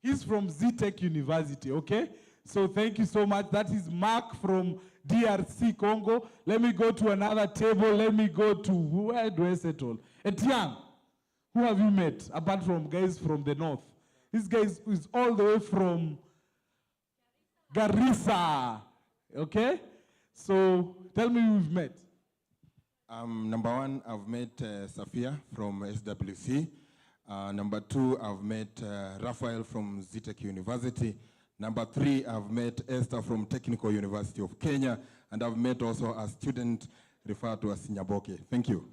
He's from ZTech University, okay? So thank you so much. That is Mark from DRC Congo. Let me go to another table. Let me go to, where do I settle? Etienne, who have you met, apart from guys from the north? This guy is all the way from Garissa, okay? So tell me who you've met. Number one, I've met Safia from SWC. Number two, I've met Raphael from ZTech University. Number three, I've met Esther from Technical University of Kenya. And I've met also a student referred to as Nyaboke. Thank you.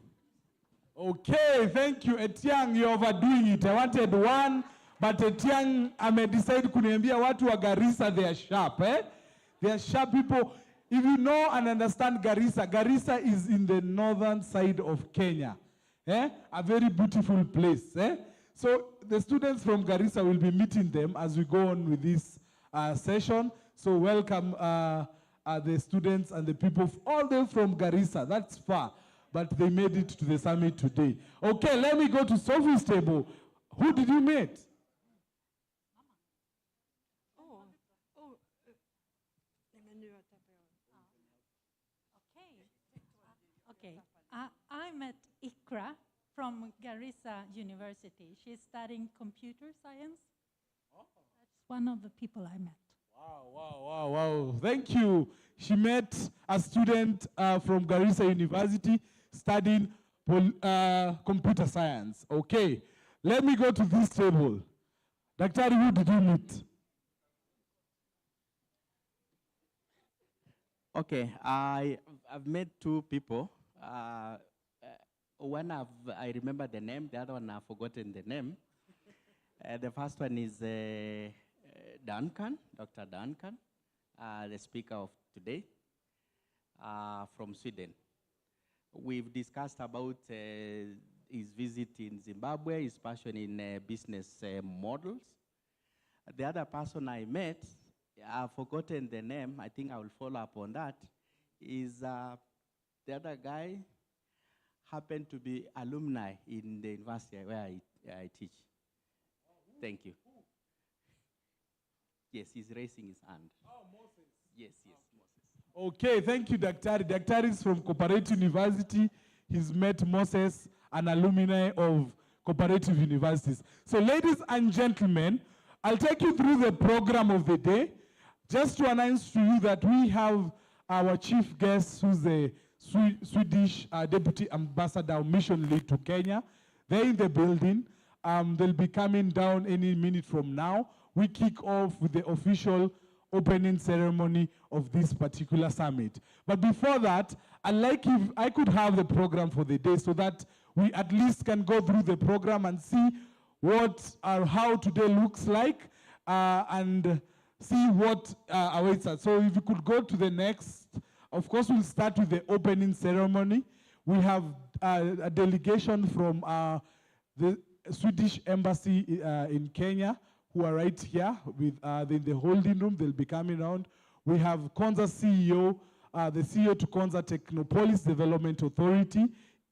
Okay, thank you. Etiang, you're overdoing it. I wanted one, but Etiang, I may decide kuniambia watu wa Garissa, they are sharp, eh? They are sharp people. If you know and understand Garissa, Garissa is in the northern side of Kenya. Eh? A very beautiful place. Eh? So the students from Garissa will be meeting them as we go on with this session. So welcome the students and the people all the way from Garissa. That's far, but they made it to the summit today. Okay, let me go to Sophie's table. Who did you meet? Okay, I met Ikra from Garissa University. She's studying computer science. That's one of the people I met. Wow. Thank you. She met a student from Garissa University studying computer science. Okay, let me go to this table. Dr. Who did you meet? Okay, I've met two people. One I remember the name, the other one I've forgotten the name. The first one is Duncan, Dr. Duncan, the speaker of today, from Sweden. We've discussed about his visit in Zimbabwe, his passion in business models. The other person I met, I've forgotten the name, I think I will follow up on that, is the other guy happened to be alumni in the university where I teach. Thank you. Yes, he's raising his hand. Oh, Moses. Yes, Moses. Okay, thank you, Dr. Dr. is from Cooperative University. He's met Moses, an alumni of Cooperative Universities. So ladies and gentlemen, I'll take you through the program of the day. Just to announce to you that we have our chief guest, who's the Swedish Deputy Ambassador of Mission League to Kenya. They're in the building. They'll be coming down any minute from now. We kick off with the official opening ceremony of this particular summit. But before that, I'd like if I could have the program for the day so that we at least can go through the program and see what or how today looks like and see what awaits us. So if you could go to the next, of course we'll start with the opening ceremony. We have a delegation from the Swedish Embassy in Kenya who are right here with in the holding room. They'll be coming around. We have Konza CEO, the CEO to Konza Technopolis Development Authority,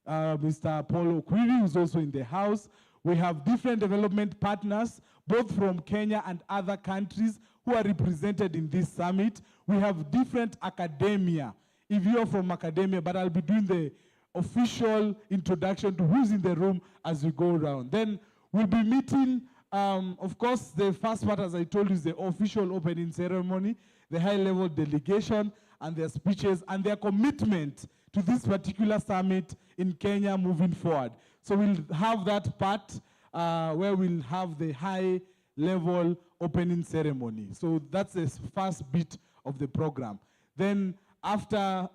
Mr. Paul Okwiri, who's also in the house. We have different development partners, both from Kenya and other countries who are represented in this summit. We have different academia, if you're from academia, but I'll be doing the official introduction to who's in the room as we go around. Then we'll be meeting, of course, the first part, as I told you, is the official opening ceremony, the high-level delegation, and their speeches, and their commitment to this particular summit in Kenya moving forward. So we'll have that part where we'll have the high-level opening ceremony. So that's the first bit of the program. Then after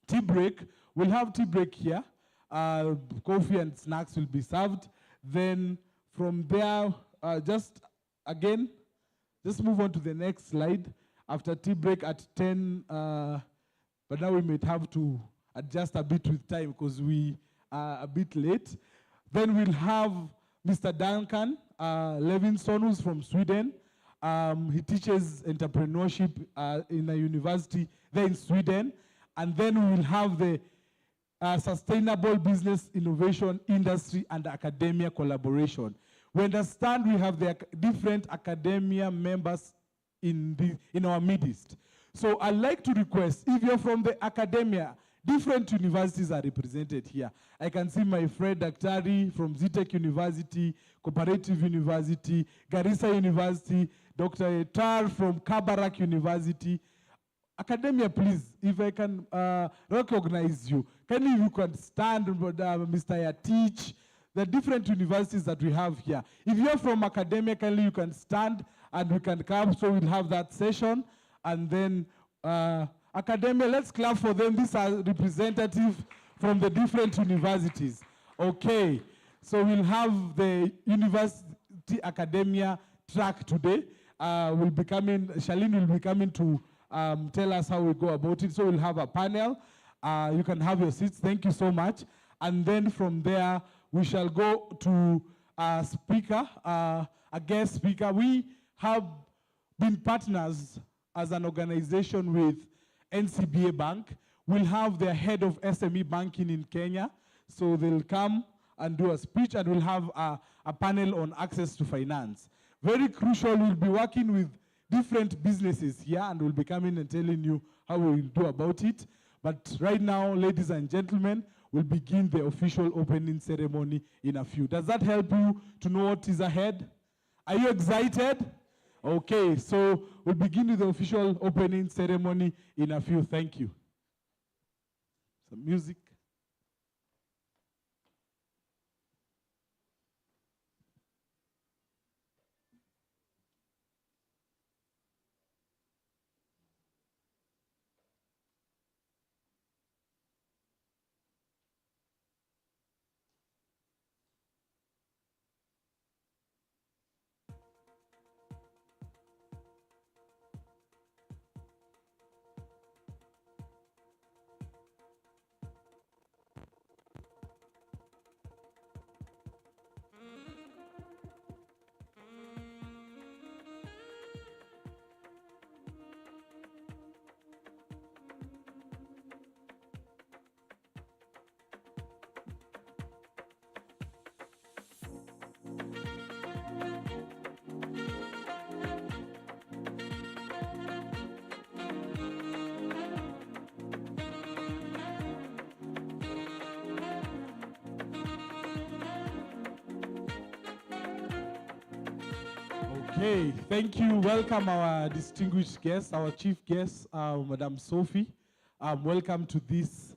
tea break, we'll have tea break here. Coffee and snacks will be served. Then from there, just move on to the next slide. After tea break at 10, but now we might have to adjust a bit with time because we are a bit late. Then we'll have Mr. Duncan Levinson, who's from Sweden. He teaches entrepreneurship in a university there in Sweden. And then we will have the sustainable business innovation, industry, and academia collaboration. We understand we have the different academia members in our midst. So I'd like to request, if you're from the academia, different universities are represented here. I can see my friend Daktari from ZTech University, Cooperative University, Garissa University, Dr. Etar from Kabarak University. Academia, please, if I can recognize you. You can stand, Mr. Yatich, the different universities that we have here. If you're from academia, kindly you can stand and we can come, so we'll have that session. And then academia, let's clap for them. These are representatives from the different universities. Okay, so we'll have the university academia track today. Charlene will be coming to tell us how we go about it. So we'll have a panel. You can have your seats. Thank you so much. And then from there, we shall go to a speaker, a guest speaker. We have been partners as an organization with NCBA Bank. We'll have their head of SME banking in Kenya. So they'll come and do a speech, and we'll have a panel on access to finance. Very crucial, we'll be working with different businesses here, and we'll be coming and telling you how we'll do about it. But right now, ladies and gentlemen, we'll begin the official opening ceremony in a few. Does that help you to know what is ahead? Are you excited? Okay, so we'll begin with the official opening ceremony in a few. Thank you. Some music. Okay, thank you. Welcome our distinguished guests, our chief guest, Madam Sophie. Welcome to this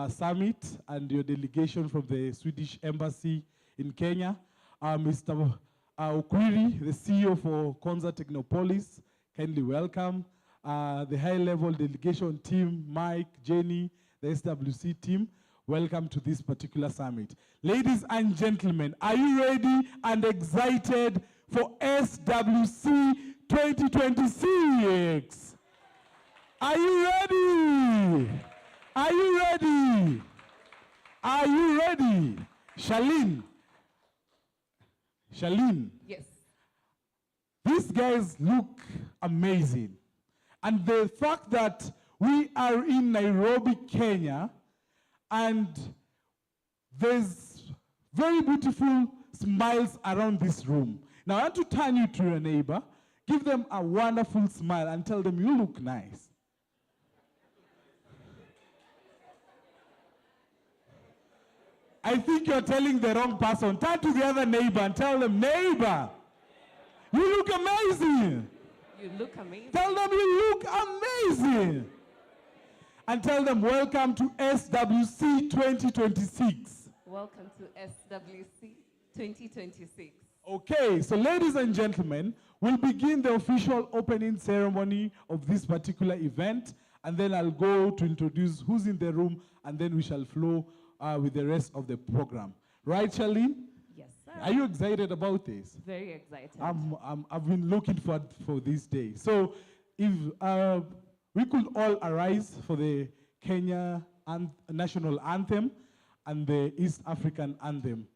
summit and your delegation from the Swedish Embassy in Kenya. Mr. Okwiri, the CEO for Konza Technopolis, kindly welcome. The high-level delegation team, Mike, Jenny, the SWC team, welcome to this particular summit. Ladies and gentlemen, are you ready and excited for SWC 2026? Are you ready? Are you ready? Are you ready? Charlene. Yes. These guys look amazing. And the fact that we are in Nairobi, Kenya, and there's very beautiful smiles around this room. Now I want to turn you to your neighbor, give them a wonderful smile and tell them you look nice. I think you're telling the wrong person. Turn to the other neighbor and tell them, neighbor, you look amazing. You look amazing. Tell them you look amazing. And tell them, welcome to SWC 2026. Welcome to SWC 2026. Okay, so ladies and gentlemen, we'll begin the official opening ceremony of this particular event, and then I'll go to introduce who's in the room, and then we shall flow with the rest of the program. Right, Charlene? Yes, sir. Are you excited about this? Very excited. I've been looking for this day. So if we could all arise for the Kenya national anthem and the East African anthem.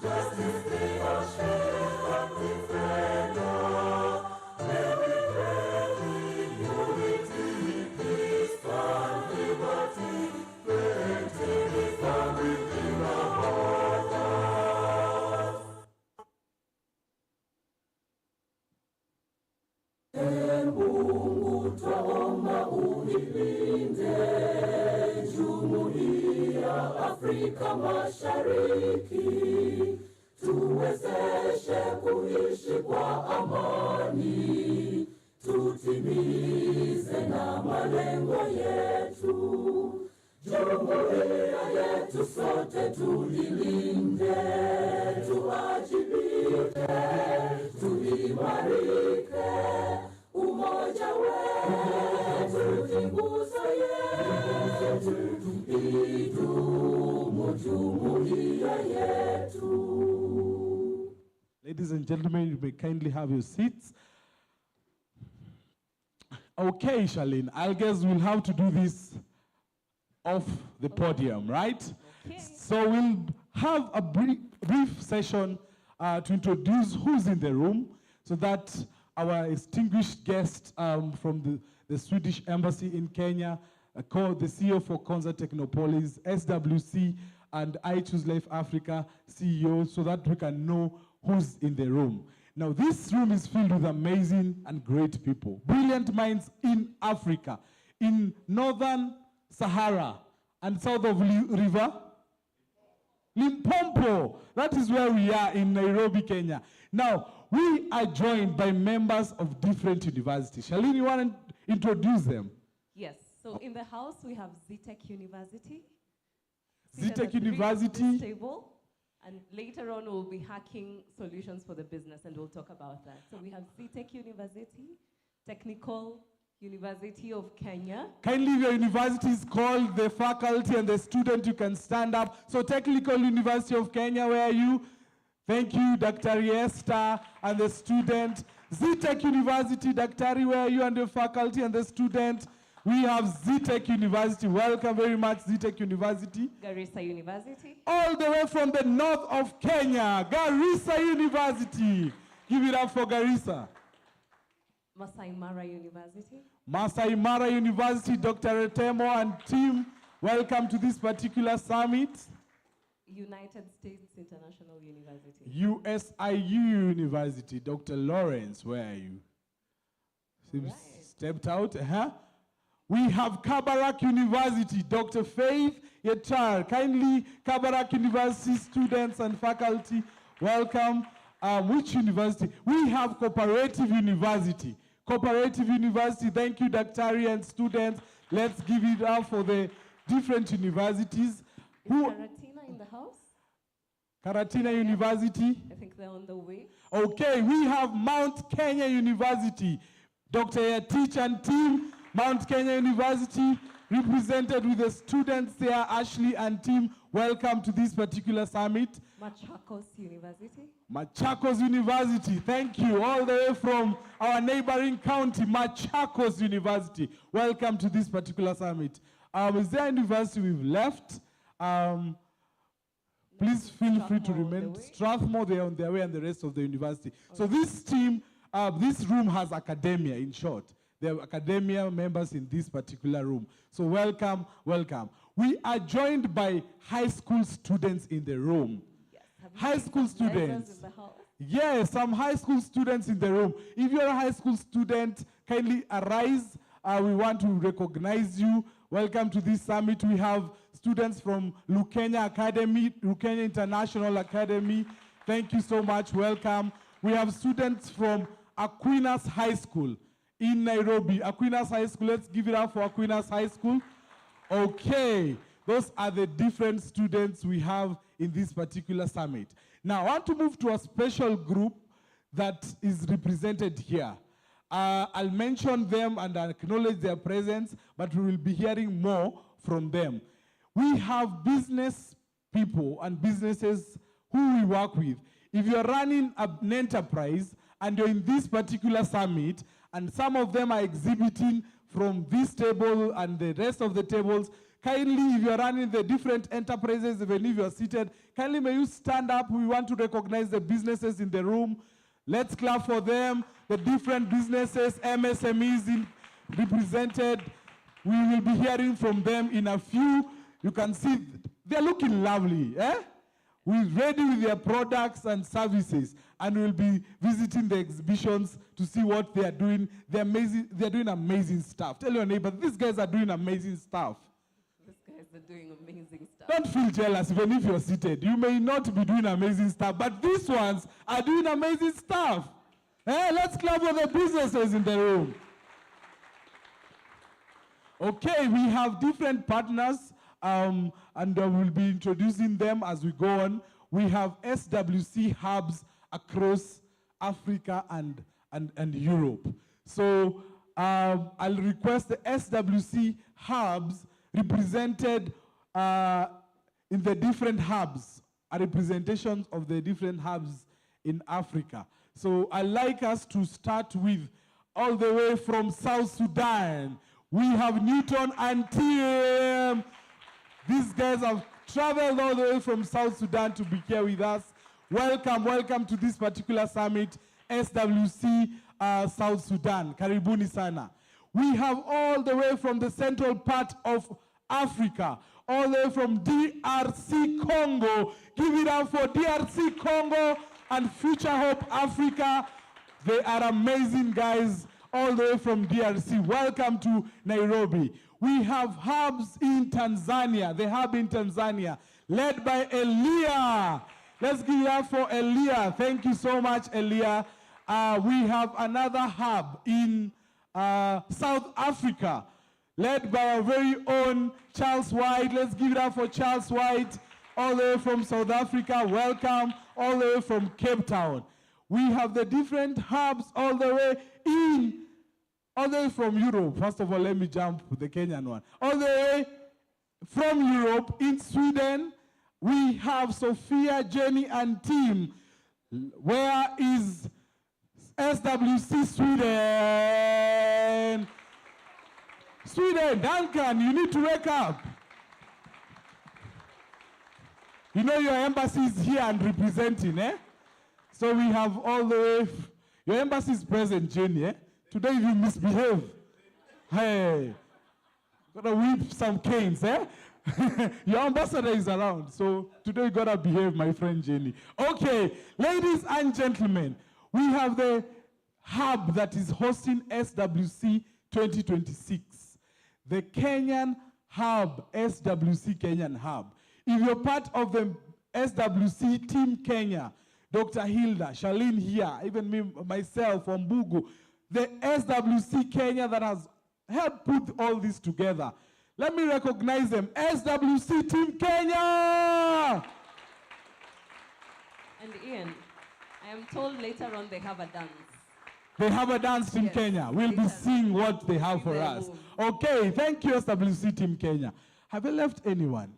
Justice, Mungu twaomba uilinde Jumuiya Afrika Mashariki, tuwezeshe kuishi kwa amani, tutimize na malengo yetu. Jumuiya yetu sote tuilinde, tuwajibike, tuimarike, umoja wetu ni nguzo yetu, idumu jumuiya yetu. Ladies and gentlemen, you may kindly have your seats. Okay, Charlene, I guess we'll have to do this off the podium, right? Okay. So we'll have a brief session to introduce who's in the room so that our distinguished guest from the Swedish Embassy in Kenya, called the CEO for Concert Technopolis, SWC, and I Choose Life Africa CEO, so that we can know who's in the room. Now, this room is filled with amazing and great people, brilliant minds in Africa, in Northern Sahara and south of River Limpopo. That is where we are in Nairobi, Kenya. Now, we are joined by members of different universities. Charlene, you want to introduce them? Yes. So in the house, we have ZTech University. ZTech University. This table. And later on, we'll be hacking solutions for the business, and we'll talk about that. So we have ZTech University, Technical University of Kenya. Kindly, if your university is called, the faculty and the student, you can stand up. So Technical University of Kenya, where are you? Thank you, Dr. Esther and the student. ZTech University, Dr. where are you, and the faculty and the student? We have ZTech University. Welcome very much, ZTech University. Garissa University. All the way from the north of Kenya, Garissa University. Give it up for Garissa. Masai Mara University. Masai Mara University, Dr. Etemo and team, welcome to this particular summit. United States International University. USIU University, Dr. Lawrence, where are you? Right. Stepped out, We have Kabarak University, Dr. Faith Yetar. Kindly, Kabarak University students and faculty, welcome. Which university? We have Cooperative University. Cooperative University, thank you, Daktari and students. Let's give it up for the different universities. Is Karatina in the house? Karatina University. I think they're on the way. Okay, we have Mount Kenya University. Dr. Yatich and team, Mount Kenya University, represented with the students there, Ashley and team. Welcome to this particular summit. Machakos University. Machakos University, thank you. All the way from our neighboring county, Machakos University. Welcome to this particular summit. Is there a university we've left? Please feel free to remain. Strathmore, they're on their way, and the rest of the university. Okay. So this team, this room has academia, in short. There are academia members in this particular room. So welcome, welcome. We are joined by high school students in the room. Yes. High school students. In the house? Yes, some high school students in the room. If you're a high school student, kindly arise. We want to recognize you. Welcome to this summit. We have students from Lukenya Academy, Lukenya International Academy. Thank you so much. Welcome. We have students from Aquinas High School in Nairobi. Aquinas High School, let's give it up for Aquinas High School. Okay, those are the different students we have in this particular summit. Now, I want to move to a special group that is represented here. I'll mention them and acknowledge their presence, but we will be hearing more from them. We have business people and businesses who we work with. If you're running an enterprise and you're in this particular summit, and some of them are exhibiting from this table and the rest of the tables, kindly, if you're running the different enterprises, even if you're seated, kindly may you stand up. We want to recognize the businesses in the room. Let's clap for them. The different businesses, MSMEs represented. We will be hearing from them in a few. You can see they're looking lovely. We're ready with their products and services. and we'll be visiting the exhibitions to see what they are doing. They're amazing. They're doing amazing stuff. Tell your neighbor, these guys are doing amazing stuff. These guys are doing amazing stuff. Don't feel jealous even if you're seated. You may not be doing amazing stuff, but these ones are doing amazing stuff. Let's clap for the businesses in the room. Okay, we have different partners, and we'll be introducing them as we go on. We have SWC hubs across Africa and Europe. So I'll request the SWC hubs represented in the different hubs, a representation of the different hubs in Africa. So I'd like us to start with, all the way from South Sudan, we have Newton and Tim. These guys have traveled all the way from South Sudan to be here with us. Welcome, welcome to this particular summit, SWC South Sudan. Karibuni sana. We have all the way from the central part of Africa, all the way from DRC Congo. Give it up for DRC Congo and Future Hope Africa. They are amazing guys, all the way from DRC. Welcome to Nairobi. We have hubs in Tanzania, the hub in Tanzania, led by Elia. Let's give it up for Elia. Thank you so much, Elia. We have another hub in South Africa, led by our very own Charles White. Let's give it up for Charles White, all the way from South Africa. Welcome, all the way from Cape Town. We have the different hubs all the way from Europe. First of all, let me jump with the Kenyan one. All the way from Europe, in Sweden, we have Sophia, Jenny, and Tim. Where is SWC Sweden? Sweden, Duncan, you need to wake up. You know your embassy is here and representing, eh? So we have all the way, your embassy is present, Jenny, eh? Today you misbehave. Hey, gotta whip some canes, eh? Your ambassador is around, so today you gotta behave, my friend Jenny. Okay, ladies and gentlemen, we have the hub that is hosting SWC 2026. The Kenyan Hub, SWC Kenyan Hub. If you're part of the SWC Team Kenya, Dr. Hilda, Charlene here, even me, myself, Mbugu, the SWC Kenya that has helped put all this together. Let me recognize them. SWC Team Kenya! And Ian, I am told later on they have a dance. They have a dance, Team Kenya. We'll be seeing what they have for us. Okay, thank you, SWC Team Kenya. Have you left anyone?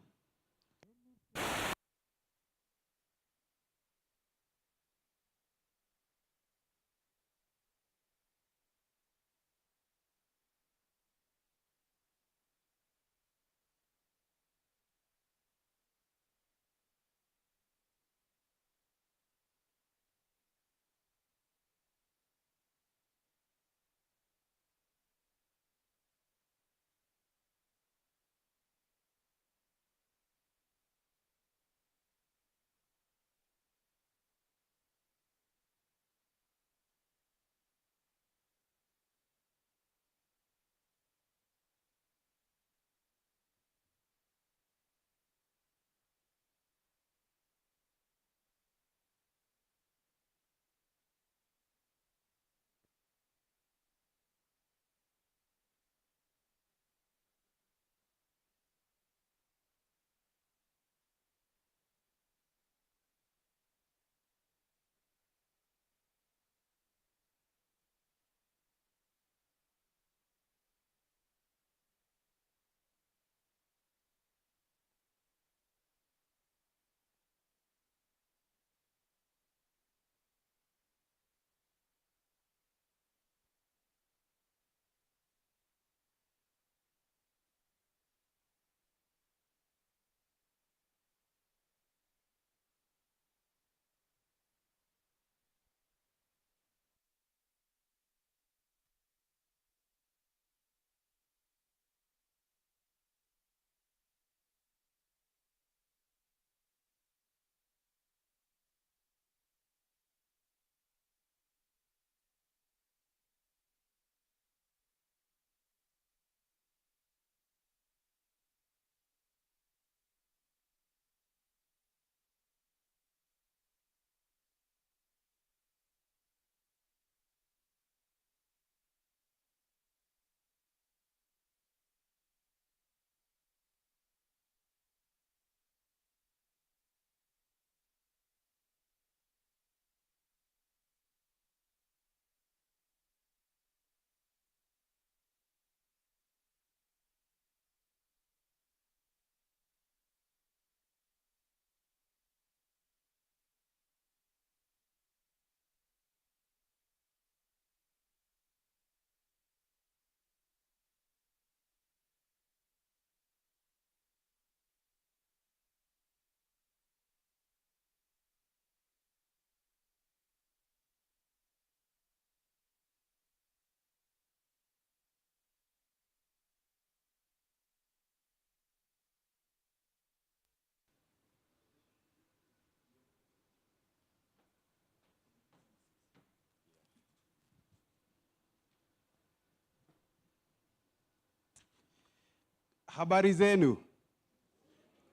Habari zenu.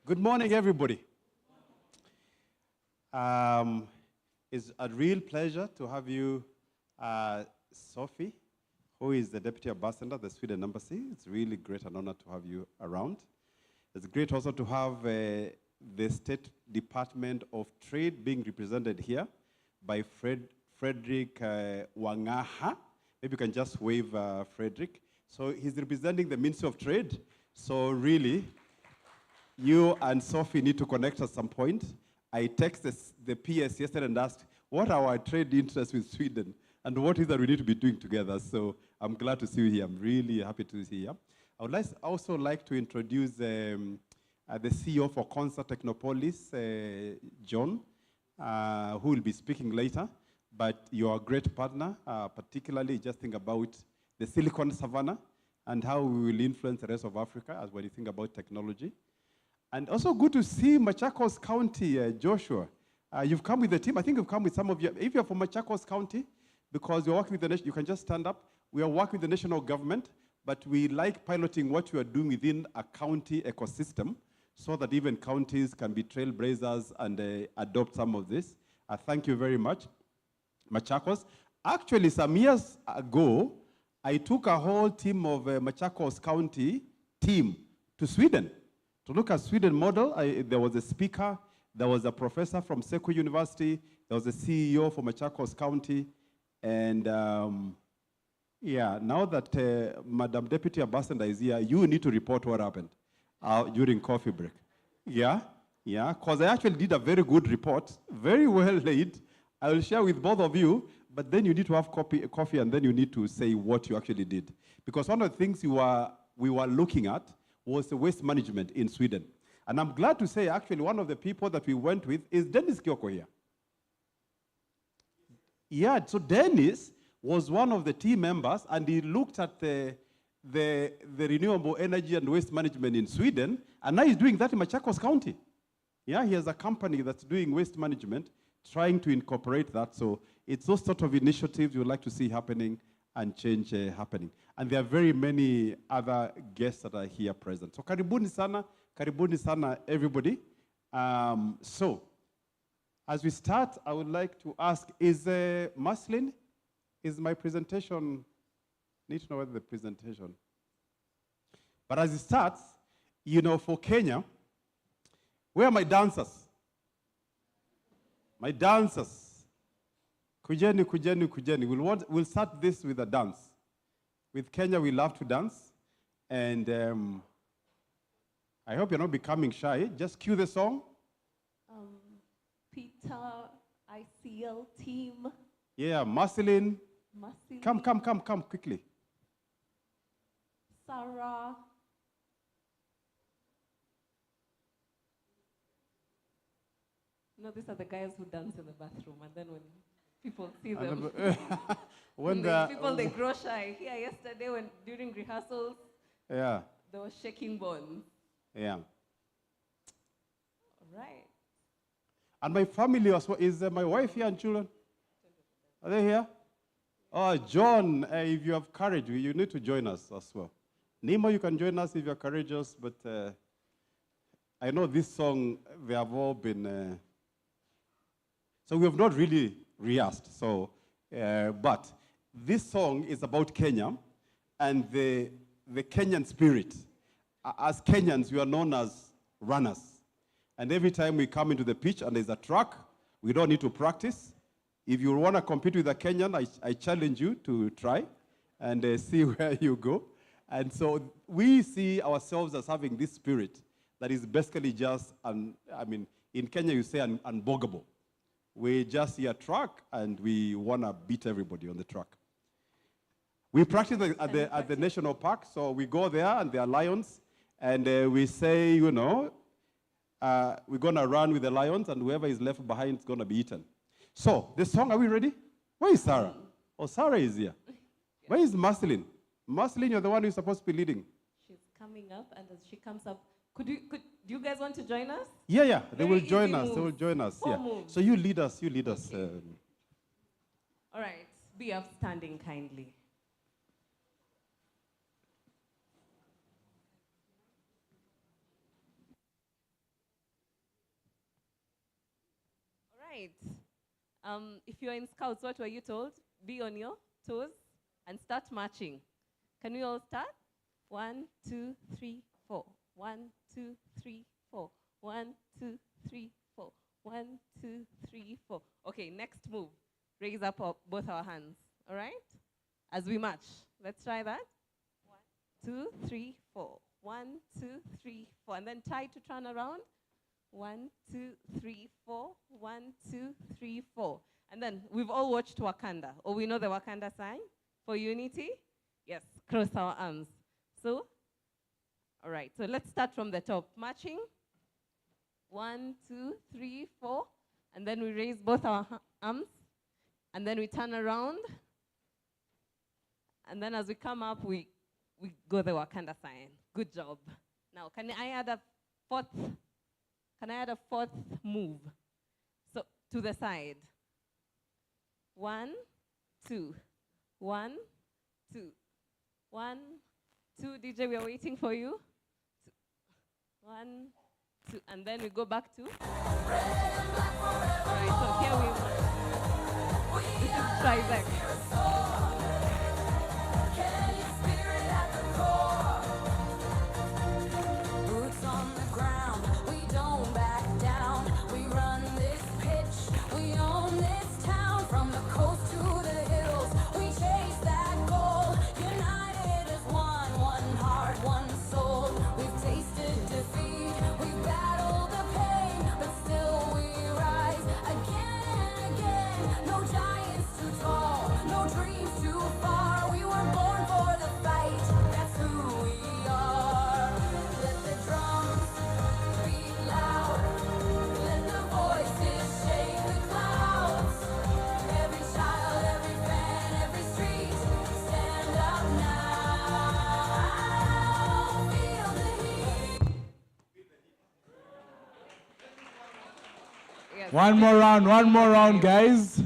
Good morning, everybody. It's a real pleasure to have you, Sophie, who is the Deputy Ambassador of the Sweden Embassy. It's really great and honor to have you around. It's great also to have the State Department of Trade being represented here by Frederick Wangaha. Maybe you can just wave Frederick. So he's representing the Ministry of Trade. So really, you and Sophie need to connect at some point. I texted the PS yesterday and asked, what are our trade interests with Sweden? And what is that we need to be doing together? So I'm glad to see you here. I'm really happy to see you. I would also like to introduce the CEO for Concert Technopolis, John, who will be speaking later. But you're a great partner, particularly just think about the Silicon Savannah and how we will influence the rest of Africa as when you think about technology. And also good to see Machakos County, Joshua. You've come with the team. I think you've come with some of you. If you're from Machakos County, because you're working with the nation, you can just stand up. We are working with the national government, but we like piloting what you are doing within a county ecosystem so that even counties can be trailblazers and adopt some of this. Thank you very much, Machakos. Actually, some years ago, I took a whole team of Machakos County team to Sweden to look at Sweden model. There was a speaker, there was a professor from Sekou University, there was a CEO from Machakos County, and yeah, now that Madam Deputy Ambassador is here, you need to report what happened during coffee break. Yeah, because I actually did a very good report, very well laid. I will share with both of you, but then you need to have coffee and then you need to say what you actually did. Because one of the things we were looking at was the waste management in Sweden. And I'm glad to say, actually, one of the people that we went with is Dennis Kyoko here. Yeah, so Dennis was one of the team members, and he looked at the renewable energy and waste management in Sweden, and now he's doing that in Machakos County. Yeah, he has a company that's doing waste management, trying to incorporate that. So it's those sort of initiatives you would like to see happening and change happening. And there are very many other guests that are here present. So karibuni sana everybody. So as we start, I would like to ask, is Maslin, is my presentation, need to know whether the presentation. But as it starts, you know, for Kenya, where are my dancers? My dancers. Kujeni, kujeni, kujeni. We'll start this with a dance. With Kenya, we love to dance. And I hope you're not becoming shy. Just cue the song. Peter, ICL team. Yeah, Marceline. Come quickly. Sarah. No, these are the guys who dance in the bathroom, and then when people see them, people they grow shy. Here yesterday, during rehearsals, yeah, they were shaking bones. Yeah. All right. And my family also is my wife here and children. Are they here? Oh, John, if you have courage, you need to join us as well. Nemo, you can join us if you're courageous, but I know this song, they have all been, so we have not really rehearsed, so, but this song is about Kenya and the Kenyan spirit. As Kenyans, we are known as runners. And every time we come into the pitch and there's a track, we don't need to practice. If you want to compete with a Kenyan, I challenge you to try and see where you go. And so we see ourselves as having this spirit that is basically just, in Kenya you say unboggable. We just see a track and we want to beat everybody on the track. We practice at the national park, so we go there and there are lions, and we say, you know, we're going to run with the lions, and whoever is left behind is going to be eaten. So, the song, are we ready? Where is Sarah? Oh, Sarah is here. Yeah. Where is Marceline? Marceline, you're the one who's supposed to be leading. She's coming up, and as she comes up, do you guys want to join us? Yeah, they will join us. They will join us. Yeah. Moves. So you lead us. Okay. All right, be upstanding kindly. right. If you're in Scouts, what were you told? Be on your toes and start marching. Can we all start? 1, 2, 3, 4. 1, 2, 3, 4. 1, 2, 3, 4. 1, 2, 3, 4. Okay, next move. Raise up both our hands, all right? As we march. Let's try that. 1, 2, 3, 4. 1, 2, 3, 4. And then try to turn around. 1, 2, 3, 4. 1, 2, 3, 4. And then we've all watched Wakanda. Or we know the Wakanda sign for unity. Yes, cross our arms. So, all right. So let's start from the top. Marching. 1, 2, 3, 4. And then we raise both our arms. And then we turn around. And then as we come up, we go the Wakanda sign. Good job. Now, can I add a fourth move? So, to the side. 1, 2. 1, 2. 1, 2. DJ, we are waiting for you. 1, 2. And then we go back to. All right, so here we go. This is tricep. Boots on the ground, we don't back down. We run this pitch, we own this town. From the coast to the hills, we chase that goal. United as one heart, one soul. We've tasted defeat, we've battled the pain, but still we rise again and again. No giants too tall, no dreams too far. We were born for the fight, that's who we are. Let the drums beat loud, let the voices shake the clouds. Every child, every fan, every street, stand up now. Feel the heat. Yes. One more round, guys.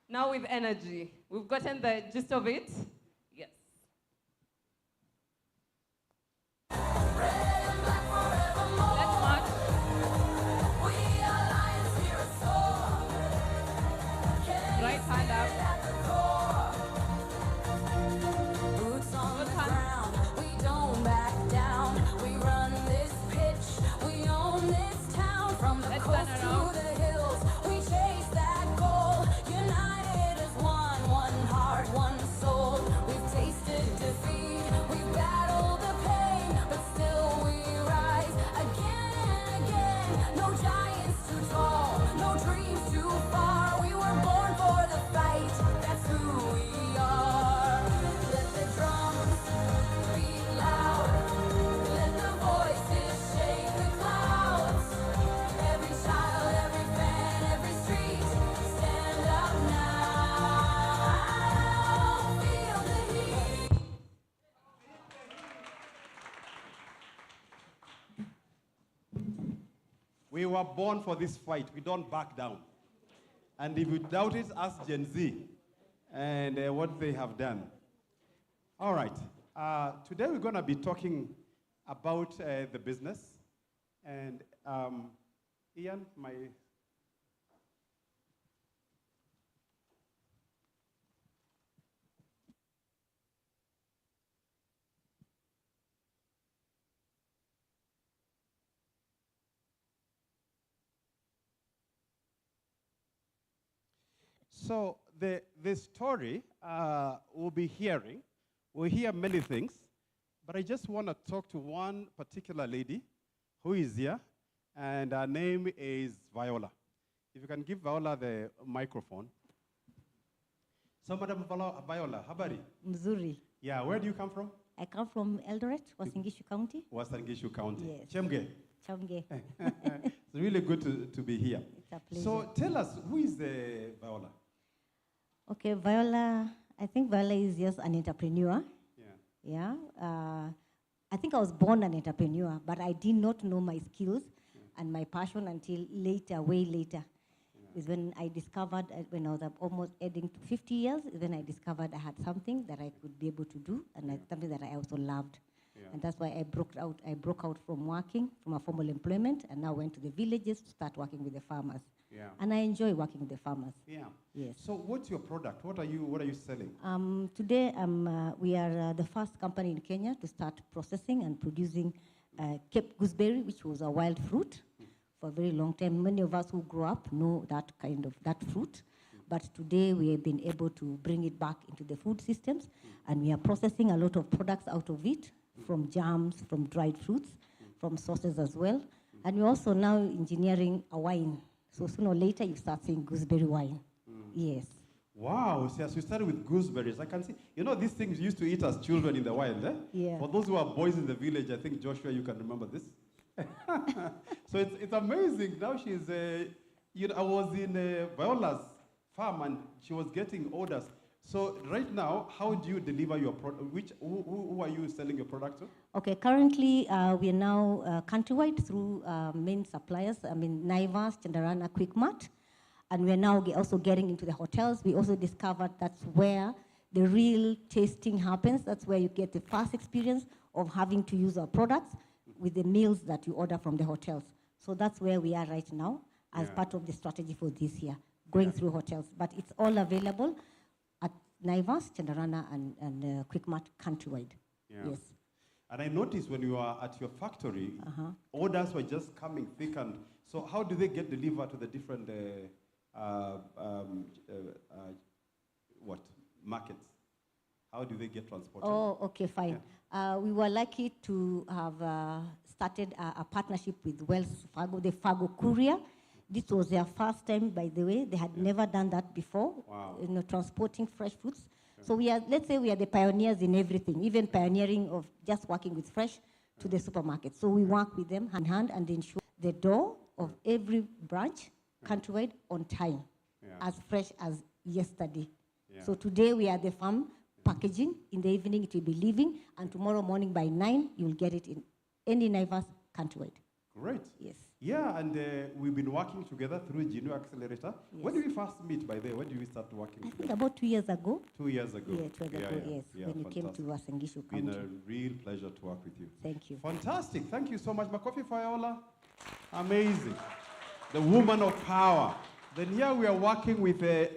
Now with energy. We've gotten the gist of it. Yes. Let's march. Right hand up. Boots on the Both hands. ground, we don't back down. We run this pitch, we own this town. From the Let's coast turn to around. the hills, we chase that goal. United as one heart, one soul. We've tasted defeat, we've battled the pain, but still we rise again and again. No giants too tall, no dreams too far. We were born for the fight, that's who we are. Let the drums beat loud, let the voices shake the clouds. Every child, every fan, every street, stand up now. Feel the heat. We were born for this fight. We don't back down. And if you doubt it, ask Gen Z and what they have done. All right. Today we're going to be talking about the business. And Ian, So the story we'll be hearing, we'll hear many things, but I just want to talk to one particular lady who is here, and her name is Viola. If you can give Viola the microphone. So, Madam Viola, habari? Mzuri. Yeah, where do you come from? I come from Eldoret, Uasin Gishu County. Uasin Gishu County. Yes. Chemge. Chamge. It's really good to be here. It's a pleasure. So tell us, who is Viola? Okay, Viola, I think Viola is just an entrepreneur. Yeah. Yeah. I think I was born an entrepreneur, but I did not know my skills and my passion until later, way later. Is when I discovered, when I was almost heading to 50 years, is when I discovered I had something that I could be able to do, and something that I also loved. Yeah. And that's why I broke out from working, from a formal employment, and now went to the villages to start working with the farmers. Yeah. And I enjoy working with the farmers. Yeah. Yes. So what's your product? What are you selling? Today, we are the first company in Kenya to start processing and producing Cape gooseberry, which was a wild fruit for a very long time. Many of us who grew up know that fruit. But today we have been able to bring it back into the food systems, and we are processing a lot of products out of it, from jams, from dried fruits, from sauces as well. And we're also now engineering a wine. So sooner or later, you start seeing gooseberry wine. Yes. Wow, so as you started with gooseberries, I can see, these things we used to eat as children in the wild, eh? Yeah. For those who are boys in the village, I think, Joshua, you can remember this. So it's amazing. Now she's, I was in Viola's farm and she was getting orders. So right now, how do you deliver your product? Who are you selling your product to? Okay, currently we are now countrywide through main suppliers, Naivas, Chandarana, Quickmart. And we're now also getting into the hotels. We also discovered that's where the real tasting happens. That's where you get the first experience of having to use our products with the meals that you order from the hotels. So that's where we are right now as part of the strategy for this year, going through hotels. But it's all available at Naivas, Chandarana, and Quickmart countrywide. Yeah. Yes. And I noticed when you are at your factory, orders were just coming thick. And so how do they get delivered to the different markets? How do they get transported? Oh, okay, fine. Yeah. We were lucky to have started a partnership with Wells Fargo, the Fargo Courier. This was their first time, by the way. They had never done that before, transporting fresh fruits. So let's say we are the pioneers in everything, even pioneering of just working with fresh to the supermarket. So we work with them hand in hand and ensure the door of every branch countrywide on time, as fresh as yesterday. Yeah. So today we are the farm packaging. In the evening it will be leaving, and tomorrow morning by 9 you will get it in any Naivas countrywide. Great. Yes. Yeah, and we've been working together through Geno Accelerator. Yes. When did we first meet, by the way? When did we start working together? I think about 2 years ago. 2 years ago. Yeah, 2 years ago, yes. Yeah, when you came to Wasengishu County. It's been a real pleasure to work with you. Thank you. Fantastic. Thank you so much. Makofi for Viola. Amazing. The woman of power. Then here we are working with a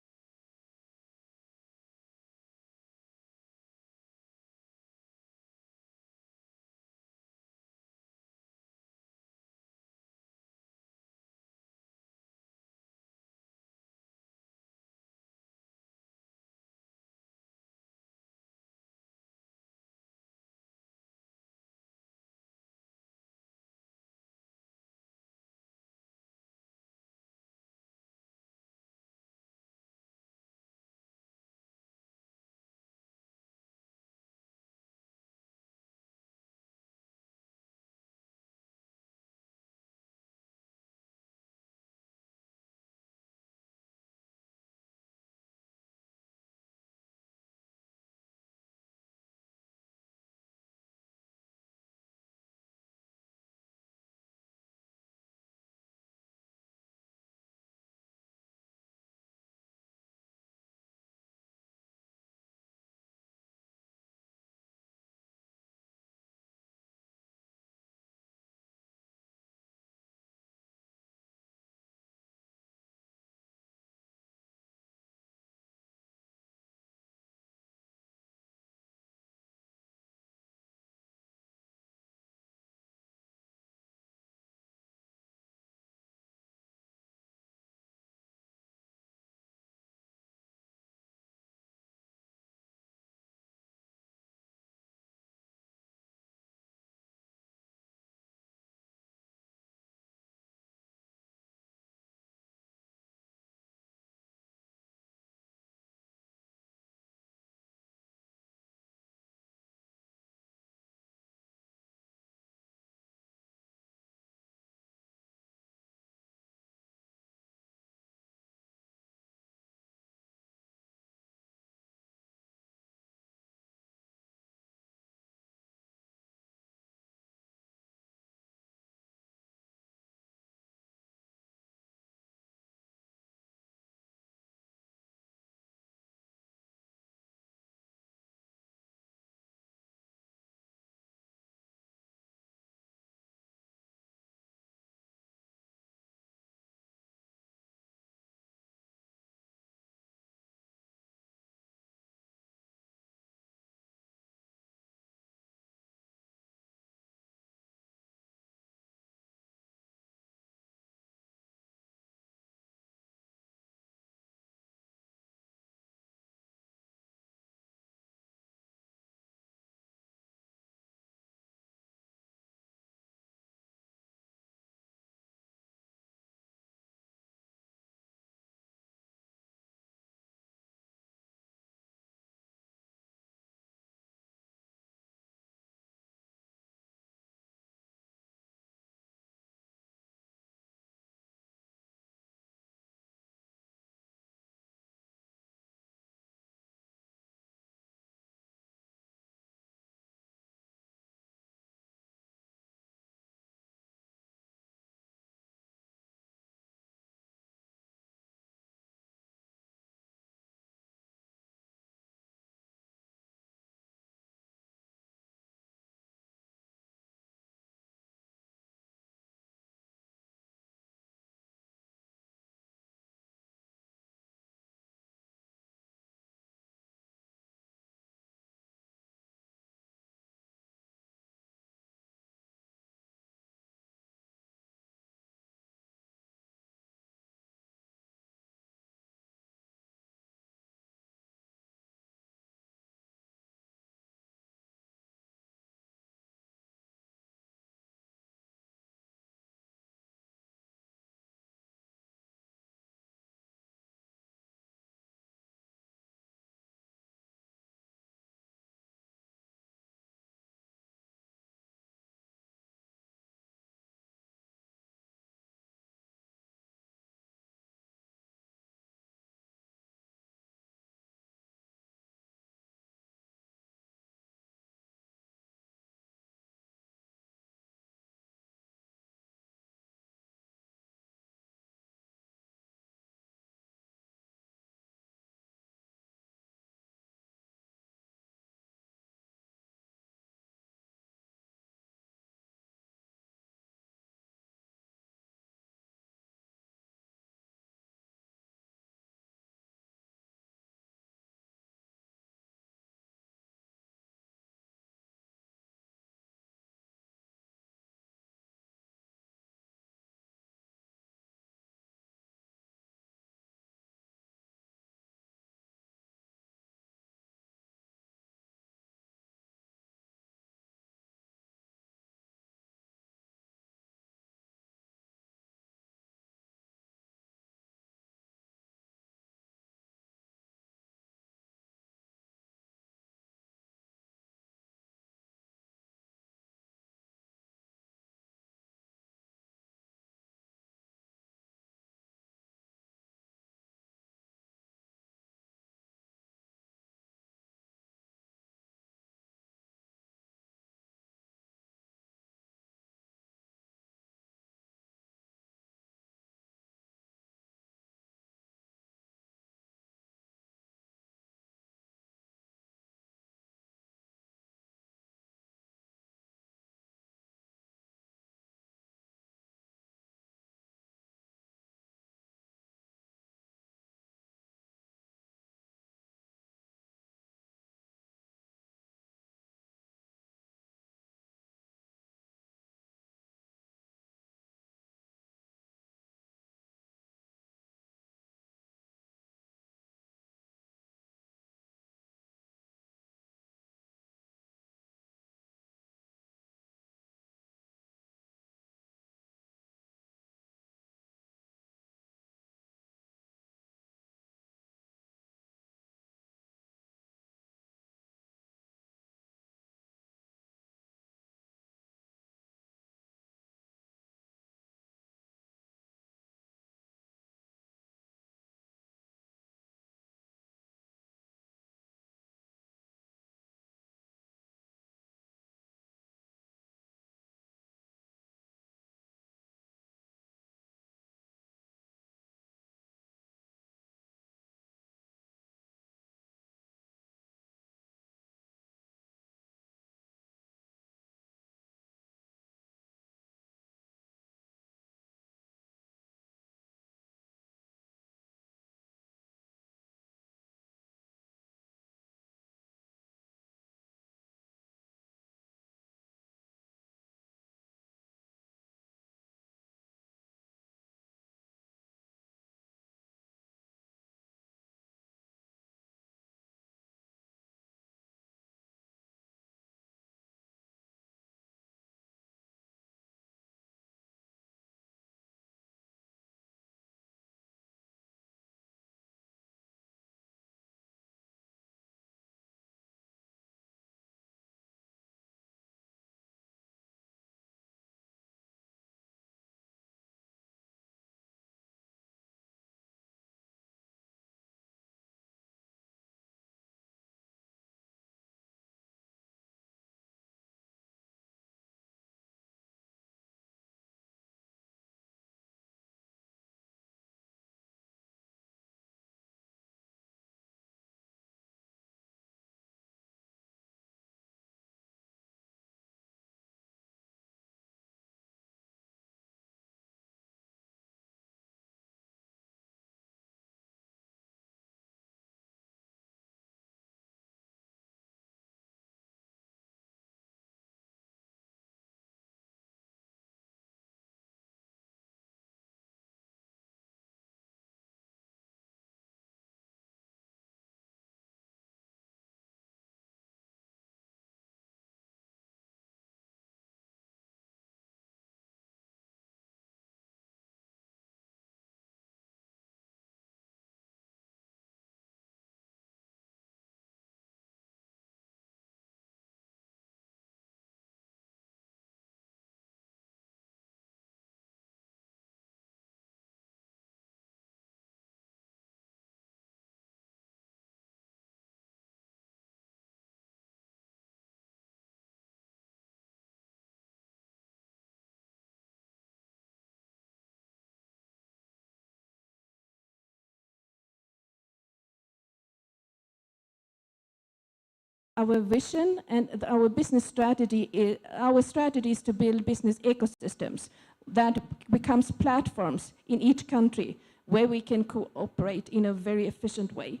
our vision and our business strategy, our strategy is to build business ecosystems that becomes platforms in each country where we can cooperate in a very efficient way.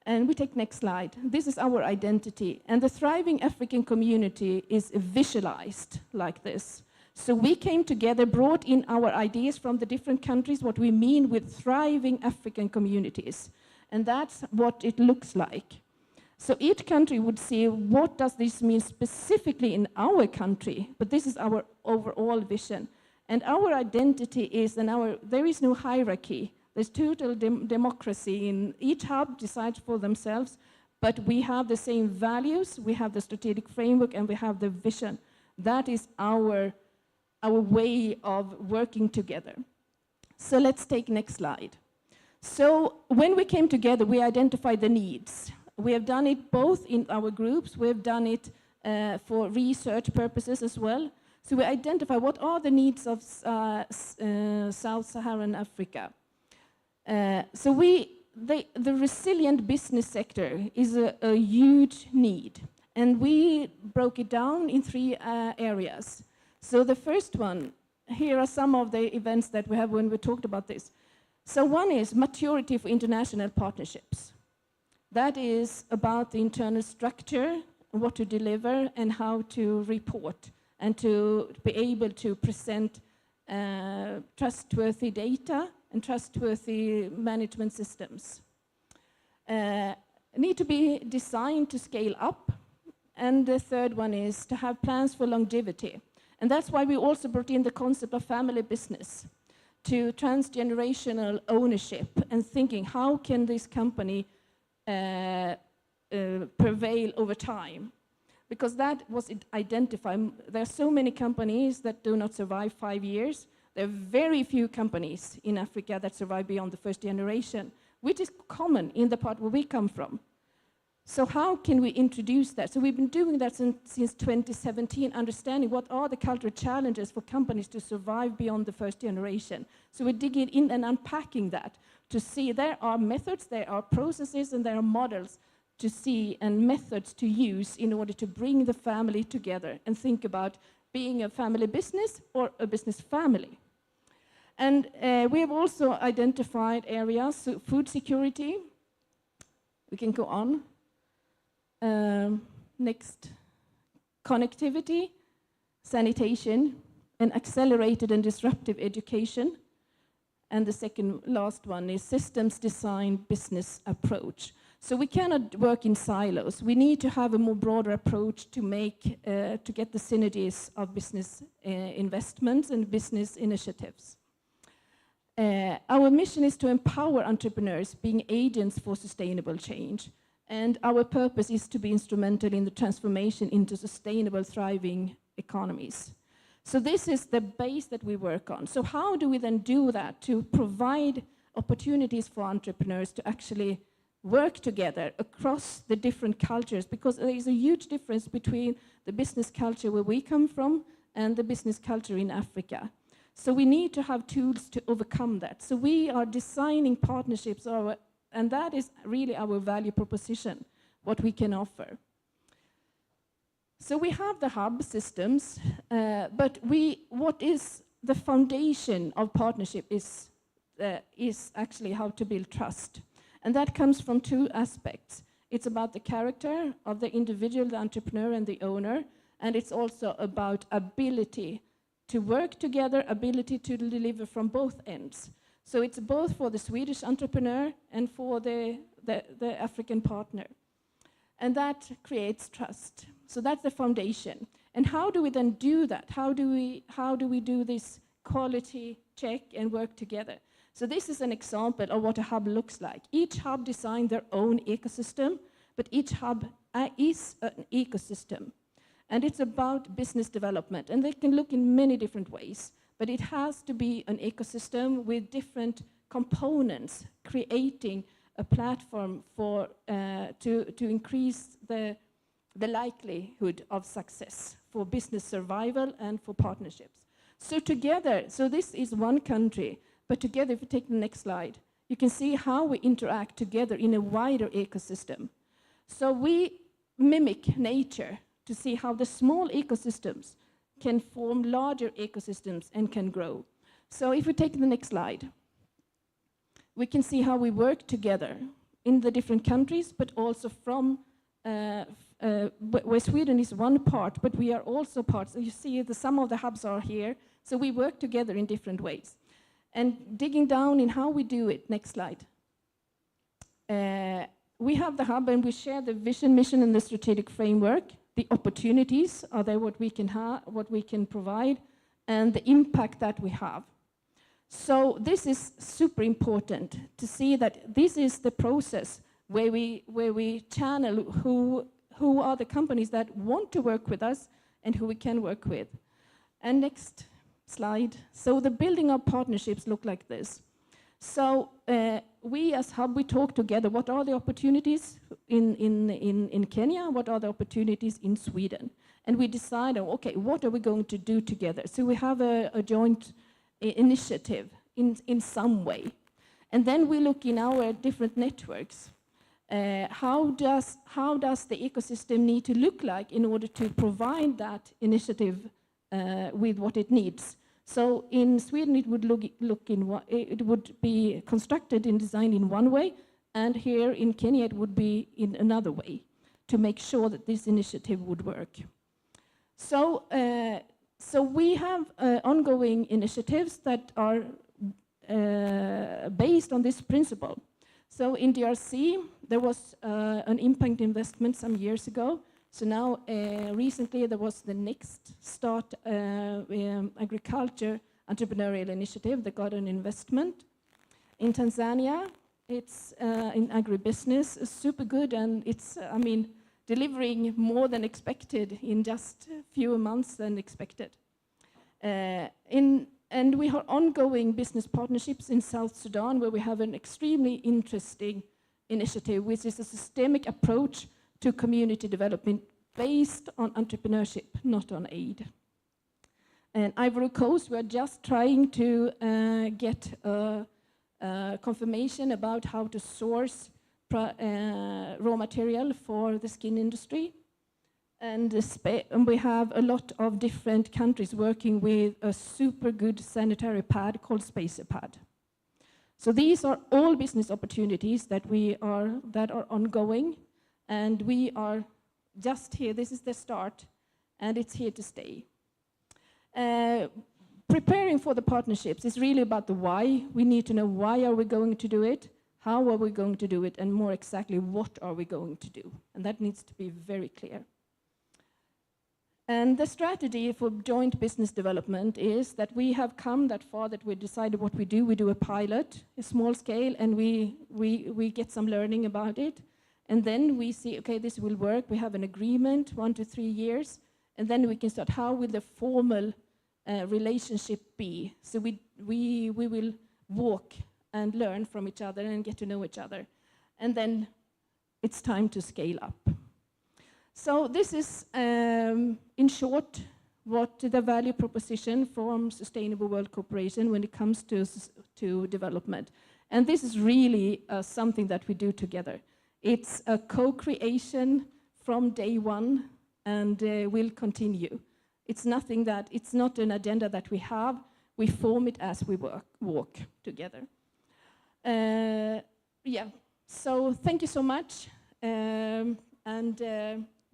And we take next slide. This is our identity. And the thriving African community is visualized like this. So we came together, brought in our ideas from the different countries, what we mean with thriving African communities. And that's what it looks like. So each country would see what does this mean specifically in our country, but this is our overall vision. And our identity is, there is no hierarchy. There's total democracy. In each hub decides for themselves, but we have the same values, we have the strategic framework, and we have the vision. That is our way of working together. So let's take next slide. So when we came together, we identified the needs. We have done it both in our groups, we have done it for research purposes as well. So we identify what are the needs of Sub-Saharan Africa. So the resilient business sector is a huge need. And we broke it down in 3 areas. So the first one, here are some of the events that we have when we talked about this. So one is maturity for international partnerships. That is about the internal structure, what to deliver, and how to report, and to be able to present trustworthy data and trustworthy management systems. Need to be designed to scale up. And the third one is to have plans for longevity. And that's why we also brought in the concept of family business, to transgenerational ownership and thinking, how can this company prevail over time? Because that was identified. There are so many companies that do not survive 5 years. There are very few companies in Africa that survive beyond the first generation, which is common in the part where we come from. So how can we introduce that? So we've been doing that since 2017, understanding what are the cultural challenges for companies to survive beyond the first generation. So we're digging in and unpacking that to see there are methods, there are processes, and there are models to see and methods to use in order to bring the family together and think about being a family business or a business family. And we have also identified areas, so food security. We can go on. Next, connectivity, sanitation, and accelerated and disruptive education. And the last one is systems design business approach. So we cannot work in silos. We need to have a more broader approach to get the synergies of business investments and business initiatives. Our mission is to empower entrepreneurs being agents for sustainable change. And our purpose is to be instrumental in the transformation into sustainable, thriving economies. So this is the base that we work on. So how do we then do that to provide opportunities for entrepreneurs to actually work together across the different cultures? Because there is a huge difference between the business culture where we come from and the business culture in Africa. So we need to have tools to overcome that. So we are designing partnerships, and that is really our value proposition, what we can offer. So we have the hub systems, but what is the foundation of partnership is actually how to build trust. And that comes from 2 aspects. It's about the character of the individual, the entrepreneur and the owner, and it's also about ability to work together, ability to deliver from both ends. So it's both for the Swedish entrepreneur and for the African partner. And that creates trust. So that's the foundation. And how do we then do that? How do we do this quality check and work together? So this is an example of what a hub looks like. Each hub designed their own ecosystem, but each hub is an ecosystem. And it's about business development. And they can look in many different ways. But it has to be an ecosystem with different components, creating a platform for to increase the likelihood of success for business survival and for partnerships. So together, so this is one country, but together, if you take the next slide, you can see how we interact together in a wider ecosystem. So we mimic nature to see how the small ecosystems can form larger ecosystems and can grow. So if we take the next slide, we can see how we work together in the different countries, but also from where Sweden is one part, but we are also parts. So you see some of the hubs are here, so we work together in different ways. And digging down in how we do it, next slide. We have the hub and we share the vision, mission, and the strategic framework. The opportunities are there, what we can provide, and the impact that we have. So this is super important to see that this is the process where we channel who are the companies that want to work with us and who we can work with. And next slide. So the building of partnerships look like this. So we as Hub, we talk together. What are the opportunities in Kenya? What are the opportunities in Sweden? And we decide, okay, what are we going to do together? So we have a joint initiative in some way. And then we look in our different networks. How does the ecosystem need to look like in order to provide that initiative with what it needs? So in Sweden, it would be constructed and designed in one way, and here in Kenya, it would be in another way to make sure that this initiative would work. So, so we have ongoing initiatives that are based on this principle. So in DRC, there was an impact investment some years ago. So now, recently, there was the next start agriculture entrepreneurial initiative that got an investment. In Tanzania, it's in agribusiness, super good, and it's, delivering more than expected in just fewer months than expected. And we have ongoing business partnerships in South Sudan, where we have an extremely interesting initiative, which is a systemic approach to community development based on entrepreneurship, not on aid. And Ivory Coast, we're just trying to get confirmation about how to source raw material for the skin industry. And we have a lot of different countries working with a super good sanitary pad called Spacer Pad. So these are all business opportunities that are ongoing, and we are just here. This is the start, and it's here to stay. Preparing for the partnerships is really about the why. We need to know why are we going to do it, how are we going to do it, and more exactly what are we going to do. And that needs to be very clear. And the strategy for joint business development is that we have come that far that we decided what we do. We do a pilot, a small scale, and we get some learning about it. And then we see, okay, this will work. We have an agreement, 1 to 3 years. And then we can start, how will the formal relationship be? So we will walk and learn from each other and get to know each other. And then it's time to scale up. So this is, in short, what the value proposition from Sustainable World Cooperation when it comes to development. And this is really something that we do together. It's a co-creation from day one, and will continue. It's not an agenda that we have. We form it as we walk together. Yeah, so thank you so much, and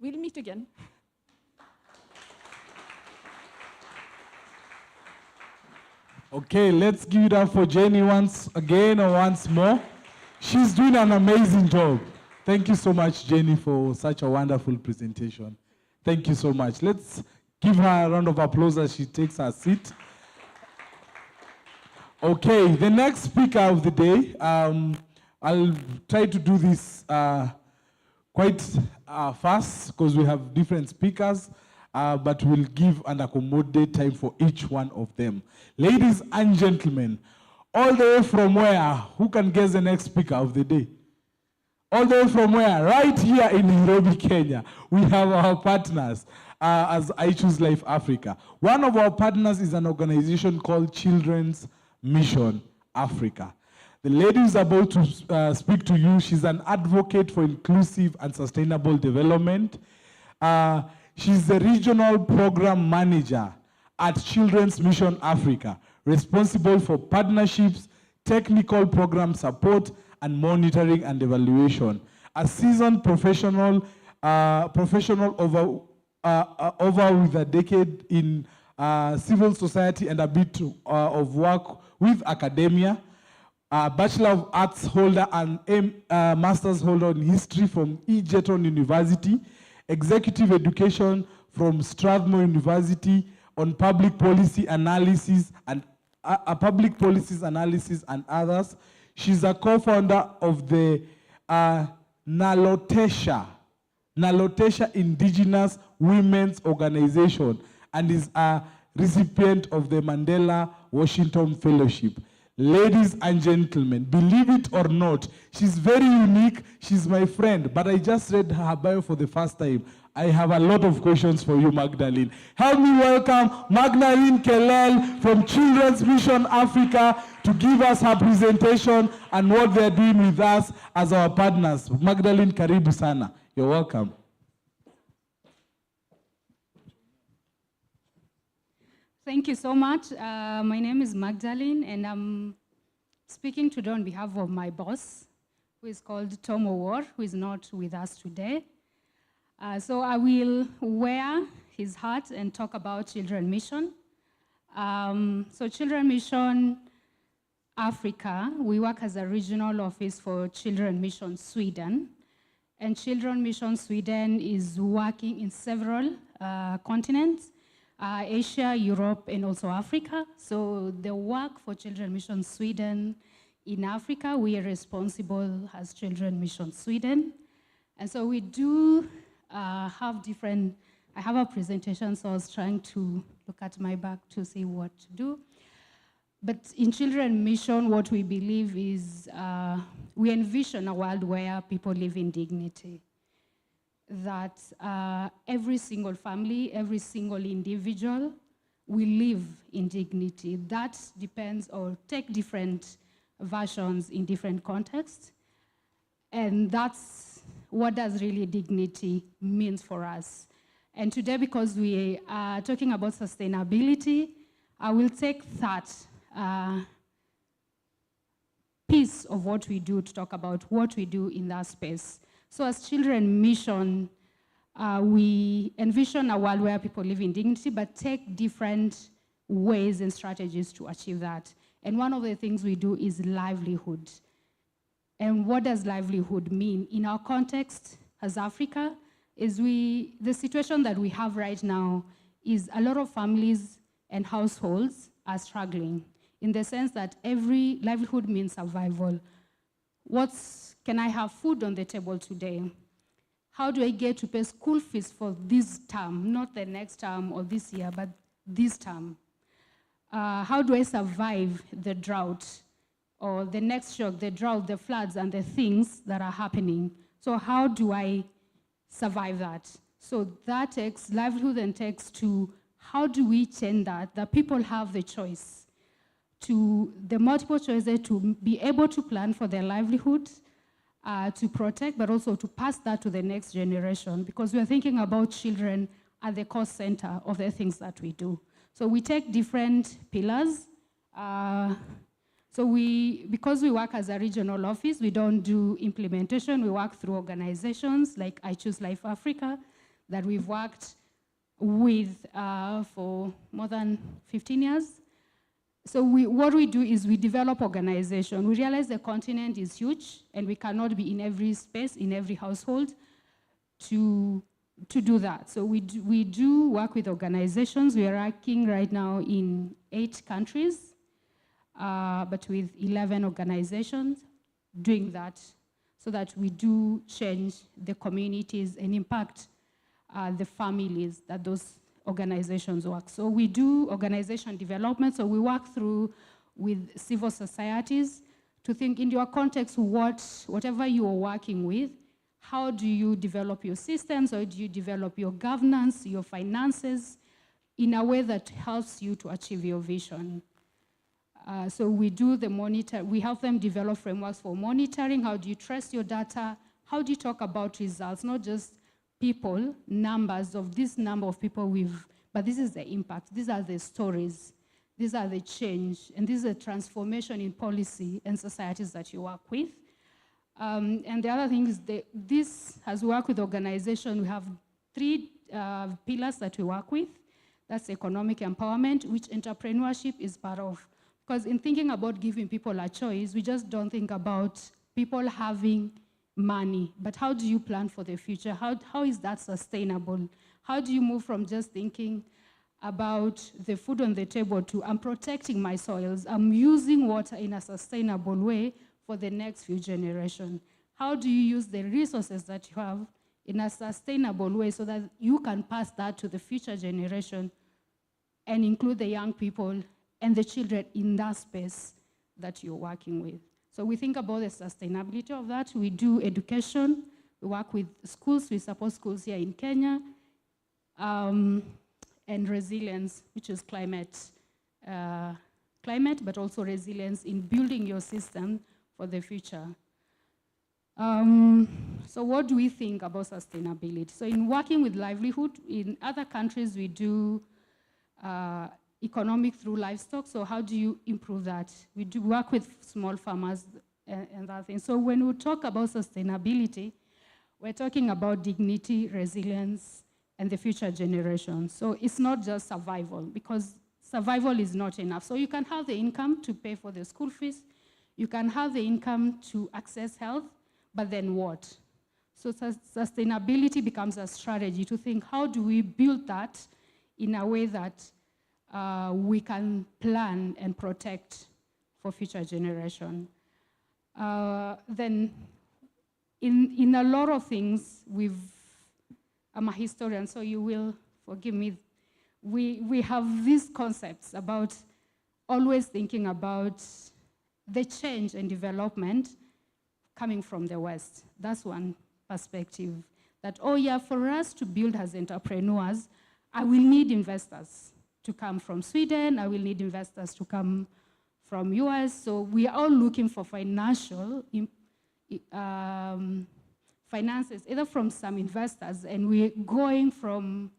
we'll meet again. Okay, let's give it up for Jenny once again or once more. She's doing an amazing job. Thank you so much, Jenny, for such a wonderful presentation. Thank you so much. Let's give her a round of applause as she takes her seat. Okay, the next speaker of the day, I'll try to do this quite fast because we have different speakers, but we'll give and accommodate time for each one of them. Ladies and gentlemen, all the way from where? Who can guess the next speaker of the day? All the way from where? Right here in NAIROBI, Kenya. We have our partners as I Choose Life Africa. One of our partners is an organization called Children's Mission Africa. The lady who's about to speak to you, she's an advocate for inclusive and sustainable development. She's the regional program manager at Children's Mission Africa, responsible for partnerships, technical program support, and monitoring and evaluation. A seasoned professional, over with a decade in civil society and a bit of work with academia, Bachelor of Arts holder and Master's holder in History from Egerton University, Executive Education from Strathmore University on Public Policy Analysis and others. She's a co-founder of the Nalotesha Indigenous Women's Organization and is a recipient of the Mandela Washington Fellowship. Ladies and gentlemen, believe it or not, she's very unique. She's my friend, but I just read her bio for the first time. I have a lot of questions for you, Magdalene. Help me welcome Magdalene Kelel from Children's Mission Africa to give us her presentation and what they're doing with us as our partners. Magdalene, karibu sana. You're welcome. Thank you so much. My name is Magdalene, and I'm speaking today on behalf of my boss, who is called Tom Owor, who is not with us today. So I will wear his hat and talk about Children Mission. So Children Mission Africa, we work as a regional office for Children Mission Sweden. And Children Mission Sweden is working in several continents, Asia, Europe, and also Africa. So the work for Children Mission Sweden in Africa, we are responsible as Children Mission Sweden. And so we do have different, I have a presentation, so I was trying to look at my back to see what to do. But in Children Mission, what we believe is we envision a world where people live in dignity. That every single family, every single individual will live in dignity. That depends or take different versions in different contexts. And that's what does really dignity means for us. And today, because we are talking about sustainability, I will take that piece of what we do to talk about what we do in that space. So as Children Mission, we envision a world where people live in dignity, but take different ways and strategies to achieve that. And one of the things we do is livelihood. And what does livelihood mean? In our context as Africa, is the situation that we have right now is a lot of families and households are struggling in the sense that every livelihood means survival. Can I have food on the table today? How do I get to pay school fees for this term, not the next term or this year, but this term? How do I survive the drought or the next shock, the drought, the floods, and the things that are happening? So how do I survive that? So that takes livelihood and takes to how do we change that people have the choice to the multiple choices to be able to plan for their livelihood, to protect, but also to pass that to the next generation, because we're thinking about children at the core center of the things that we do. So we take different pillars. Because we work as a regional office, we don't do implementation. We work through organizations like I Choose Life Africa that we've worked with for more than 15 years. So what we do is we develop organization. We realize the continent is huge and we cannot be in every space, in every household to do that. So we do work with organizations. We are working right now in 8 countries, but with 11 organizations doing that so that we do change the communities and impact the families that those organizations work. So we do organization development, so we work through with civil societies to think in your context, whatever you are working with, how do you develop your systems, or do you develop your governance, your finances, in a way that helps you to achieve your vision. So we do the monitor, we help them develop frameworks for monitoring. How do you trust your data? How do you talk about results? Not just people, numbers of this number of people but this is the impact. These are the stories. These are the change. And this is a transformation in policy and societies that you work with. And the other thing is this has worked with organizations. We have 3 pillars that we work with. That's economic empowerment, which entrepreneurship is part of. Because in thinking about giving people a choice, we just don't think about people having money, but how do you plan for the future? How is that sustainable? How do you move from just thinking about the food on the table to I'm protecting my soils, I'm using water in a sustainable way for the next few generations? How do you use the resources that you have in a sustainable way so that you can pass that to the future generation and include the young people and the children in that space that you're working with? So we think about the sustainability of that. We do education. We work with schools. We support schools here in Kenya. And resilience, which is climate, but also resilience in building your system for the future. So what do we think about sustainability? So in working with livelihood, in other countries we do economic through livestock. So how do you improve that? We do work with small farmers and that thing. So when we talk about sustainability, we're talking about dignity, resilience, and the future generations. So it's not just survival, because survival is not enough. So you can have the income to pay for the school fees, you can have the income to access health, but then what? So sustainability becomes a strategy to think, how do we build that in a way that we can plan and protect for future generation. Then in a lot of things, I'm a historian, so you will forgive me. We have these concepts about always thinking about the change and development coming from the West. That's one perspective. That, oh yeah, for us to build as entrepreneurs, I will need investors to come from Sweden, I will need investors to come from US. So we are all looking for financial finances, either from some investors, and we're going from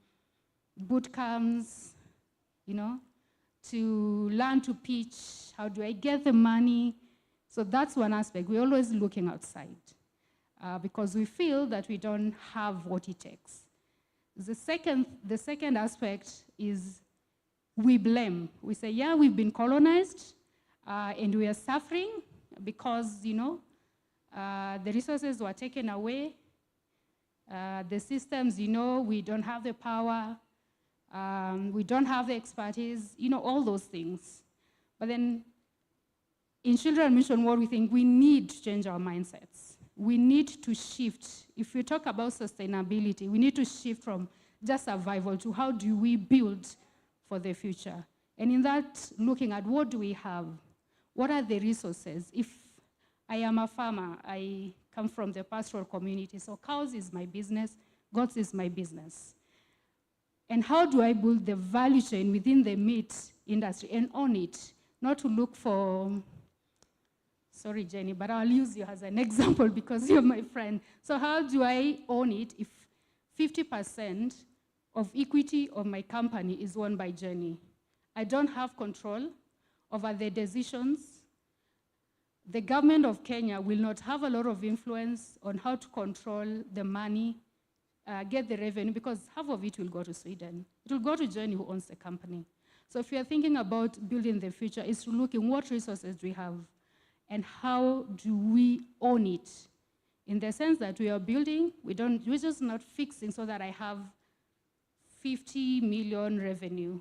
boot camps, to learn to pitch, how do I get the money? So that's one aspect. We're always looking outside because we feel that we don't have what it takes. The second aspect is we blame. We say, yeah, we've been colonized and we are suffering because, the resources were taken away. The systems, we don't have the power. We don't have the expertise, all those things. But then in Children Mission World, we think we need to change our mindsets. We need to shift. If we talk about sustainability, we need to shift from just survival to how do we build for the future. And in that, looking at what do we have? What are the resources? If I am a farmer, I come from the pastoral community, so cows is my business, goats is my business. And how do I build the value chain within the meat industry and own it? Not to look for, sorry, Jenny, but I'll use you as an example because you're my friend. So how do I own it if 50% of equity of my company is owned by Jenny? I don't have control over the decisions. The government of Kenya will not have a lot of influence on how to control the money, get the revenue, because half of it will go to Sweden. It will go to Jenny who owns the company. So if you're thinking about building the future, it's to look in what resources do we have and how do we own it? In the sense that we are building, we're just not fixing so that I have 50 million revenue,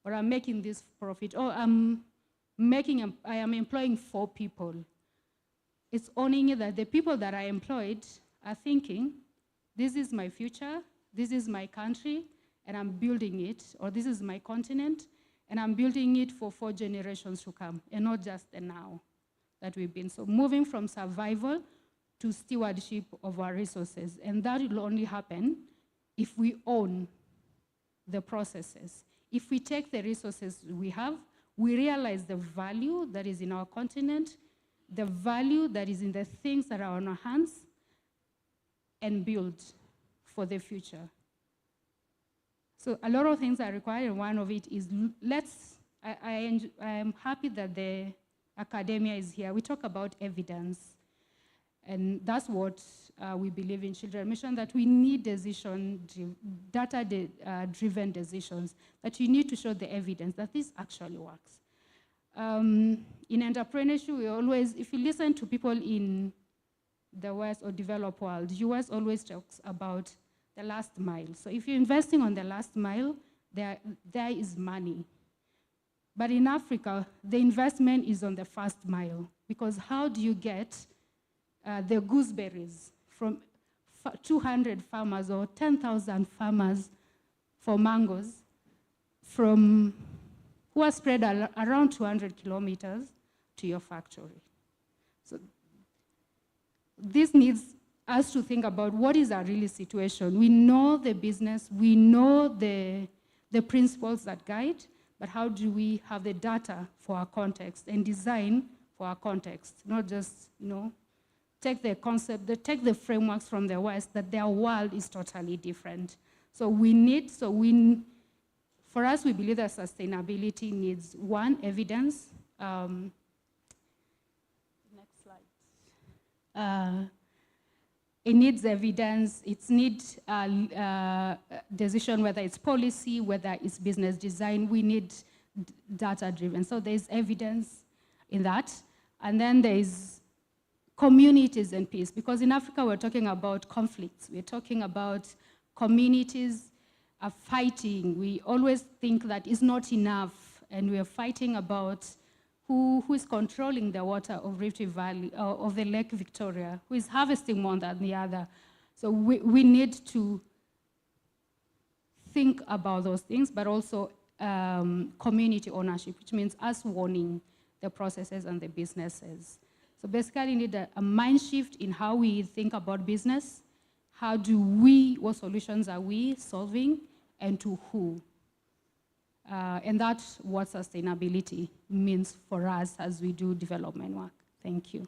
or I'm making this profit, or I am employing 4 people. It's owning it that the people that I employed are thinking, this is my future, this is my country, and I'm building it, or this is my continent, and I'm building it for 4 generations to come, and not just the now that we've been. So moving from survival to stewardship of our resources, and that will only happen if we own the processes. If we take the resources we have, we realize the value that is in our continent, the value that is in the things that are on our hands, and build for the future. So a lot of things are required, and one of it is I am happy that the academia is here. We talk about evidence, and that's what we believe in Children's Mission, that we need data-driven decisions, that you need to show the evidence that this actually works. In entrepreneurship, we always, if you listen to people in the West or developed world, US always talks about the last mile. So if you're investing on the last mile, there is money. But in Africa, the investment is on the first mile, because how do you get the gooseberries from 200 farmers or 10,000 farmers for mangoes who are spread around 200 kilometers to your factory? So this needs us to think about what is our real situation. We know the business, we know the principles that guide, but how do we have the data for our context and design for our context? Not just, take the concept, take the frameworks from the West, that their world is totally different. So for us, we believe that sustainability needs, one, evidence. Next slide. It needs evidence, it needs decision, whether it's policy, whether it's business design. We need data-driven. So there's evidence in that. And then there's communities and peace, because in Africa we're talking about conflicts. We're talking about communities are fighting. We always think that it's not enough, and we're fighting about who is controlling the water of Rift Valley, of the Lake Victoria, who is harvesting more than the other. So we need to think about those things, but also community ownership, which means us owning the processes and the businesses. So basically, we need a mind shift in how we think about business. What solutions are we solving, and to who? And that's what sustainability means for us as we do development work. Thank you.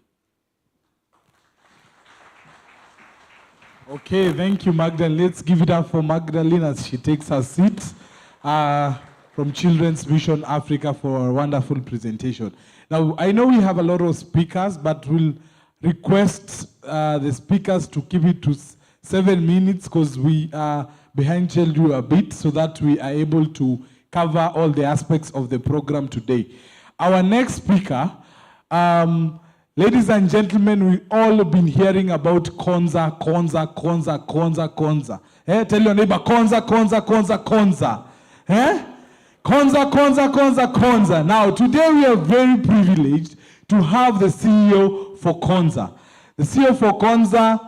Okay, thank you, Magdalene. Let's give it up for Magdalene as she takes her seat from Children's Mission Africa for a wonderful presentation. Now, I know we have a lot of speakers, but we'll request the speakers to keep it to 7 minutes, because we are behind schedule a bit, so that we are able to cover all the aspects of the program today. Our next speaker, ladies and gentlemen, we've all been hearing about Konza. Tell your neighbor, Konza. Konza. Now, today we are very privileged to have the CEO for Konza. The CEO for Konza,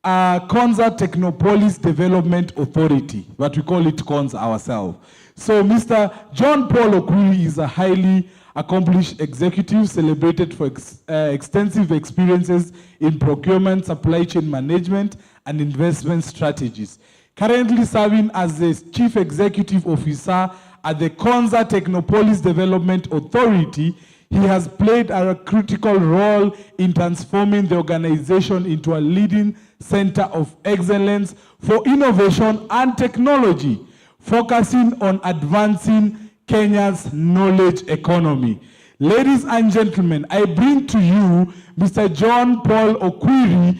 Konza Technopolis Development Authority, but we call it Konza ourselves. So Mr. John Paul Okwiri is a highly accomplished executive celebrated for extensive experiences in procurement, supply chain management, and investment strategies. Currently serving as the Chief Executive Officer at the Konza Technopolis Development Authority, he has played a critical role in transforming the organization into a leading center of excellence for innovation and technology, focusing on advancing Kenya's knowledge economy. Ladies and gentlemen, I bring to you Mr. John Paul Okwiri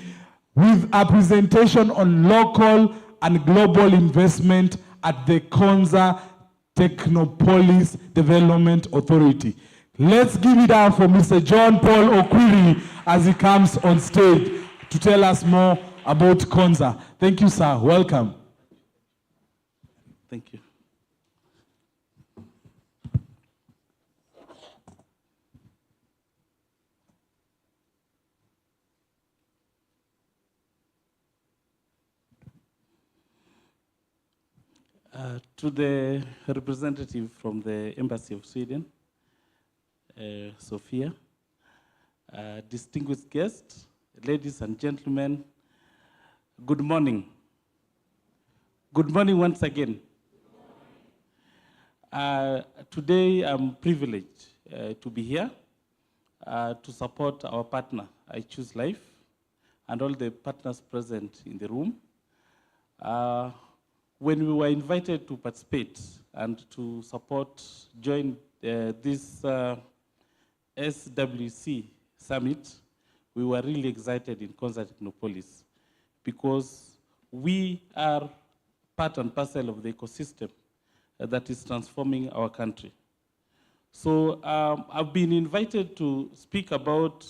with a presentation on local and global investment at the Konza Technopolis Development Authority. Let's give it up for Mr. John Paul Okwiri as he comes on stage to tell us more about Konza. Thank you, sir. Welcome. Thank you. To the representative from the Embassy of Sweden, Sophia, distinguished guests, ladies and gentlemen, good morning. Good morning once again. Today, I'm privileged to be here to support our partner, I Choose Life, and all the partners present in the room. When we were invited to participate and to join this SWC summit, we were really excited in Konza Technopolis because we are part and parcel of the ecosystem that is transforming our country. So I've been invited to speak about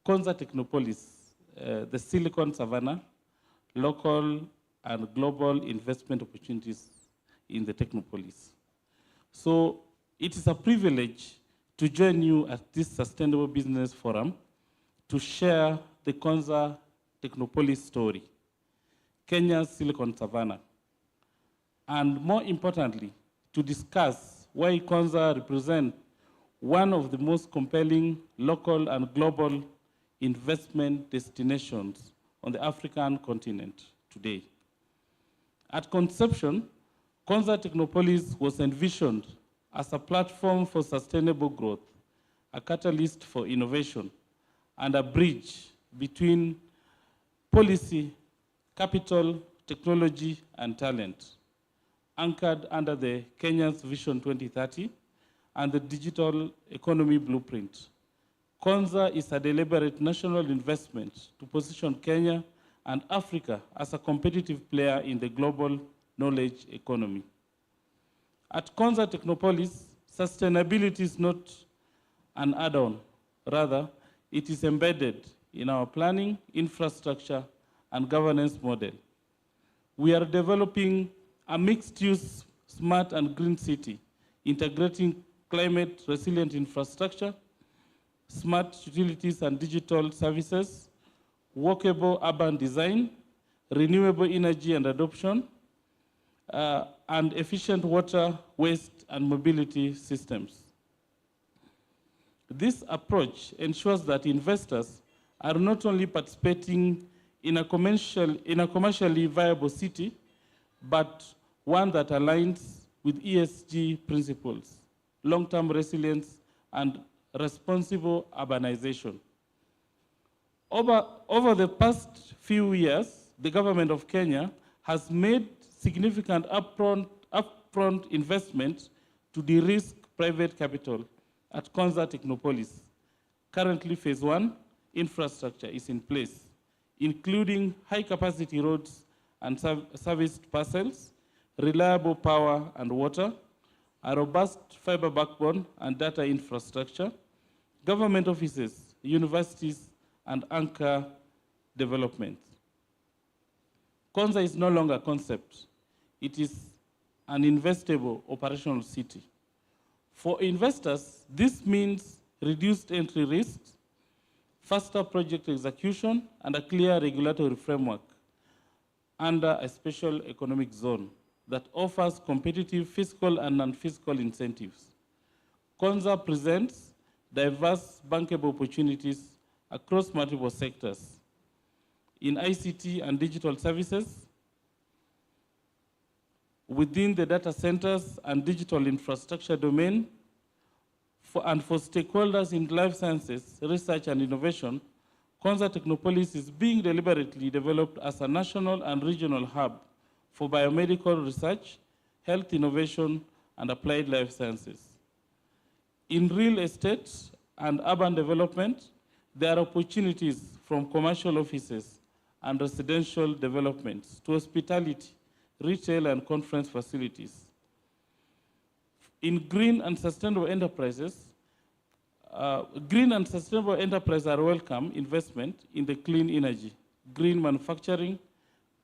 Konza Technopolis, the Silicon Savannah, local and global investment opportunities in the Technopolis. So it is a privilege to join you at this Sustainable Business Forum to share the Konza Technopolis story, Kenya's Silicon Savannah, and more importantly, to discuss why Konza represents one of the most compelling local and global investment destinations on the African continent today. At conception, Konza Technopolis was envisioned as a platform for sustainable growth, a catalyst for innovation, and a bridge between policy, capital, technology, and talent, anchored under the Kenya's Vision 2030 and the Digital Economy Blueprint. Konza is a deliberate national investment to position Kenya and Africa as a competitive player in the global knowledge economy. At Konza Technopolis, sustainability is not an add-on. Rather, it is embedded in our planning, infrastructure, and governance model. We are developing a mixed-use, smart and green city, integrating climate-resilient infrastructure, smart utilities and digital services, walkable urban design, renewable energy and adoption, and efficient water, waste, and mobility systems. This approach ensures that investors are not only participating in a commercially viable city, but one that aligns with ESG principles, long-term resilience, and responsible urbanization. Over the past few years, the government of Kenya has made significant upfront investment to de-risk private capital at Konza Technopolis. Currently, phase 1 infrastructure is in place, including high-capacity roads and serviced parcels, reliable power and water, a robust fiber backbone and data infrastructure, government offices, universities, and anchor developments. Konza is no longer a concept. It is an investable operational city. For investors, this means reduced entry risks, faster project execution, and a clear regulatory framework under a special economic zone that offers competitive fiscal and non-fiscal incentives. Konza presents diverse bankable opportunities across multiple sectors in ICT and digital services, within the data centers and digital infrastructure domain, for stakeholders in life sciences, research and innovation. Konza Technopolis is being deliberately developed as a national and regional hub for biomedical research, health innovation, and applied life sciences. In real estate and urban development, there are opportunities from commercial offices and residential developments to hospitality, retail, and conference facilities. In green and sustainable enterprises, are welcome investment in the clean energy, green manufacturing,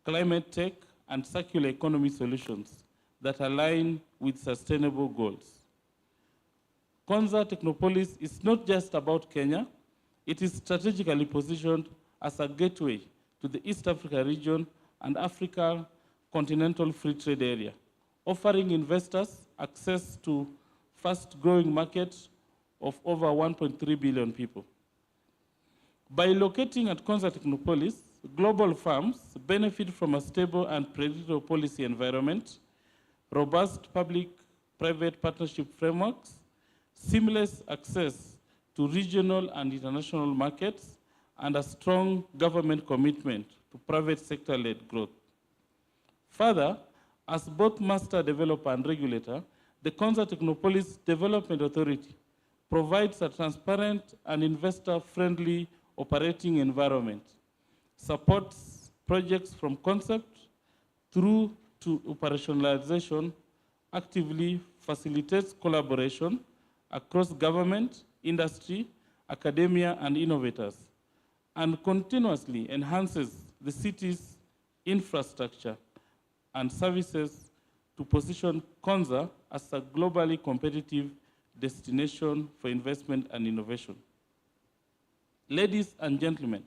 climate tech, and circular economy solutions that align with sustainable goals. Konza Technopolis is not just about Kenya. It is strategically positioned as a gateway to the East Africa region and Africa continental free trade area, offering investors access to fast-growing markets of over 1.3 billion people. By locating at Konza Technopolis, global firms benefit from a stable and predictable policy environment, robust public public-private partnership frameworks, seamless access to regional and international markets, and a strong government commitment to private sector-led growth. Further, as both master developer and regulator, the Konza Technopolis Development Authority provides a transparent and investor-friendly operating environment, supports projects from concept through to operationalization, actively facilitates collaboration across government, industry, academia, and innovators, and continuously enhances the city's infrastructure and services to position Konza as a globally competitive destination for investment and innovation. Ladies and gentlemen,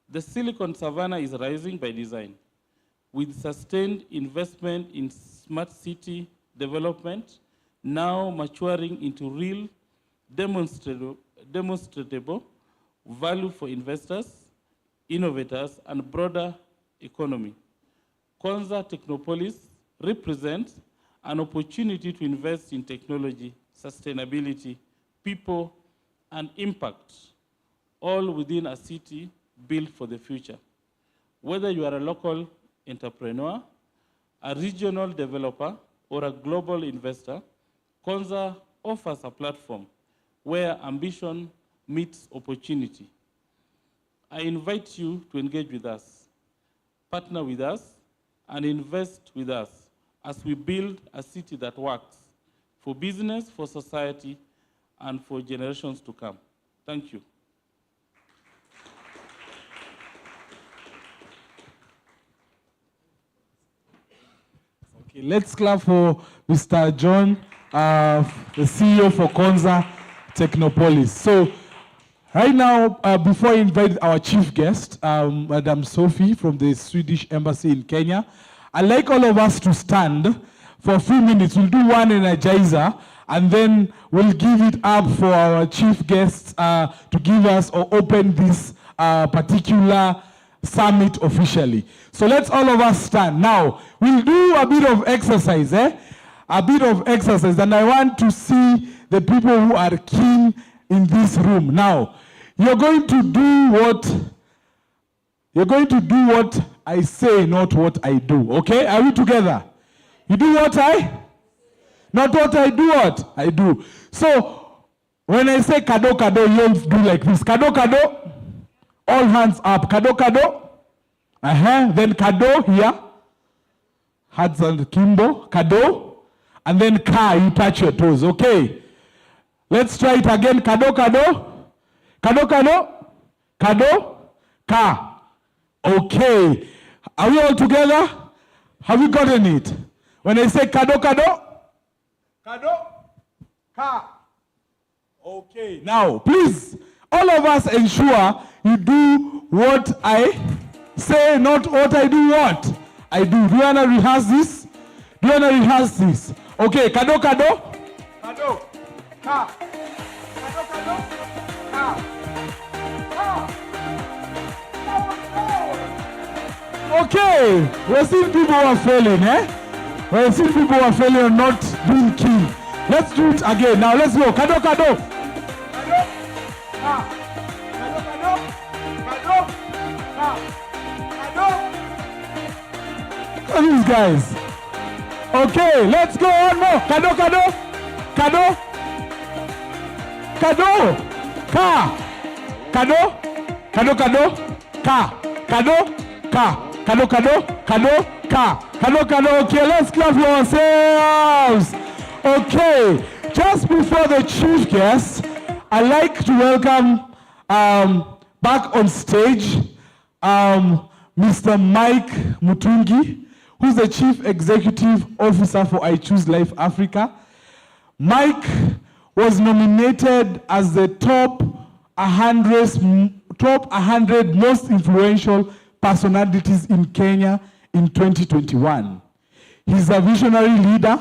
the Silicon Savannah is rising by design, with sustained investment in smart city development now maturing into real demonstrable value for investors, innovators, and broader economy. Konza Technopolis represents an opportunity to invest in technology, sustainability, people, and impact, all within a city built for the future. Whether you are a local entrepreneur, a regional developer, or a global investor, Konza offers a platform where ambition meets opportunity. I invite you to engage with us, partner with us, and invest with us as we build a city that works for business, for society, and for generations to come. Thank you. Okay, let's clap for Mr. John, the CEO for Konza Technopolis. So, right now, before I invite our chief guest, Madam Sophie from the Swedish Embassy in Kenya, I'd like all of us to stand for a few minutes. We'll do one energizer, and then we'll give it up for our chief guests to give us or open this particular summit officially. So let's all of us stand. Now, we'll do a bit of exercise, a bit of exercise, and I want to see the people who are keen in this room. Now, you're going to do what I say, not what I do. Okay? Are we together? You do what I? Not what I do, what I do. So, when I say kado kado, you'll do like this. Kado kado. All hands up. Kado kado. Then kado here. Hands on the kimbo. Kado. And then ka, you touch your toes. Okay? Let's try it again. Kado kado. Kado kado. Kado. Ka. Okay. Are we all together? Have you gotten it? When I say kado kado. Kado. Ka. Okay. Now, please, all of us ensure you do what I say, not what I do what I do. Do you want to rehearse this? Do you want to rehearse this? Okay. Kado kado. Kado. Ka. Kado kado. Ka. Okay, we're seeing people who are failing, We're seeing people who are failing and not being key. Let's do it again. Now let's go. Kado, kado. Kado. Ka. Kado, kado. Kado. Ka. Kado. Look at these guys. Okay, let's go on more. Kado, kado. Kado. Kado. Ka. Kado. Kado, kado. Ka. Kado. Ka. Kado, kado, kado, ka. Kado, kado. Okay, let's clap for ourselves. Okay, just before the chief guest, I'd like to welcome back on stage Mr. Mike Mutungi, who's the Chief Executive Officer for I Choose Life Africa. Mike was nominated as the top 100 most influential personalities in Kenya in 2021. He's a visionary leader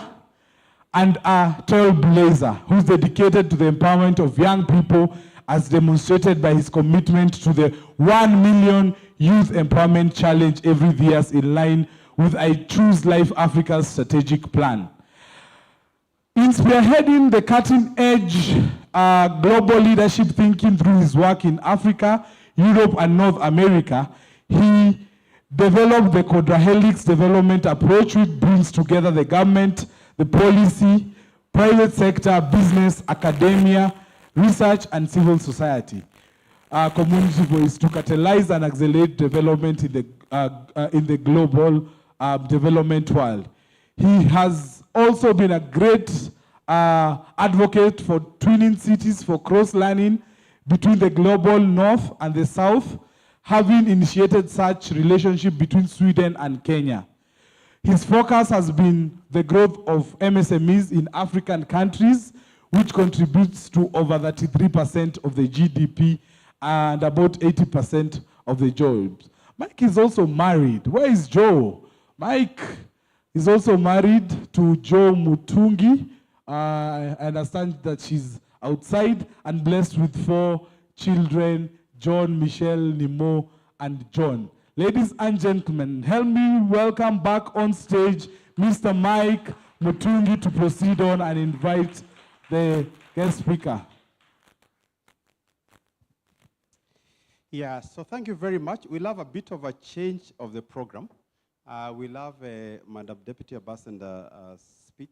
and a trailblazer who's dedicated to the empowerment of young people, as demonstrated by his commitment to the 1 million Youth Empowerment Challenge every year in line with I Choose Life Africa's strategic plan. In spearheading the cutting-edge global leadership thinking through his work in Africa, Europe, and North America, he developed the quadrahelix development approach, which brings together the government, the policy, private sector, business, academia, research, and civil society. Community voice to catalyze and accelerate development in the global development world. He has also been a great advocate for twinning cities for cross-learning between the global north and the south, having initiated such relationship between Sweden and Kenya. His focus has been the growth of MSMEs in African countries, which contributes to over 33% of the GDP and about 80% of the jobs. Mike is also married. Where is Joe? Mike is also married to Joe Mutungi. I understand that she's outside and blessed with 4 children, John, Michelle, Nimo, and John. Ladies and gentlemen, help me welcome back on stage Mr. Mike Mutungi to proceed on and invite the guest speaker. Yeah, so thank you very much. We'll have a bit of a change of the program. We'll have Madam Deputy Ambassador speak,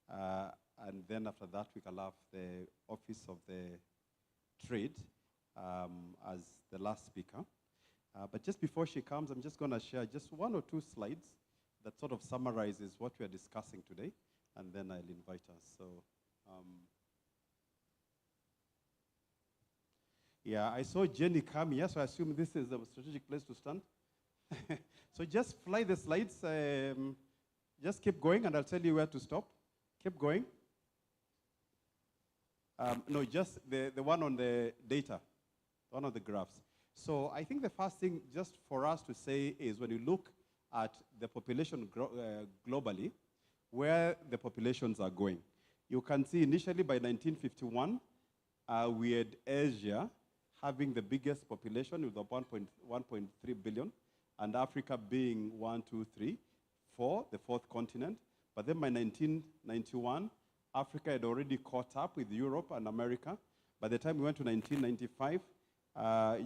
and then after that we can have the Office of the Trade as the last speaker. But just before she comes, I'm just going to share just 1 or 2 slides that sort of summarizes what we are discussing today, and then I'll invite her. So, yeah, I saw Jenny come here, so I assume this is a strategic place to stand. So just fly the slides. Just keep going, and I'll tell you where to stop. Keep going. No, just the one on the data, one of the graphs. So I think the first thing just for us to say is when you look at the population globally, where the populations are going. You can see initially by 1951, we had Asia having the biggest population with 1.3 billion, and Africa being 1, 2, 3, 4, the 4th continent. But then by 1991, Africa had already caught up with Europe and America. By the time we went to 1995,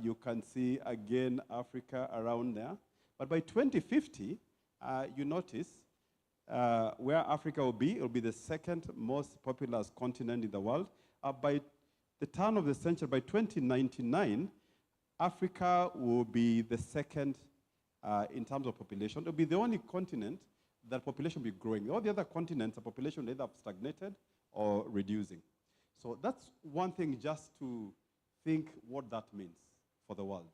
you can see again Africa around there. But by 2050, you notice where Africa will be. It will be the 2nd most populous continent in the world. By the turn of the century, by 2099, Africa will be the 2nd in terms of population. It will be the only continent that population will be growing. All the other continents, the population will either have stagnated or reducing. So that's one thing just to think what that means for the world.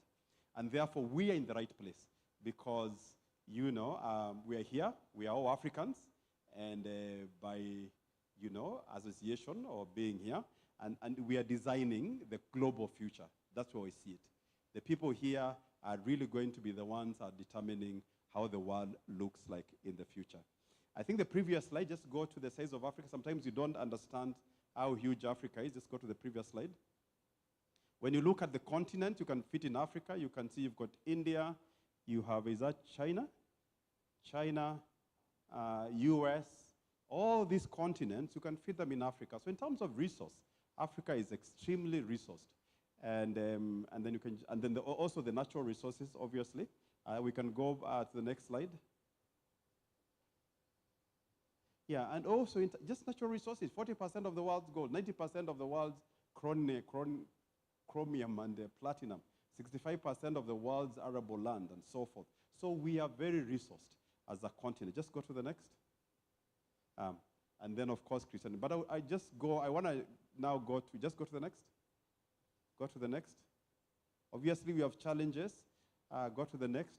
And therefore, we are in the right place because, you know, we are here, we are all Africans, and by, you know, association or being here, and we are designing the global future. That's where we see it. The people here are really going to be the ones that are determining how the world looks like in the future. I think the previous slide, just go to the size of Africa. Sometimes you don't understand how huge Africa is. Just go to the previous slide. When you look at the continent, you can fit in Africa. You can see you've got India. You have, is that China? China, US, all these continents, you can fit them in Africa. So in terms of resource, Africa is extremely resourced. And then you can, and then also the natural resources, obviously. We can go to the next slide. Yeah, and also just natural resources, 40% of the world's gold, 90% of the world's chromium and platinum, 65% of the world's arable land, and so forth. So we are very resourced as a continent. Just go to the next. And then, of course, Christianity. But I want to now just go to the next. Go to the next. Obviously, we have challenges. Go to the next.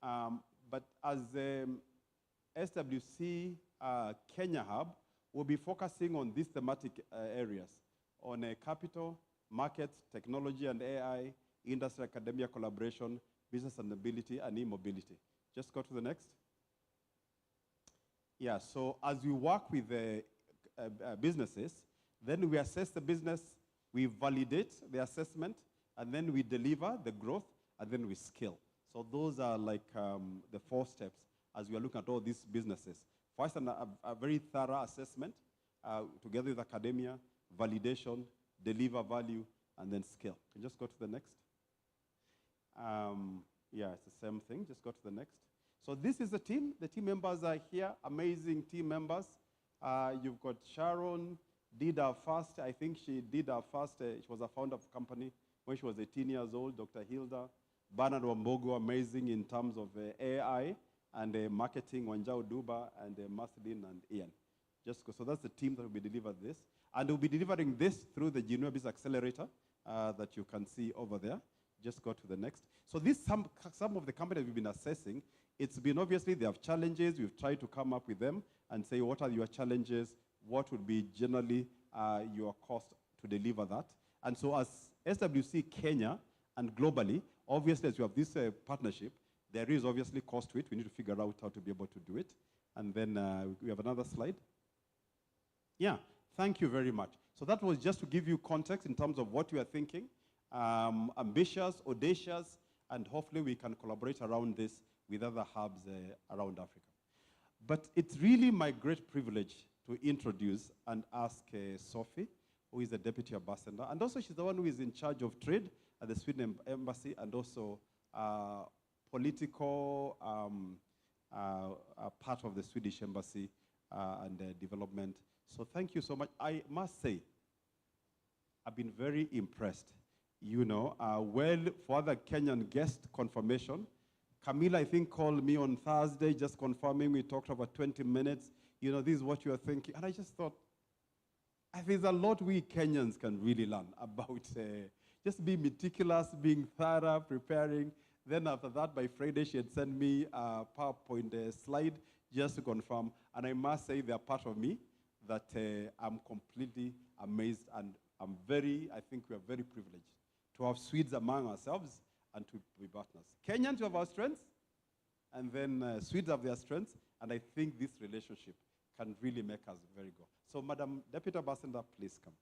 But as SWC Kenya Hub, we'll be focusing on these thematic areas, on capital, markets, technology and AI, industry, academia collaboration, business sustainability, and e-mobility. Just go to the next. Yeah, so as we work with the businesses, then we assess the business, we validate the assessment, and then we deliver the growth, and then we scale. So those are like the 4 steps as we are looking at all these businesses. First, a very thorough assessment together with academia, validation, deliver value, and then scale. Can you just go to the next? Yeah, it's the same thing. Just go to the next. So this is the team. The team members are here, amazing team members. You've got Sharon, did her first, I think she did her first, she was a founder of a company when she was 18 years old, Dr. Hilda. Bernard Wambogo, amazing in terms of AI and marketing, Wanjao Duba, and Marceline and Ian. Just go. So that's the team that will be delivering this. And we'll be delivering this through the Junior Business Accelerator that you can see over there. Just go to the next. So this some of the companies we've been assessing, it's been obviously they have challenges. We've tried to come up with them and say, what are your challenges? What would be generally your cost to deliver that? And so as SWC Kenya and globally, obviously as you have this partnership, there is obviously cost to it. We need to figure out how to be able to do it. And then we have another slide. Yeah, thank you very much. So that was just to give you context in terms of what we are thinking. Ambitious, audacious, and hopefully we can collaborate around this with other hubs around Africa. But it's really my great privilege to introduce and ask Sophie, who is the Deputy Ambassador, and also she's the one who is in charge of trade at the Sweden Embassy and also political part of the Swedish Embassy and development. So thank you so much. I must say, I've been very impressed. You know, well, for the Kenyan guest confirmation, Camila, I think, called me on Thursday just confirming. We talked about 20 minutes. You know, this is what you are thinking. And I just thought, there's a lot we Kenyans can really learn about just being meticulous, being thorough, preparing. Then after that, by Friday, she had sent me a PowerPoint slide just to confirm. And I must say they're part of me that I'm completely amazed. And I think we are very privileged to have Swedes among ourselves and to be partners. Kenyans have our strengths, and then Swedes have their strengths, and I think this relationship can really make us very good. So, Madam Deputy Ambassador, please come.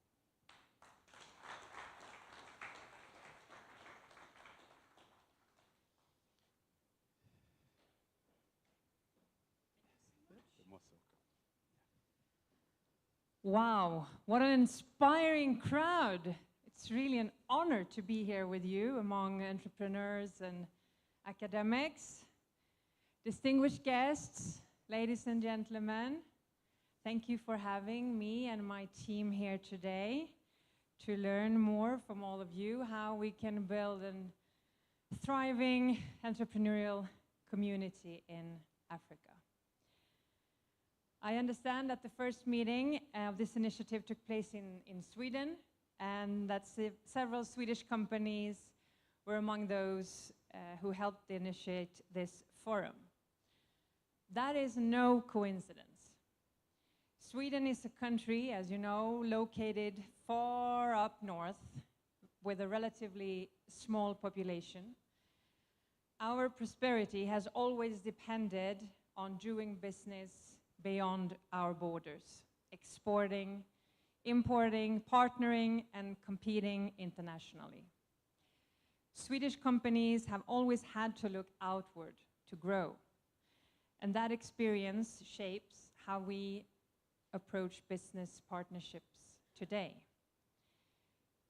Wow, what an inspiring crowd. It's really an honor to be here with you among entrepreneurs and academics. Distinguished guests, ladies and gentlemen, thank you for having me and my team here today to learn more from all of you how we can build a thriving entrepreneurial community in Africa. I understand that the first meeting of this initiative took place in Sweden, and that several Swedish companies were among those who helped initiate this forum. That is no coincidence. Sweden is a country, as you know, located far up north with a relatively small population. Our prosperity has always depended on doing business beyond our borders, exporting, importing, partnering, and competing internationally. Swedish companies have always had to look outward to grow, and that experience shapes how we approach business partnerships today.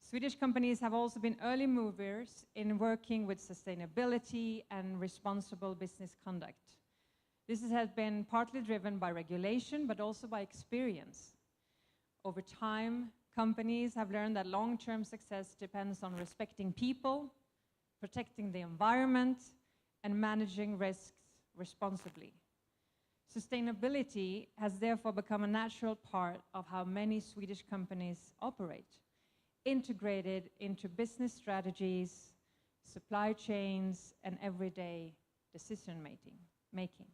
Swedish companies have also been early movers in working with sustainability and responsible business conduct. This has been partly driven by regulation, but also by experience. Over time, companies have learned that long-term success depends on respecting people, protecting the environment, and managing risks responsibly. Sustainability has therefore become a natural part of how many Swedish companies operate, integrated into business strategies, supply chains, and everyday decision-making.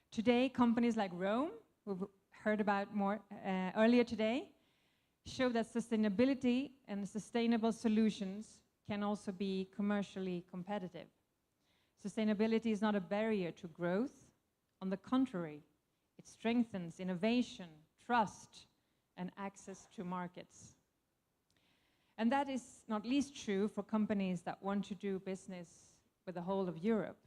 Today, companies like Rome, we've heard about more earlier today, show that sustainability and sustainable solutions can also be commercially competitive. Sustainability is not a barrier to growth. On the contrary, it strengthens innovation, trust, and access to markets. And that is not least true for companies that want to do business with the whole of Europe.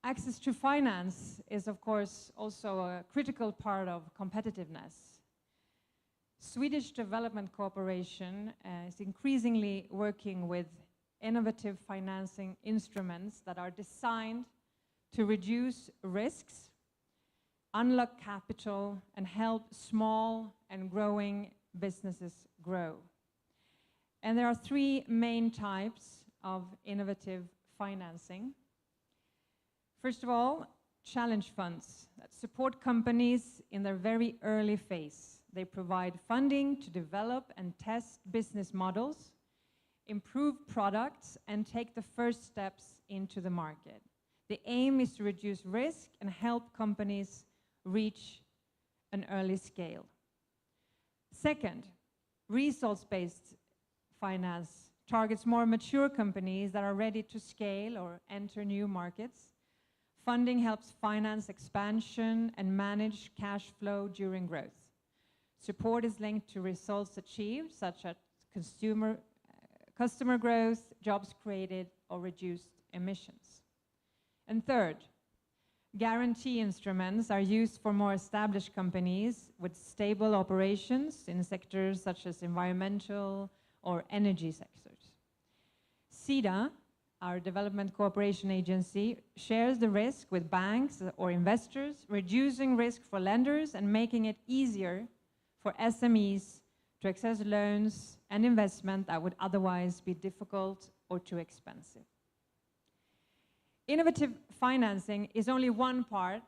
Access to finance is, of course, also a critical part of competitiveness. Swedish Development Corporation is increasingly working with innovative financing instruments that are designed to reduce risks, unlock capital, and help small and growing businesses grow. And there are three main types of innovative financing. First of all, challenge funds that support companies in their very early phase. They provide funding to develop and test business models, improve products, and take the first steps into the market. The aim is to reduce risk and help companies reach an early scale. Second, results-based finance targets more mature companies that are ready to scale or enter new markets. Funding helps finance expansion and manage cash flow during growth. Support is linked to results achieved, such as customer growth, jobs created, or reduced emissions. And third, guarantee instruments are used for more established companies with stable operations in sectors such as environmental or energy sectors. SIDA, our development cooperation agency, shares the risk with banks or investors, reducing risk for lenders and making it easier for SMEs to access loans and investment that would otherwise be difficult or too expensive. Innovative financing is only one part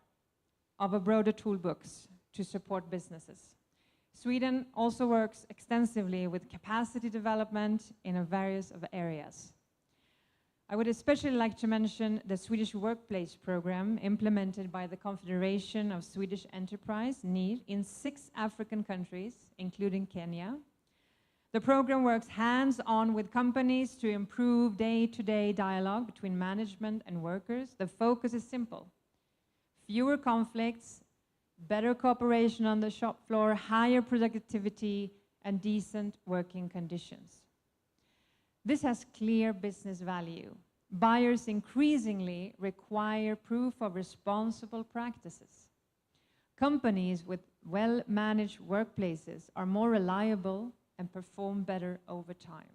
of a broader toolbox to support businesses. Sweden also works extensively with capacity development in various areas. I would especially like to mention the Swedish Workplace Program implemented by the Confederation of Swedish Enterprise, NIR, in 6 African countries, including Kenya. The program works hands-on with companies to improve day-to-day dialogue between management and workers. The focus is simple: fewer conflicts, better cooperation on the shop floor, higher productivity, and decent working conditions. This has clear business value. Buyers increasingly require proof of responsible practices. Companies with well-managed workplaces are more reliable and perform better over time.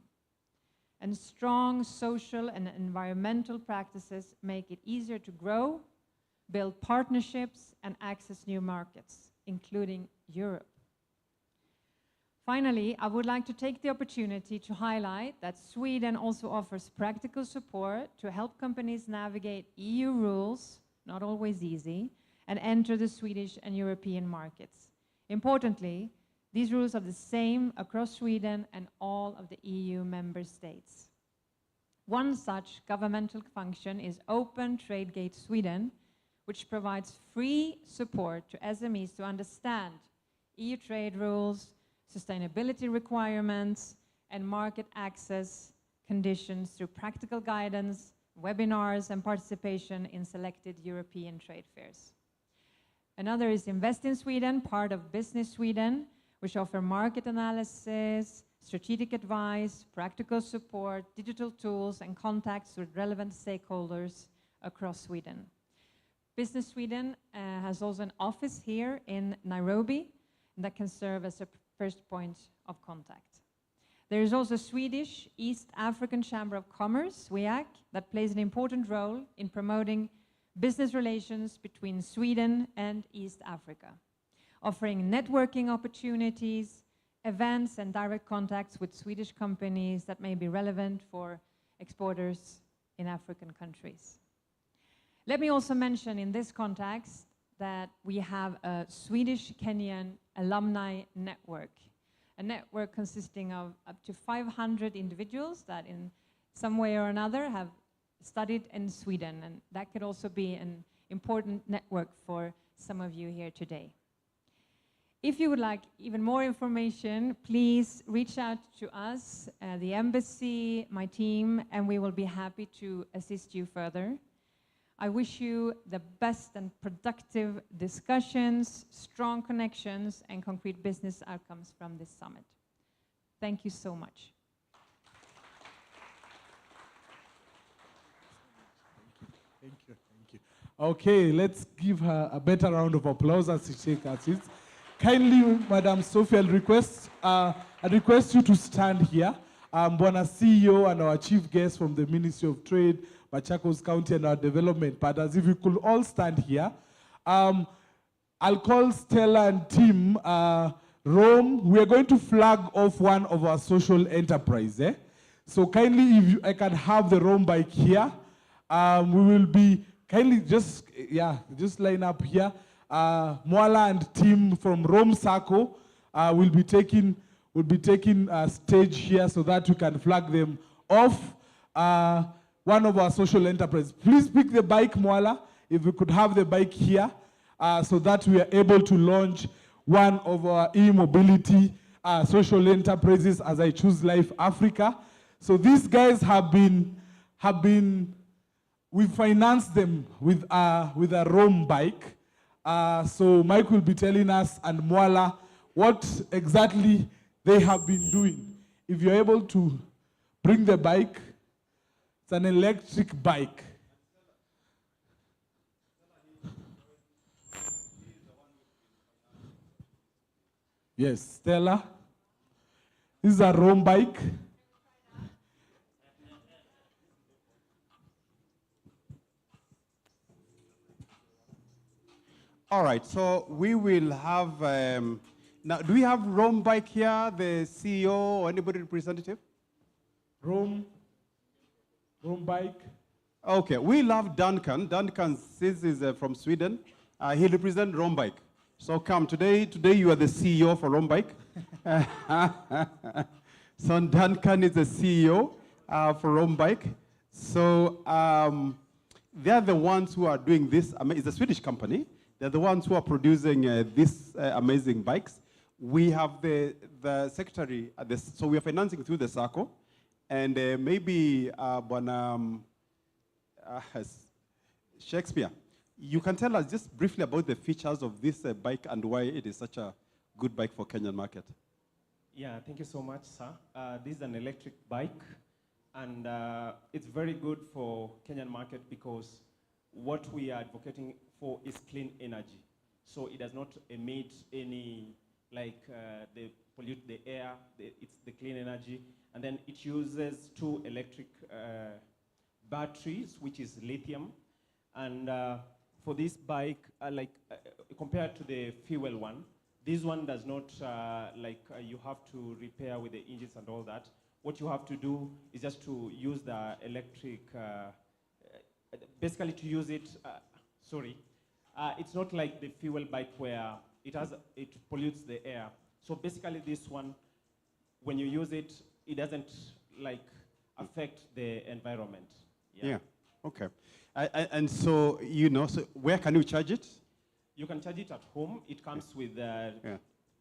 And strong social and environmental practices make it easier to grow, build partnerships, and access new markets, including Europe. Finally, I would like to take the opportunity to highlight that Sweden also offers practical support to help companies navigate EU rules, not always easy, and enter the Swedish and European markets. Importantly, these rules are the same across Sweden and all of the EU member states. One such governmental function is Open Tradegate Sweden, which provides free support to SMEs to understand EU trade rules, sustainability requirements, and market access conditions through practical guidance, webinars, and participation in selected European trade fairs. Another is Invest in Sweden, part of Business Sweden, which offer market analysis, strategic advice, practical support, digital tools, and contacts with relevant stakeholders across Sweden. Business Sweden has also an office here in Nairobi that can serve as a first point of contact. There is also Swedish East African Chamber of Commerce, SWEAC, that plays an important role in promoting business relations between Sweden and East Africa, offering networking opportunities, events, and direct contacts with Swedish companies that may be relevant for exporters in African countries. Let me also mention in this context that we have a Swedish-Kenyan alumni network, a network consisting of up to 500 individuals that in some way or another have studied in Sweden, and that could also be an important network for some of you here today. If you would like even more information, please reach out to us, the embassy, my team, and we will be happy to assist you further. I wish you the best and productive discussions, strong connections, and concrete business outcomes from this summit. Thank you so much. Thank you. Okay, let's give her a better round of applause as she takes her seats. Kindly, Madam Sophie, I request you to stand here. Bwana CEO and our chief guest from the Ministry of Trade, Machakos County, and our development partners, if you could all stand here. I'll call Stella and Tim. Rome, we are going to flag off one of our social enterprise. So kindly, if I can have the Rome bike here, we will be kindly just line up here. Mwala and Tim from Rome Sacco will be taking stage here so that we can flag them off. One of our social enterprises. Please pick the bike, Mwala, if we could have the bike here, so that we are able to launch one of our e-mobility social enterprises as I Choose Life Africa. So these guys we financed them with a Rome bike. So Mike will be telling us, and Mwala, what exactly they have been doing. If you're able to bring the bike, it's an electric bike. Yes, Stella. This is a Rome bike. All right, so we will have, now do we have Rome bike here, the CEO or anybody representative? Rome bike. Okay, we'll have Duncan. Duncan says is from Sweden. He'll represent Rome bike. So come, today you are the CEO for Rome bike. So Duncan is the CEO for Rome bike. So they're the ones who are doing this. It's a Swedish company. They're the ones who are producing these amazing bikes. We have the secretary, so we are financing through the SACCO. And maybe Shakespeare, you can tell us just briefly about the features of this bike and why it is such a good bike for Kenyan market. Yeah, thank you so much, sir. This is an electric bike, and it's very good for Kenyan market because what we are advocating for is clean energy. So it does not emit any, they pollute the air, it's the clean energy. And then it uses 2 electric batteries, which is lithium. And for this bike, compared to the fuel one, this one does not, you have to repair with the engines and all that. What you have to do is just to use the electric, basically to use it, it's not like the fuel bike where it pollutes the air. So basically this one, when you use it, it doesn't affect the environment. Yeah, okay. And so, so where can you charge it? You can charge it at home. It comes with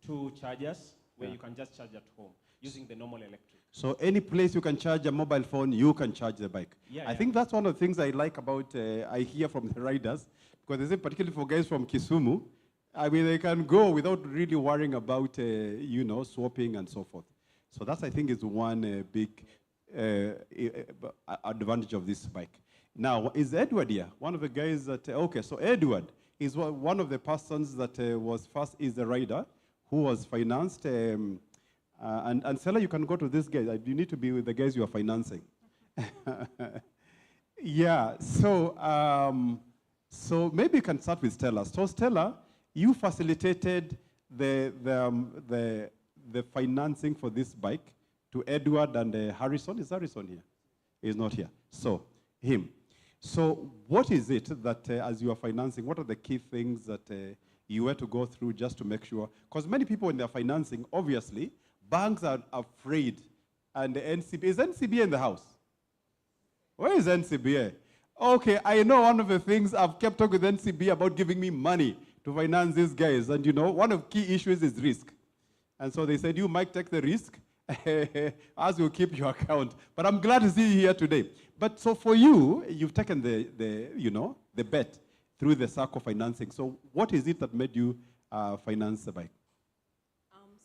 2 chargers where you can just charge at home using the normal electric. So any place you can charge a mobile phone, you can charge the bike. Yeah, I think that's one of the things I like about, I hear from the riders, because they say particularly for guys from Kisumu, they can go without really worrying about, swapping and so forth. So that, I think, is one big advantage of this bike. Now, is Edward here? One of the guys that, okay, so Edward is one of the persons that was first, is the rider who was financed. And Stella, you can go to this guy. You need to be with the guys you are financing. Yeah, so maybe you can start with Stella. So Stella, you facilitated the financing for this bike to Edward and Harrison. Is Harrison here? He's not here. So, him. So what is it that, as you are financing, what are the key things that you had to go through just to make sure? Because many people, when they're financing, obviously, banks are afraid. And the NCBA, is NCBA in the house? Where is NCBA? Okay, I know one of the things I've kept talking with NCBA about giving me money to finance these guys. And one of the key issues is risk. And so they said, you might take the risk, as you keep your account. But I'm glad to see you here today. But so for you, you've taken the bet through the SACCO financing. So what is it that made you finance the bike?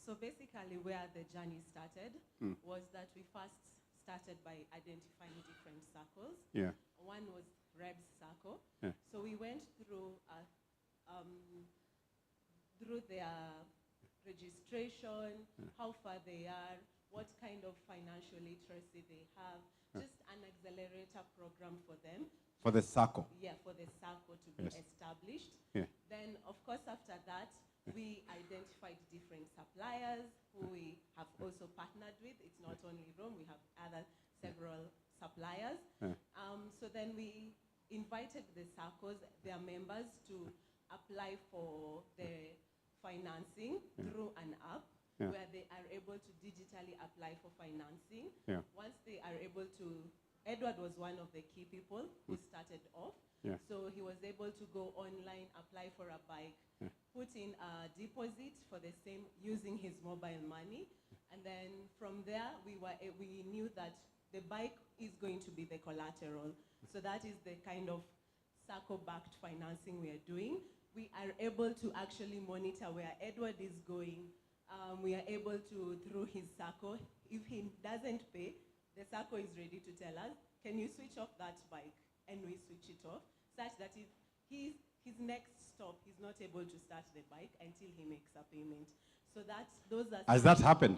So basically where the journey started was that we first started by identifying different circles. Yeah. One was Reb's circle. Yeah. So we went through their registration, how far they are, what kind of financial literacy they have, just an accelerator program for them. For the circle. Yeah, for the circle to be established. Yeah. Then, of course, after that, we identified different suppliers who we have also partnered with. It's not only Rome, we have several suppliers. So then we invited the circles, their members, to apply for the financing through an app where they are able to digitally apply for financing. Once they are able to, Edward was one of the key people who started off. So he was able to go online, apply for a bike, put in a deposit for the same using his mobile money. And then from there, we knew that the bike is going to be the collateral. So that is the kind of circle-backed financing we are doing. We are able to actually monitor where Edward is going. We are able to, through his circle, if he doesn't pay, the circle is ready to tell us, can you switch off that bike? And we switch it off, such that if his next stop, he's not able to start the bike until he makes a payment. So those are... Has that happened?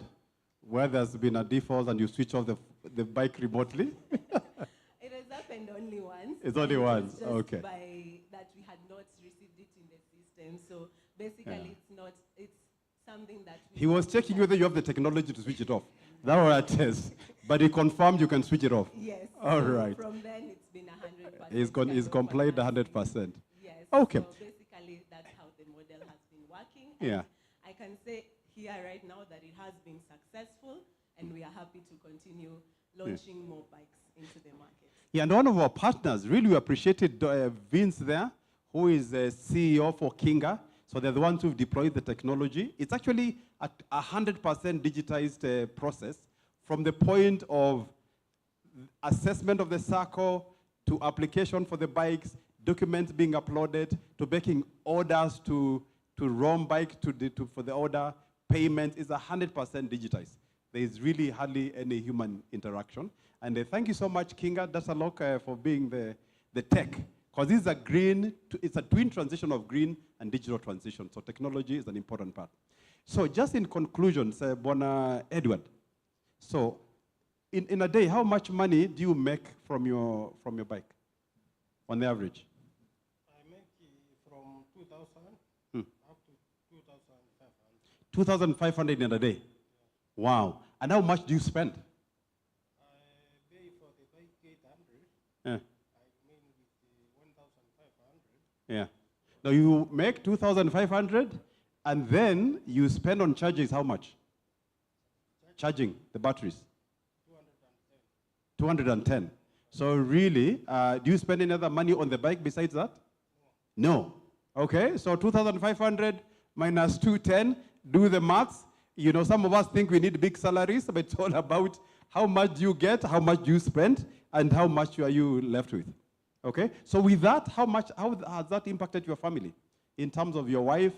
Where there's been a default and you switch off the bike remotely? It has happened only once. It's only once, just okay. By that we had not received it in the system. So basically it's something that... He was checking whether you have the technology to switch it off. That was a test. But he confirmed you can switch it off. Yes. All so right. From then it's been 100%. He's complied 100%. Yes. Okay. So basically that's how the model has been working. Yeah. I can say here right now that it has been successful and we are happy to continue launching more bikes into the market. Yeah, and one of our partners, really we appreciated Vince there, who is the CEO for Kinga. So they're the ones who've deployed the technology. It's actually a 100% digitized process from the point of assessment of the circle to application for the bikes, documents being uploaded, to making orders to Rome bike for the order, payment is 100% digitized. There is really hardly any human interaction. And thank you so much, Kinga Dasalok, for being the tech. Because this is it's a twin transition of green and digital transition. So technology is an important part. So just in conclusion, Bona Edward, so in a day, how much money do you make from your bike, on the average? I make from 2,000 up to 2,500. 2,500 in a day? Yeah. Wow. And how much do you spend? I pay for the bike 800. Yeah. I mean with the 1,500. Yeah. Now you make 2,500 and then you spend on charges how much? Charging the batteries? 210. So really, do you spend any other money on the bike besides that? No. Okay, so 2,500 minus 210, do the maths. You know, some of us think we need big salaries, but it's all about how much you get, how much you spend, and how much are you left with. Okay, so with that, how has that impacted your family in terms of your wife,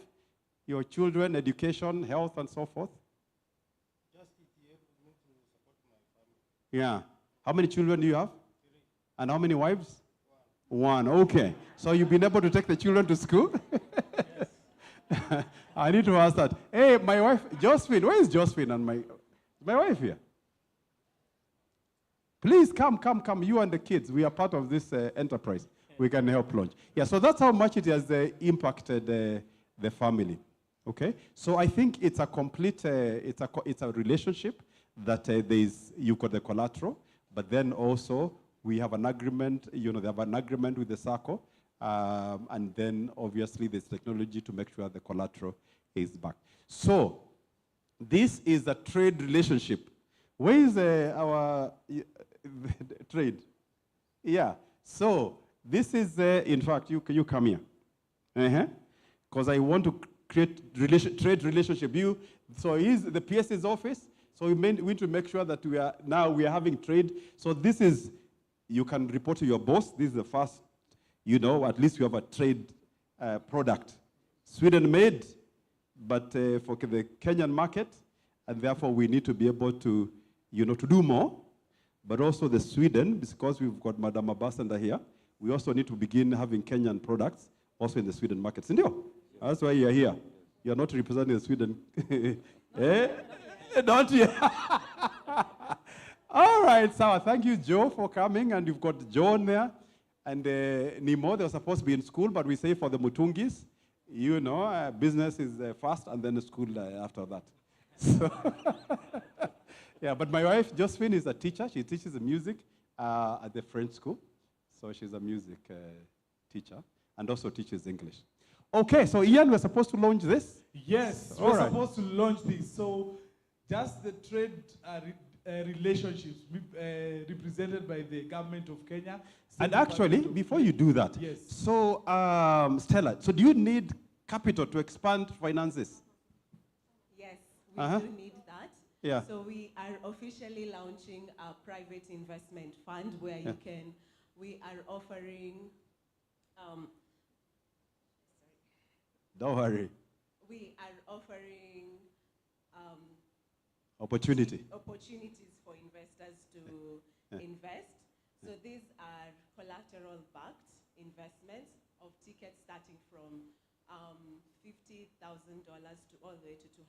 your children, education, health, and so forth? Just to be able to support my family. Yeah. How many children do you have? 3. And how many wives? 1. Okay. So you've been able to take the children to school? Yes. I need to ask that. Hey, my wife, Josephine. Where is Josephine and my wife here? Please come. You and the kids. We are part of this enterprise. We can help launch. Yeah, so that's how much it has impacted the family. Okay? So I think it's a complete, it's a relationship that you've got the collateral, but then also we have an agreement, they have an agreement with the circle, and then obviously there's technology to make sure the collateral is back. So this is a trade relationship. Where is our trade? Yeah, so this is, in fact, you come here. Because I want to create trade relationship. So here's the PS's office. So we need to make sure that we are having trade. So this is, you can report to your boss. This is the first, at least you have a trade product. Sweden made, but for the Kenyan market, and therefore we need to be able to, to do more. but also the Sweden, because we've got Madam Ambassador here, we also need to begin having Kenyan products also in the Sweden markets. Indio? That's why you're here. You're not representing Sweden. Eh? Don't you? All right, so thank you, Joe, for coming. And you've got John there. And Nimo, they were supposed to be in school, but we say for the Mutungis, you know, business is first and then the school after that. So yeah, but my wife, Josephine, is a teacher. She teaches music at the French school. So she's a music teacher and also teaches English. Okay, so Ian, we're supposed to launch this? Yes, we're supposed to launch this. So just the trade relationships represented by the government of Kenya. And actually, before you do that, yes. So Stella, so do you need capital to expand finances? Yes, we do need that. Yeah. So we are officially launching a private investment fund where you can, we are offering, don't worry. We are offering Opportunities for investors to invest. So these are collateral-backed investments of tickets starting from $50,000 to all the way to $200,000.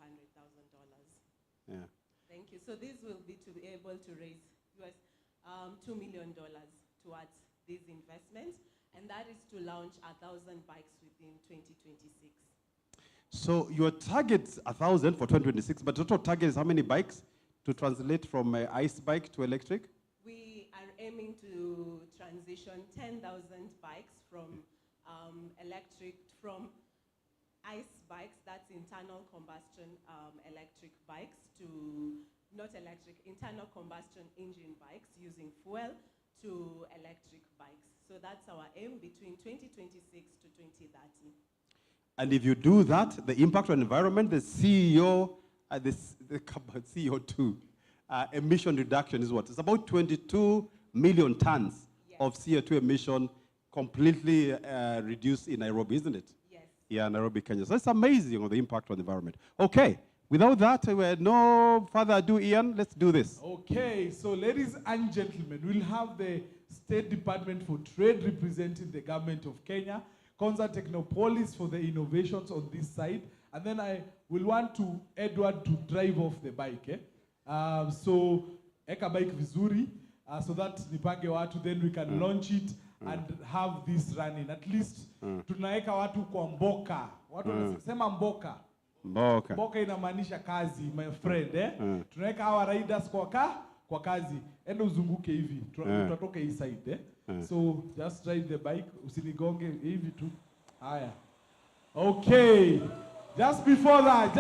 Yeah. Thank you. So these will be to be able to raise $2 million towards these investments, and that is to launch 1,000 bikes within 2026. So your target's 1,000 for 2026, but total target is how many bikes to translate from ICE bike to electric? We are aiming to transition 10,000 bikes from electric, from ICE bikes, that's internal combustion electric bikes, to not electric, internal combustion engine bikes using fuel, to electric bikes. So that's our aim between 2026 to 2030. And if you do that, the impact on environment, the CEO, the CO2 emission reduction is what? It's about 22 million tons of CO2 emission completely reduced in NAIROBI, isn't it? Yes. Yeah, NAIROBI, Kenya. So it's amazing on the impact on the environment. Okay, without that, no further ado, Ian, let's do this. Okay, so ladies and gentlemen, we'll have the State Department for Trade representing the government of Kenya, Konza Technopolis for the innovations on this side, and then I will want Edward to drive off the bike. So, eka bike vizuri, so that nipange watu, then we can launch it and have this running. At least, tunaeka watu kwa mboka. Watu wanasema mboka. Mboka. Mboka inamaanisha kazi, my friend. Tunaeka hawa riders kwa kazi. Enda uzunguke hivi, tutatoka hii side. So just ride the bike, usinigonge hivi tu. Haya. Okay. Just before that,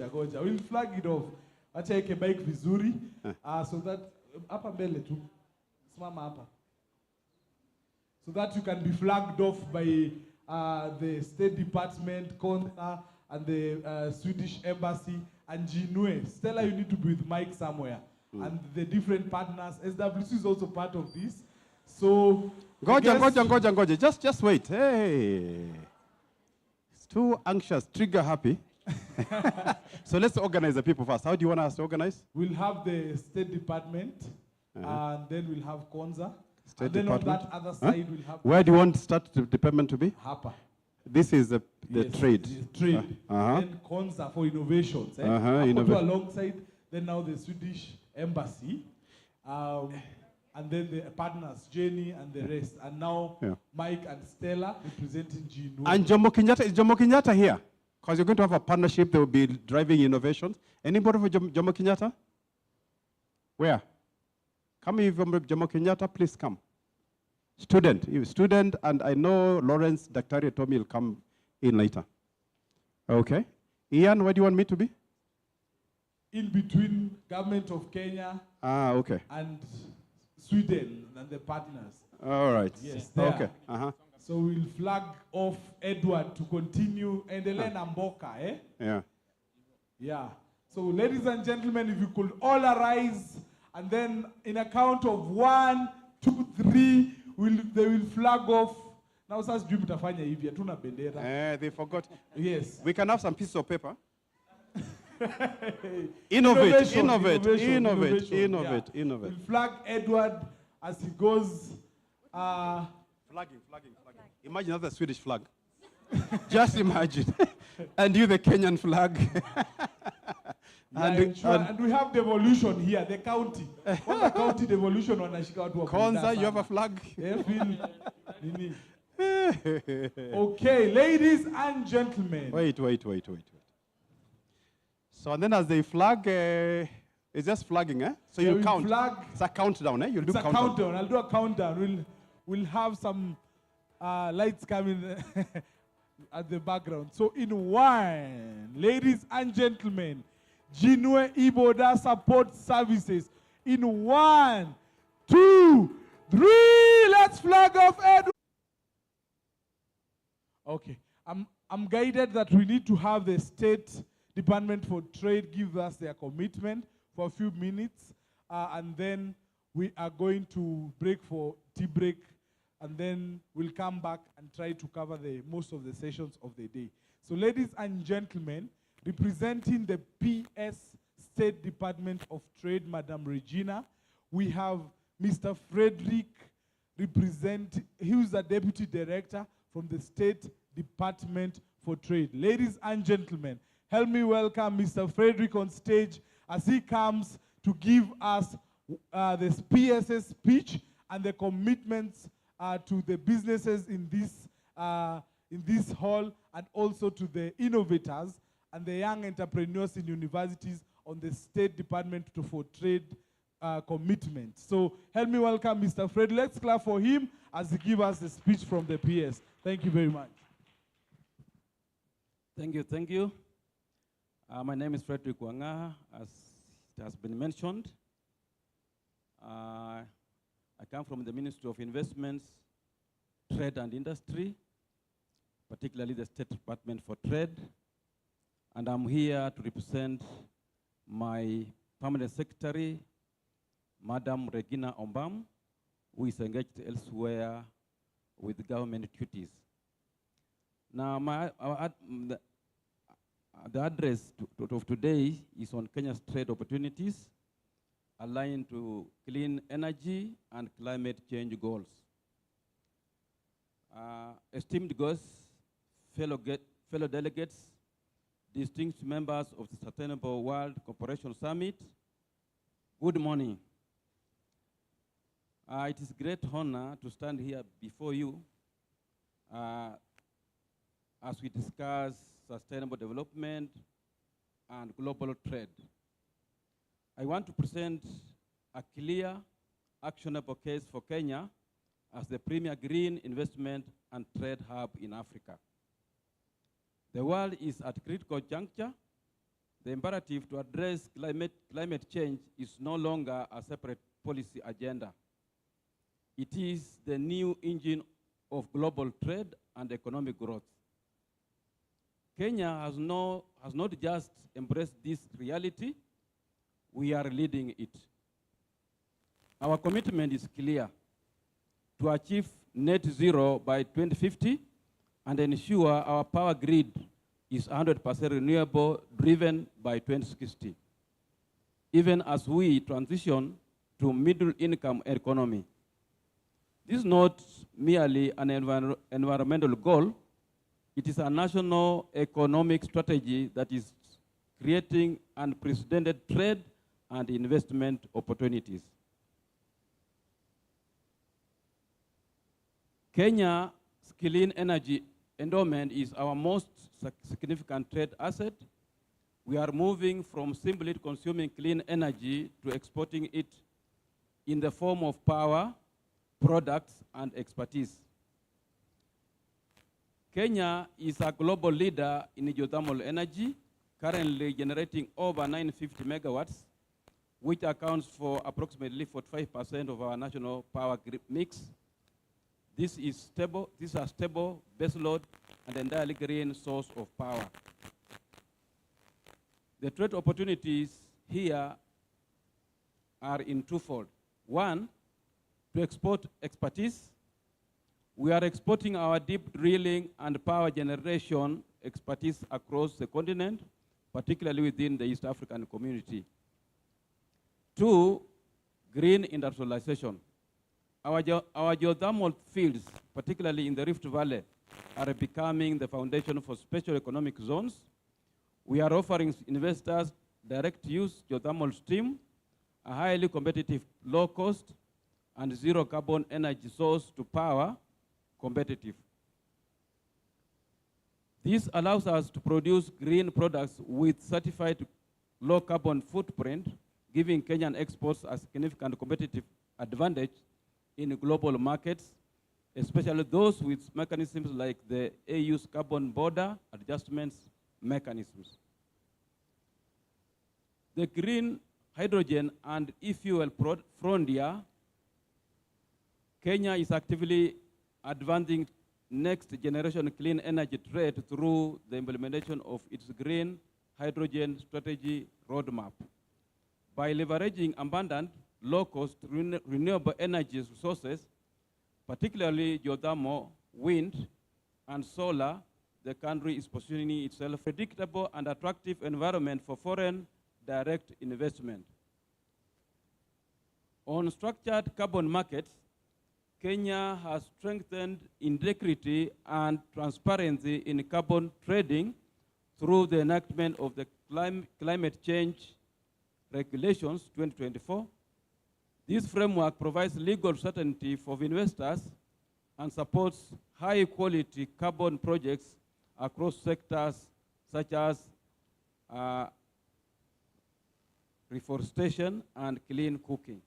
goja. We'll flag it off. Acha eke bike vizuri. So that, hapa mbele tu. Simama hapa. So that you can be flagged off by the State Department, Konza, and the Swedish Embassy, and Jinue. Stella, you need to be with Mike somewhere. And the different partners. SWC is also part of this. So, Goja. Just wait. Hey. It's too anxious, trigger happy. So let's organize the people first. How do you want us to organize? We'll have the State Department, and then we'll have Konza. State and then Department? on that other side, we'll have... Where do you want State Department to be? Hapa. This is the trade. The trade. Then Konza for innovations. Alongside, then now the Swedish Embassy, and then the partners, Jenny and the rest. And now Mike and Stella representing Gino. And Jomo Kenyatta, is Jomo Kenyatta here? Because you're going to have a partnership that will be driving innovations. Anybody for Jomo Kenyatta? Where? Come here from Jomo Kenyatta, please come. Student, and I know Lawrence Daktari Tommy will come in later. Okay. Ian, where do you want me to be? In between government of Kenya okay. and Sweden and the partners. All right. Yes, there. Okay. So we'll flag off Edward to continue and Elena Mboka, eh? Yeah. Yeah. So ladies and gentlemen, if you could all arise, and then in a count of 1, 2, 3, they will flag off. Now, sasa sijui mtafanya hivi, hatuna bendera. They forgot. Yes. We can have some pieces of paper. Innovate. Yeah. We'll flag Edward as he goes. Flagging. Imagine that's the Swedish flag. Just imagine. And you the Kenyan flag. And we have devolution here, the county. What's the county devolution wanashika watu wa Konza, you have a flag? Okay, ladies and gentlemen. Wait. So and then as they flag, it's just flagging, eh? So you count. Flag. It's a countdown, eh? You'll do countdown. It's a countdown. I'll do a countdown. We'll have some lights coming at the background. So in 1, ladies and gentlemen, Jinwe Iboda Support Services. In 1, 2, 3, let's flag off Edward. Okay, I'm guided that we need to have the State Department for Trade give us their commitment for a few minutes, and then we are going to break for tea break, and then we'll come back and try to cover most of the sessions of the day. So ladies and gentlemen, representing the PS State Department of Trade, Madam Regina, we have Mr. Frederick, who's the Deputy Director from the State Department for Trade. Ladies and gentlemen, help me welcome Mr. Frederick on stage as he comes to give us the PSS speech and the commitments to the businesses in this hall, and also to the innovators and the young entrepreneurs in universities on the State Department for Trade commitment. So help me welcome Mr. Fred. Let's clap for him as he gives us the speech from the PS. Thank you very much. Thank you. My name is Frederick Wanga, as it has been mentioned. I come from the Ministry of Investments, Trade and Industry, particularly the State Department for Trade. And I'm here to represent my Permanent Secretary, Madam Regina Ombam, who is engaged elsewhere with government duties. Now, the address of today is on Kenya's trade opportunities aligned to clean energy and climate change goals. Esteemed guests, fellow delegates, distinguished members of the Sustainable World Cooperation Summit, good morning. It is a great honor to stand here before you as we discuss sustainable development and global trade. I want to present a clear, actionable case for Kenya as the premier green investment and trade hub in Africa. The world is at a critical juncture. The imperative to address climate change is no longer a separate policy agenda. It is the new engine of global trade and economic growth. Kenya has not just embraced this reality, we are leading it. Our commitment is clear: to achieve net zero by 2050 and ensure our power grid is 100% renewable, driven by 2060, even as we transition to middle-income economy. This is not merely an environmental goal, it is a national economic strategy that is creating unprecedented trade and investment opportunities. Kenya's clean energy endowment is our most significant trade asset. We are moving from simply consuming clean energy to exporting it in the form of power, products, and expertise. Kenya is a global leader in geothermal energy, currently generating over 950 megawatts, which accounts for approximately 45% of our national power mix. This is a stable baseload and entirely green source of power. The trade opportunities here are in twofold. One, to export expertise. We are exporting our deep drilling and power generation expertise across the continent particularly within the East African community. 2, green industrialization. Our geothermal fields, particularly in the Rift Valley, are becoming the foundation for special economic zones. We are offering investors direct use geothermal steam, a highly competitive, low cost, and zero carbon energy source to power competitive. This allows us to produce green products with certified low carbon footprint, giving Kenyan exports a significant competitive advantage in global markets, especially those with mechanisms like the AU's carbon border adjustments mechanisms. The green hydrogen and e-fuel frontier, Kenya is actively advancing next generation clean energy trade through the implementation of its green hydrogen strategy roadmap. By leveraging abundant, low-cost renewable energy resources, particularly geothermal, wind, and solar, the country is positioning itself a predictable and attractive environment for foreign direct investment. On structured carbon markets, Kenya has strengthened integrity and transparency in carbon trading through the enactment of the Climate Change Regulations 2024. This framework provides legal certainty for investors and supports high-quality carbon projects across sectors such as reforestation and clean cooking.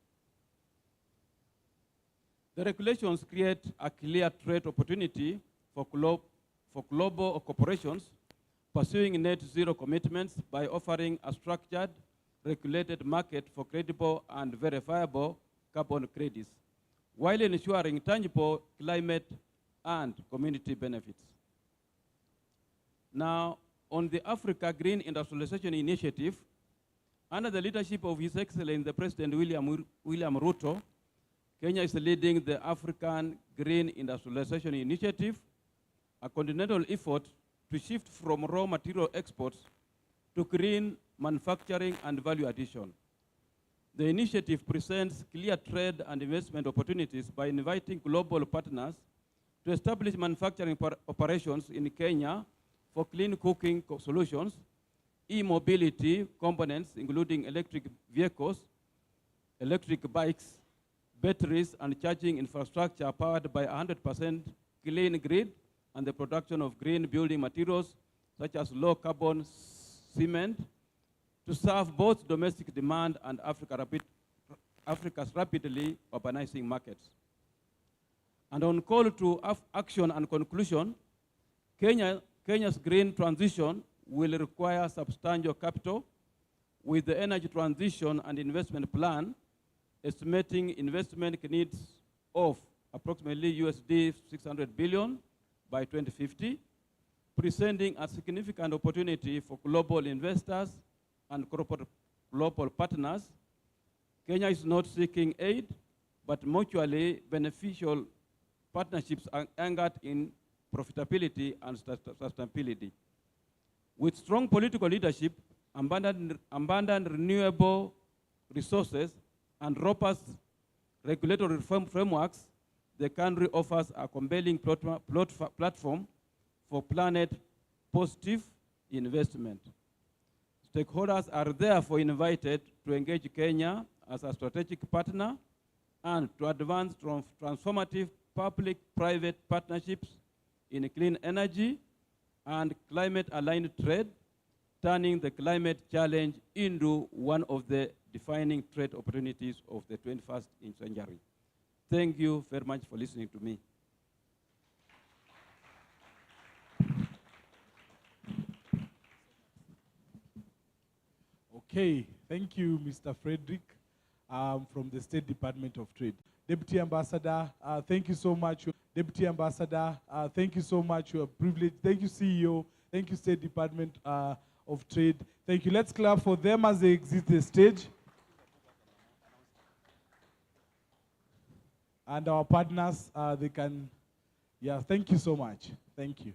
The regulations create a clear trade opportunity for global corporations pursuing net zero commitments by offering a structured, regulated market for credible and verifiable carbon credits, while ensuring tangible climate and community benefits. Now, on the Africa Green Industrialization Initiative, under the leadership of His Excellency the President William Ruto, Kenya is leading the African Green Industrialization Initiative, a continental effort to shift from raw material exports to green manufacturing and value addition. The initiative presents clear trade and investment opportunities by inviting global partners to establish manufacturing operations in Kenya for clean cooking solutions, e-mobility components, including electric vehicles, electric bikes, batteries, and charging infrastructure powered by 100% clean grid, and the production of green building materials such as low-carbon cement to serve both domestic demand and Africa's rapidly urbanizing markets. And on call to action and conclusion, Kenya's green transition will require substantial capital, with the Energy Transition and Investment Plan estimating investment needs of approximately USD 600 billion by 2050, presenting a significant opportunity for global investors and corporate global partners. Kenya is not seeking aid, but mutually beneficial partnerships anchored in profitability and sustainability. With strong political leadership, abundant renewable resources, and robust regulatory frameworks, the country offers a compelling platform for planet-positive investment. Stakeholders are therefore invited to engage Kenya as a strategic partner and to advance transformative public-private partnerships in clean energy and climate-aligned trade, turning the climate challenge into one of the defining trade opportunities of the 21st century. Thank you very much for listening to me. Okay, thank you, Mr. Frederick, from the State Department of Trade. Deputy Ambassador, thank you so much. Deputy Ambassador, thank you so much. You are privileged. Thank you, CEO. Thank you, State Department of Trade. Thank you. Let's clap for them as they exit the stage. And our partners, they can, yeah, thank you so much. Thank you.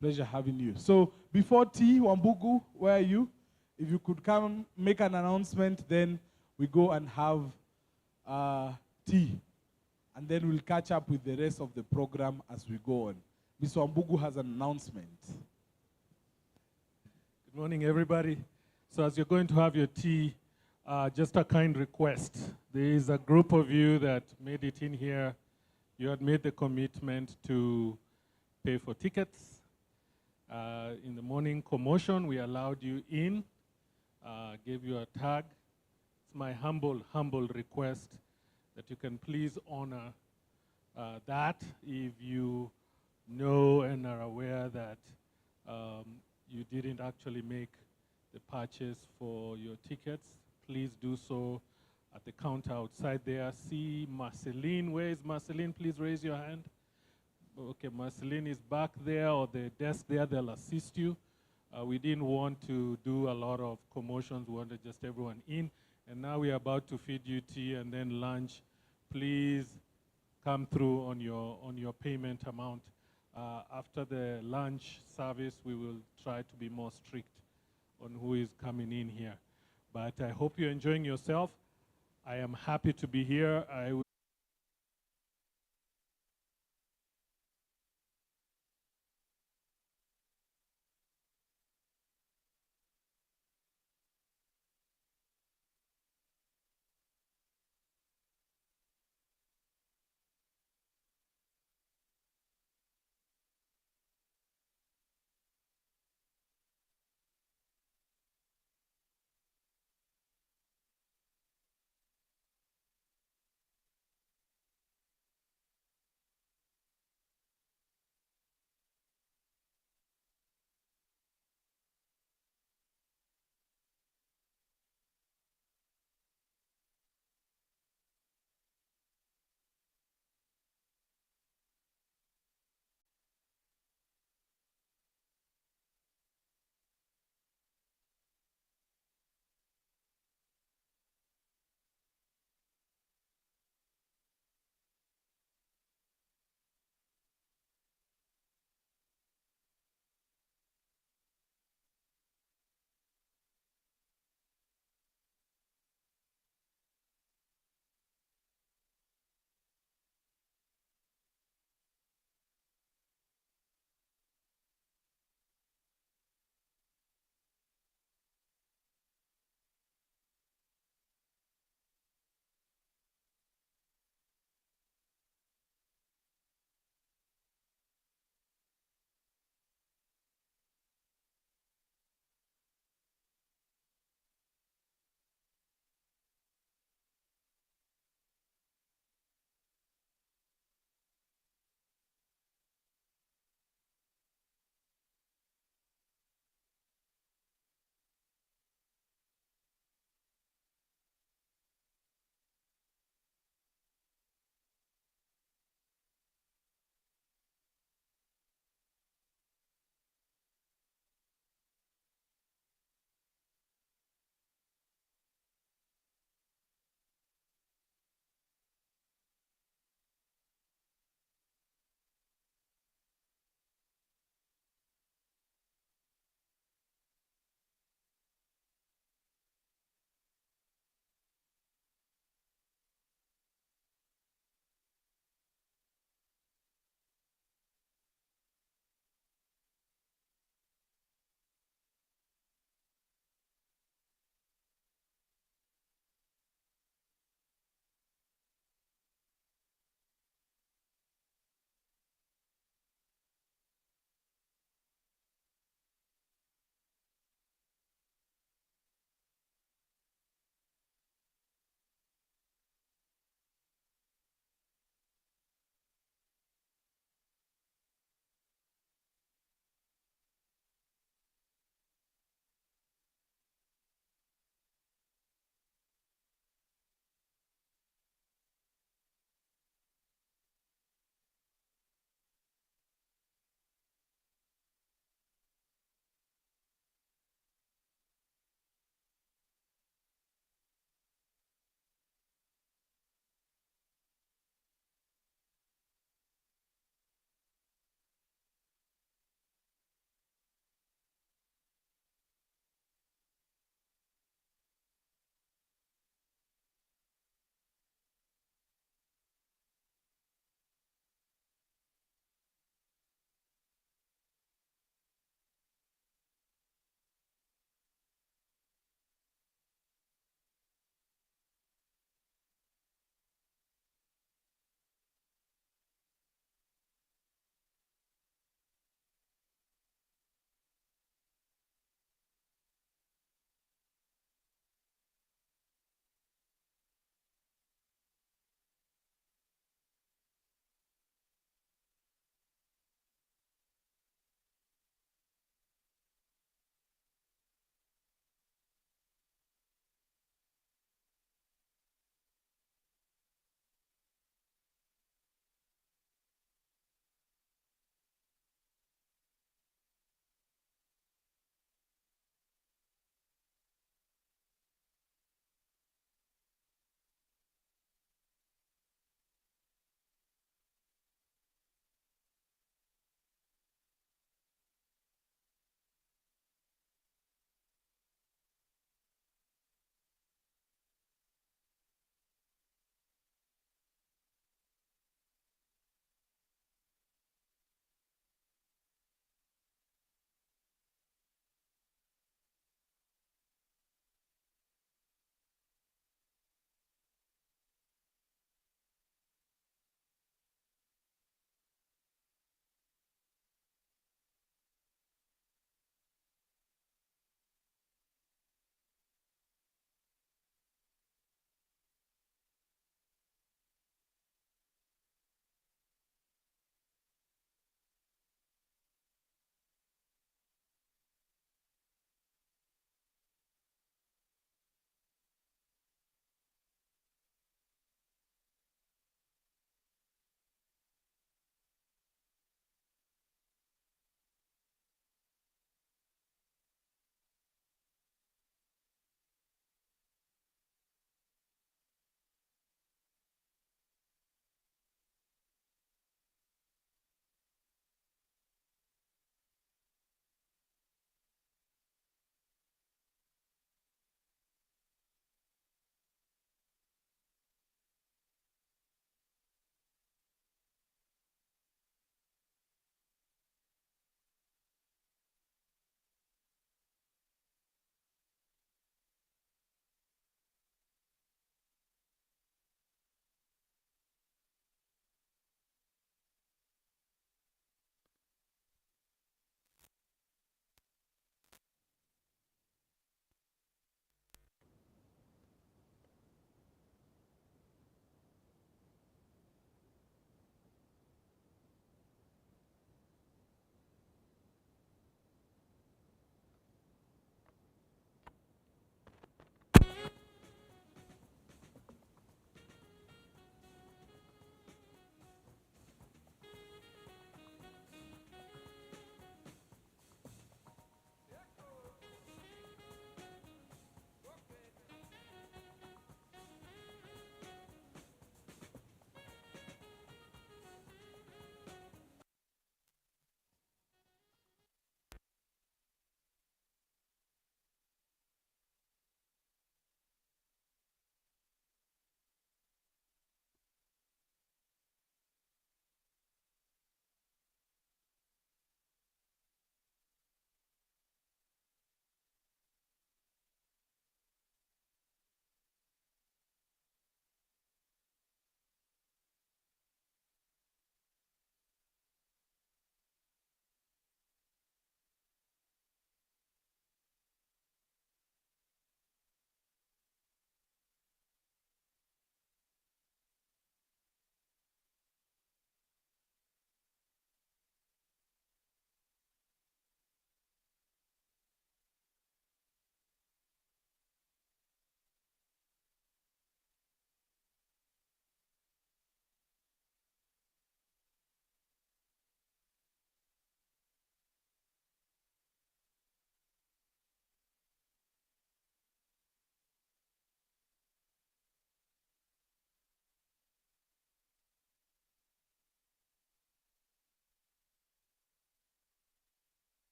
Pleasure having you. So before tea, Wambugu, where are you? If you could come make an announcement, then we go and have tea. And then we'll catch up with the rest of the program as we go on. Mr. Wambugu has an announcement. Good morning, everybody. So as you're going to have your tea, just a kind request. There is a group of you that made it in here. You had made the commitment to pay for tickets. In the morning commotion, we allowed you in, gave you a tag. It's my humble request that you can please honor that if you know and are aware that you didn't actually make the purchase for your tickets. Please do so at the counter outside there. See Marceline. Where is Marceline? Please raise your hand. Okay, Marceline is back there, or the desk there. They'll assist you. We didn't want to do a lot of commotions. We wanted just everyone in. And now we're about to feed you tea and then lunch. Please come through on your payment amount. After the lunch service, we will try to be more strict on who is coming in here. But I hope you're enjoying yourself. I am happy to be here.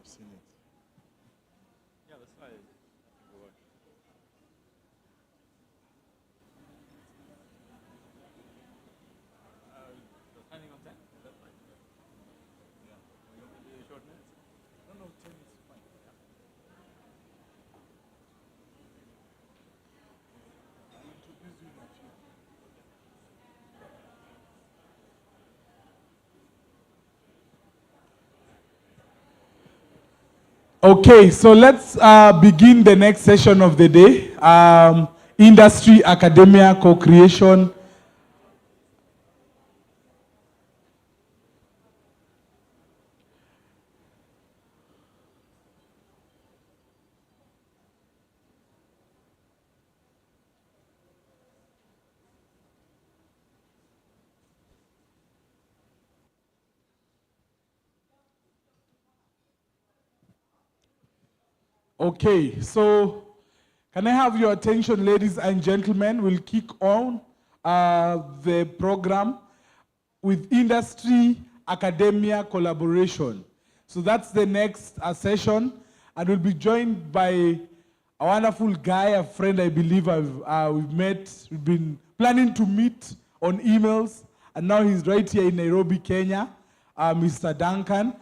I've seen it. Yeah, that's right. The timing on 10? Is that right? Yeah. You want me to do a short minutes? No, no, 10 is fine. Yeah. I'll introduce you in a few. Okay, so let's begin the next session of the day. Industry, academia, co-creation. Okay, so can I have your attention, ladies and gentlemen? We'll kick on the program with industry, academia, collaboration. So that's the next session, and we'll be joined by a wonderful guy, a friend I believe we've met. We've been planning to meet on emails, and now he's right here in Nairobi, Kenya, Mr. Duncan.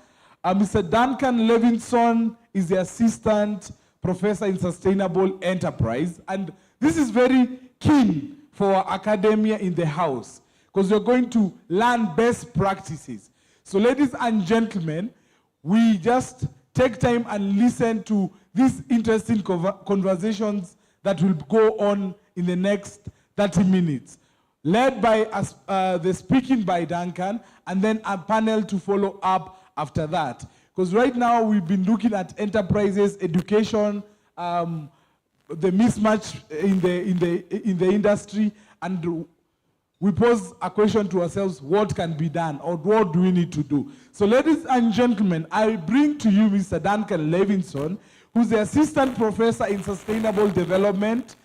Mr. Duncan Levinson is the assistant professor in sustainable enterprise, and this is very keen for academia in the house, because you're going to learn best practices. So ladies and gentlemen, we just take time and listen to these interesting conversations that will go on in the next 30 minutes, led by the speaking by Duncan, and then a panel to follow up after that. Because right now we've been looking at enterprises, education, the mismatch in the industry, and we pose a question to ourselves: what can be done, or what do we need to do? So ladies and gentlemen, I bring to you Mr. Duncan Levinson, who's the assistant professor in sustainable development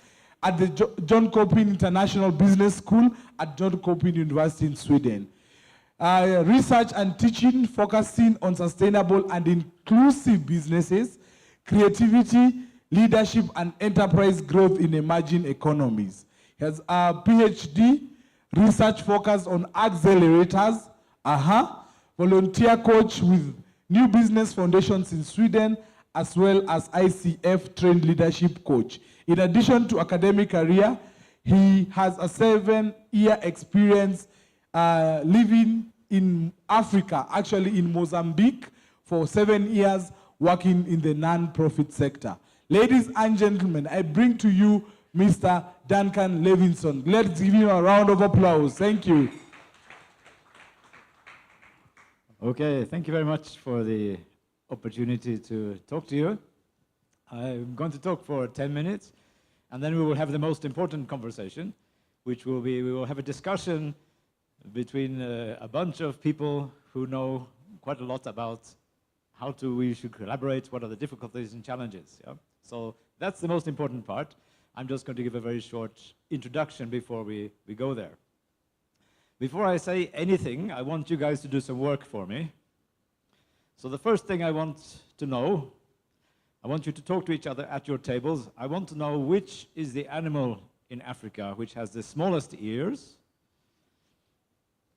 at the John Copin International Business School at John Copin University in Sweden. Research and teaching focusing on sustainable and inclusive businesses, creativity, leadership, and enterprise growth in emerging economies. He has a PhD, research focused on accelerators, volunteer coach with New Business Foundations in Sweden, as well as ICF trained leadership coach. In addition to academic career, he has a 7-year experience living in Africa, actually in Mozambique, for 7 years, working in the non-profit sector. Ladies and gentlemen, I bring to you Mr. Duncan Levinson. Let's give him a round of applause. Thank you. Okay, thank you very much for the opportunity to talk to you. I'm going to talk for 10 minutes, and then we will have the most important conversation, which will be, we will have a discussion between a bunch of people who know quite a lot about how we should collaborate, what are the difficulties and challenges. Yeah? So that's the most important part. I'm just going to give a very short introduction before we go there. Before I say anything, I want you guys to do some work for me. So the first thing I want to know, I want you to talk to each other at your tables. I want to know which is the animal in Africa which has the smallest ears.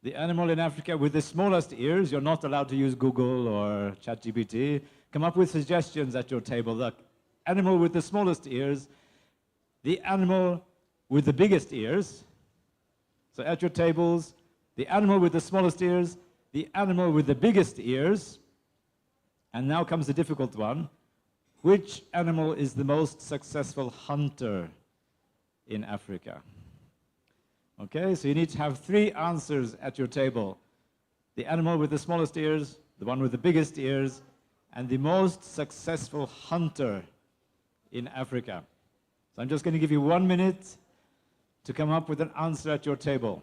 The animal in Africa with the smallest ears. You're not allowed to use Google or ChatGPT. Come up with suggestions at your table. The animal with the smallest ears, the animal with the biggest ears. So at your tables, the animal with the smallest ears, the animal with the biggest ears. And now comes the difficult one. Which animal is the most successful hunter in Africa? Okay, so you need to have 3 answers at your table. The animal with the smallest ears, the one with the biggest ears, and the most successful hunter in Africa. So I'm just going to give you 1 minute to come up with an answer at your table.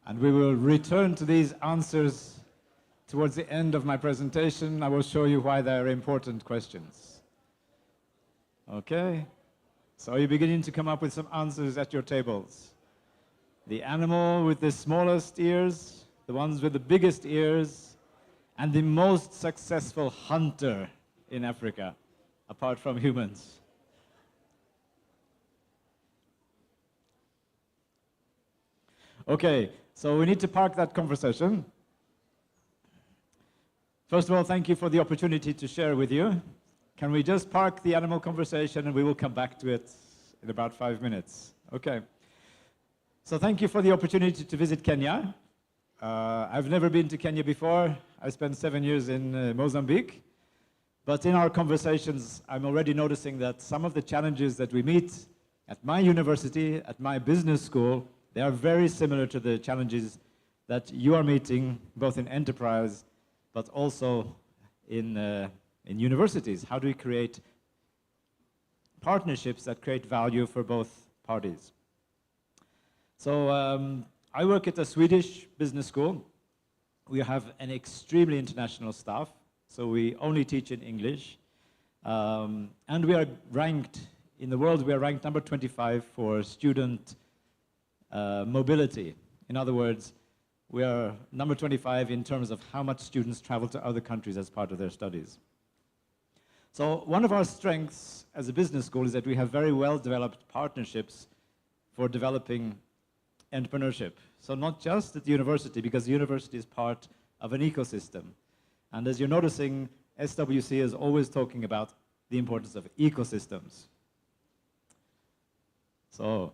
And we will return to these answers towards the end of my presentation, I will show you why they are important questions. Okay? So you're beginning to come up with some answers at your tables. The animal with the smallest ears, the ones with the biggest ears, and the most successful hunter in Africa, apart from humans. Okay, so we need to park that conversation. First of all, thank you for the opportunity to share with you. Can we just park the animal conversation and we will come back to it in about 5 minutes? Okay. So thank you for the opportunity to visit Kenya. I've never been to Kenya before. I spent 7 years in Mozambique. But in our conversations, I'm already noticing that some of the challenges that we meet at my university, at my business school, they are very similar to the challenges that you are meeting, both in enterprise, but also in universities. How do we create partnerships that create value for both parties? So I work at a Swedish business school. We have an extremely international staff, so we only teach in English. And we are ranked, in the world, we are ranked number 25 for student mobility. In other words, we are number 25 in terms of how much students travel to other countries as part of their studies. So one of our strengths as a business school is that we have very well-developed partnerships for developing entrepreneurship. So not just at the university, because the university is part of an ecosystem. And as you're noticing, SWC is always talking about the importance of ecosystems. So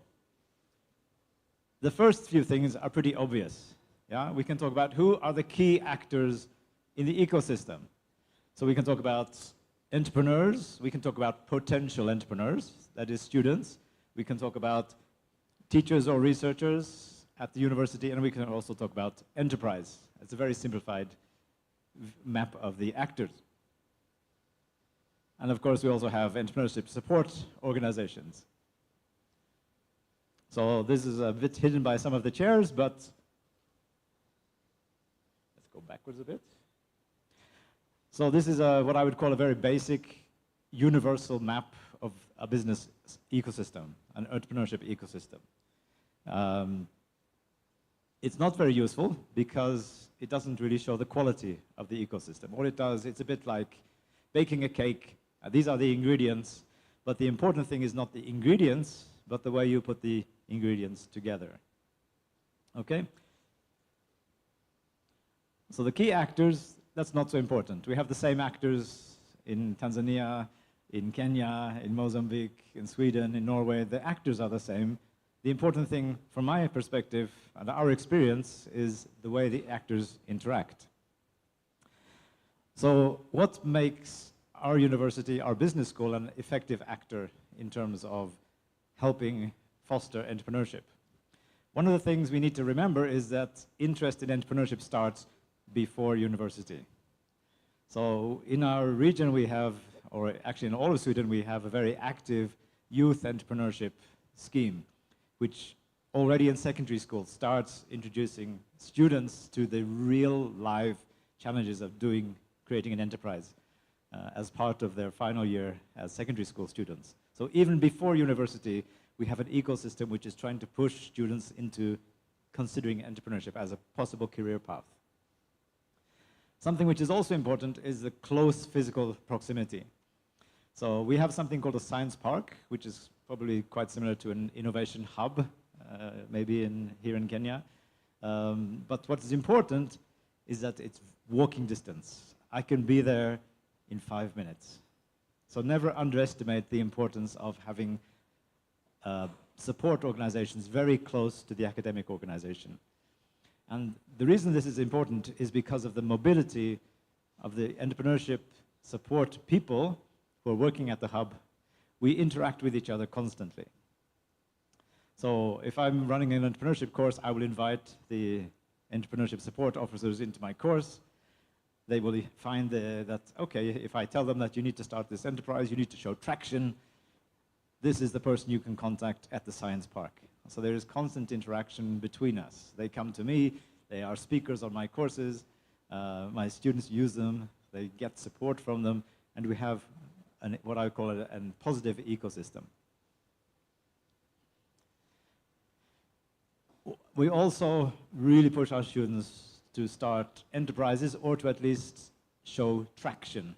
the first few things are pretty obvious. Yeah? We can talk about who are the key actors in the ecosystem. So we can talk about entrepreneurs, we can talk about potential entrepreneurs, that is students. We can talk about teachers or researchers at the university, and we can also talk about enterprise. It's a very simplified map of the actors. And of course, we also have entrepreneurship support organizations. So this is a bit hidden by some of the chairs, but let's go backwards a bit. So this is what I would call a very basic, universal map of a business ecosystem, an entrepreneurship ecosystem. It's not very useful because it doesn't really show the quality of the ecosystem. All it does, it's a bit like baking a cake. These are the ingredients, but the important thing is not the ingredients, but the way you put the ingredients together. Okay? So the key actors, that's not so important. We have the same actors in Tanzania, in Kenya, in Mozambique, in Sweden, in Norway. The actors are the same. The important thing from my perspective and our experience is the way the actors interact. So what makes our university, our business school, an effective actor in terms of helping foster entrepreneurship? One of the things we need to remember is that interest in entrepreneurship starts before university. So in our region we have, or actually in all of Sweden, we have a very active youth entrepreneurship scheme, which already in secondary school starts introducing students to the real live challenges of creating an enterprise as part of their final year as secondary school students. So even before university, we have an ecosystem which is trying to push students into considering entrepreneurship as a possible career path. Something which is also important is the close physical proximity. So we have something called a science park, which is probably quite similar to an innovation hub, maybe here in Kenya. But what is important is that it's walking distance. I can be there in 5 minutes. So never underestimate the importance of having support organizations very close to the academic organization. And the reason this is important is because of the mobility of the entrepreneurship support people who are working at the hub. We interact with each other constantly. So if I'm running an entrepreneurship course, I will invite the entrepreneurship support officers into my course. They will find that, okay, if I tell them that you need to start this enterprise, you need to show traction, this is the person you can contact at the science park. So there is constant interaction between us. They come to me, they are speakers on my courses, My students use them, they get support from them, and we have what I call a positive ecosystem. We also really push our students to start enterprises or to at least show traction.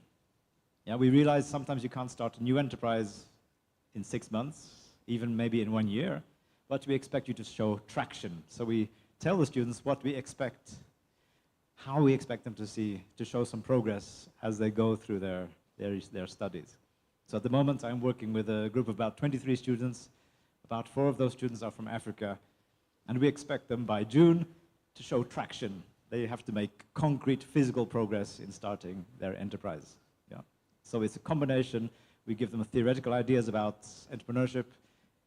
Yeah, we realize sometimes you can't start a new enterprise in 6 months, even maybe in 1 year, but we expect you to show traction. So we tell the students what we expect, how we expect them to show some progress as they go through their studies. So at the moment, I'm working with a group of about 23 students. About 4 of those students are from Africa, and we expect them by June to show traction. They have to make concrete physical progress in starting their enterprise. Yeah. So it's a combination. We give them theoretical ideas about entrepreneurship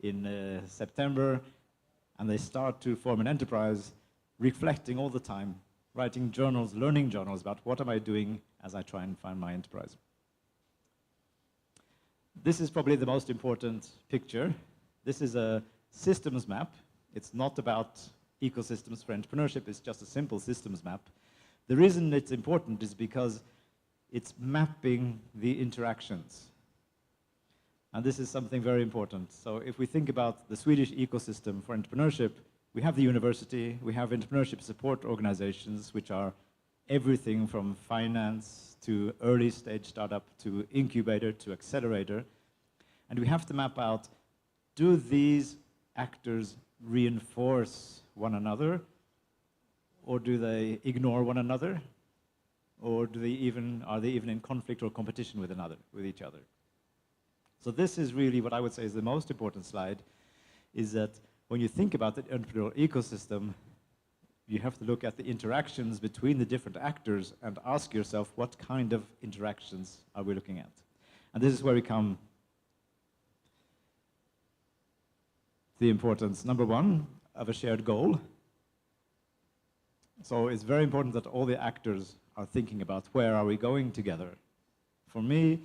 in September, and they start to form an enterprise, reflecting all the time, writing journals, learning journals about what am I doing as I try and find my enterprise. This is probably the most important picture. This is a systems map. It's not about ecosystems for entrepreneurship, it's just a simple systems map. The reason it's important is because it's mapping the interactions. And this is something very important. So if we think about the Swedish ecosystem for entrepreneurship, we have the university, we have entrepreneurship support organizations, which are everything from finance to early stage startup to incubator to accelerator. And we have to map out, do these actors reinforce one another, or do they ignore one another, or are they even in conflict or competition with each other? So this is really what I would say is the most important slide, is that when you think about the entrepreneurial ecosystem, you have to look at the interactions between the different actors and ask yourself, what kind of interactions are we looking at? And this is where we come to the importance, number 1, of a shared goal. So it's very important that all the actors are thinking about where are we going together. For me,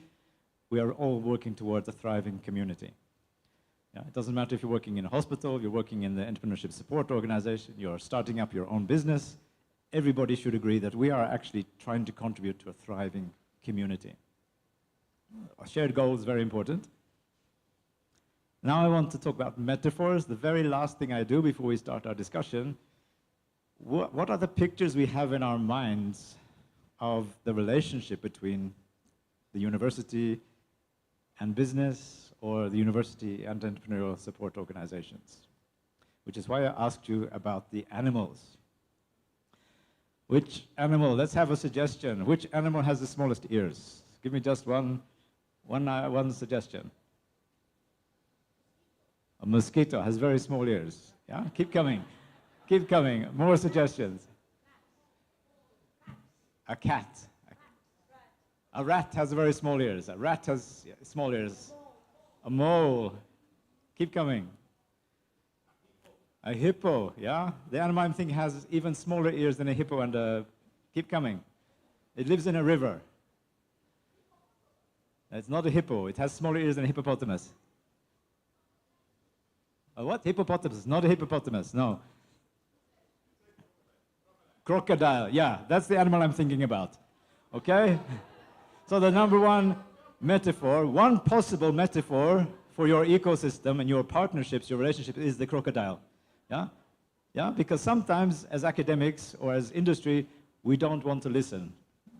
we are all working towards a thriving community. Yeah, it doesn't matter if you're working in a hospital, you're working in the entrepreneurship support organization, you're starting up your own business. Everybody should agree that we are actually trying to contribute to a thriving community. A shared goal is very important. Now I want to talk about metaphors. The very last thing I do before we start our discussion. What are the pictures we have in our minds of the relationship between the university and business, or the university and entrepreneurial support organizations? Which is why I asked you about the animals. Which animal, let's have a suggestion. Which animal has the smallest ears? Give me just one suggestion. A mosquito has very small ears. Yeah, keep coming. Keep coming. More suggestions. A cat. A rat has very small ears. A rat has small ears. A mole. Keep coming. A hippo, yeah? The animal I'm thinking has even smaller ears than a hippo, and keep coming. It lives in a river. It's not a hippo. It has smaller ears than a hippopotamus. A what? Hippopotamus. Not a hippopotamus, no. Crocodile, yeah, that's the animal I'm thinking about. Okay? So the number 1 metaphor, one possible metaphor for your ecosystem and your partnerships, your relationships, is the crocodile. Yeah? Yeah, because sometimes as academics or as industry, we don't want to listen.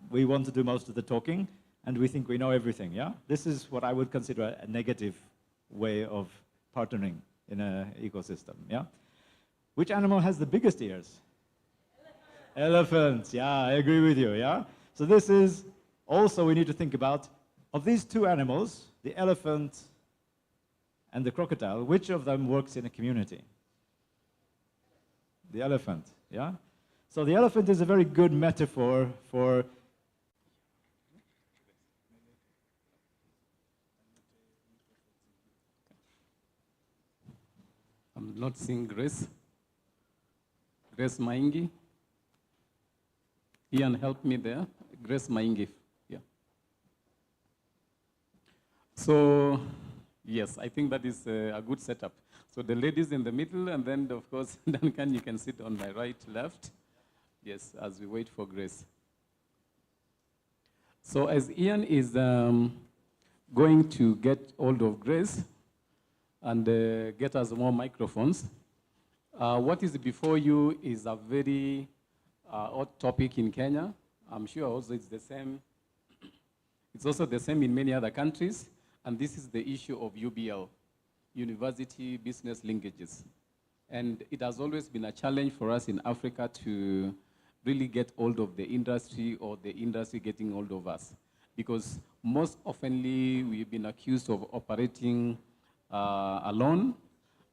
We want to do most of the talking, and we think we know everything, yeah? This is what I would consider a negative way of partnering in an ecosystem, yeah? Which animal has the biggest ears? Elephants, yeah, I agree with you, yeah? So this is also we need to think about, of these 2 animals, the elephant and the crocodile, which of them works in a community? The elephant, yeah? So the elephant is a very good metaphor for I'm not seeing Grace. Grace Maingi. Ian, help me there. Grace Maingi. Yeah. So, yes, I think that is a good setup. So the ladies in the middle, and then, of course, Duncan, you can sit on my right, left. Yes, as we wait for Grace. So as Ian is going to get hold of Grace and get us more microphones, what is before you is a very hot topic in Kenya. I'm sure also it's the same. It's also the same in many other countries, and this is the issue of UBL, University Business Linkages. And it has always been a challenge for us in Africa to really get hold of the industry or the industry getting hold of us. Because most oftenly we've been accused of operating alone.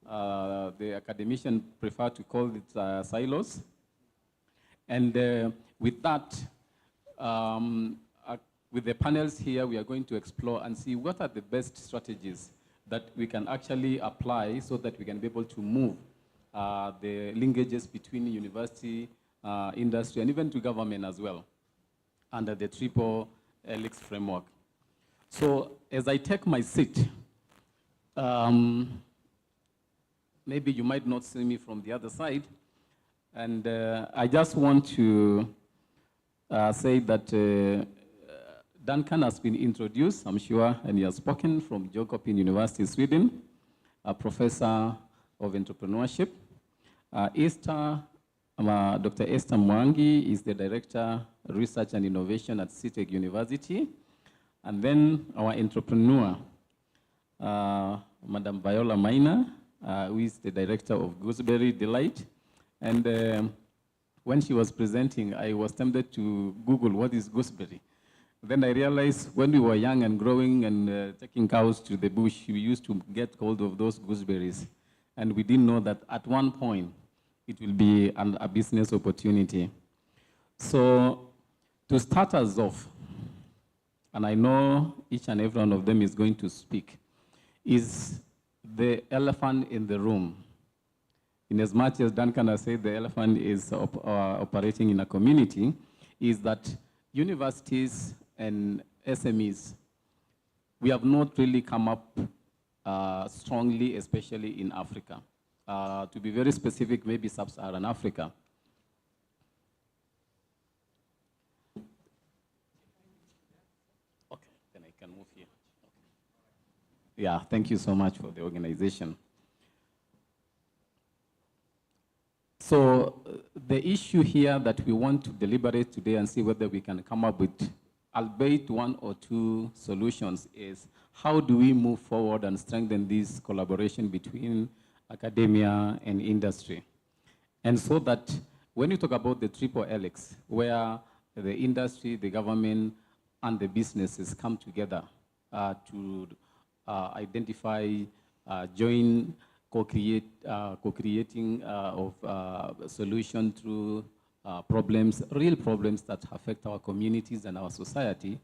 The academicians prefer to call it silos. And with that, with the panels here, we are going to explore and see what are the best strategies that we can actually apply so that we can be able to move the linkages between university, industry, and even to government as well, under the triple helix framework. So as I take my seat, maybe you might not see me from the other side, and I just want to say that Duncan has been introduced, I'm sure, and he has spoken from Jönköping University, Sweden, a professor of entrepreneurship. Dr. Esther Mwangi is the Director of Research and Innovation at CITEC University. And then our entrepreneur, Madam Viola Maina, who is the Director of Gooseberry Delight. And when she was presenting, I was tempted to Google what is gooseberry. Then I realized when we were young and growing and taking cows to the bush, we used to get hold of those gooseberries. And we didn't know that at one point, it will be a business opportunity. So to start us off, and I know each and every one of them is going to speak, is the elephant in the room. In as much as Duncan has said the elephant is operating in a community, is that universities and SMEs, we have not really come up strongly, especially in Africa. To be very specific, maybe sub-Saharan Africa. Okay, then I can move here. Okay. Yeah, thank you so much for the organization. So the issue here that we want to deliberate today and see whether we can come up with, albeit one or two solutions, is how do we move forward and strengthen this collaboration between academia and industry. And so that when you talk about the triple helix, where the industry, the government, and the businesses come together to identify, join, co-creating of solution through problems, real problems that affect our communities and our society,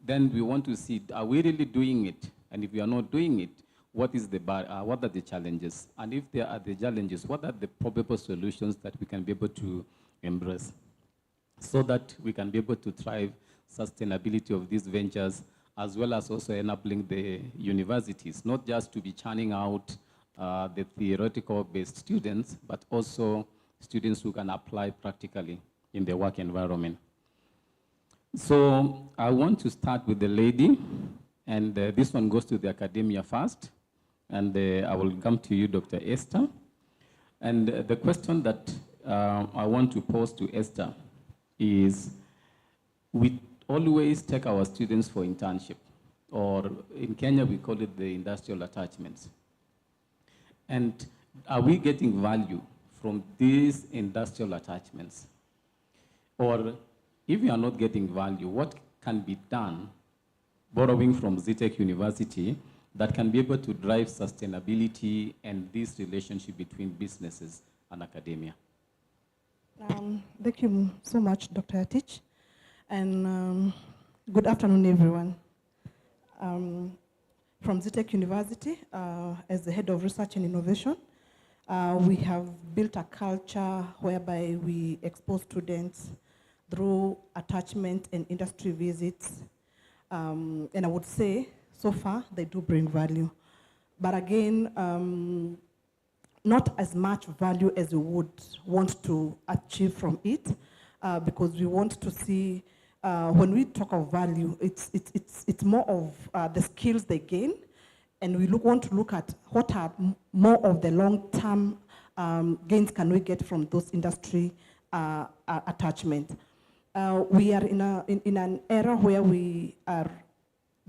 then we want to see, are we really doing it? And if we are not doing it, what are the challenges? And if there are the challenges, what are the probable solutions that we can be able to embrace so that we can be able to drive sustainability of these ventures, as well as also enabling the universities, not just to be churning out the theoretical-based students, but also students who can apply practically in the work environment. So I want to start with the lady, and this one goes to the academia first, and I will come to you, Dr. Esther. And the question that I want to pose to Esther is, we always take our students for internship, or in Kenya we call it the industrial attachments. And are we getting value from these industrial attachments? Or if we are not getting value, what can be done, borrowing from CITEC University, that can be able to drive sustainability and this relationship between businesses and academia? Thank you so much, Dr. Atich. And good afternoon, everyone. From CITEC University, as the head of research and innovation, we have built a culture whereby we expose students through attachment and industry visits. And I would say, so far, they do bring value. But again, not as much value as we would want to achieve from it, because we want to see when we talk of value, it's more of the skills they gain, and we want to look at what are more of the long-term gains can we get from those industry attachment. We are in an era where we are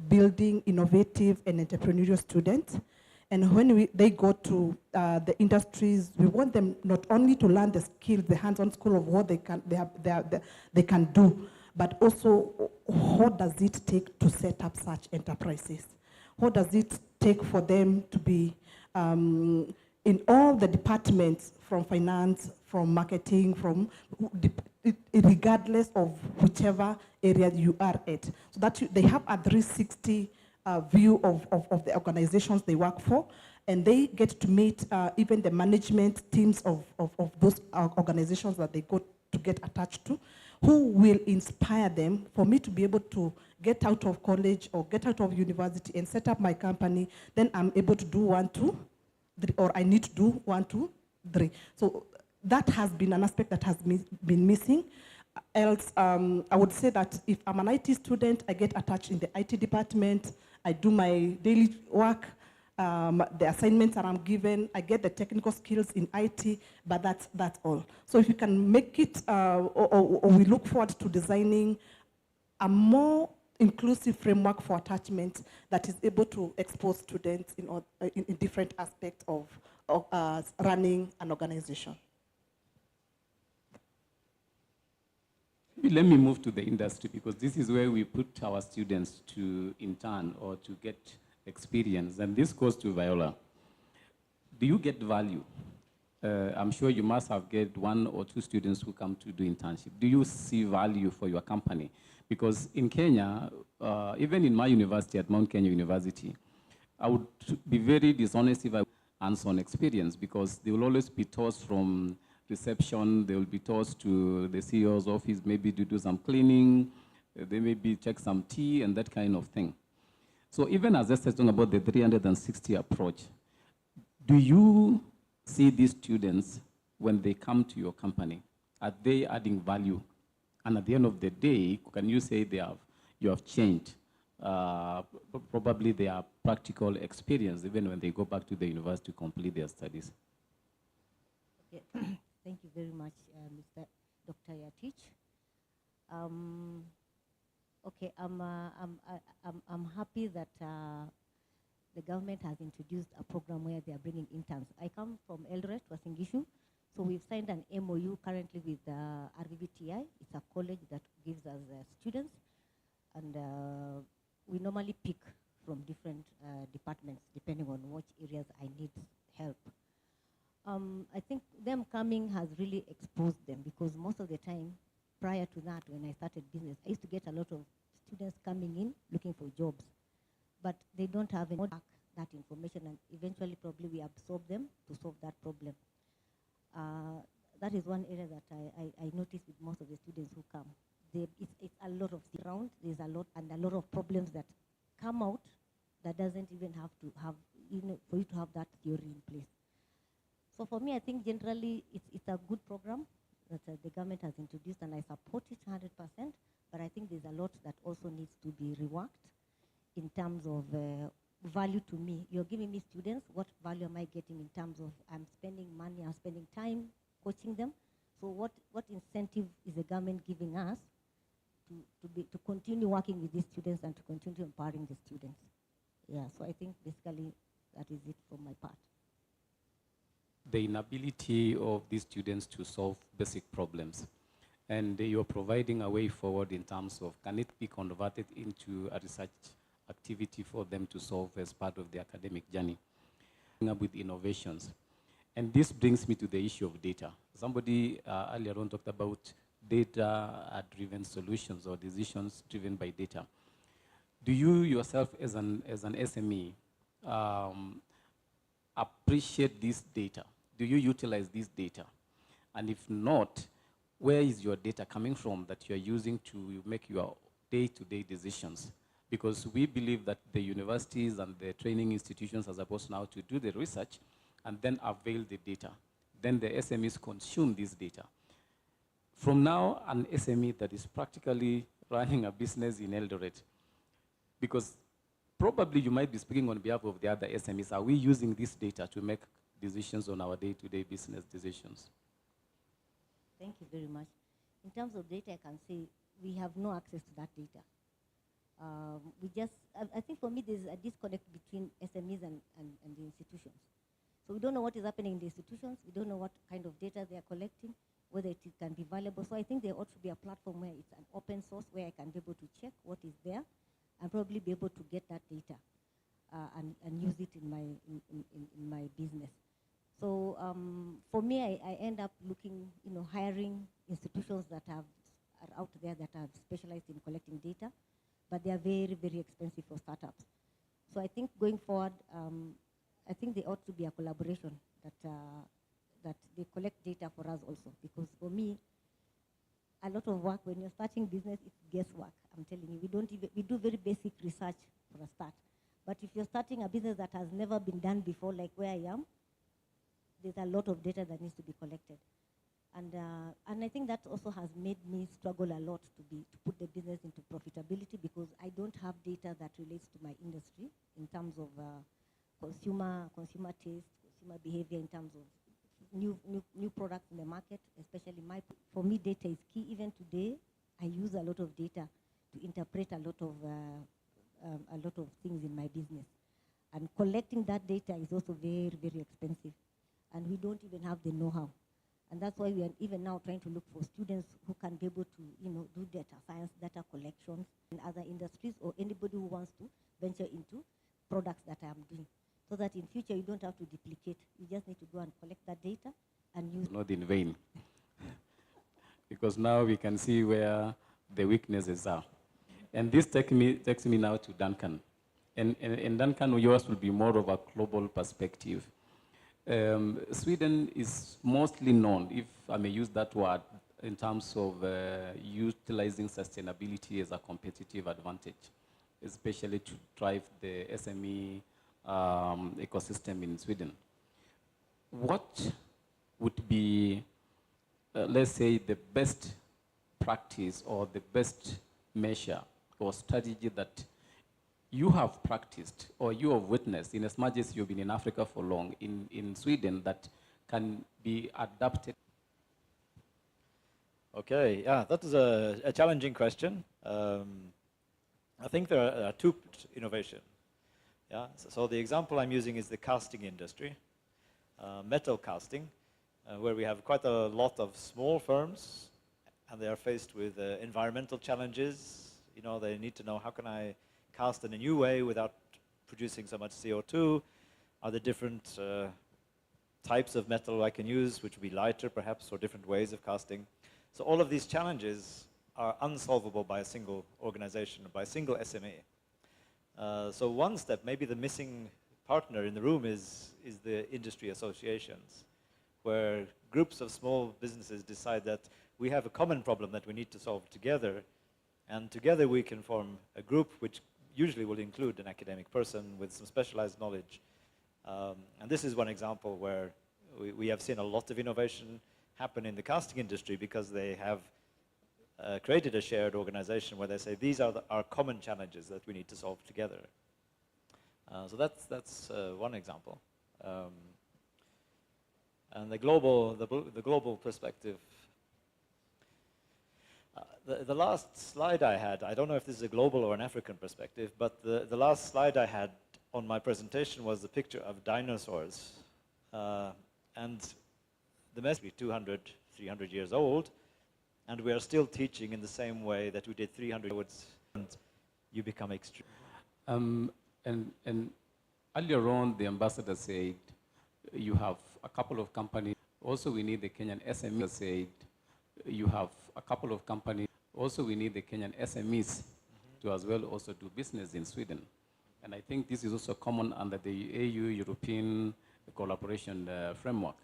building innovative and entrepreneurial students. And when they go to the industries, we want them not only to learn the skills, the hands-on skill of what they can do, but also what does it take to set up such enterprises? What does it take for them to be in all the departments, from finance, from marketing, from regardless of whichever area you are at, so that they have a 360 view of the organizations they work for, and they get to meet even the management teams of those organizations that they go to get attached to, who will inspire them for me to be able to get out of college or get out of university and set up my company. Then I'm able to do 1, 2, 3, or I need to do 1, 2, 3. So that has been an aspect that has been missing. Else, I would say that if I'm an IT student, I get attached in the IT department, I do my daily work, the assignments that I'm given, I get the technical skills in IT, but that's all. So if you can make it, or we look forward to designing a more inclusive framework for attachment that is able to expose students in different aspects of running an organization. Let me move to the industry, because this is where we put our students to intern or to get experience, and this goes to Viola. Do you get value? I'm sure you must have get 1 or 2 students who come to do internship. Do you see value for your company? Because in Kenya, even in my university, at Mount Kenya University, I would be very dishonest if I hands-on experience, because they will always be tossed from reception, they will be tossed to the CEO's office, maybe to do some cleaning, they maybe check some tea and that kind of thing. So even as I said about the 360 approach, do you see these students when they come to your company? Are they adding value? And at the end of the day, can you say you have changed probably their practical experience even when they go back to the university to complete their studies? Okay. Thank you very much, Mr. Dr. Yatich. Okay, I'm happy that the government has introduced a program where they are bringing interns. I come from Eldoret, Wasingishu, so we've signed an MOU currently with RVBTI. It's a college that gives us students, and we normally pick from different departments depending on which areas I need help. I think them coming has really exposed them, because most of the time, prior to that, when I started business, I used to get a lot of students coming in looking for jobs, but they don't have any that information, and eventually probably we absorb them to solve that problem. That is one area that I notice with most of the students who come. It's a lot of around, there's a lot of problems that come out that doesn't even have to have, for you to have that theory in place. So for me, I think generally it's a good program that the government has introduced, and I support it 100%, but I think there's a lot that also needs to be reworked in terms of value to me. You're giving me students, what value am I getting in terms of I'm spending money, I'm spending time coaching them. So what incentive is the government giving us to continue working with these students and to continue empowering the students? Yeah, so I think basically that is it from my part. The inability of these students to solve basic problems, and you're providing a way forward in terms of, can it be converted into a research activity for them to solve as part of the academic journey, with innovations. And this brings me to the issue of data. Somebody earlier on talked about data-driven solutions or decisions driven by data. Do you yourself as an SME appreciate this data? Do you utilize this data? And if not, where is your data coming from that you're using to make your day-to-day decisions? Because we believe that the universities and the training institutions are supposed now to do the research and then avail the data. Then the SMEs consume this data. From now, an SME that is practically running a business in Eldoret? Because probably you might be speaking on behalf of the other SMEs. Are we using this data to make decisions on our day-to-day business decisions? Thank you very much. In terms of data, I can say we have no access to that data. I think for me, there's a disconnect between SMEs and the institutions. So we don't know what is happening in the institutions. We don't know what kind of data they are collecting, whether it can be valuable. So I think there ought to be a platform where it's an open source, where I can be able to check what is there and probably be able to get that data and use it in my business. So for me, I end up looking, hiring institutions that are out there that are specialized in collecting data, but they are very, very expensive for startups. So I think going forward, I think there ought to be a collaboration that they collect data for us also, because for me, a lot of work when you're starting business, it's guesswork. I'm telling you, we do very basic research for a start. But if you're starting a business that has never been done before, like where I am, there's a lot of data that needs to be collected. And I think that also has made me struggle a lot to put the business into profitability, because I don't have data that relates to my industry in terms of consumer taste, consumer behavior, in terms of new products in the market, especially for me, data is key. Even today, I use a lot of data to interpret a lot of things in my business. And collecting that data is also very, very expensive. And we don't even have the know-how. And that's why we are even now trying to look for students who can be able to, do data science, data collections in other industries, or anybody who wants to venture into products that I'm doing. So that in future you don't have to duplicate. You just need to go and collect that data and use it. Not in vain. Because now we can see where the weaknesses are. And this takes me now to Duncan. And Duncan, yours will be more of a global perspective. Sweden is mostly known, if I may use that word, in terms of utilizing sustainability as a competitive advantage, especially to drive the SME ecosystem in Sweden. What would be, let's say, the best practice or the best measure or strategy that you have practiced or you have witnessed, in as much as you've been in Africa for long, in Sweden, that can be adapted? Okay, yeah, that is a challenging question. I think there are two innovation. Yeah, so the example I'm using is the casting industry, metal casting, where we have quite a lot of small firms, and they are faced with environmental challenges. They need to know, how can I cast in a new way without producing so much CO2? Are there different types of metal I can use, which would be lighter perhaps, or different ways of casting? So all of these challenges are unsolvable by a single organization, by a single SME. So one step, maybe the missing partner in the room is the industry associations, where groups of small businesses decide that we have a common problem that we need to solve together, and together we can form a group which usually will include an academic person with some specialized knowledge. And this is one example where we have seen a lot of innovation happen in the casting industry, because they have created a shared organization where they say, these are our common challenges that we need to solve together. So that's one example. And the global perspective. The last slide I had, I don't know if this is a global or an African perspective, but the last slide I had on my presentation was the picture of dinosaurs. And the message is 200, 300 years old, and we are still teaching in the same way that we did 300 years, and you become extreme. And earlier on, the ambassador said, you have a couple of companies. Also, we need the Kenyan SMEs. Said, you have a couple of companies. Also, we need the Kenyan SMEs to as well also do business in Sweden. And I think this is also common under the EU European collaboration framework.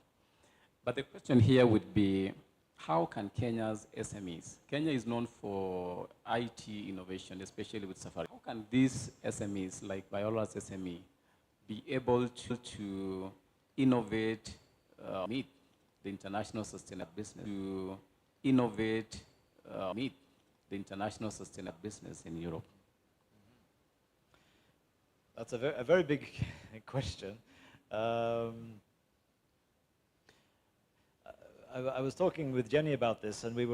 But the question here would be, how can Kenya's SMEs, Kenya is known for IT innovation, especially with Safari. How can these SMEs, like Biola's SME, be able to innovate, meet the international sustainable business, to innovate, meet the international sustainable business in Europe? That's a very big question. I was talking with Jenny about this, and we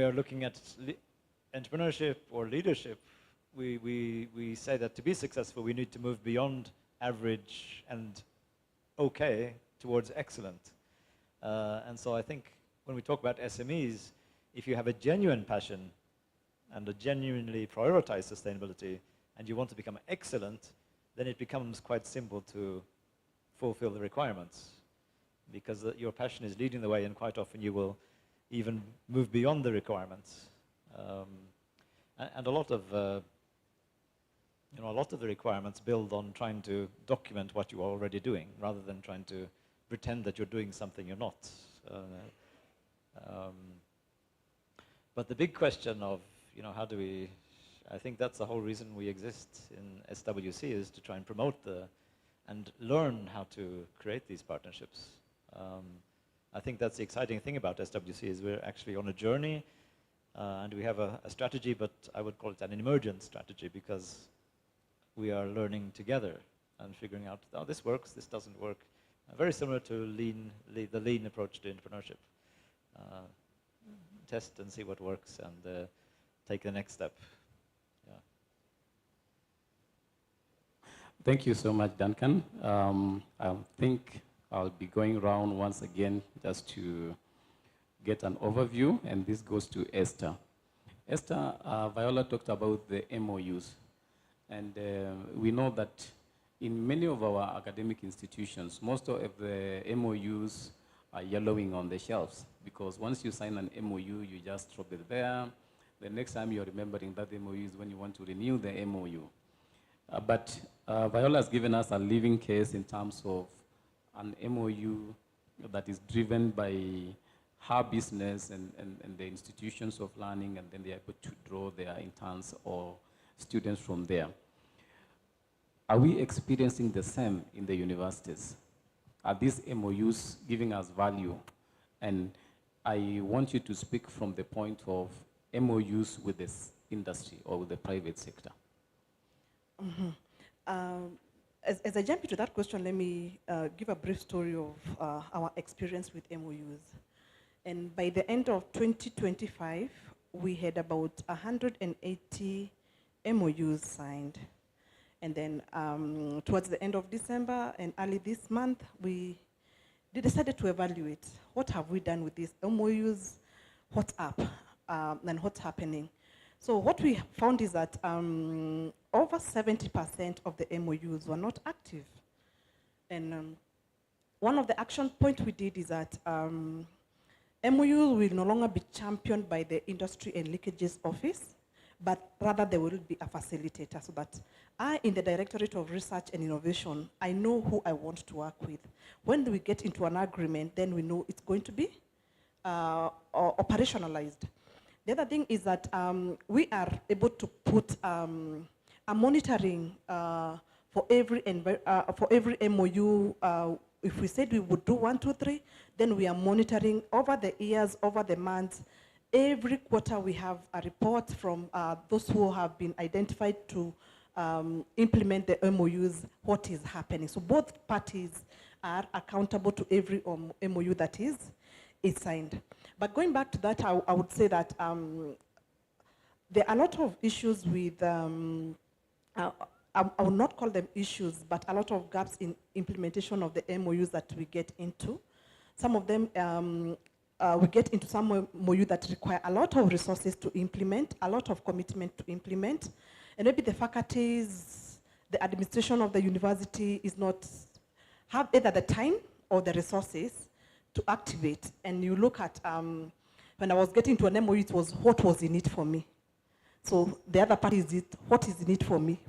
are looking at entrepreneurship or leadership. We say that to be successful, we need to move beyond average and okay towards excellent. And so I think when we talk about SMEs, if you have a genuine passion and a genuinely prioritize sustainability, and you want to become excellent, then it becomes quite simple to fulfill the requirements, because your passion is leading the way, and quite often you will even move beyond the requirements. And a lot of the requirements build on trying to document what you are already doing, rather than trying to pretend that you're doing something you're not. But the big question of, how do we, I think that's the whole reason we exist in SWC, is to try and promote and learn how to create these partnerships. I think that's the exciting thing about SWC, is we're actually on a journey, and we have a strategy, but I would call it an emergent strategy, because we are learning together and figuring out, oh, this works, this doesn't work. Very similar to the lean approach to entrepreneurship. Test and see what works, and take the next step. Yeah. Thank you so much, Duncan. I think I'll be going around once again just to get an overview, and this goes to Esther. Esther, Viola talked about the MOUs, and we know that in many of our academic institutions, most of the MOUs are yellowing on the shelves, because once you sign an MOU, you just drop it there. The next time you're remembering that MOU is when you want to renew the MOU. But Viola has given us a living case in terms of an MOU that is driven by her business and the institutions of learning, and then they're able to draw their interns or students from there. Are we experiencing the same in the universities? Are these MOUs giving us value? And I want you to speak from the point of MOUs with this industry or with the private sector. Mm-hmm. As I jump into that question, let me give a brief story of our experience with MOUs. And by the end of 2025, we had about 180 MOUs signed. And then towards the end of December and early this month, we decided to evaluate what have we done with these MOUs, what's up, and what's happening. So what we found is that over 70% of the MOUs were not active. And one of the action points we did is that MOUs will no longer be championed by the Industry and Leakages Office, but rather there will be a facilitator, so that I, in the Directorate of Research and Innovation, I know who I want to work with. When we get into an agreement, then we know it's going to be operationalized. The other thing is that we are able to put a monitoring for every MOU. If we said we would do 1, 2, 3, then we are monitoring over the years, over the months. Every quarter we have a report from those who have been identified to implement the MOUs, what is happening. So both parties are accountable to every MOU that is signed. But going back to that, I would say that there are a lot of issues with, I would not call them issues, but a lot of gaps in implementation of the MOUs that we get into. Some of them, we get into some MOU that require a lot of resources to implement, a lot of commitment to implement, and maybe the faculties, the administration of the university is not, have either the time or the resources to activate. And you look at, when I was getting to an MOU, it was what was in it for me. So the other part is what is in it for me.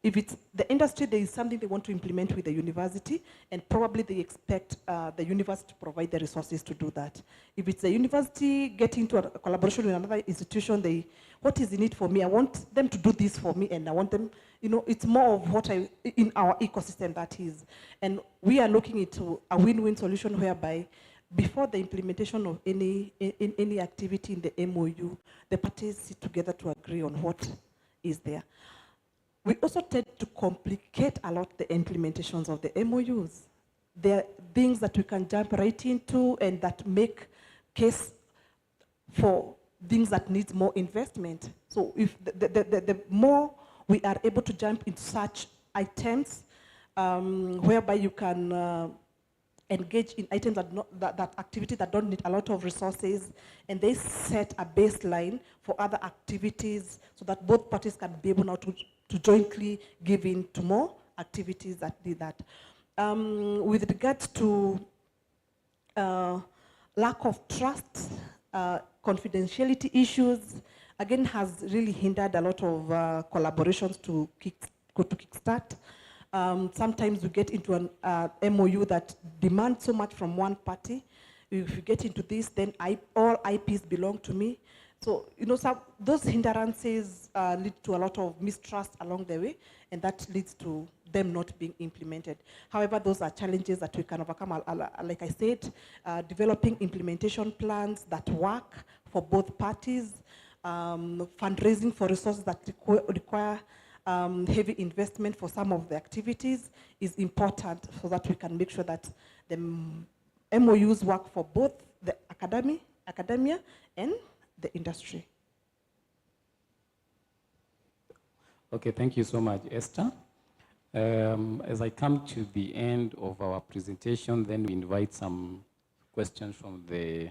If it's the industry, there is something they want to implement with the university, and probably they expect the university to provide the resources to do that. If it's the university getting into a collaboration with another institution, what is in it for me? I want them to do this for me, and I want them, it's more of what in our ecosystem that is. And we are looking into a win-win solution whereby before the implementation of any activity in the MOU, the parties sit together to agree on what is there. We also tend to complicate a lot the implementations of the MOUs. There are things that we can jump right into and that make case for things that need more investment. So if the more we are able to jump into such items, whereby you can engage in items that activity that don't need a lot of resources, and they set a baseline for other activities so that both parties can be able now to jointly give in to more activities that need that. With regards to lack of trust, confidentiality issues, again, has really hindered a lot of collaborations to kickstart. Sometimes we get into an MOU that demands so much from one party. If you get into this, then all IPs belong to me. So, you know, those hindrances lead to a lot of mistrust along the way, and that leads to them not being implemented. However, those are challenges that we can overcome. Like I said, developing implementation plans that work for both parties, fundraising for resources that require heavy investment for some of the activities is important so that we can make sure that the MOUs work for both the academia and the industry. Okay, thank you so much, Esther. As I come to the end of our presentation, then we invite some questions from the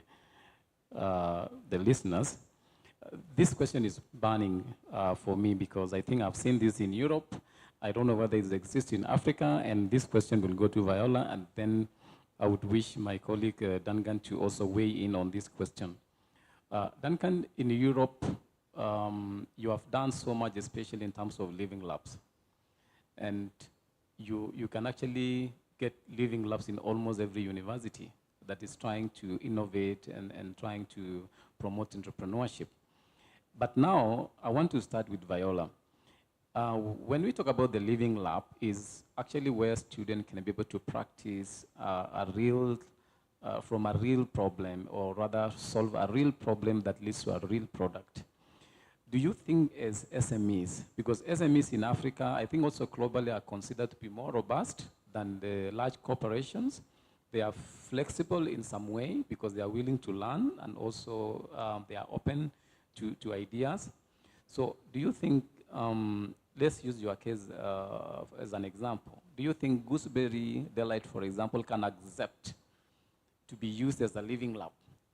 listeners. This question is burning for me because I think I've seen this in Europe. I don't know whether it exists in Africa, and this question will go to Viola, and then I would wish my colleague Duncan to also weigh in on this question. Duncan, in Europe, you have done so much, especially in terms of living labs. And you can actually get living labs in almost every university that is trying to innovate and trying to promote entrepreneurship. But now, I want to start with Viola. When we talk about the living lab, is actually where students can be able to practice from a real problem, or rather solve a real problem that leads to a real product. Do you think as SMEs, because SMEs in Africa, I think also globally are considered to be more robust than the large corporations. They are flexible in some way because they are willing to learn, and also they are open to ideas. So do you think, let's use your case as an example. Do you think Gooseberry Delight, for example, can accept to be used as a living lab,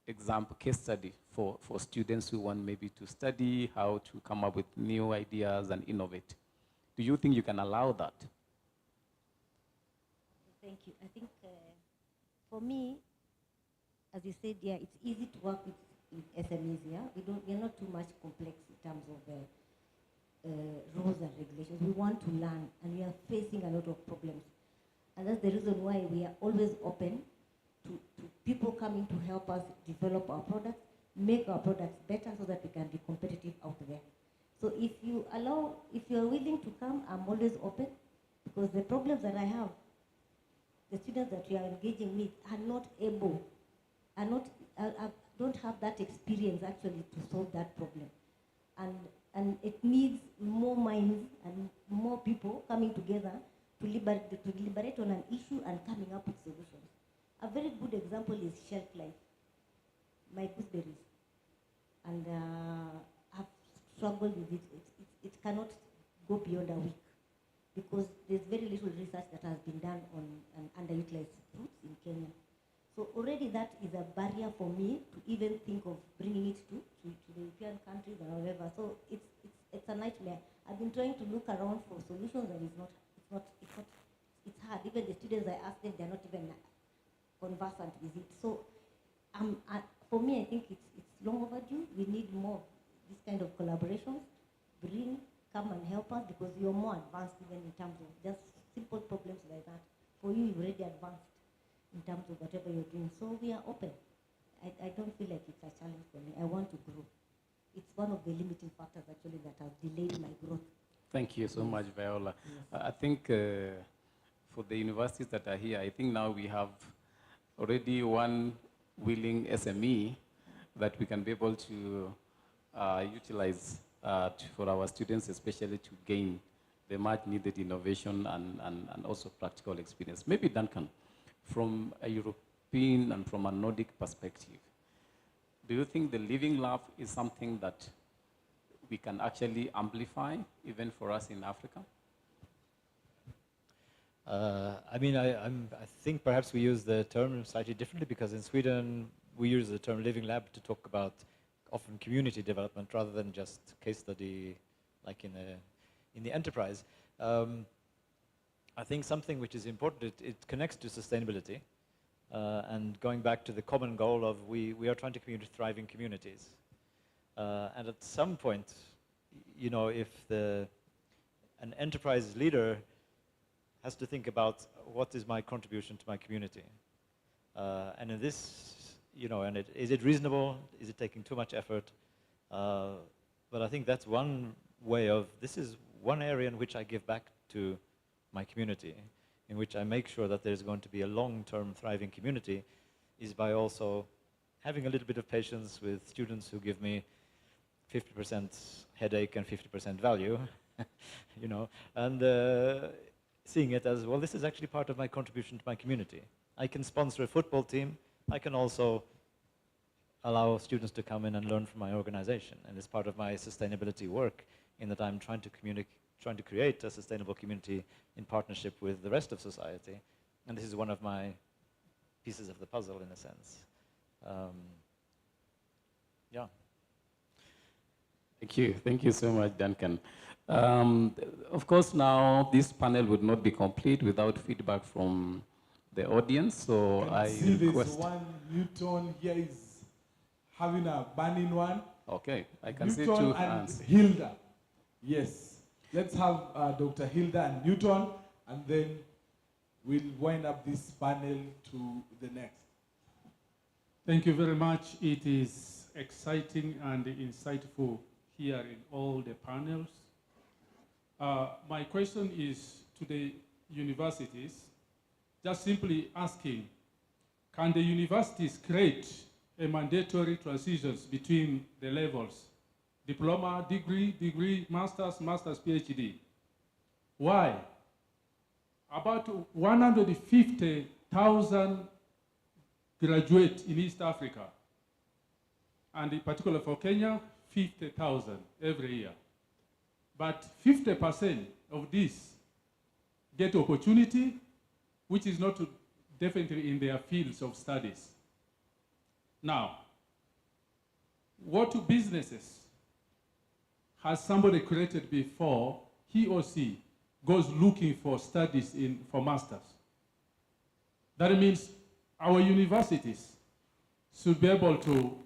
example, case study for students who want maybe to study how to come up with new ideas and innovate? Do you think you can allow that? Thank you. I think for me, as you said, yeah, it's easy to work with SMEs, yeah? We're not too much complex in terms of rules and regulations. We want to learn, and we are facing a lot of problems. And that's the reason why we are always open to people coming to help us develop our products, make our products better so that we can be competitive out there. So if you are willing to come, I'm always open, because the problems that I have, the students that we are engaging with don't have that experience actually to solve that problem. And it needs more minds and more people coming together to deliberate on an issue and coming up with solutions. A very good example is shelf life. My gooseberries. And I've struggled with it. It cannot go beyond a week because there's very little research that has been done on underutilized fruits in Kenya. So already that is a barrier for me to even think of bringing it to the European countries or whatever. So it's a nightmare. I've been trying to look around for solutions, and it's hard. Even the students, I ask them, they're not even conversant with it. So for me, I think it's long overdue. We need more of this kind of collaborations. Come and help us, because you're more advanced even in terms of just simple problems like that. For you, you're already advanced in terms of whatever you're doing. So we are open. I don't feel like it's a challenge for me. I want to grow. It's one of the limiting factors actually that have delayed my growth. Thank you so much, Viola. Yes. I think for the universities that are here, I think now we have already one willing SME that we can be able to utilize for our students, especially to gain the much needed innovation and also practical experience. Maybe Duncan, from a European and from a Nordic perspective, do you think the living lab is something that we can actually amplify even for us in Africa? I mean, I think perhaps we use the term slightly differently, because in Sweden we use the term living lab to talk about often community development rather than just case study like in the enterprise. I think something which is important, it connects to sustainability and going back to the common goal of we are trying to create thriving communities. And at some point, you know, if an enterprise leader has to think about what is my contribution to my community. And in this, you know, and is it reasonable? Is it taking too much effort? But I think that's one way of, this is one area in which I give back to my community, in which I make sure that there's going to be a long-term thriving community, is by also having a little bit of patience with students who give me 50% headache and 50% value, you know, and seeing it as, well, this is actually part of my contribution to my community. I can sponsor a football team. I can also allow students to come in and learn from my organization. And it's part of my sustainability work in that I'm trying to create a sustainable community in partnership with the rest of society. And this is one of my pieces of the puzzle, in a sense. Yeah. Thank you so much, Duncan. Of course, now this panel would not be complete without feedback from the audience, so I request... There's one Newton here is having a burning one. Okay, I can see Newton two and hands. Hilda. Yes. Let's have Dr. Hilda and Newton, and then we'll wind up this panel to the next. Thank you very much. It is exciting and insightful here in all the panels. My question is to the universities, just simply asking, can the universities create a mandatory transitions between the levels? Diploma, degree, master's, PhD. Why? About 150,000 graduate in East Africa, and in particular for Kenya, 50,000 every year. But 50% of this get opportunity, which is not definitely in their fields of studies. Now, what businesses has somebody created before he or she goes looking for studies for masters? That means our universities should be able to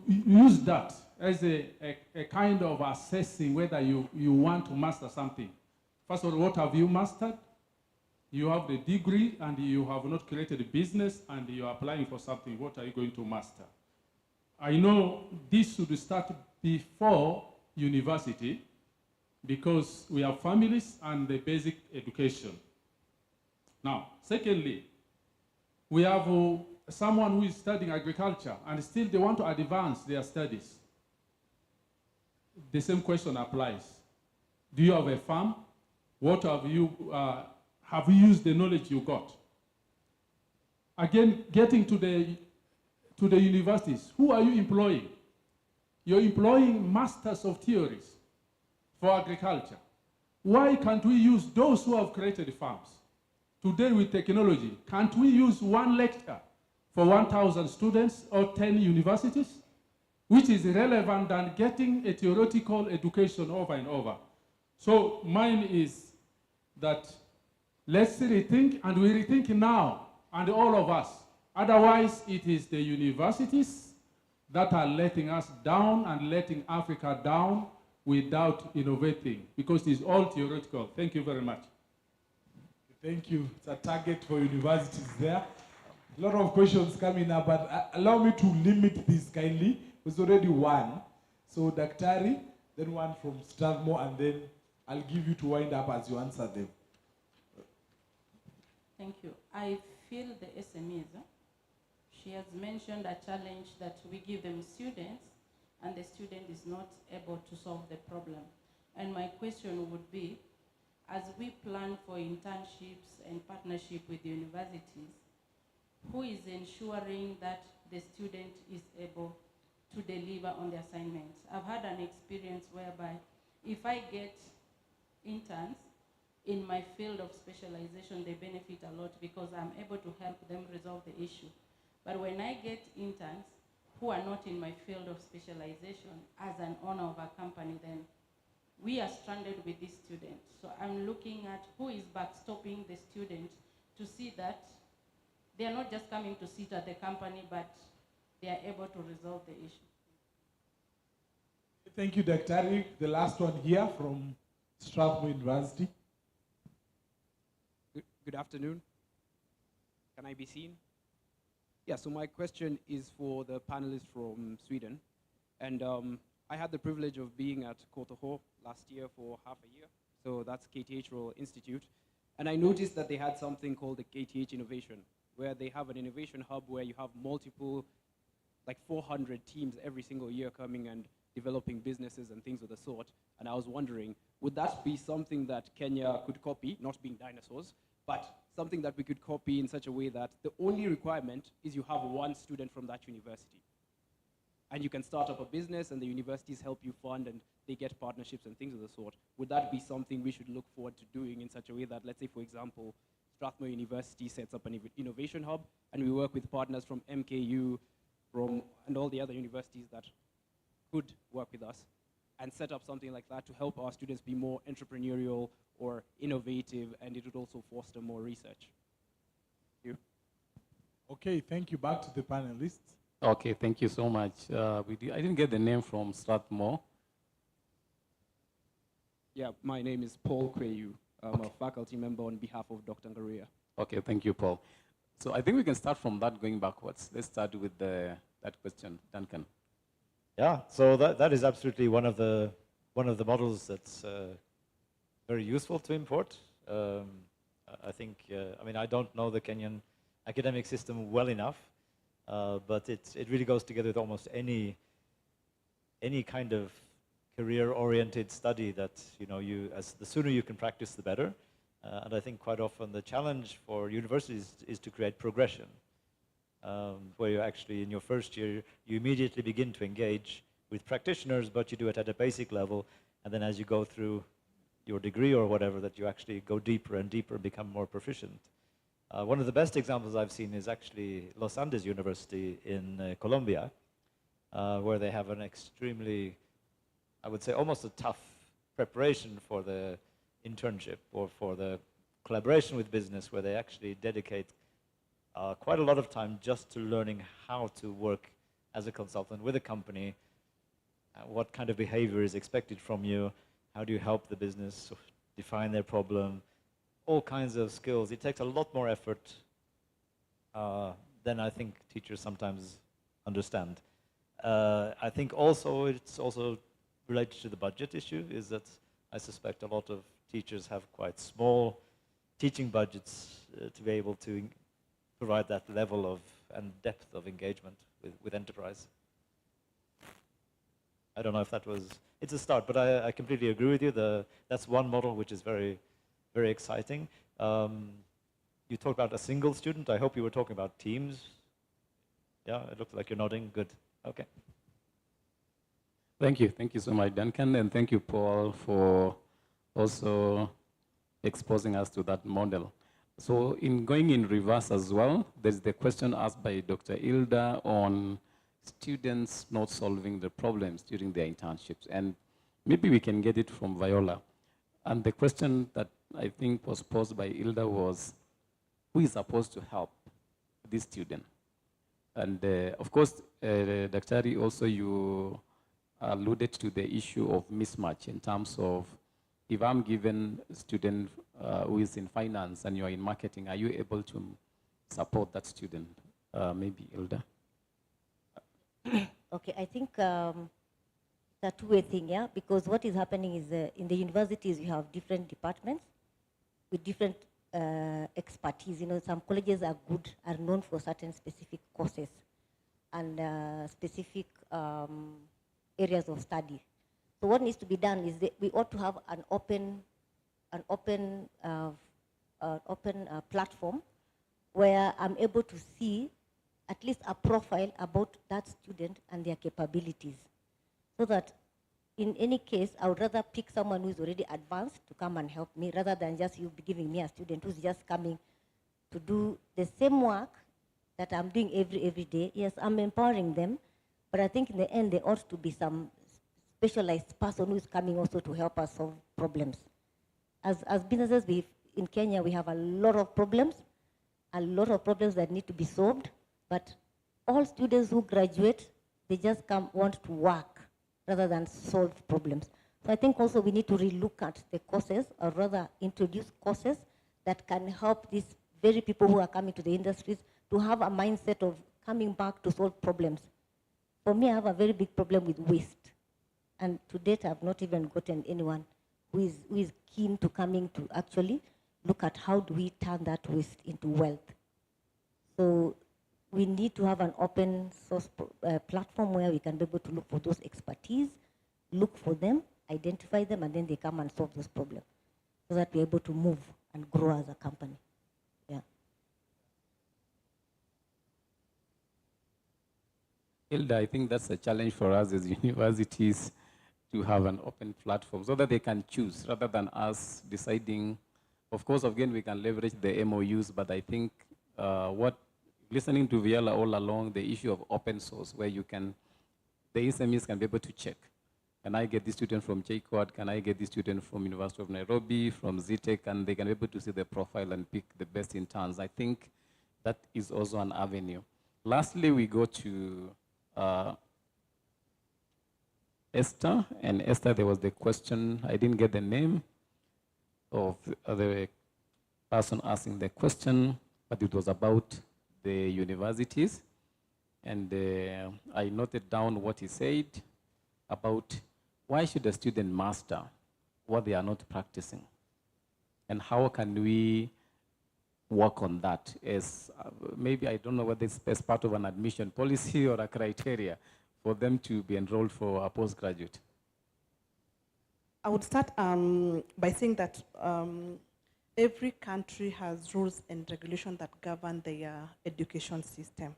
use that as a kind of assessing whether you want to master something. First of all, what have you mastered? You have the degree and you have not created a business and you are applying for something. What are you going to master? I know this should start before university because we have families and the basic education. Now, secondly, we have someone who is studying agriculture and still they want to advance their studies. The same question applies. Do you have a farm? What have you used the knowledge you got? Again, getting to the universities, who are you employing? You're employing masters of theories for agriculture. Why can't we use those who have created farms? Today with technology, can't we use one lecture for 1,000 students or 10 universities? Which is relevant than getting a theoretical education over and over. So mine is that let's rethink, and we rethink now, and all of us. Otherwise, it is the universities that are letting us down and letting Africa down without innovating, because it's all theoretical. Thank you very much. Thank you. It's a target for universities there. A lot of questions coming up, but allow me to limit this kindly. There's already one. So Daktari, then one from Strathmore, and then I'll give you to wind up as you answer them. Thank you. I feel the SMEs she has mentioned a challenge that we give them students and the student is not able to solve the problem. And my question would be, as we plan for internships and partnership with the universities, who is ensuring that the student is able to deliver on the assignments? I've had an experience whereby if I get interns in my field of specialization, they benefit a lot because I'm able to help them resolve the issue. But when I get interns who are not in my field of specialization as an owner of a company, then we are stranded with this student. So I'm looking at who is backstopping the student to see that they are not just coming to sit at the company, but they are able to resolve the issue. Thank you, Daktari. The last one here from Strathmore University. Good afternoon. Can I be seen? Yeah, so my question is for the panelists from Sweden. And I had the privilege of being at KTH last year for half a year. So that's KTH Royal Institute. And I noticed that they had something called the KTH Innovation, where they have an innovation hub where you have multiple, like 400 teams every single year coming and developing businesses and things of the sort. And I was wondering, would that be something that Kenya could copy, not being dinosaurs, but something that we could copy in such a way that the only requirement is you have one student from that university. And you can start up a business and the universities help you fund and they get partnerships and things of the sort. Would that be something we should look forward to doing in such a way that, let's say, for example, Strathmore University sets up an innovation hub and we work with partners from MKU, and all the other universities that could work with us and set up something like that to help our students be more entrepreneurial or innovative, and it would also foster more research. Thank you. Okay, thank you. Back to the panelists. Okay, thank you so much. I didn't get the name from Strathmore. Yeah, my name is Paul Kweyu. I'm a faculty member on behalf of Dr. Ngaruya. Okay, thank you, Paul. So I think we can start from that going backwards. Let's start with that question, Duncan. Yeah, so that is absolutely one of the models that's very useful to import. I think, I mean, I don't know the Kenyan academic system well enough, but it really goes together with almost any kind of career-oriented study that, you know, the sooner you can practice, the better. And I think quite often the challenge for universities is to create progression, where you actually, in your first year, you immediately begin to engage with practitioners, but you do it at a basic level, and then as you go through your degree or whatever, that you actually go deeper and deeper and become more proficient. One of the best examples I've seen is actually Los Andes University in Colombia, where they have an extremely, I would say, almost a tough preparation for the internship or for the collaboration with business, where they actually dedicate quite a lot of time just to learning how to work as a consultant with a company, what kind of behavior is expected from you, how do you help the business define their problem, all kinds of skills. It takes a lot more effort than I think teachers sometimes understand. I think also it's also related to the budget issue, is that I suspect a lot of teachers have quite small teaching budgets to be able to provide that level of and depth of engagement with enterprise. I don't know if that was, it's a start, but I completely agree with you. That's one model which is very, very exciting. You talked about a single student. I hope you were talking about teams. Yeah, it looks like you're nodding. Good. Okay. Thank you so much, Duncan, and thank you, Paul, for also exposing us to that model. So in going in reverse as well, there's the question asked by Dr. Ilda on students not solving the problems during their internships. And maybe we can get it from Viola. And the question that I think was posed by Ilda was, who is supposed to help this student? And of course, Daktari, also you alluded to the issue of mismatch in terms of, if I'm given a student who is in finance and you're in marketing, are you able to support that student? Maybe Ilda. Okay, I think it's a two-way thing, yeah? Because what is happening is in the universities, you have different departments with different expertise. You know, some colleges are known for certain specific courses and specific areas of study. So what needs to be done is that we ought to have an open platform where I'm able to see at least a profile about that student and their capabilities, so that in any case, I would rather pick someone who is already advanced to come and help me, rather than just you giving me a student who's just coming to do the same work that I'm doing every day. Yes, I'm empowering them, but I think in the end, there ought to be some specialized person who is coming also to help us solve problems. As businesses in Kenya, we have a lot of problems that need to be solved, but all students who graduate, they just want to work rather than solve problems. So I think also we need to relook at the courses, or rather introduce courses that can help these very people who are coming to the industries to have a mindset of coming back to solve problems. For me, I have a very big problem with waste. And to date, I've not even gotten anyone who is keen to coming to actually look at how do we turn that waste into wealth. So we need to have an open source platform where we can be able to look for those expertise, look for them, identify them, and then they come and solve those problems, so that we're able to move and grow as a company. Yeah. Hilda, I think that's a challenge for us as universities to have an open platform so that they can choose rather than us deciding. Of course, again, we can leverage the MOUs, but I think listening to Viala all along, the issue of open source, where the SMEs can be able to check. Can I get this student from JKUAT? Can I get this student from University of Nairobi, from ZTech? And they can be able to see the profile and pick the best interns. I think that is also an avenue. Lastly, we go to Esther. And Esther, there was the question, I didn't get the name of the person asking the question, but it was about the universities. And I noted down what he said about why should a student master what they are not practicing? And how can we work on that as maybe, I don't know whether it's as part of an admission policy or a criteria for them to be enrolled for a postgraduate? I would start by saying that every country has rules and regulations that govern their education system.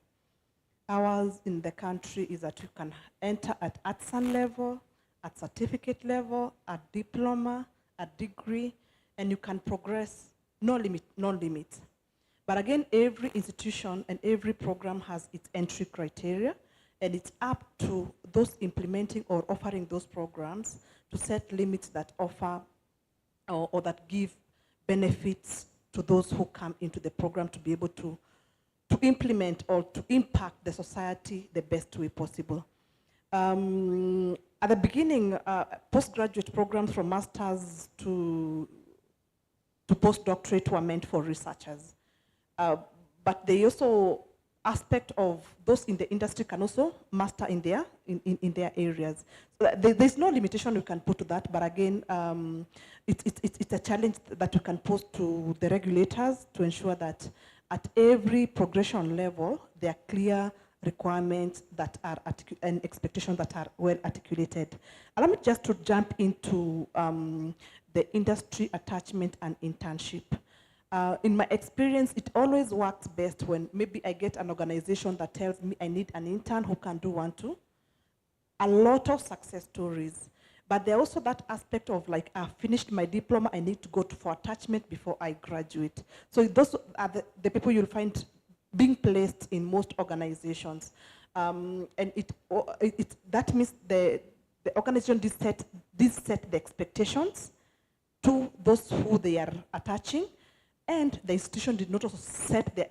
Ours in the country is that you can enter at artisan level, at certificate level, at diploma, at degree, and you can progress, no limit. But again, every institution and every program has its entry criteria, and it's up to those implementing or offering those programs to set limits that offer or that give benefits to those who come into the program to be able to implement or to impact the society the best way possible. At the beginning, postgraduate programs from masters to postdoctorate were meant for researchers. But they also, aspect of those in the industry can also master in their areas. So there's no limitation we can put to that, but again, it's a challenge that we can pose to the regulators to ensure that at every progression level, there are clear requirements that are and expectations that are well articulated. Allow me just to jump into the industry attachment and internship. In my experience, it always works best when maybe I get an organization that tells me I need an intern who can do 1, 2. A lot of success stories. But there's also that aspect of like, I finished my diploma, I need to go for attachment before I graduate. So those are the people you'll find being placed in most organizations. And that means the organization did set the expectations to those who they are attaching, and the institution did not also set their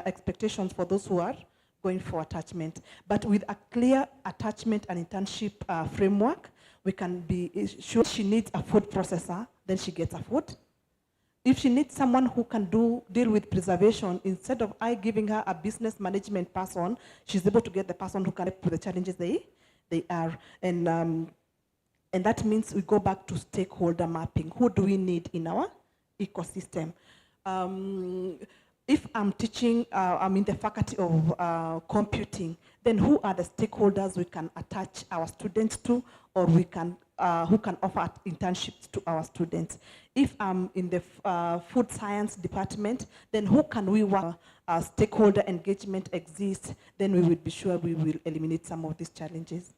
expectations for those who are going for attachment. But with a clear attachment and internship framework, we can be sure she needs a food processor, then she gets a food. If she needs someone who can deal with preservation, instead of I giving her a business management person, she's able to get the person who can help with the challenges they are. And that means we go back to stakeholder mapping. Who do we need in our ecosystem. If I'm teaching, I'm in the faculty of computing, then who are the stakeholders we can attach our students to, or we can, who can offer internships to our students? If I'm in the food science department, then who can we work? Stakeholder engagement exists, then we will be sure we will eliminate some of these challenges.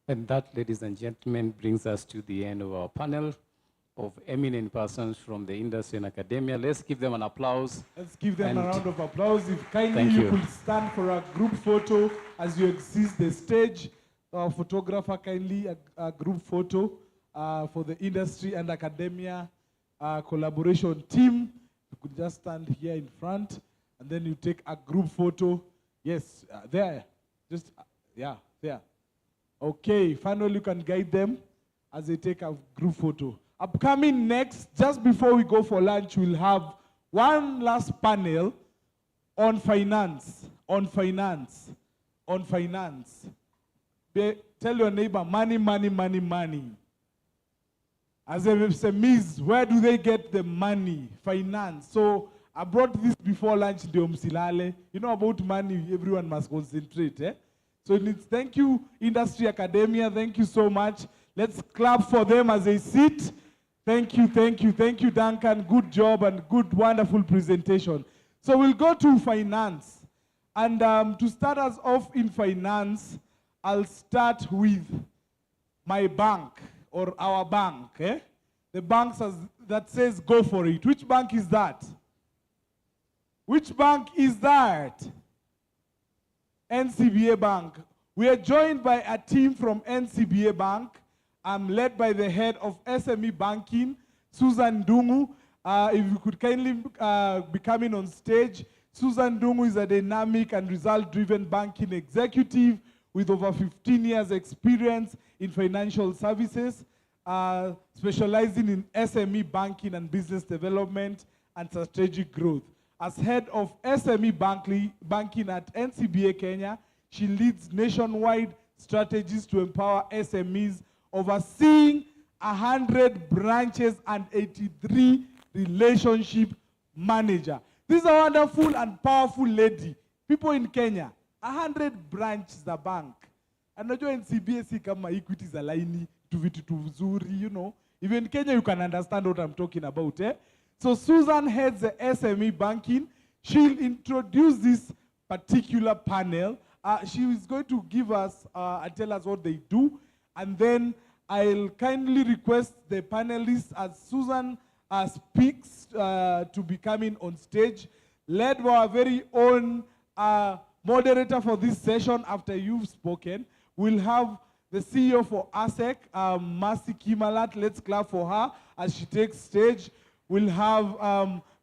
And that, ladies and gentlemen, brings us to the end of our panel of eminent persons from the industry and academia. Let's give them an applause. Let's give them a round of applause. If kindly Thank you you. could stand for a group photo as you exit the stage. Our photographer, kindly a group photo for the industry and academia collaboration team. You could just stand here in front and then you take a group photo. Yes, there. Just, yeah, there. Okay, finally you can guide them as they take a group photo. Upcoming next, just before we go for lunch, we'll have one last panel on finance, on finance, on finance. Tell your neighbor, money, money, money, money. As SMEs, where do they get the money? Finance. So I brought this before lunch, Msilale. You know about money, everyone must concentrate. Eh? So it's, thank you, Industry Academia. Thank you so much. Let's clap for them as they sit. Thank you, thank you, thank you, Duncan. Good job and good, wonderful presentation. So we'll go to finance. And to start us off in finance, I'll start with my bank or our bank. Eh? The bank that says go for it. Which bank is that? Which bank is that? NCBA Bank. We are joined by a team from NCBA Bank. I'm led by the head of SME Banking, Susan Dungu. If you could kindly be coming on stage. Susan Dungu is a dynamic and result-driven banking executive with over 15 years experience in financial services, specializing in SME banking and business development and strategic growth. As head of SME banking at NCBA Kenya, she leads nationwide strategies to empower SMEs, overseeing 100 branches and 83 relationship manager. This is a wonderful and powerful lady. People in Kenya, 100 branches a bank. And najua NCBA si kama Equity za laini, vitu vizuri, you know. Even in Kenya, you can understand what I'm talking about. Eh? So Susan heads the SME banking. She'll introduce this particular panel. She is going to give us and tell us what they do. And then I'll kindly request the panelists as Susan speaks to be coming on stage, led by our very own moderator for this session after you've spoken. We'll have the CEO for ASEC, Mercy Kimalat. Let's clap for her as she takes stage. We'll have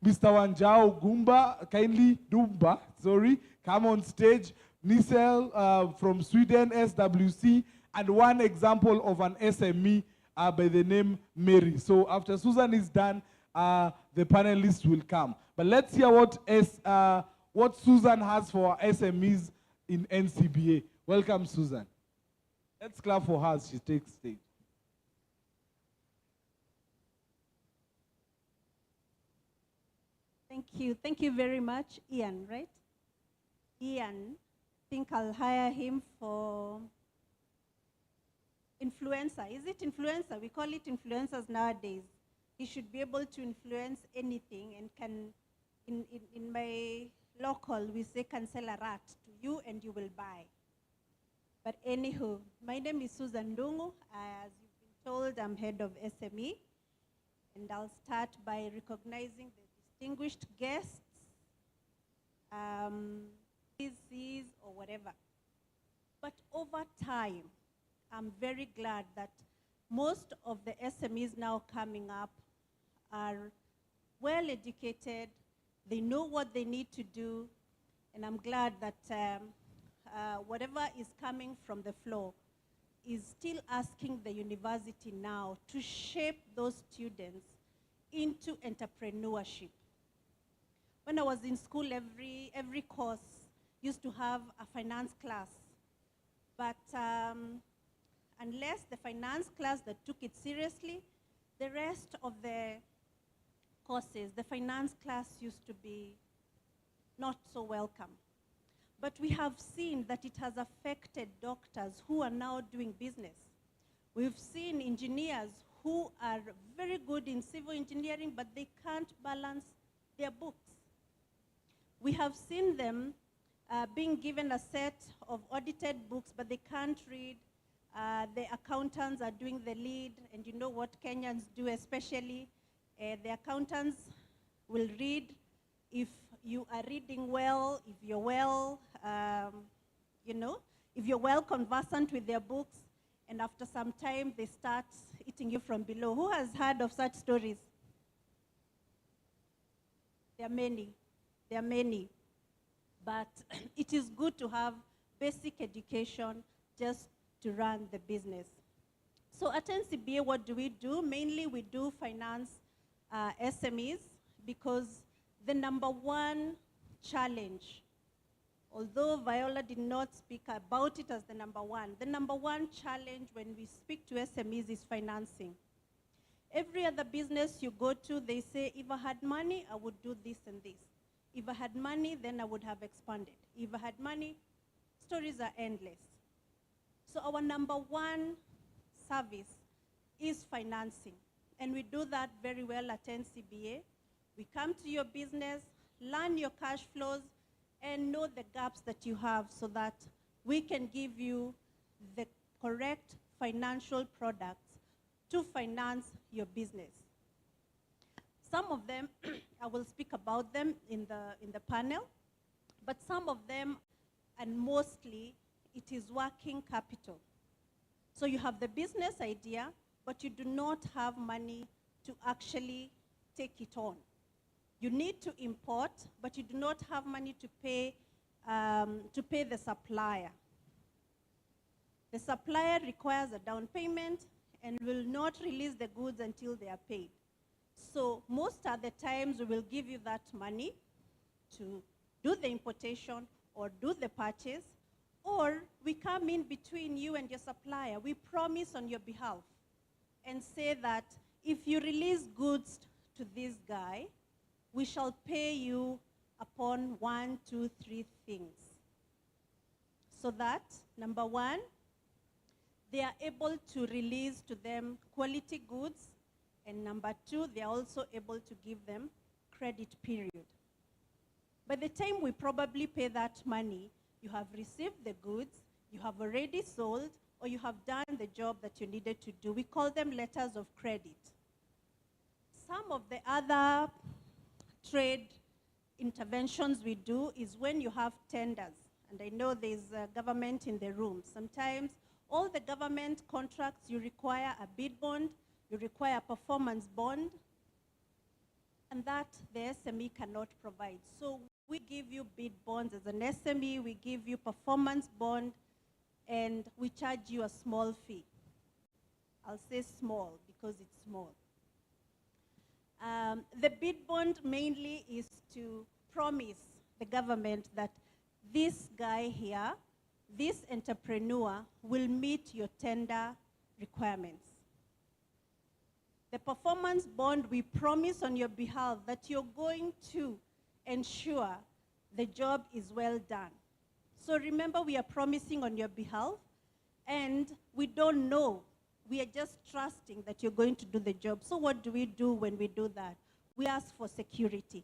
Mr. Wanjao Gumba, kindly Dumba, sorry, come on stage. Nisel from Sweden, SWC, and one example of an SME by the name Mary. So after Susan is done, the panelists will come. But let's hear what Susan has for our SMEs in NCBA. Welcome, Susan. Let's clap for her as she takes stage. Thank you very much, Ian, right? Ian, I think I'll hire him for influencer. Is it influencer? We call it influencers nowadays. He should be able to influence anything and can, in my local, we say can sell a rat to you and you will buy. But anywho, my name is Susan Dungu. As you've been told, I'm head of SME. And I'll start by recognizing the distinguished guests, PCs or whatever. But over time, I'm very glad that most of the SMEs now coming up are well educated, they know what they need to do, and I'm glad that whatever is coming from the floor is still asking the university now to shape those students into entrepreneurship. When I was in school, every course used to have a finance class. But unless the finance class that took it seriously, the rest of the courses, the finance class used to be not so welcome. But we have seen that it has affected doctors who are now doing business. We've seen engineers who are very good in civil engineering, but they can't balance their books. We have seen them being given a set of audited books, but they can't read. The accountants are doing the lead, and you know what Kenyans do especially. The accountants will read. If you are reading well, if you're well, if you're well conversant with their books, and after some time they start eating you from below. Who has heard of such stories? There are many. There are many. But it is good to have basic education just to run the business. So at NCBA, what do? Mainly we do finance SMEs, because the number one challenge, although Viola did not speak about it as the number one challenge when we speak to SMEs is financing. Every other business you go to, they say, if I had money, I would do this and this. If I had money, then I would have expanded. If I had money, stories are endless. So our number one service is financing. And we do that very well at NCBA. We come to your business, learn your cash flows, and know the gaps that you have so that we can give you the correct financial products to finance your business. Some of them, I will speak about them in the panel, but some of them, and mostly, it is working capital. So you have the business idea, but you do not have money to actually take it on. You need to import, but you do not have money to pay the supplier. The supplier requires a down payment and will not release the goods until they are paid. So most of the times we will give you that money to do the importation or do the purchase, or we come in between you and your supplier. We promise on your behalf and say that if you release goods to this guy, we shall pay you upon 1, 2, 3 things. So that, number one, they are able to release to them quality goods, and number two, they are also able to give them credit period. By the time we probably pay that money, you have received the goods, you have already sold, or you have done the job that you needed to do. We call them letters of credit. Some of the other trade interventions we do is when you have tenders. And I know there's government in the room. Sometimes all the government contracts, you require a bid bond, you require a performance bond, and that the SME cannot provide. So we give you bid bonds as an SME, we give you performance bond, and we charge you a small fee. I'll say small because it's small. The bid bond mainly is to promise the government that this guy here, this entrepreneur will meet your tender requirements. The performance bond, we promise on your behalf that you're going to ensure the job is well done. So remember, we are promising on your behalf, and we don't know. We are just trusting that you're going to do the job. So what do we do when we do that? We ask for security.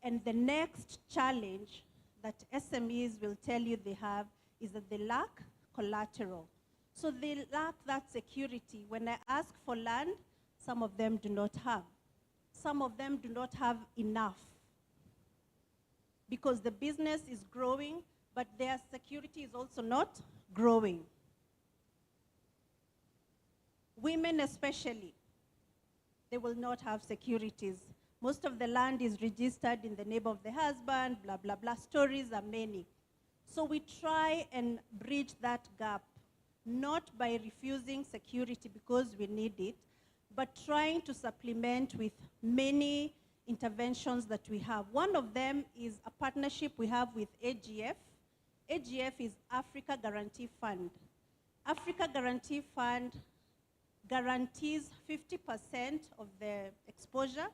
And the next challenge that SMEs will tell you they have is that they lack collateral. So they lack that security. When I ask for land, some of them do not have. Some of them do not have enough, because the business is growing, but their security is also not growing. Women especially, they will not have securities. Most of the land is registered in the name of the husband, blah, blah, blah. Stories are many. So we try and bridge that gap, not by refusing security because we need it, but trying to supplement with many interventions that we have. One of them is a partnership we have with AGF. AGF is Africa Guarantee Fund. Africa Guarantee Fund guarantees 50% of the exposure,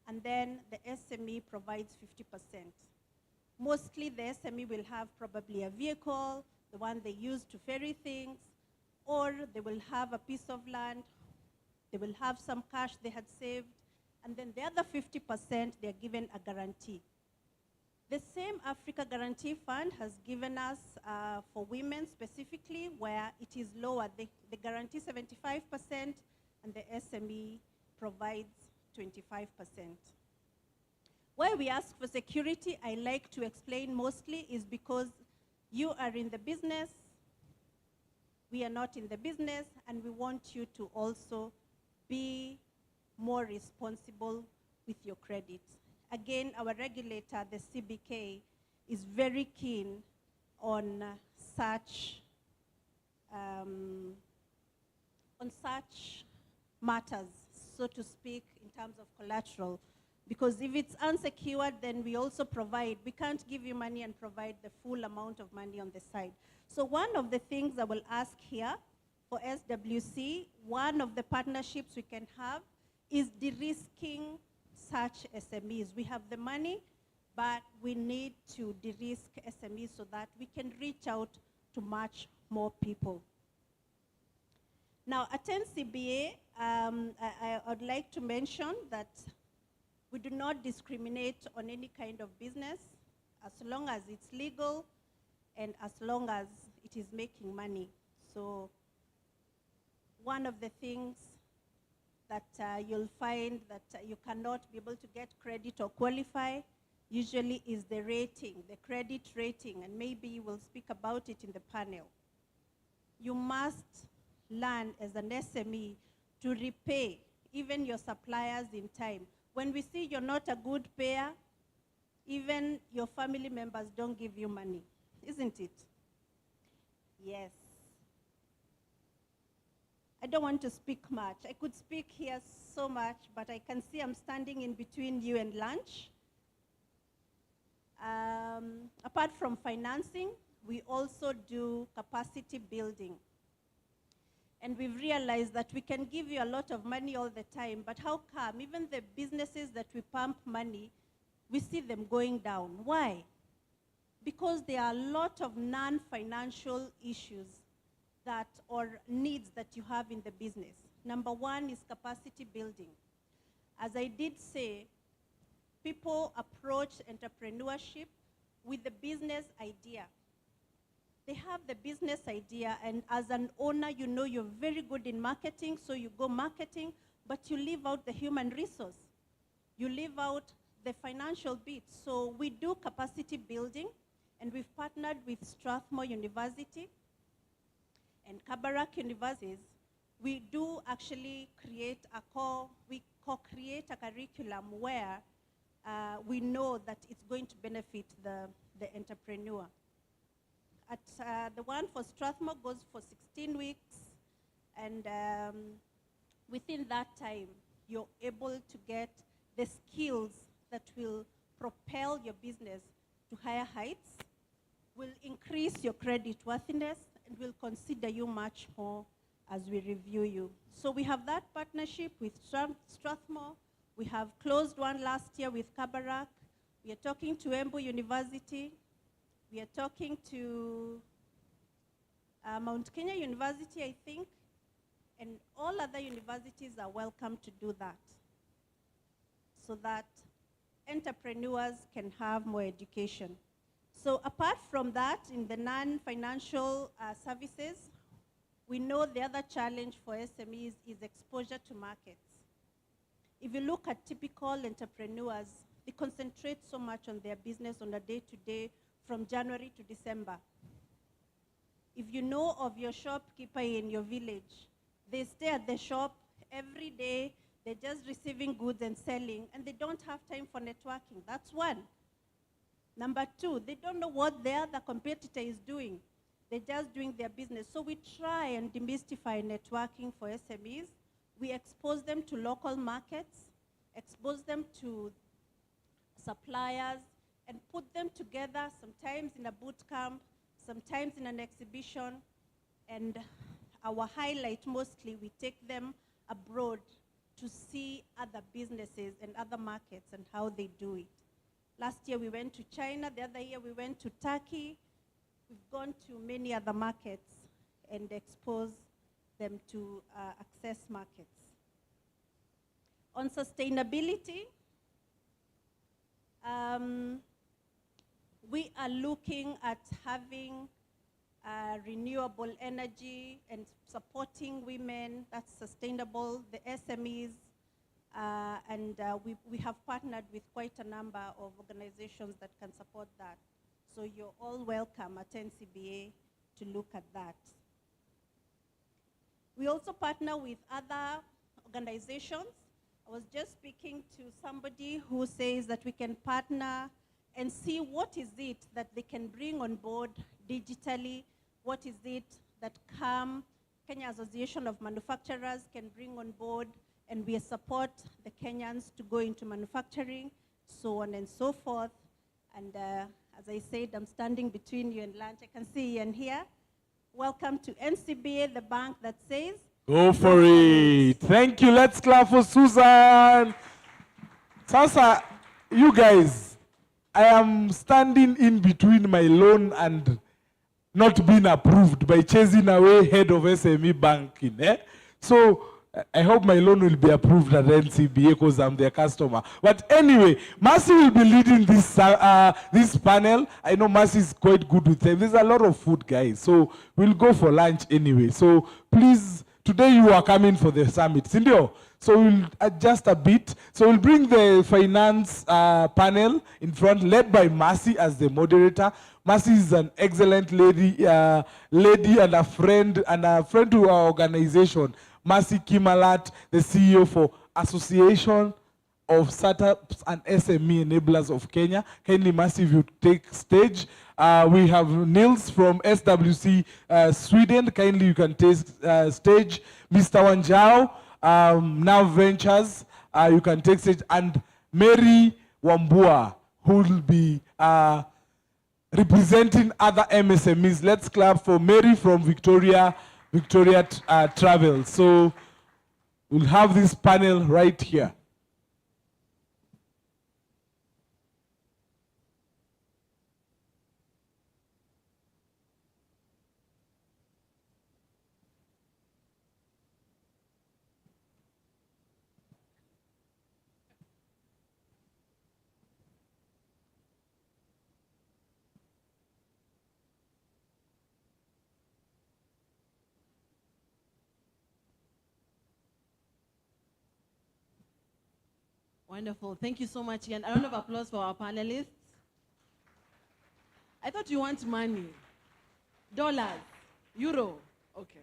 and then the SME provides 50%. Mostly the SME will have probably a vehicle, the one they use to ferry things, or they will have a piece of land, they will have some cash they had saved, and then the other 50% they're given a guarantee. The same Africa Guarantee Fund has given us, for women specifically, where it is lower. They guarantee 75%, and the SME provides 25%. Why we ask for security, I like to explain mostly, is because you are in the business, we are not in the business, and we want you to also be more responsible with your credit. Again, our regulator, the CBK, is very keen on such matters, so to speak, in terms of collateral. Because if it's unsecured, then we also provide. We can't give you money and provide the full amount of money on the side. So one of the things I will ask here for SWC, one of the partnerships we can have is de-risking such SMEs. We have the money, but we need to de-risk SMEs so that we can reach out to much more people. Now, at NCBA, I would like to mention that we do not discriminate on any kind of business as long as it's legal and as long as it is making money. So one of the things that you'll find that you cannot be able to get credit or qualify usually is the rating, the credit rating, and maybe we'll speak about it in the panel. You must learn as an SME to repay even your suppliers in time. When we see you're not a good payer, even your family members don't give you money, isn't it? Yes. I don't want to speak much. I could speak here so much, but I can see I'm standing in between you and lunch. Apart from financing, we also do capacity building. And we've realized that we can give you a lot of money all the time, but how come even the businesses that we pump money, we see them going down? Why? Because there are a lot of non-financial issues that, or needs that you have in the business. Number one is capacity building. As I did say, people approach entrepreneurship with the business idea. They have the business idea, and as an owner, you know you're very good in marketing, so you go marketing, but you leave out the human resource. You leave out the financial bit. So we do capacity building, and we've partnered with Strathmore University and Kabarak Universities. We do actually create we co-create a curriculum where we know that it's going to benefit the entrepreneur. The one for Strathmore goes for 16 weeks, and within that time, you're able to get the skills that will propel your business to higher heights, will increase your credit worthiness, and will consider you much more as we review you. So we have that partnership with Strathmore. We have closed one last year with Kabarak. We are talking to Embu University. We are talking to Mount Kenya University, I think, and all other universities are welcome to do that so that entrepreneurs can have more education. So apart from that, in the non-financial services, we know the other challenge for SMEs is exposure to markets. If you look at typical entrepreneurs, they concentrate so much on their business on a day-to-day from January to December. If you know of your shopkeeper in your village, they stay at the shop every day, they're just receiving goods and selling, and they don't have time for networking. That's one. Number two, they don't know what the other competitor is doing. They're just doing their business. So we try and demystify networking for SMEs. We expose them to local markets, expose them to suppliers, and put them together, sometimes in a boot camp, sometimes in an exhibition. And our highlight mostly, we take them abroad to see other businesses and other markets and how they do it. Last year we went to China, the other year we went to Turkey. We've gone to many other markets and exposed them to access markets. On sustainability, we are looking at having renewable energy and supporting women, that's sustainable, the SMEs, and we have partnered with quite a number of organizations that can support that. So you're all welcome at NCBA to look at that. We also partner with other organizations. I was just speaking to somebody who says that we can partner and see what is it that they can bring on board digitally, what is it that Kenya Association of Manufacturers can bring on board, and we support the Kenyans to go into manufacturing, so on and so forth. And as I said, I'm standing between you and lunch. I can see Ian here. Welcome to NCBA, the bank that says, go for it. Thank you. Let's clap for Susan. Sasa, you guys, I am standing in between my loan and not being approved by chasing away head of SME banking. So I hope my loan will be approved at NCBA because I'm their customer. But anyway, Mercy will be leading this this panel. I know Mercy is quite good with them. There's a lot of food, guys. So we'll go for lunch anyway. So please, today you are coming for the summit. Sindio? So we'll adjust a bit. So we'll bring the finance panel in front, led by Mercy as the moderator. Mercy is an excellent lady and a friend to our organization. Mercy Kimalat, the CEO for Association of Startups and SME Enablers of Kenya. Kindly, Mercy, if you take stage. We have Nils from SWC Sweden. Kindly, you can take stage. Mr. Wanjao, Now Ventures, you can take stage. And Mary Wambua, who will be representing other MSMEs. Let's clap for Mary from Victoria Travel. So we'll have this panel right here. Wonderful. Thank you so much again. A round of applause for our panelists. I thought you want money. Dollars. Euro. Okay.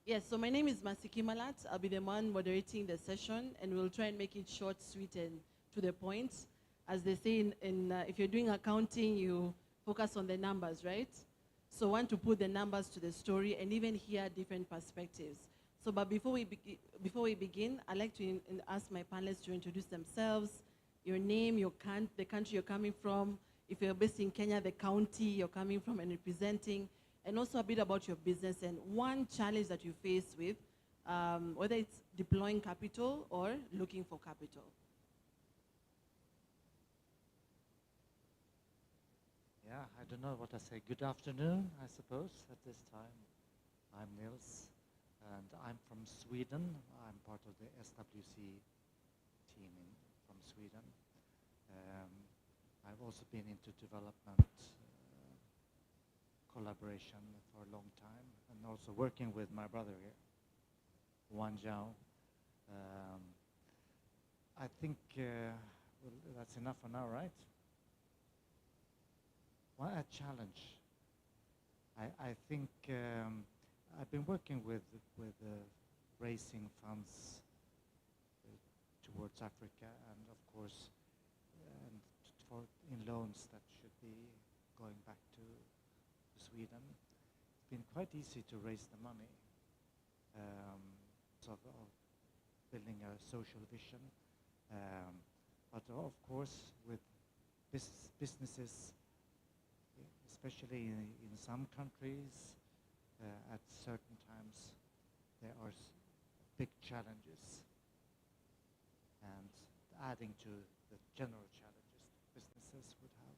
Yes, so my name is Mercy Kimalat. I'll be the one moderating the session, and we'll try and make it short, sweet, and to the point. As they say, if you're doing accounting, you focus on the numbers, right? So I want to put the numbers to the story and even hear different perspectives. So, but before we begin, I'd like to ask my panelists to introduce themselves, your name, the country you're coming from, if you're based in Kenya, the county you're coming from and representing, and also a bit about your business and one challenge that you face with, whether it's deploying capital or looking for capital. Yeah, I don't know what I say. Good afternoon, I suppose, at this time. I'm Nils. And I'm from Sweden. I'm part of the SWC team from Sweden. I've also been into development collaboration for a long time, and also working with my brother here, Wan Zhao. I think well, that's enough for now, right? What a challenge. I think I've been working with raising funds towards Africa, and of course, in loans that should be going back to Sweden. It's been quite easy to raise the money, of building a social vision, but of course, with businesses, especially in some countries. At certain times, there are big challenges, and adding to the general challenges businesses would have.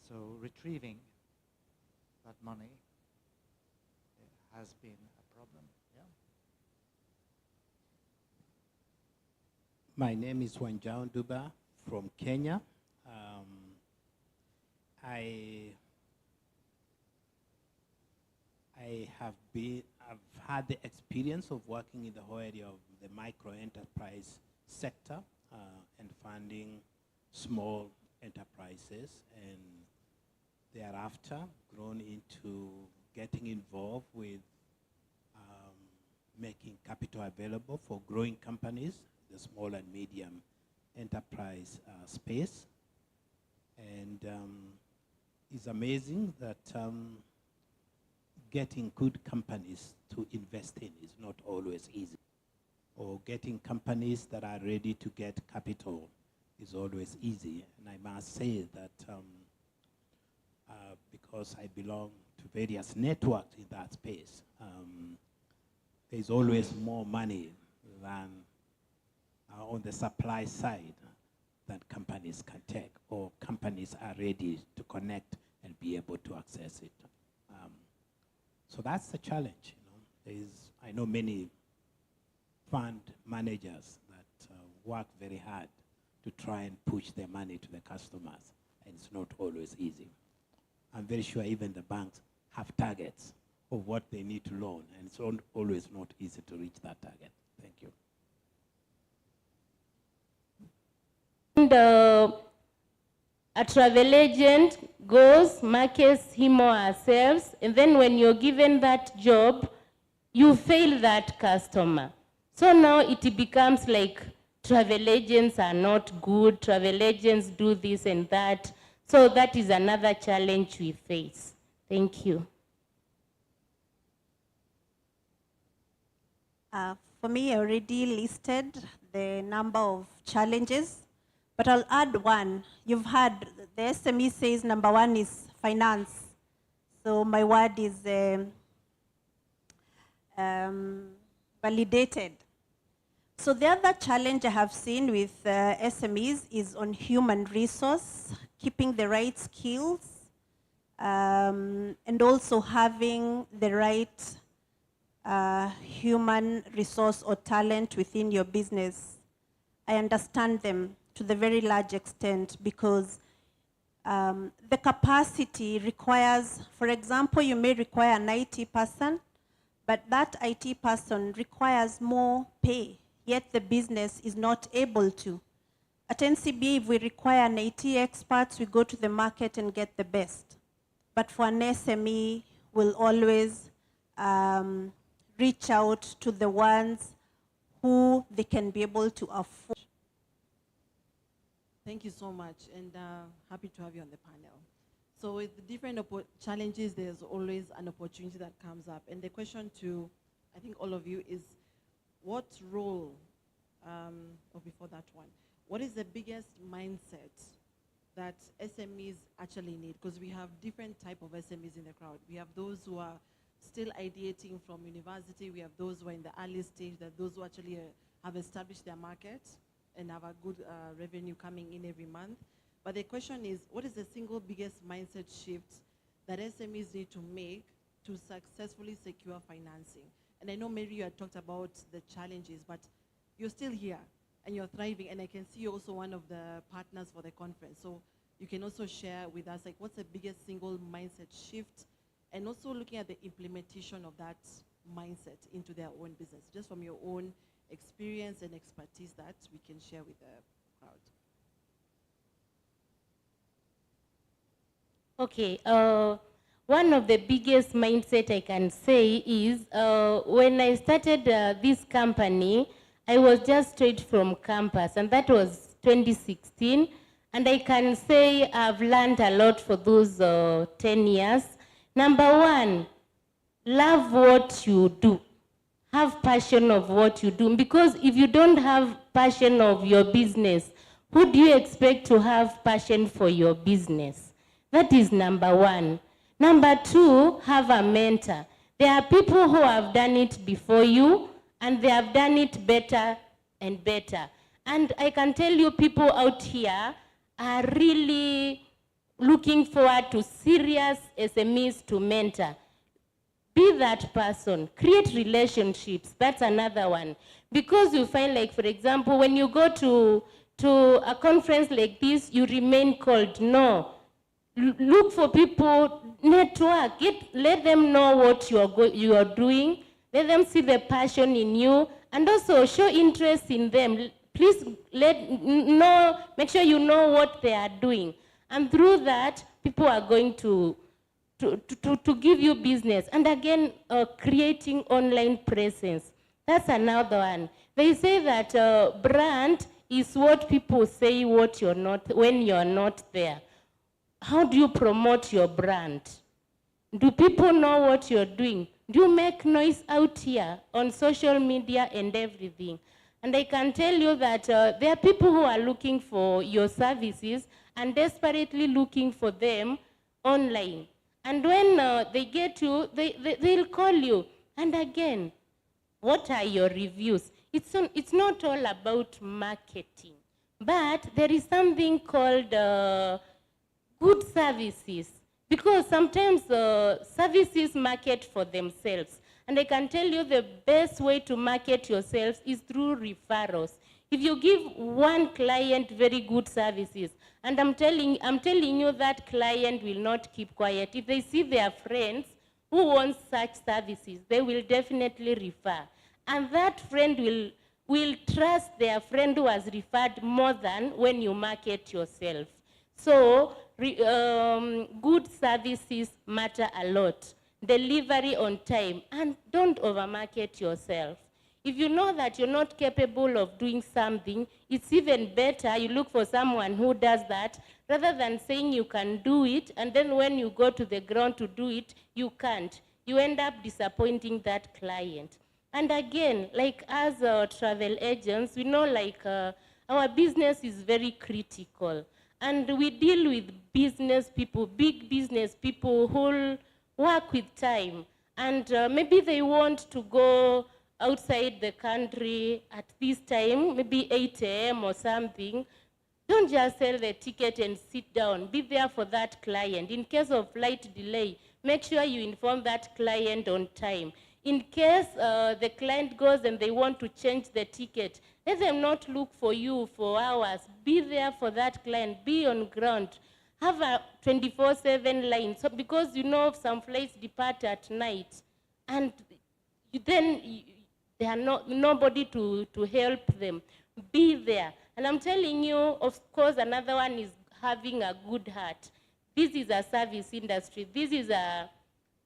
So retrieving that money has been a problem. Yeah. My name is Wanjao Duba from Kenya. I've had the experience of working in the whole area of the micro enterprise sector and funding small enterprises, and thereafter grown into getting involved with making capital available for growing companies, the small and medium enterprise space. And it's amazing that getting good companies to invest in is not always easy. Or getting companies that are ready to get capital is always easy. And I must say that because I belong to various networks in that space, there's always more money than on the supply side that companies can take, or companies are ready to connect and be able to access it. So that's the challenge. I know many fund managers that work very hard to try and push their money to the customers, and it's not always easy. I'm very sure even the banks have targets of what they need to loan, and it's always not easy to reach that target. Thank you. And a travel agent goes, markets him or herself, and then when you're given that job, you fail that customer. So now it becomes like travel agents are not good, travel agents do this and that. So that is another challenge we face. Thank you. For me, I already listed the number of challenges, but I'll add one. You've heard the SME says number one is finance. So my word is validated. So the other challenge I have seen with SMEs is on human resource, keeping the right skills, and also having the right human resource or talent within your business. I understand them to the very large extent because the capacity requires, for example, you may require an IT person, but that IT person requires more pay, yet the business is not able to. At NCB, if we require an IT expert, we go to the market and get the best. But for an SME, we'll always reach out to the ones who they can be able to afford. Thank you so much, and happy to have you on the panel. So with the different challenges, there's always an opportunity that comes up. And the question to, I think, all of you is, what role, or before that one, what is the biggest mindset that SMEs actually need? Because we have different type of SMEs in the crowd. We have those who are still ideating from university. We have those who are in the early stage, that those who actually have established their market and have a good revenue coming in every month. But the question is, what is the single biggest mindset shift that SMEs need to make to successfully secure financing? And I know, Mary, you had talked about the challenges, but you're still here and you're thriving. And I can see you're also one of the partners for the conference. So you can also share with us, like, what's the biggest single mindset shift? And also looking at the implementation of that mindset into their own business, just from your own experience and expertise that we can share with the crowd. Okay, one of the biggest mindset I can say is when I started this company, I was just straight from campus, and that was 2016. And I can say I've learned a lot for those 10 years. Number one, love what you do. Have passion of what you do. Because if you don't have passion of your business, who do you expect to have passion for your business? That is number one. Number two, have a mentor. There are people who have done it before you, and they have done it better and better. And I can tell you, people out here are really looking forward to serious SMEs to mentor. Be that person. Create relationships. That's another one. Because you find, like, for example, when you go to a conference like this, you remain cold. No. Look for people, network. Let them know what you are doing. Let them see the passion in you, and also show interest in them. Please make sure you know what they are doing. And through that, people are going to give you business. And again, creating online presence. That's another one. They say that brand is what people say when you're not there. How do you promote your brand? Do people know what you're doing? Do you make noise out here on social media and everything? And I can tell you that there are people who are looking for your services and desperately looking for them online. And when they get you, they'll call you. And again, what are your reviews? It's not all about marketing, but there is something called good services. Because sometimes services market for themselves. And I can tell you the best way to market yourselves is through referrals. If you give one client very good services, and I'm telling you that client will not keep quiet. If they see their friends who want such services, they will definitely refer. And that friend will trust their friend who has referred more than when you market yourself. So good services matter a lot. Delivery on time, and don't overmarket yourself. If you know that you're not capable of doing something, it's even better you look for someone who does that, rather than saying you can do it, and then when you go to the ground to do it, you can't. You end up disappointing that client. And again, like as travel agents, we know our business is very critical. And we deal with business people, big business people who work with time. And maybe they want to go outside the country at this time, maybe 8 a.m. or something. Don't just sell the ticket and sit down. Be there for that client. In case of flight delay, make sure you inform that client on time. In case the client goes and they want to change the ticket, let them not look for you for hours. Be there for that client. Be on ground. Have a 24/7 line. So because some flights depart at night, and then there are nobody to help them. Be there. And I'm telling you, of course, another one is having a good heart. This is a service industry. This is a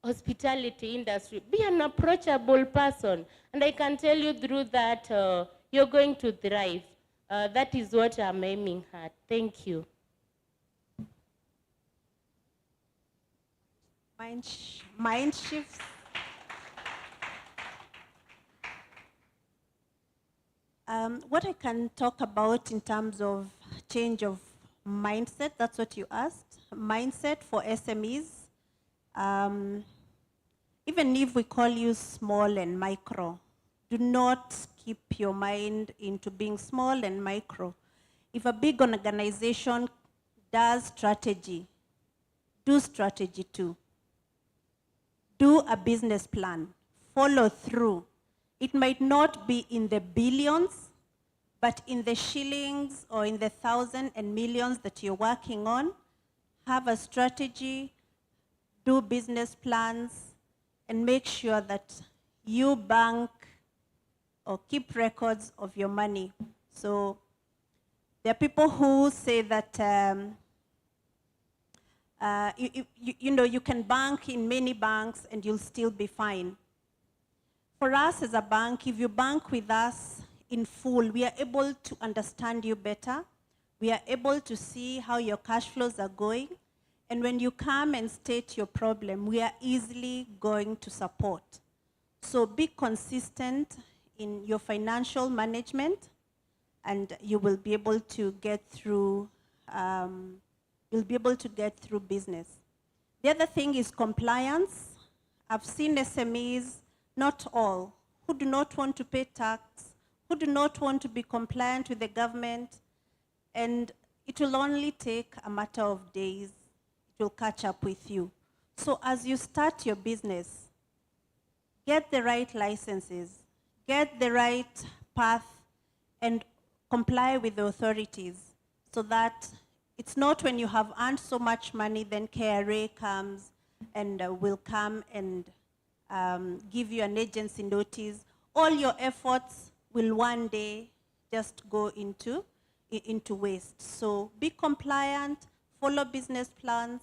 hospitality industry. Be an approachable person. And I can tell you through that, you're going to thrive. That is what I'm aiming at. Thank you. Mind shifts. What I can talk about in terms of change of mindset, that's what you asked. Mindset for SMEs. Even if we call you small and micro, do not keep your mind into being small and micro. If a big organization does strategy, do strategy too. Do a business plan, follow through. It might not be in the billions, but in the shillings or in the thousands and millions that you're working on. Have a strategy, do business plans, and make sure that you bank or keep records of your money. So there are people who say that you can bank in many banks and you'll still be fine. For us as a bank, if you bank with us in full, we are able to understand you better. We are able to see how your cash flows are going. And when you come and state your problem, we are easily going to support. So be consistent in your financial management, and you will be able to get through. You'll be able to get through business. The other thing is compliance. I've seen SMEs, not all, who do not want to pay tax, who do not want to be compliant with the government, and it will only take a matter of days. It will catch up with you. So as you start your business, get the right licenses, get the right path, and comply with the authorities so that it's not when you have earned so much money, then KRA comes and will come and give you an agency notice. All your efforts will one day just go into waste. So be compliant, follow business plans,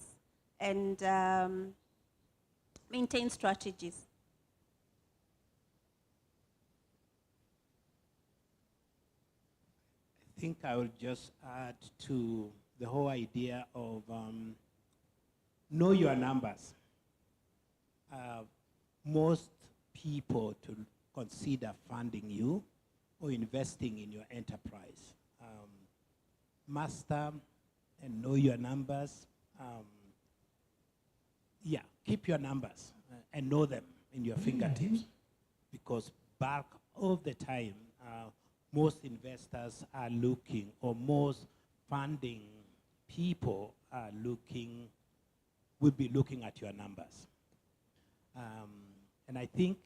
and maintain strategies. I think I will just add to the whole idea of know your numbers. Most people to consider funding you or investing in your enterprise. Master and know your numbers. Yeah, keep your numbers and know them in your fingertips, because bulk of the time, most investors are looking, or most funding people are looking, will be looking at your numbers. And I think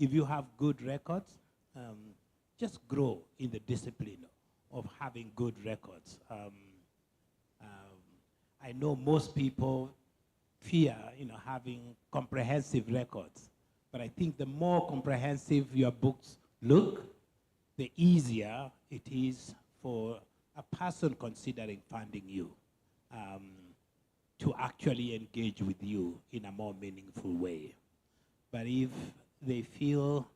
if you have good records, just grow in the discipline of having good records. I know most people fear, having comprehensive records, but I think the more comprehensive your books look, the easier it is for a person considering funding you to actually engage with you in a more meaningful way. But if they feel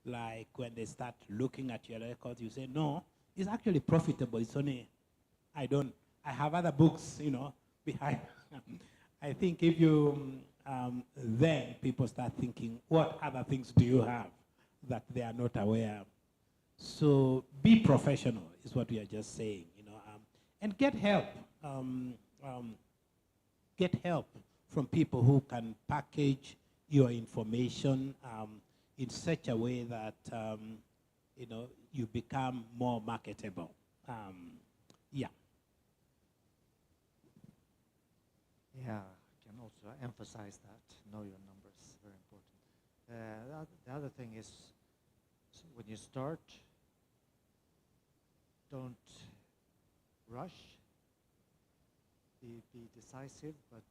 like when they start looking at your records, you say, no, it's actually profitable. It's only, I have other books, behind. I think if you, then people start thinking, what other things do you have that they are not aware of? So be professional is what we are just saying, and get help. Get help from people who can package your information in such a way that you become more marketable. Yeah. Yeah, I can also emphasize that. Know your numbers, very important. The other thing is, when you start, don't rush. Be decisive, but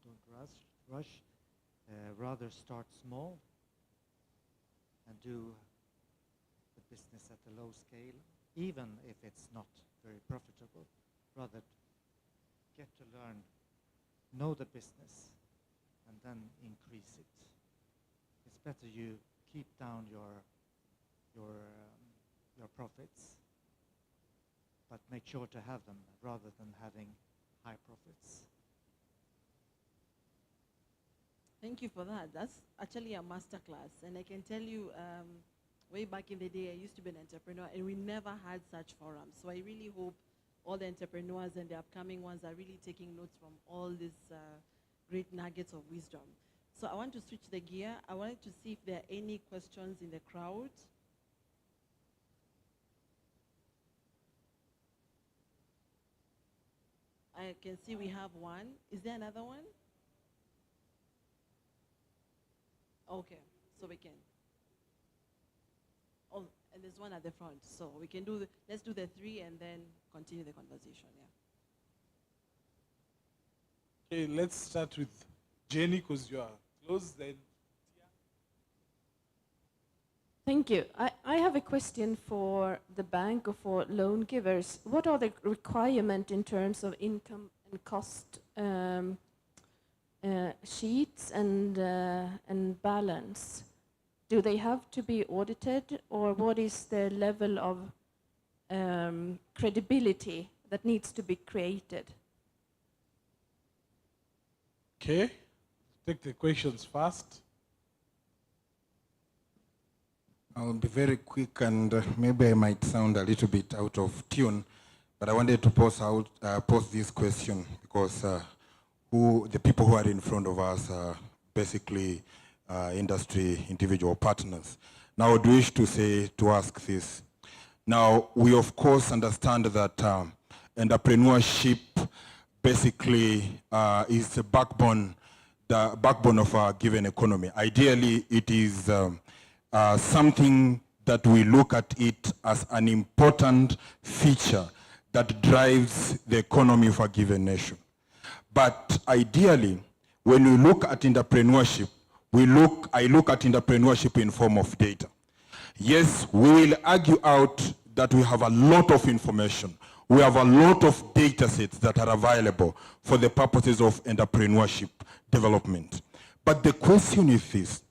don't rush. Rather start small and do the business at a low scale, even if it's not very profitable. Rather get to learn, know the business, and then increase it. It's better you keep down your profits, but make sure to have them rather than having high profits. Thank you for that. That's actually a masterclass. And I can tell you, way back in the day, I used to be an entrepreneur, and we never had such forums. So I really hope all the entrepreneurs and the upcoming ones are really taking notes from all these great nuggets of wisdom. So I want to switch the gear. I wanted to see if there are any questions in the crowd. I can see we have one. Is there another one? Okay, so we can. Oh, and there's one at the front. So we can do, let's do the three and then continue the conversation, yeah. Okay, let's start with Jenny, because you are close then. Thank you. I have a question for the bank or for loan givers. What are the requirements in terms of income and cost sheets and balance? Do they have to be audited, or what is the level of credibility that needs to be created? Okay, take the questions first. I'll be very quick, and maybe I might sound a little bit out of tune, but I wanted to pose this question because the people who are in front of us are basically industry individual partners. Now, I would wish to ask this. Now, we of course understand that entrepreneurship basically is the backbone of a given economy. Ideally, it is something that we look at it as an important feature that drives the economy of a given nation. But ideally, when we look at entrepreneurship, I look at entrepreneurship in form of data. Yes, we will argue out that we have a lot of information. We have a lot of data sets that are available for the purposes of entrepreneurship development. But the question is this.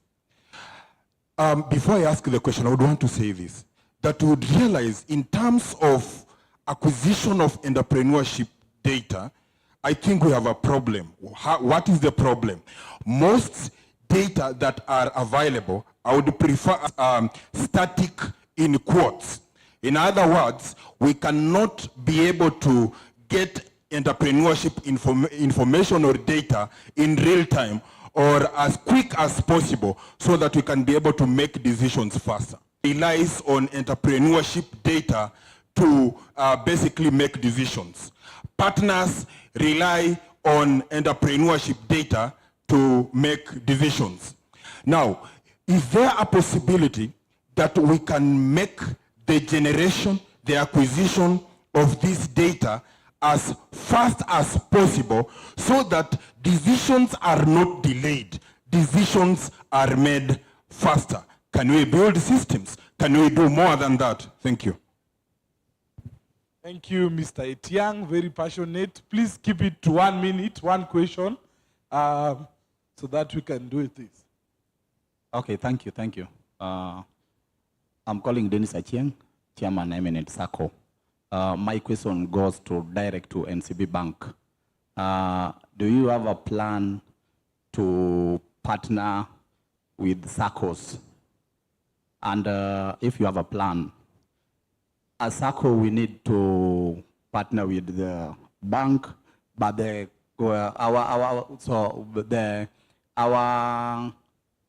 Before I ask the question, I would want to say this, that we would realize in terms of acquisition of entrepreneurship data, I think we have a problem. What is the problem? Most data that are available, I would prefer static in quotes. In other words, we cannot be able to get entrepreneurship information or data in real time or as quick as possible so that we can be able to make decisions faster. It relies on entrepreneurship data to basically make decisions. Partners rely on entrepreneurship data to make decisions. Now, is there a possibility that we can make the generation, the acquisition of this data as fast as possible so that decisions are not delayed, decisions are made faster? Can we build systems? Can we do more than that? Thank you. Thank you, Mr. Etiang, very passionate. Please keep it to 1 minute, one question, so that we can do it. Okay, thank you. I'm calling Dennis Achieng, Chairman Eminent SACCO. My question goes direct to NCB Bank. Do you have a plan to partner with SACCOs? And if you have a plan, as SACCO, we need to partner with the bank, but our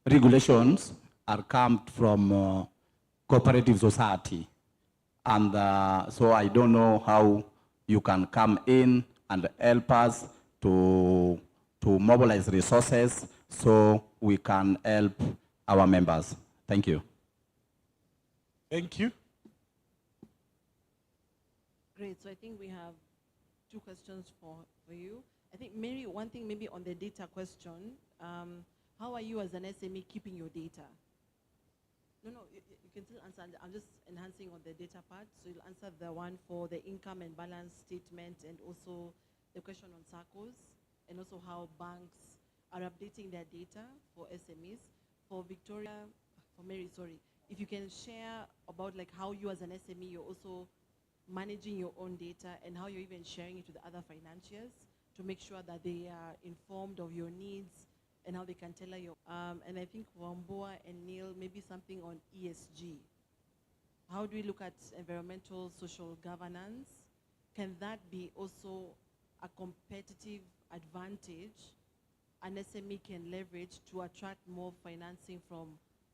regulations are come from cooperative society. And so I don't know how you can come in and help us to mobilize resources so we can help our members. Thank you. Thank you. Great, so I think we have 2 questions for you. I think, Mary, one thing maybe on the data question, how are you as an SME keeping your data? No, you can still answer. I'm just enhancing on the data part. So you'll answer the one for the income and balance statement and also the question on SACCOs and also how banks are updating their data for SMEs. For Victoria, for Mary, sorry, if you can share about like how you as an SME, you're also managing your own data and how you're even sharing it with other financiers to make sure that they are informed of your needs and how they can tailor your, and I think Wamboa and Neil, maybe something on ESG. How do we look at environmental, social governance? Can that be also a competitive advantage an SME can leverage to attract more financing from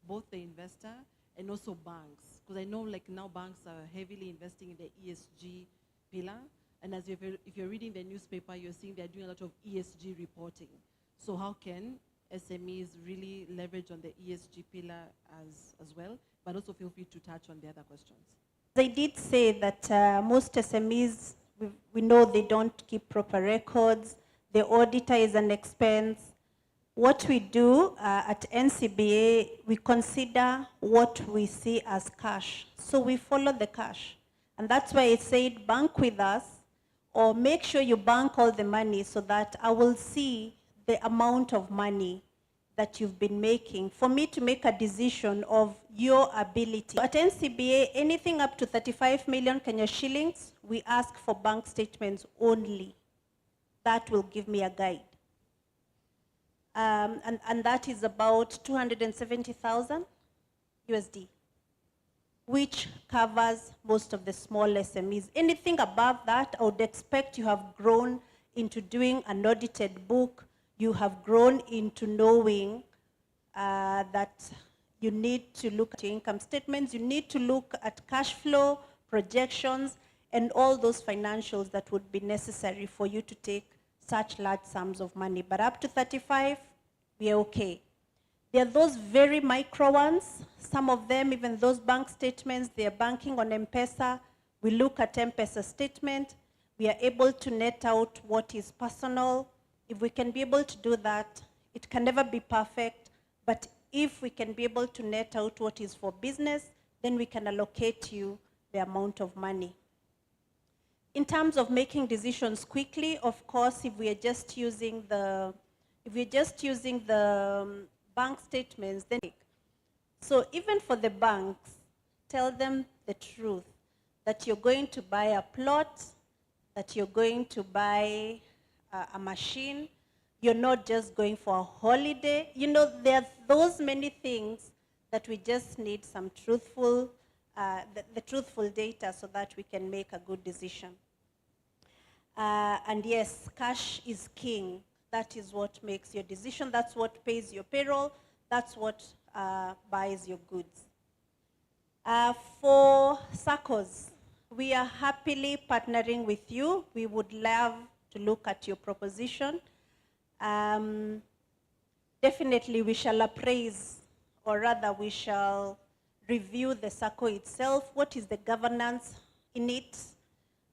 both the investor and also banks? Because I know like now banks are heavily investing in the ESG pillar, and as if you're reading the newspaper, you're seeing they're doing a lot of ESG reporting. So how can SMEs really leverage on the ESG pillar as well, but also feel free to touch on the other questions. They did say that most SMEs, we know they don't keep proper records. The auditor is an expense. What we do at NCBA, we consider what we see as cash. So we follow the cash. And that's why it said bank with us, or make sure you bank all the money so that I will see the amount of money that you've been making for me to make a decision of your ability. At NCBA, anything up to 35 million Kenya shillings, we ask for bank statements only. That will give me a guide. And that is about 270,000 USD, which covers most of the small SMEs. Anything above that, I would expect you have grown into doing an audited book. You have grown into knowing that you need to look at your income statements, you need to look at cash flow, projections, and all those financials that would be necessary for you to take such large sums of money. But up to 35, we are okay. There are those very micro ones. Some of them, even those bank statements, they are banking on M-Pesa. We look at M-Pesa statement. We are able to net out what is personal. If we can be able to do that, it can never be perfect, but if we can be able to net out what is for business, then we can allocate you the amount of money. In terms of making decisions quickly, of course, if we are just using the bank statements, then so even for the banks, tell them the truth, that you're going to buy a plot, that you're going to buy a machine, you're not just going for a holiday. You know, there are those many things that we just need some truthful, the truthful data so that we can make a good decision. And yes, cash is king. That is what makes your decision. That's what pays your payroll. That's what buys your goods. For SACCOs, we are happily partnering with you. We would love to look at your proposition. Definitely we shall appraise, or rather we shall review the SACCO itself. What is the governance in it?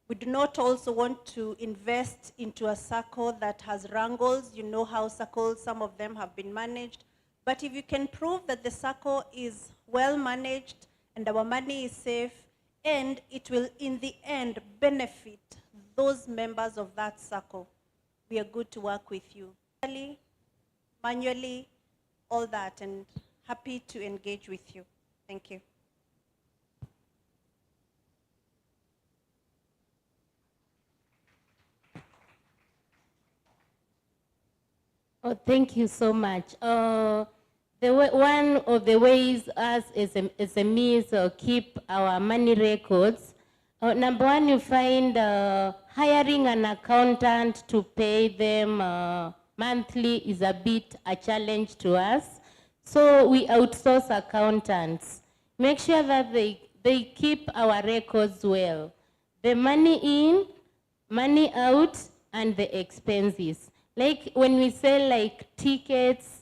We do not also want to invest into a SACCO that has wrangles. You know how SACCOs, some of them have been managed. But if you can prove that the SACCO is well managed and our money is safe, and it will in the end benefit those members of that SACCO, we are good to work with you. Manually, all that, and happy to engage with you. Thank you. Oh, thank you so much. One of the ways us as SMEs keep our money records, number one, you find hiring an accountant to pay them monthly is a bit a challenge to us. So we outsource accountants. Make sure that they keep our records well. The money in, money out, and the expenses. Like when we sell like tickets,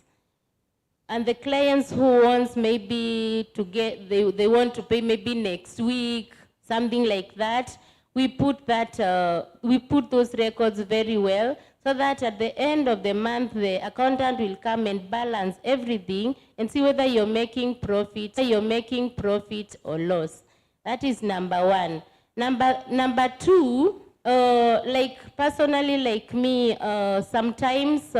and the clients who wants maybe to get, they want to pay maybe next week, something like that, we put those records very well, so that at the end of the month, the accountant will come and balance everything and see whether you're making profit or loss. That is number one. Number two, like personally, like me, sometimes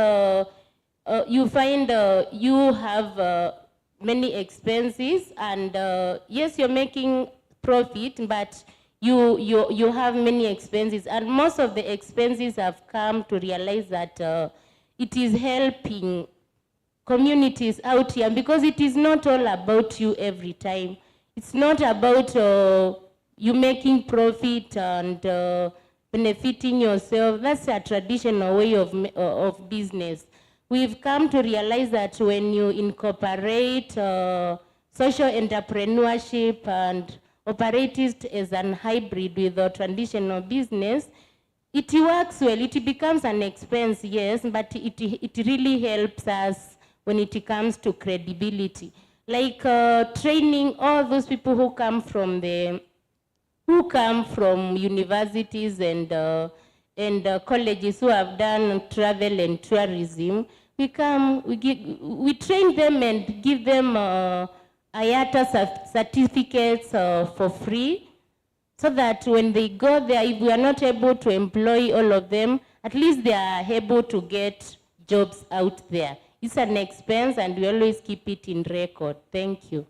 you find you have many expenses, and yes, you're making profit, but you have many expenses, and most of the expenses have come to realize that it is helping communities out here, because it is not all about you every time. It's not about you making profit and benefiting yourself. That's a traditional way of business. We've come to realize that when you incorporate social entrepreneurship and operate it as an hybrid with a traditional business, it works well. It becomes an expense, yes, but it really helps us when it comes to credibility. Like training all those people who come from universities and colleges who have done travel and tourism. We train them and give them IATA certificates for free, so that when they go there, if we are not able to employ all of them, at least they are able to get jobs out there. It's an expense, and we always keep it in record. Thank you.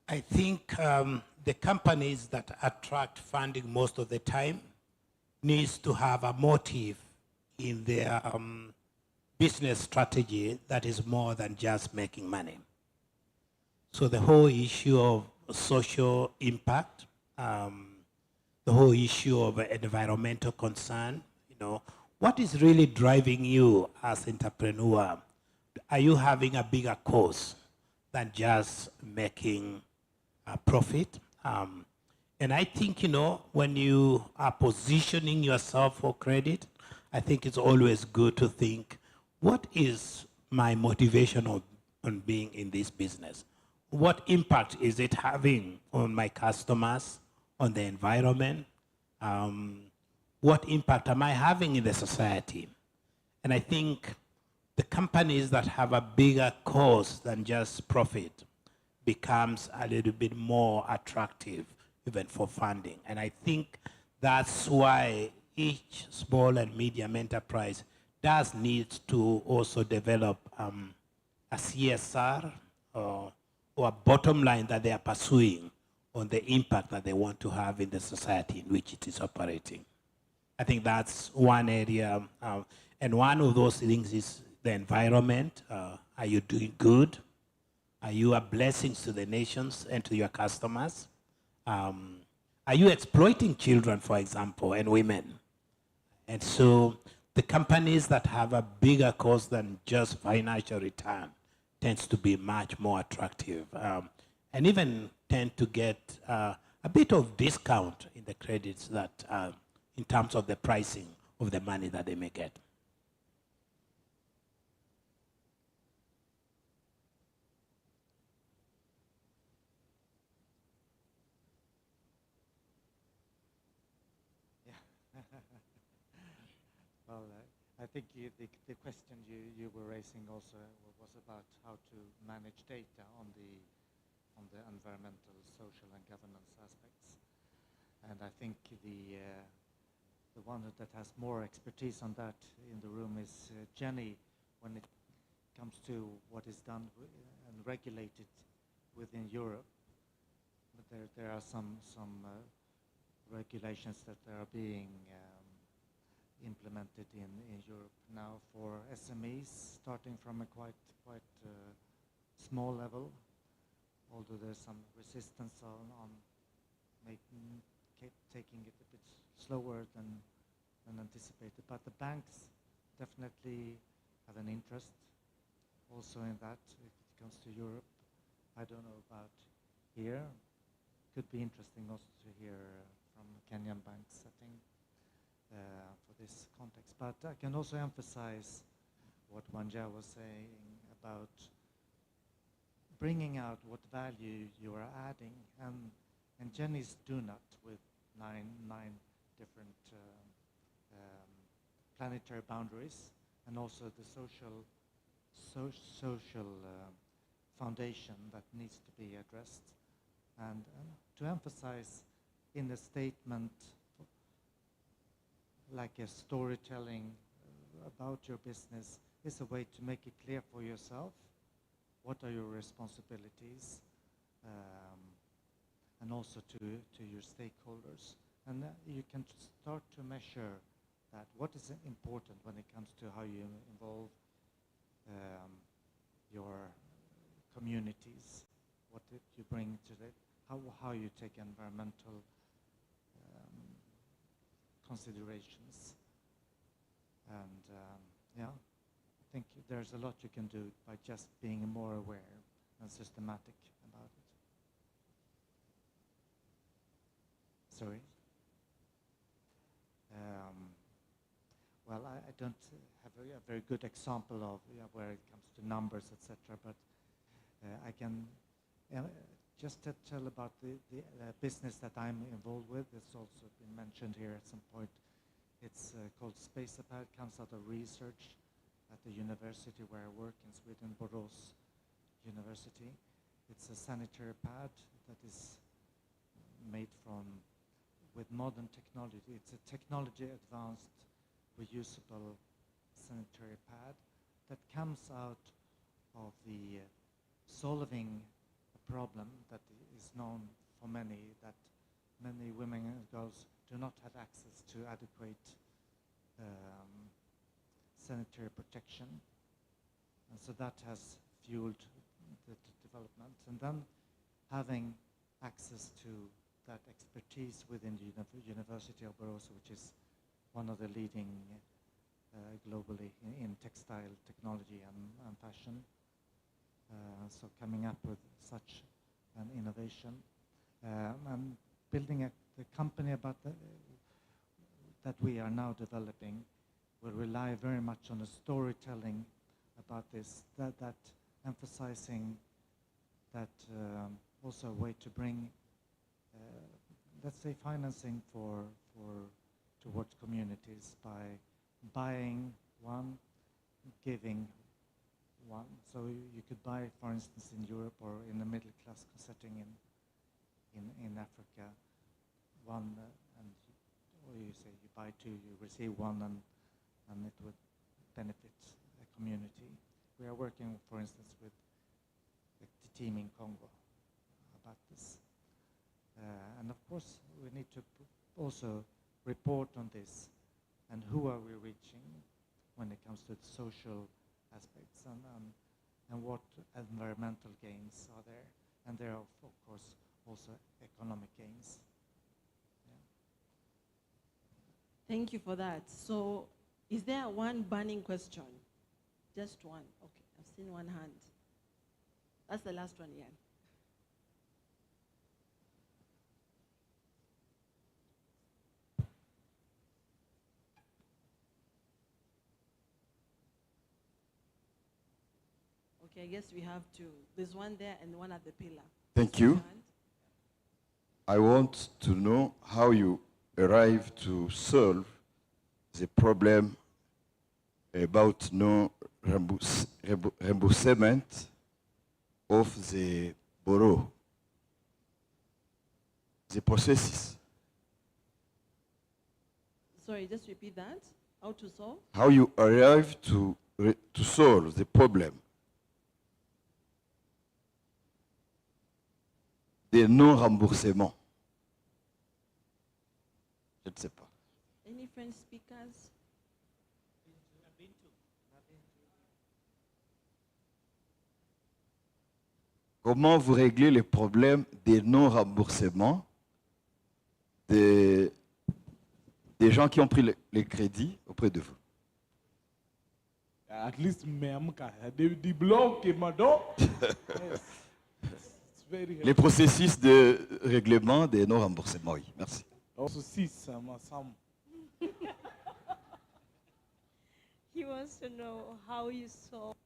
I think the companies that attract funding most of the time needs to have a motive in their business strategy that is more than just making money. So the whole issue of social impact, the whole issue of environmental concern, you know, what is really driving you as entrepreneur? Are you having a bigger cause than just making a profit? And I think, you know, when you are positioning yourself for credit, I think it's always good to think, what is my motivation on being in this business? What impact is it having on my customers, on the environment? What impact am I having in the society? And I think the companies that have a bigger cause than just profit becomes a little bit more attractive even for funding. And I think that's why each small and medium enterprise does need to also develop a CSR or a bottom line that they are pursuing on the impact that they want to have in the society in which it is operating. I think that's one area. And one of those things is the environment. Are you doing good? Are you a blessing to the nations and to your customers? Are you exploiting children, for example, and women? And so the companies that have a bigger cause than just financial return tends to be much more attractive and even tend to get a bit of discount in the credits that in terms of the pricing of the money that they may get. Well, I think the question you were raising also was about how to manage data on the environmental, social, and governance aspects. And I think the one that has more expertise on that in the room is Jenny, when it comes to what is done and regulated within Europe. But there are some regulations that are being implemented in Europe now for SMEs, starting from a quite small level, although there's some resistance on taking it a bit slower than anticipated. But the banks definitely have an interest also in that if it comes to Europe. I don't know about here. Could be interesting also to hear from Kenyan banks, I think, for this context. But I can also emphasize what Wanja was saying about bringing out what value you are adding. And Jenny's donut with nine different planetary boundaries, and also the social foundation that needs to be addressed. And to emphasize in the statement, like a storytelling about your business, is a way to make it clear for yourself what are your responsibilities, and also to your stakeholders. And you can start to measure that what is important when it comes to how you involve your communities, what you bring to it, how you take environmental considerations. And yeah, I think there's a lot you can do by just being more aware and systematic about it. Sorry. Well, I don't have a very good example of where it comes to numbers, etc. But I can just tell about the business that I'm involved with. It's also been mentioned here at some point. It's called SpaceApad. It comes out of research at the university where I work in Sweden, Borås University. It's a sanitary pad that is made with modern technology. It's a technology-advanced, reusable sanitary pad that comes out of the solving a problem that is known for many, that many women and girls do not have access to adequate sanitary protection. And so that has fueled the development. And then having access to that expertise within the University of Borås, which is one of the leading globally in textile technology and fashion. So coming up with such an innovation. I'm building the company that we are now developing will rely very much on the storytelling about this, that emphasizing that also a way to bring, let's say, financing towards communities by buying one, giving one. So you could buy, for instance, in Europe or in the middle class setting in Africa, one, or you say you buy two, you receive one, and it would benefit a community. We are working, for instance, with the team in Congo about this. And of course, we need to also report on this and who are we reaching when it comes to the social aspects and what environmental gains are there. And there are, of course, also economic gains. Thank you for that. So, is there one burning question? Just one. Okay, I've seen one hand. That's the last one, Ian. Okay, I guess we have two. There's one there and one at the pillar. Thank you. I want to know how you arrive to solve the problem about no reimbursement of the borrow, the processes. Sorry, just repeat that. How to solve? How you arrive to solve the problem, des non-remboursements. Je ne sais pas. Any French speakers? Comment vous réglez les problèmes des non-remboursements des gens qui ont pris les crédits auprès de vous? At least the block madam. Les processus de règlement des non-remboursements, oui. Merci. Also some. He wants to know how you solve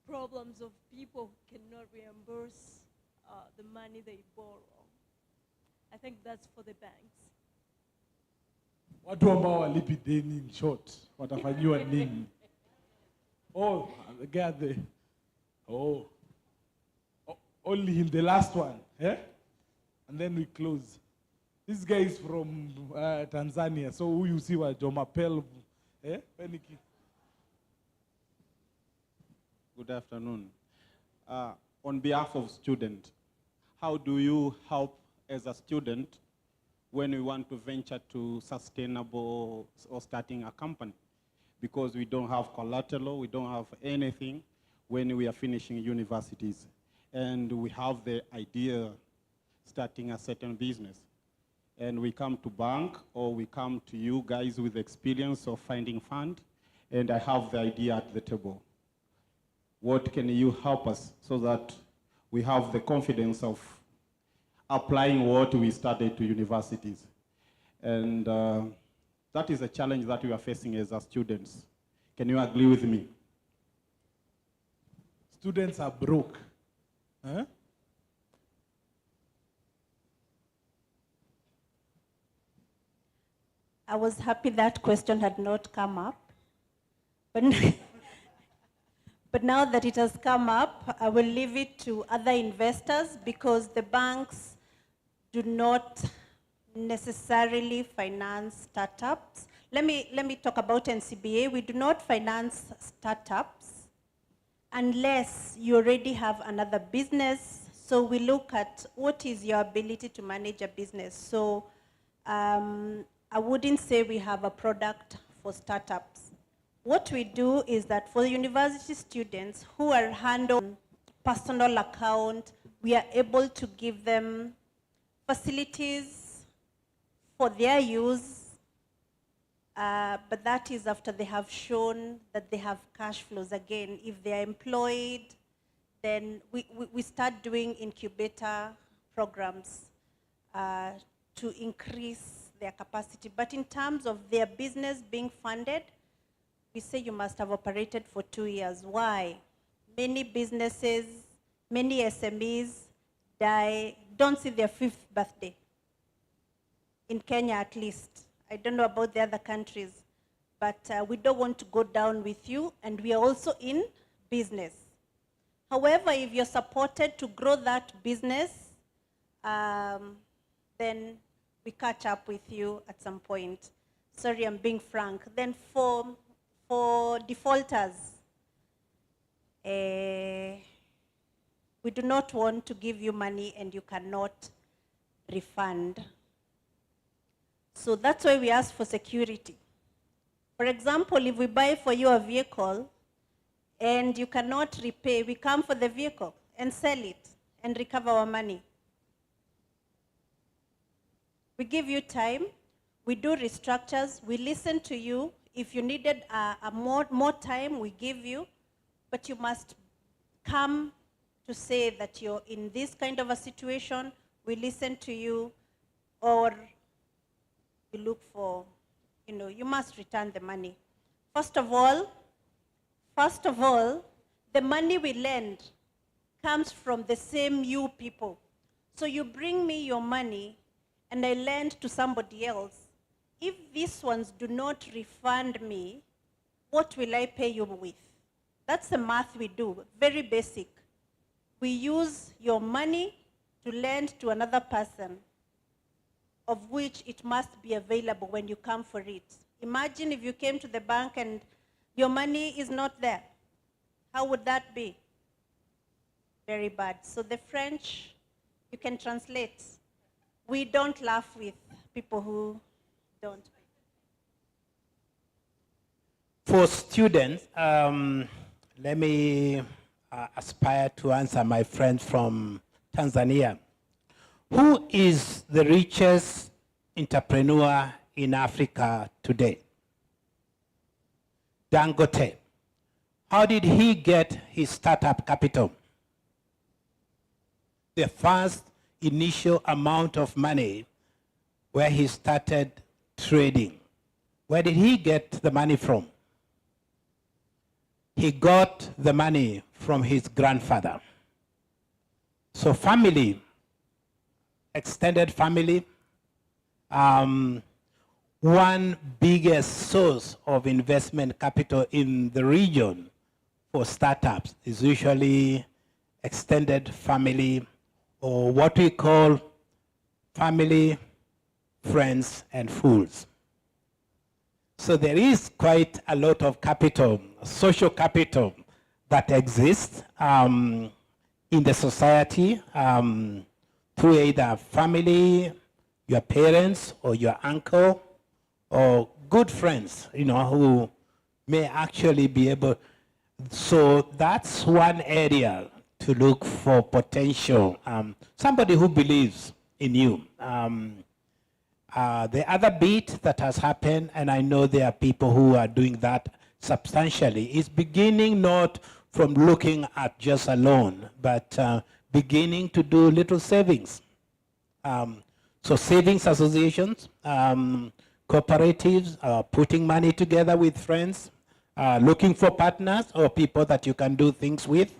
problems of people who cannot reimburse the money they borrow. I think that's for the banks. Watu ambao walipi deni in short, watafanyiwa nini? Oh, the guy there. Oh, only in the last one, eh? And then we close. This guy is from Tanzania, so who you see was Jomapel, eh? Peniki. Good afternoon. On behalf of students, how do you help as a student when we want to venture to sustainable or starting a company? Because we don't have collateral, we don't have anything when we are finishing universities. And we have the idea starting a certain business. And we come to bank or we come to you guys with experience of finding fund, and I have the idea at the table. What can you help us so that we have the confidence of applying what we studied to universities? And that is a challenge that we are facing as students. Can you agree with me? Students are broke. Huh? I was happy that question had not come up. But, but now that it has come up, I will leave it to other investors because the banks do not necessarily finance startups. Let me talk about NCBA. We do not finance startups unless you already have another business. So we look at what is your ability to manage a business. So I wouldn't say we have a product for startups. What we do is that for university students who are handling personal account, we are able to give them facilities for their use But that is after they have shown that they have cash flows. Again, if they are employed, then we start doing incubator programs to increase their capacity. But in terms of their business being funded, we say you must have operated for 2 years. Why? Many businesses, many SMEs don't see their 5th birthday. In Kenya at least. I don't know about the other countries, but we don't want to go down with you, and we are also in business. However, if you're supported to grow that business, then we catch up with you at some point. Sorry, I'm being frank. Then for defaulters, we do not want to give you money and you cannot refund. So that's why we ask for security. For example, if we buy for you a vehicle and you cannot repay, we come for the vehicle and sell it and recover our money. We give you time, we do restructures, we listen to you. If you needed more time, we give you, but you must come to say that you're in this kind of a situation, we listen to you, or we look for, you must return the money. First of all, the money we lend comes from the same you people. So you bring me your money and I lend to somebody else. If these ones do not refund me, what will I pay you with? That's the math we do, very basic. We use your money to lend to another person, of which it must be available when you come for it. Imagine if you came to the bank and your money is not there. How would that be? Very bad. So the French, you can translate. We don't laugh with people who don't. For students, let me aspire to answer my friend from Tanzania. Who is the richest entrepreneur in Africa today? Dangote. How did he get his startup capital? The first initial amount of money where he started trading. Where did he get the money from? He got the money from his grandfather. So family, extended family, one biggest source of investment capital in the region for startups is usually extended family, or what we call family, friends, and fools. So there is quite a lot of capital, social capital, that exists in the society through either family, your parents, or your uncle, or good friends, who may actually be able. So that's one area to look for potential. Somebody who believes in you. The other bit that has happened, and I know there are people who are doing that substantially, is beginning not from looking at just a loan, but beginning to do little savings. So savings associations, cooperatives, putting money together with friends, looking for partners or people that you can do things with,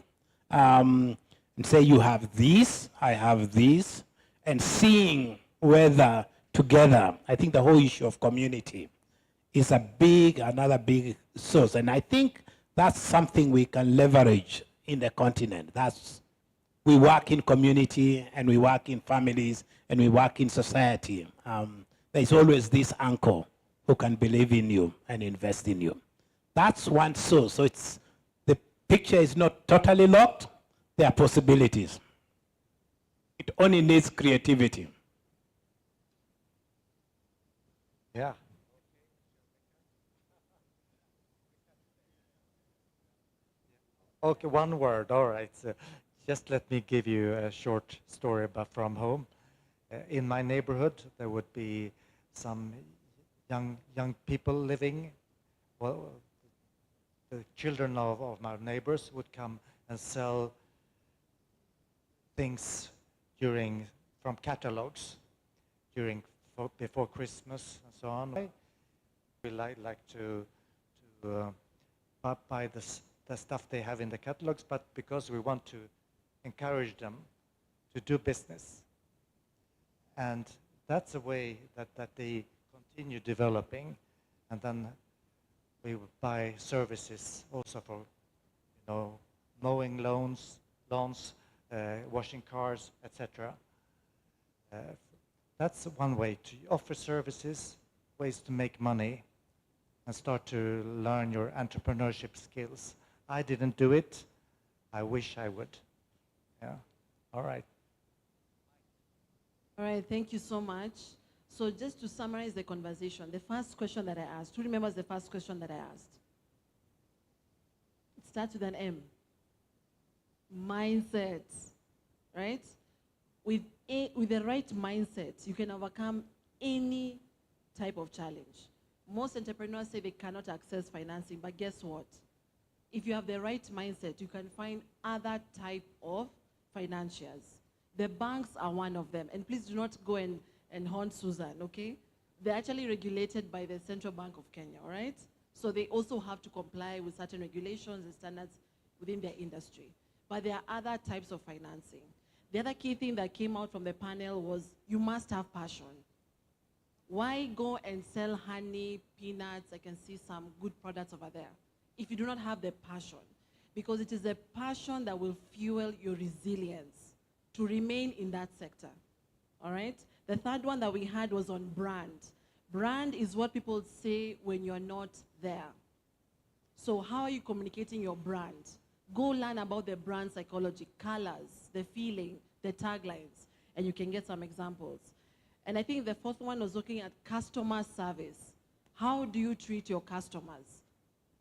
and say you have this, I have this, and seeing whether together, I think the whole issue of community is another big source. And I think that's something we can leverage in the continent. We work in community, and we work in families, and we work in society. There's always this uncle who can believe in you and invest in you. That's one source. So the picture is not totally locked. There are possibilities. It only needs creativity. Yeah. Okay, one word. All right. Just let me give you a short story from home. In my neighborhood, there would be some young people living. Well, the children of our neighbors would come and sell things from catalogs before Christmas and so on. We like to buy the stuff they have in the catalogs, but because we want to encourage them to do business. And that's a way that they continue developing, and then we would buy services also for, mowing lawns, washing cars, etc. That's one way to offer services, ways to make money, and start to learn your entrepreneurship skills. I didn't do it. I wish I would. Yeah. All right. All right, thank you so much. So just to summarize the conversation, the first question that I asked, who remembers the first question that I asked? It starts with an M. Mindset, right? With the right mindset, you can overcome any type of challenge. Most entrepreneurs say they cannot access financing, but guess what? If you have the right mindset, you can find other type of financiers. The banks are one of them. And please do not go and haunt Susan, okay? They're actually regulated by the Central Bank of Kenya, all right? So they also have to comply with certain regulations and standards within their industry. But there are other types of financing. The other key thing that came out from the panel was you must have passion. Why go and sell honey, peanuts? I can see some good products over there. If you do not have the passion, because it is the passion that will fuel your resilience to remain in that sector, all right? The third one that we had was on brand. Brand is what people say when you're not there. So how are you communicating your brand? Go learn about the brand psychology, colors, the feeling, the taglines, and you can get some examples. And I think the fourth one was looking at customer service. How do you treat your customers?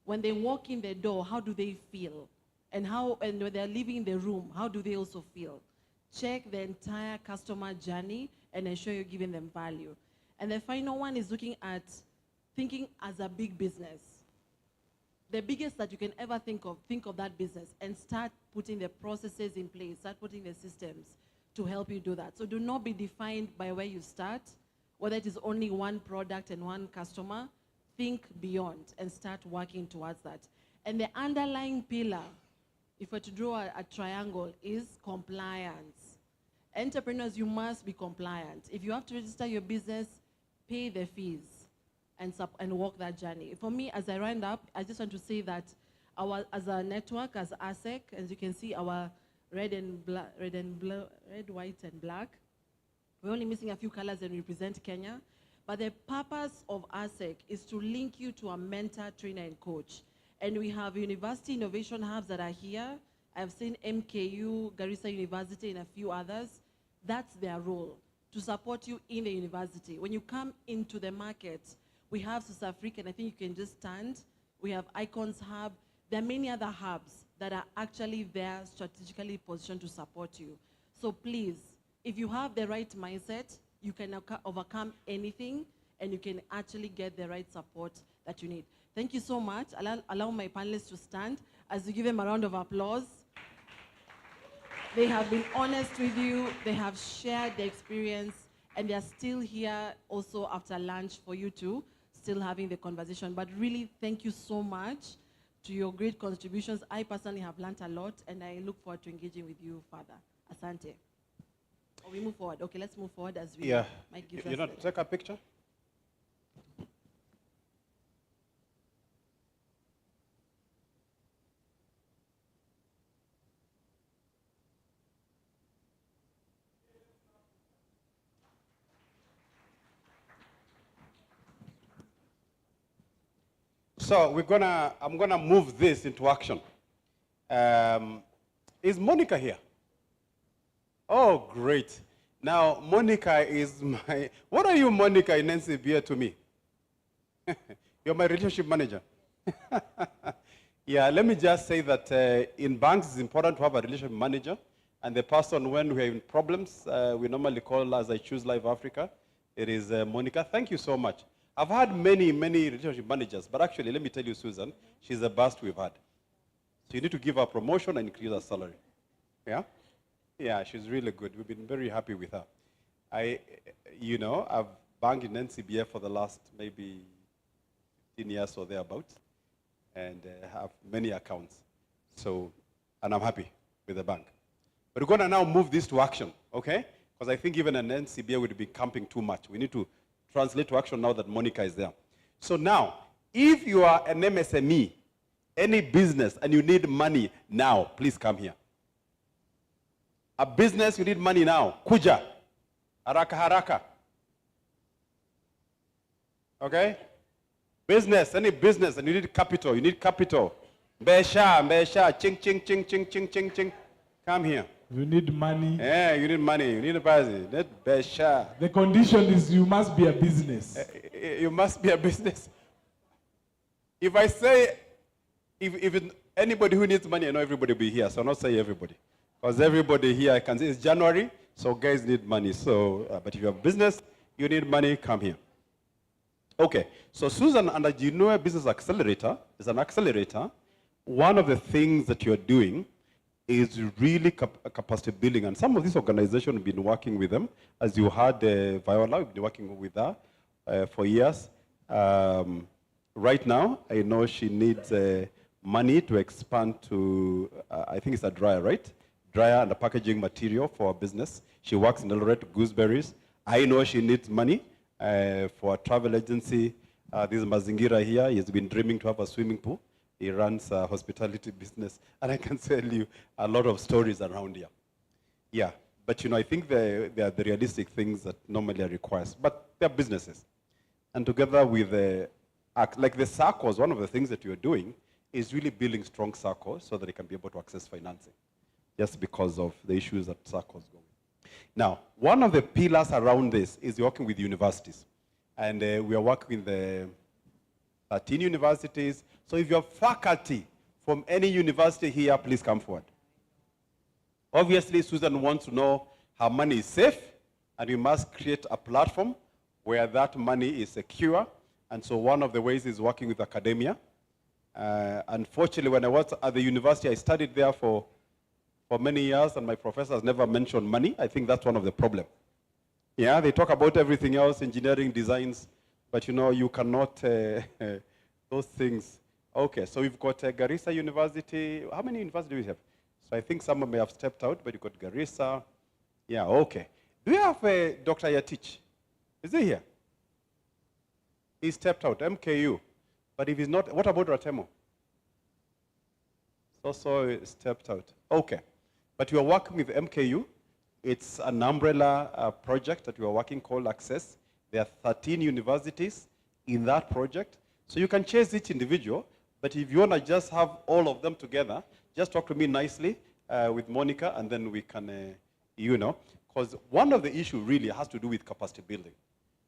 When they walk in the door, how do they feel? And when they're leaving the room, how do they also feel? Check the entire customer journey and ensure you're giving them value. And the final one is looking at thinking as a big business. The biggest that you can ever think of that business and start putting the processes in place, start putting the systems to help you do that. So do not be defined by where you start, whether it is only one product and one customer. Think beyond and start working towards that. And the underlying pillar, if we're to draw a triangle, is compliance. Entrepreneurs, you must be compliant. If you have to register your business, pay the fees and walk that journey. For me, as I round up, I just want to say that as a network, as ASEC, as you can see, our red, white, and black, we're only missing a few colors and we represent Kenya. But the purpose of ASEC is to link you to a mentor, trainer, and coach. And we have university innovation hubs that are here. I've seen MKU, Garissa University, and a few others. That's their role, to support you in the university. When you come into the market, we have South Africa, and I think you can just stand. We have Icons Hub. There are many other hubs that are actually there strategically positioned to support you. So please, if you have the right mindset, you can overcome anything, and you can actually get the right support that you need. Thank you so much. Allow my panelists to stand as we give them a round of applause. They have been honest with you. They have shared their experience, and they are still here also after lunch for you too, still having the conversation. But really, thank you so much to your great contributions. I personally have learned a lot, and I look forward to engaging with you further. Asante. We move forward. Okay, let's move forward as we. Yeah. Mike gives You us know, the- take a picture. So I'm gonna move this into action. Is Monica here? Oh, great. Now, Monica is my, what are you, Monica, in NCBA to me? You're my relationship manager. Yeah, let me just say that in banks, it's important to have a relationship manager. And the person, when we are in problems, we normally call, as I choose Live Africa, it is Monica. Thank you so much. I've had many, many relationship managers, but actually, let me tell you, Susan, she's the best we've had. So you need to give her promotion and increase her salary. Yeah? Yeah, she's really good. We've been very happy with her. I've banked in NCBF for the last maybe 15 years or thereabouts, and have many accounts. So, and I'm happy with the bank. But we're going to now move this to action, okay? Because I think even an NCBA would be camping too much. We need to translate to action now that Monica is there. So now, if you are an MSME, any business, and you need money now, please come here. A business, you need money now. Kuja. Haraka haraka. Okay? Business, any business, and you need capital. You need capital. Besha, ching, ching, ching, ching, ching, ching, ching. Come here. You need money. Yeah, you need money. You need a business. Need besha. The condition is you must be a business. You must be a business. If I say, if anybody who needs money, I know everybody will be here, so I'll not say everybody. Because everybody here, I can say it's January, so guys need money. So, but if you have a business, you need money, come here. Okay, so Susan, under Genoa Business Accelerator, is an accelerator. One of the things that you're doing is really capacity building. And some of these organizations have been working with them. As you heard, Viola, we've been working with her for years. Right now, I know she needs money to expand to, I think it's a dryer, right? Dryer and a packaging material for a business. She works in Eldoret, Gooseberries. I know she needs money for a travel agency. This is Mazingira here. He's been dreaming to have a swimming pool. He runs a hospitality business. And I can tell you a lot of stories around here. Yeah, but I think they are the realistic things that normally are required. But they're businesses. And together with like the circles, one of the things that you're doing is really building strong circles so that they can be able to access financing, just because of the issues that circles go with. Now, one of the pillars around this is working with universities. And we are working with the 13 universities. So if you have faculty from any university here, please come forward. Obviously, Susan wants to know her money is safe, and we must create a platform where that money is secure. And so one of the ways is working with academia. Unfortunately, when I was at the university, I studied there for many years, and my professors never mentioned money. I think that's one of the problems. Yeah, they talk about everything else, engineering, designs, but you cannot, those things. Okay, so we've got Garissa University. How many universities do we have? So I think some may have stepped out, but you've got Garissa. Yeah, okay. Do we have Dr. Yatich? Is he here? He stepped out, MKU. But if he's not, what about Ratemo? Also stepped out. Okay. But you are working with MKU. It's an umbrella project that we are working called Access. There are 13 universities in that project. So you can chase each individual, but if you want to just have all of them together, just talk to me nicely with Monica, and then we can, because one of the issues really has to do with capacity building.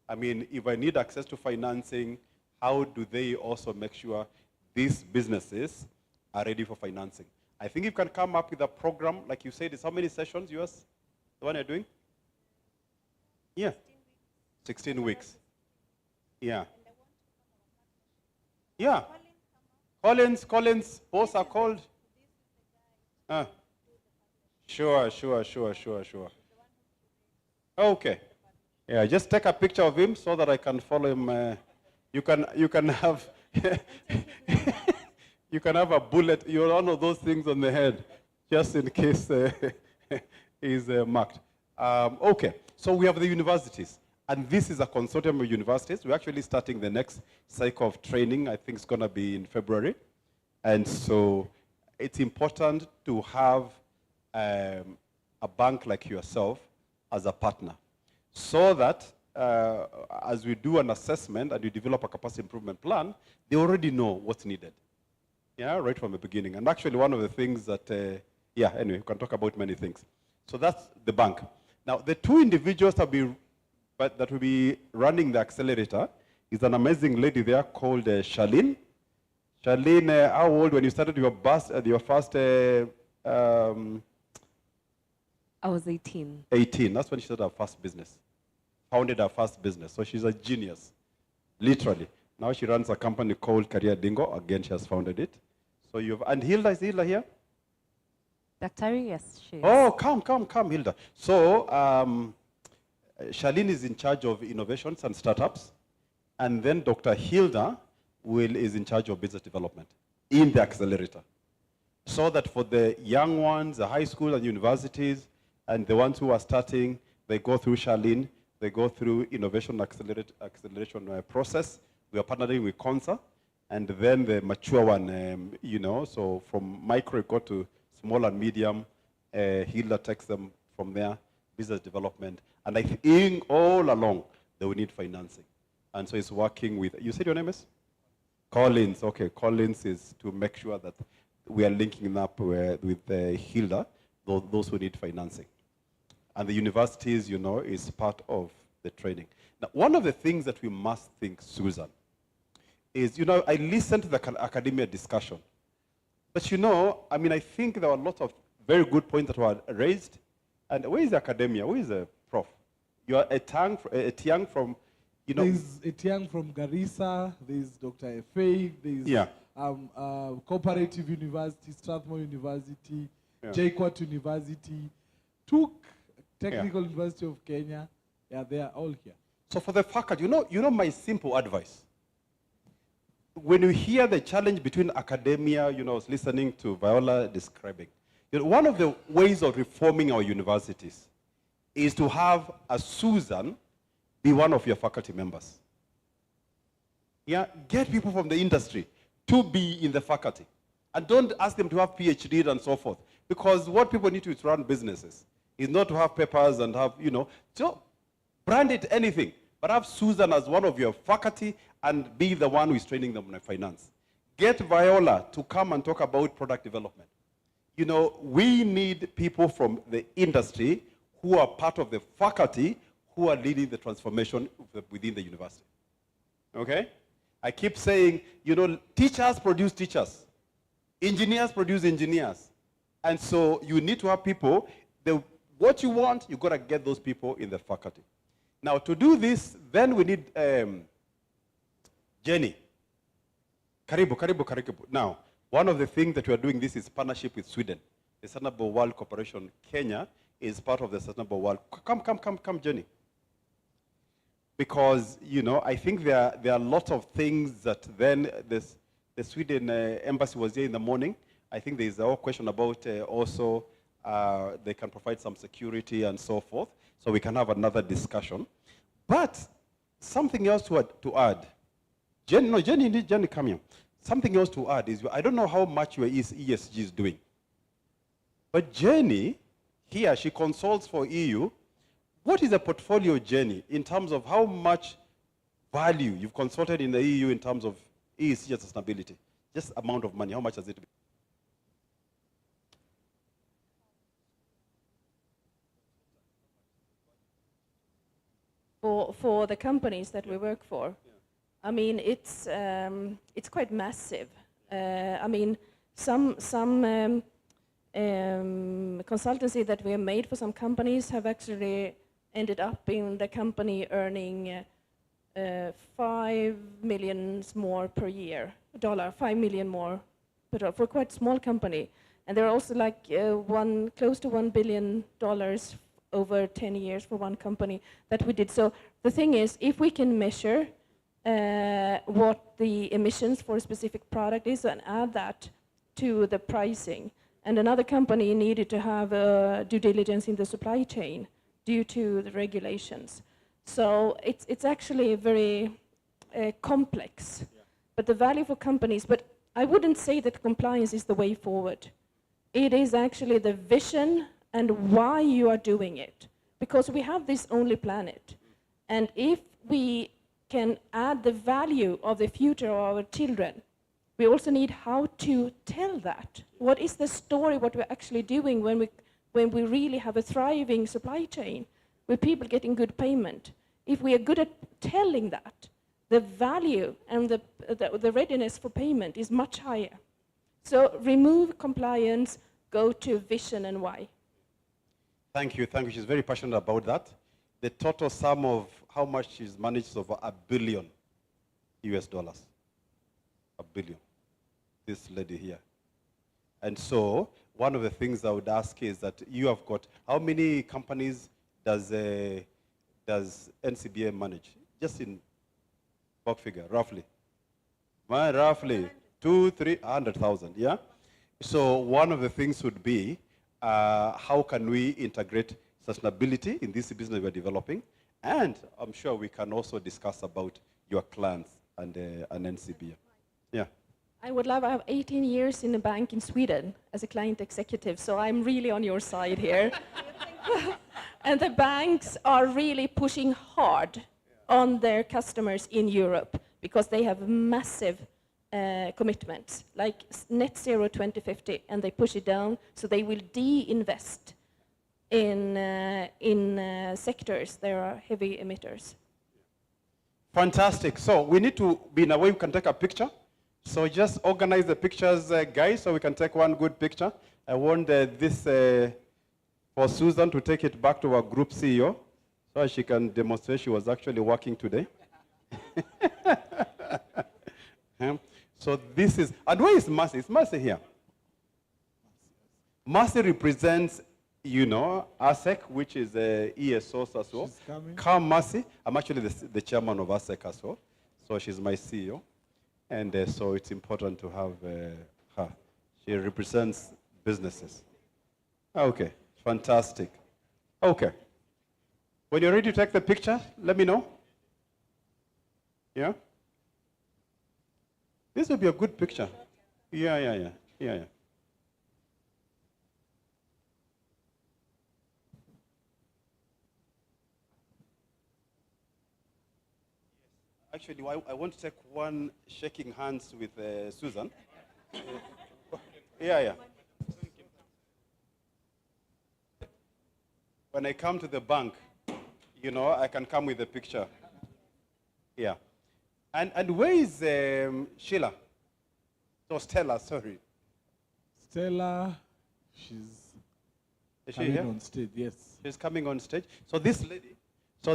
I mean, if I need access to financing, how do they also make sure these businesses are ready for financing? I think you can come up with a program, like you said, it's how many sessions, yours? The one you're doing? Yeah. 16 weeks. Yeah. Yeah. Collins, both are called. Sure. Okay. Yeah, just take a picture of him so that I can follow him. You can have you can have a bullet, one of those things on the head, just in case he's marked. Okay, so we have the universities. And this is a consortium of universities. We're actually starting the next cycle of training. I think it's going to be in February. And so it's important to have a bank like yourself as a partner, so that as we do an assessment and we develop a capacity improvement plan, they already know what's needed. Yeah, right from the beginning. And actually one of the things that, anyway, we can talk about many things. So that's the bank. Now, the two individuals that will be running the accelerator is an amazing lady there called Charlene. Charlene, how old when you started your first? I was 18. 18, that's when she started her first business. Founded her first business, so she's a genius. literally. Now she runs a company called Career Dingo. Again, she has founded it. So and Hilda, is Hilda here? Daktari, yes, she is. Oh, come, Hilda. So, Charlene is in charge of innovations and startups, and then Dr. Hilda is in charge of business development in the accelerator. So that for the young ones, the high school and universities, and the ones who are starting, they go through Charlene, they go through innovation acceleration process. We are partnering with CONSA, and then the mature one, so from micro go to small and medium, Hilda takes them from there, business development. And I think all along, they will need financing. And so it's working with, you said your name is? Collins, okay. Collins is to make sure that we are linking up with Hilda, those who need financing. And the universities, is part of the training. Now, one of the things that we must think, Susan, is, I listened to the academia discussion. But I think there were a lot of very good points that were raised. And where is the academia? Where is the prof? You are Etiang from, There's Etiang from Garissa, there's Dr. Efei, there's Cooperative University, Strathmore University, JKUAT University, Technical University of Kenya. Yeah, they are all here. So for the faculty, my simple advice. When you hear the challenge between academia, I was listening to Viola describing. One of the ways of reforming our universities is to have a Susan be one of your faculty members. Yeah, get people from the industry to be in the faculty. And don't ask them to have PhD and so forth. Because what people need to do to run businesses is not to have papers and have, so brand it anything. But have Susan as one of your faculty and be the one who is training them in finance. Get Viola to come and talk about product development. We need people from the industry who are part of the faculty who are leading the transformation within the university. Okay? I keep saying, teachers produce teachers. Engineers produce engineers. And so you need to have people, what you want, you've got to get those people in the faculty. Now, to do this, then we need Jenny. Karibu. Now, one of the things that we are doing this is partnership with Sweden. The Sustainable World Corporation Kenya is part of the Sustainable World. Come, Jenny. Because, I think there are a lot of things that then the Sweden embassy was here in the morning. I think there is a whole question about also they can provide some security and so forth. So we can have another discussion. But something else to add. Jenny, come here. Something else to add is, I don't know how much your ESG is doing. But Jenny, here, she consults for EU. What is the portfolio, Jenny, in terms of how much value you've consulted in the EU in terms of ESG and sustainability? Just amount of money, how much has it been? For the companies that we work for, I mean, it's quite massive. I mean, some consultancy that we have made for some companies have actually ended up in the company earning $5 million more per year, $5 million more for quite a small company. And there are also like close to $1 billion over 10 years for one company that we did. So the thing is, if we can measure what the emissions for a specific product is and add that to the pricing, and another company needed to have due diligence in the supply chain due to the regulations. So it's actually very complex. Yeah. But the value for companies, but I wouldn't say that compliance is the way forward. It is actually the vision and why you are doing it. Because we have this only planet. And if we can add the value of the future of our children, we also need how to tell that. What is the story, what we're actually doing when we really have a thriving supply chain, with people getting good payment? If we are good at telling that, the value and the readiness for payment is much higher. So remove compliance, go to vision and why. Thank you. She's very passionate about that. The total sum of how much she's managed is over $1 billion US dollars. $1 billion. This lady here. And so one of the things I would ask is that you have got, how many companies does NCBA manage? Just in bulk figure, roughly. Roughly 200,000-300,000, yeah? So one of the things would be, how can we integrate sustainability in this business we're developing? And I'm sure we can also discuss about your clients and an NCBA. Yeah. I would love, I have 18 years in a bank in Sweden as a client executive, so I'm really on your side here. And the banks are really pushing hard on their customers in Europe because they have massive commitments, like net zero 2050, and they push it down, so they will de-invest in sectors that are heavy emitters. Fantastic. So we need to be in a way we can take a picture. So just organize the pictures, guys, so we can take one good picture. I want this for Susan to take it back to our group CEO so she can demonstrate she was actually working today. So this is, and where is Mercy? Is Mercy here? Mercy represents, you know, ASEC, which is ESO as well. Come, Mercy. I'm actually the chairman of ASEC as well. So she's my CEO. And so it's important to have her. She represents businesses. Okay, fantastic. Okay. When you're ready to take the picture, let me know. Yeah? This will be a good picture. Yeah. Actually, I want to take one shaking hands with Susan. Yeah. When I come to the bank, you know, I can come with a picture. Yeah. And where is Sheila? So Stella, sorry. Stella, she's coming on stage, yes. She's coming on stage. So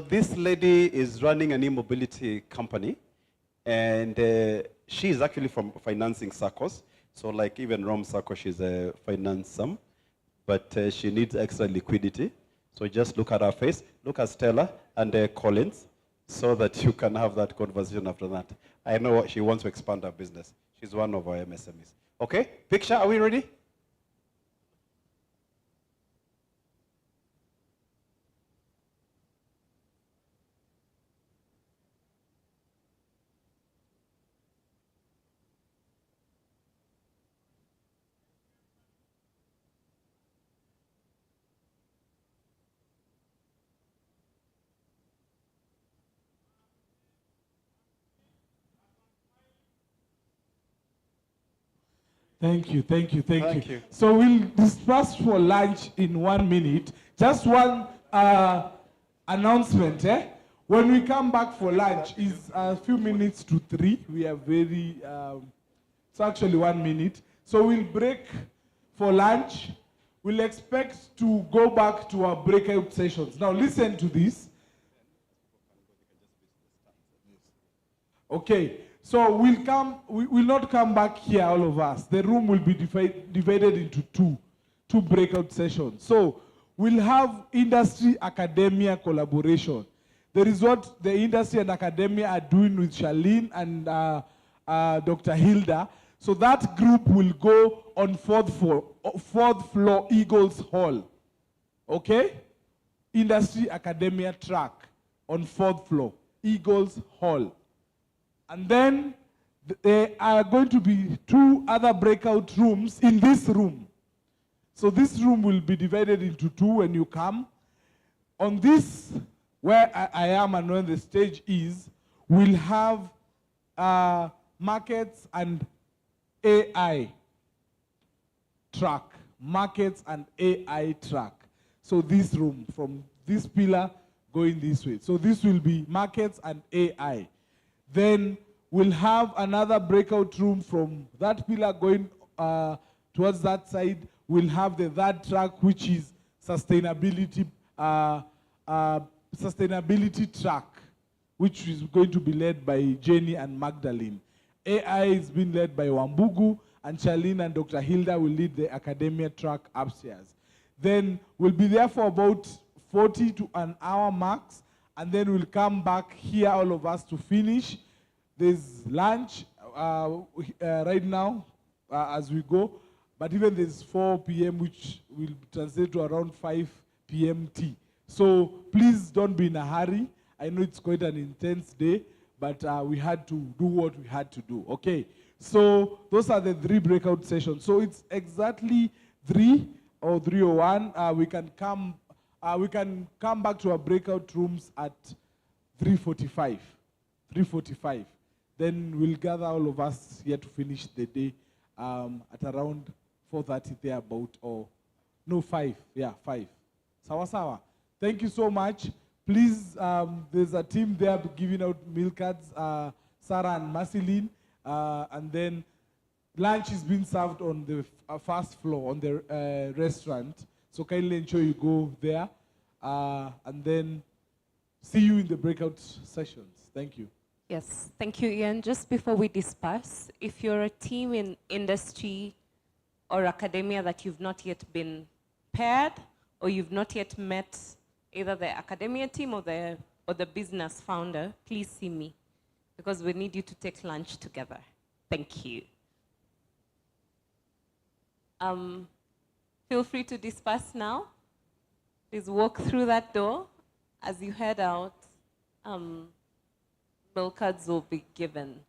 this lady is running an e-mobility company, and she is actually from financing circles. So like even Rome Circle, she's a finance but she needs extra liquidity. So just look at her face, look at Stella and Collins, so that you can have that conversation after that. I know she wants to expand her business. She's one of our MSMEs. Okay, picture, are we ready? Thank you. So we'll disperse for lunch in 1 minute. Just one announcement. When we come back for lunch, is a few minutes to 3. We are very, it's actually 1 minute. So we'll break for lunch. We'll expect to go back to our breakout sessions. Now listen to this. Okay. So we'll not come back here, all of us. The room will be divided into two breakout sessions. So we'll have industry-academia collaboration. There is what the industry and academia are doing with Charlene and Dr. Hilda. So that group will go on fourth floor Eagles Hall. Okay? Industry-academia track on 4th floor, Eagles Hall. And then there are going to be 2 other breakout rooms in this room. So this room will be divided into 2 when you come. On this, where I am and where the stage is, we'll have markets and AI track. Markets and AI track. So this room, from this pillar going this way. So this will be markets and AI. Then we'll have another breakout room from that pillar going towards that side. We'll have the third track, which is sustainability, sustainability track. which is going to be led by Jenny and Magdalene. AI is being led by Wambugu, and Charlene and Dr. Hilda will lead the academia track upstairs. Then we'll be there for about 40 to an hour max, and then we'll come back here, all of us, to finish. There's lunch right now as we go, but even there's 4 p.m., which will translate to around 5 p.m. tea. So please don't be in a hurry. I know it's quite an intense day, but we had to do what we had to do. Okay, so those are the 3 breakout sessions. So it's exactly 3 or 3:01. We can come back to our breakout rooms at 3:45. 3:45. Then we'll gather all of us here to finish the day at around 4:30 thereabout, or no, 5. Yeah, 5. Sawa sawa. Thank you so much. Please, there's a team there giving out meal cards, Sarah and Marceline, and then lunch is being served on the first floor on the restaurant. So kindly ensure you go there, and then see you in the breakout sessions. Thank you. Yes, thank you, Ian. Just before we disperse, if you're a team in industry or academia that you've not yet been paired, or you've not yet met either the academia team or the business founder, please see me, because we need you to take lunch together. Thank you. Feel free to disperse now. Please walk through that door. As you head out, bill cards will be given.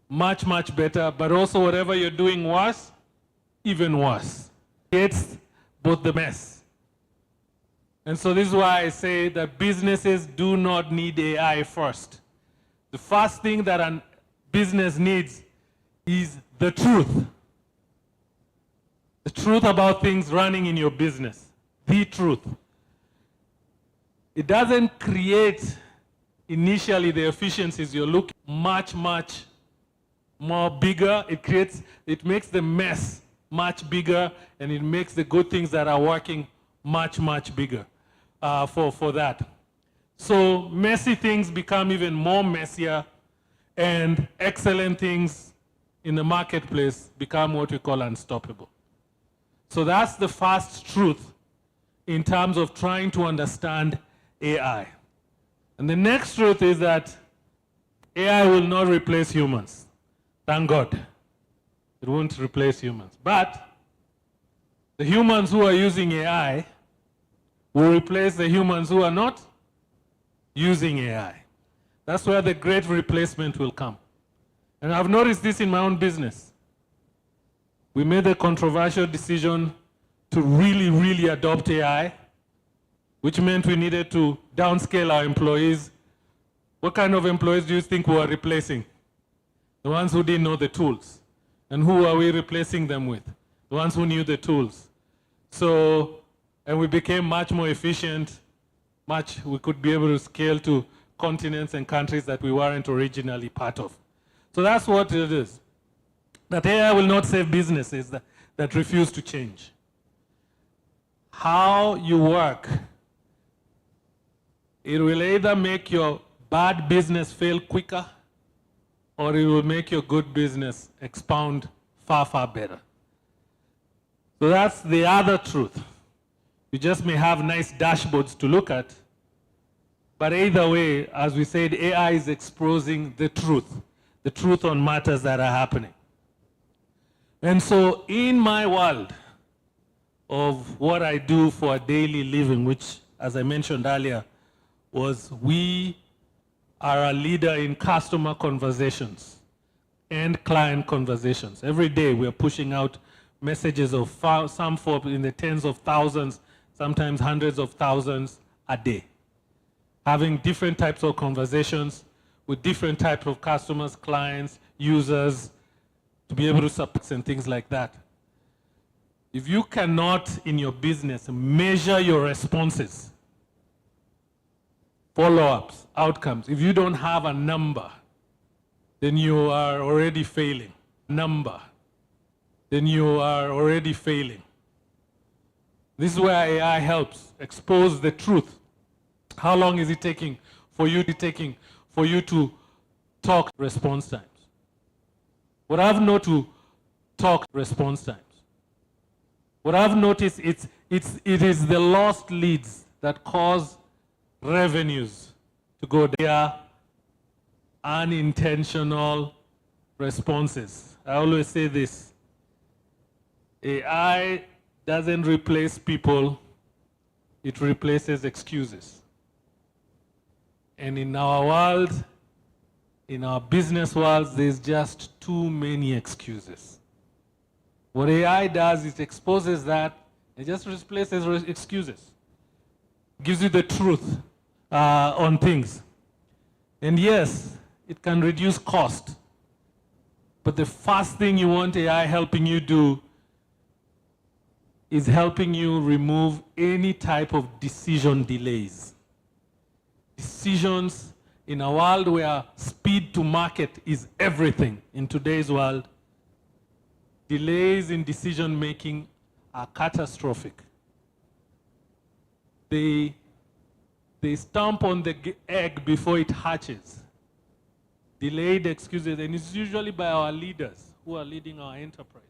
much, much better, but also whatever you're doing worse, even worse. It's both the mess. And so this is why I say that businesses do not need AI first. The first thing that a business needs is the truth. The truth about things running in your business. The truth. It doesn't create initially the efficiencies you're looking much, much more bigger. It makes the mess much bigger, and it makes the good things that are working much, much bigger for that. So messy things become even more messier, and excellent things in the marketplace become what we call unstoppable. So that's the first truth in terms of trying to understand AI. And the next truth is that AI will not replace humans. Thank God. It won't replace humans. But the humans who are using AI will replace the humans who are not using AI. That's where the great replacement will come. And I've noticed this in my own business. We made the controversial decision to really, really adopt AI, which meant we needed to downscale our employees. What kind of employees do you think we were replacing? The ones who didn't know the tools. And who are we replacing them with? The ones who knew the tools. So, and we became much more efficient, we could be able to scale to continents and countries that we weren't originally part of. So that's what it is. That AI will not save businesses that refuse to change. How you work, it will either make your bad business fail quicker, or it will make your good business expound far, far better. So that's the other truth. You just may have nice dashboards to look at, but either way, as we said, AI is exposing the truth on matters that are happening. And so in my world of what I do for a daily living, which, as I mentioned earlier, was we are a leader in customer conversations and client conversations. Every day we're pushing out messages of some form in the tens of thousands, sometimes hundreds of thousands a day. Having different types of conversations with different types of customers, clients, users, to be able to support and things like that. If you cannot, in your business, measure your responses, follow-ups, outcomes, if you don't have a number, then you are already failing. Then you are already failing. This is where AI helps expose the truth. How long is it taking for you to talk response times? What I've noticed to talk response times. What I've noticed it is the lost leads that cause revenues to go down. They are unintentional responses. I always say this. AI doesn't replace people, it replaces excuses. And in our world, in our business world, there's just too many excuses. What AI does is exposes that, it just replaces excuses. Gives you the truth on things. And yes, it can reduce cost. But the first thing you want AI helping you do is helping you remove any type of decision delays. Decisions in a world where speed to market is everything in today's world, delays in decision making are catastrophic. They stomp on the egg before it hatches. Delayed excuses, and it's usually by our leaders who are leading our enterprises.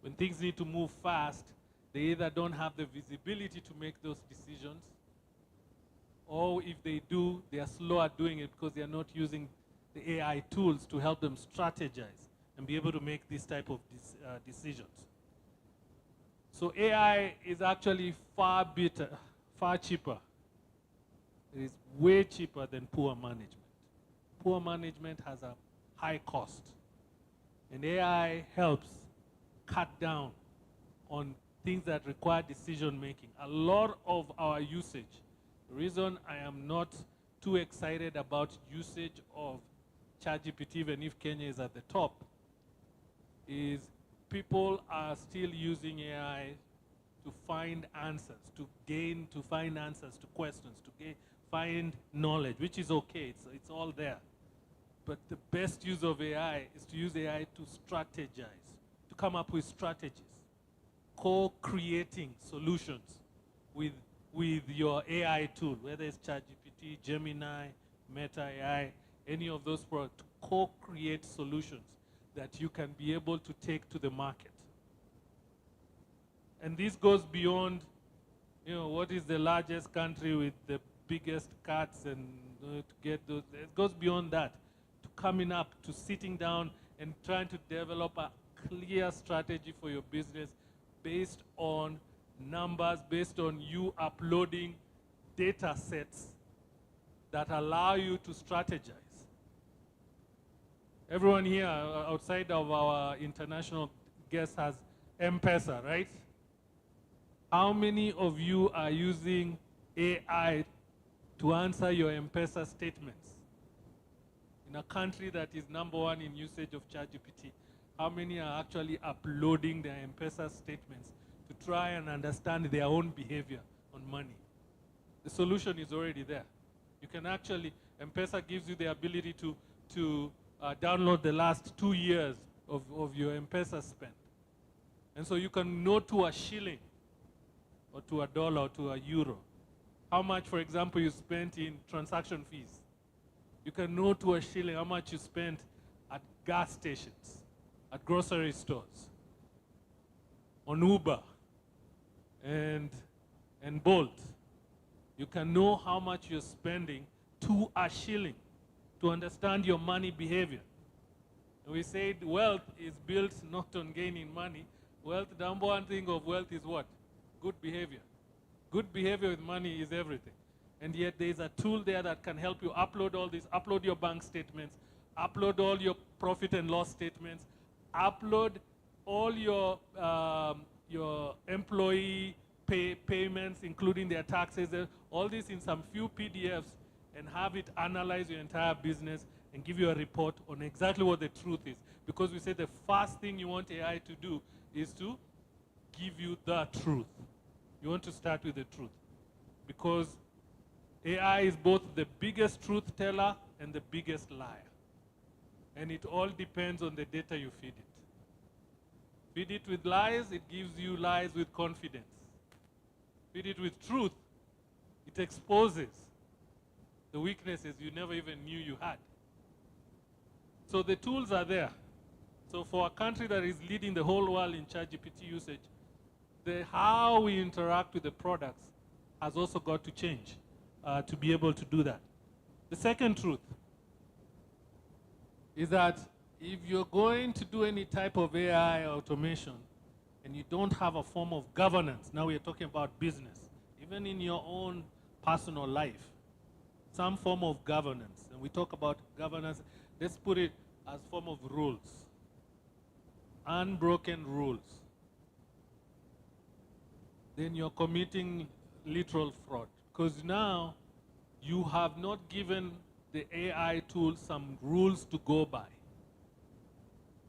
When things need to move fast, they either don't have the visibility to make those decisions, or if they do, they are slow at doing it because they are not using the AI tools to help them strategize and be able to make this type of decisions. So AI is actually far better, far cheaper. It is way cheaper than poor management. Poor management has a high cost. And AI helps cut down on things that require decision making. A lot of our usage, the reason I am not too excited about usage of ChatGPT, even if Kenya is at the top, is people are still using AI to find answers, to find answers to questions, to find knowledge, which is okay, it's all there. But the best use of AI is to use AI to strategize, to come up with strategies, co-creating solutions with your AI tool, whether it's ChatGPT, Gemini, Meta AI, any of those products, to co-create solutions that you can be able to take to the market. And this goes beyond, what is the largest country with the biggest cuts and to get those, it goes beyond that, to coming up, to sitting down and trying to develop a clear strategy for your business based on numbers, based on you uploading data sets that allow you to strategize. Everyone here outside of our international guests has M-Pesa, right? How many of you are using AI to answer your M-Pesa statements? In a country that is #1 in usage of ChatGPT, how many are actually uploading their M-Pesa statements to try and understand their own behavior on money? The solution is already there. You can actually, M-Pesa gives you the ability to download the last 2 years of your M-Pesa spend. And so you can know to a shilling, or to a dollar, or to a euro, how much, for example, you spent in transaction fees. You can know to a shilling how much you spent at gas stations, at grocery stores, on Uber, and Bolt. You can know how much you're spending to a shilling to understand your money behavior. And we said wealth is built not on gaining money. Wealth, the #1 thing of wealth is what? Good behavior. Good behavior with money is everything. And yet there's a tool there that can help you upload all this, upload your bank statements, upload all your profit and loss statements, upload all your employee payments, including their taxes, all this in some few PDFs, and have it analyze your entire business and give you a report on exactly what the truth is. Because we say the first thing you want AI to do is to give you the truth. You want to start with the truth. Because AI is both the biggest truth teller and the biggest liar. And it all depends on the data you feed it. Feed it with lies, it gives you lies with confidence. Feed it with truth, it exposes the weaknesses you never even knew you had. So the tools are there. So for a country that is leading the whole world in ChatGPT usage, how we interact with the products has also got to change to be able to do that. The second truth is that if you're going to do any type of AI automation and you don't have a form of governance, now we are talking about business, even in your own personal life, some form of governance. And we talk about governance, let's put it as form of rules, unbroken rules. Then you're committing literal fraud. Because now you have not given the AI tool some rules to go by.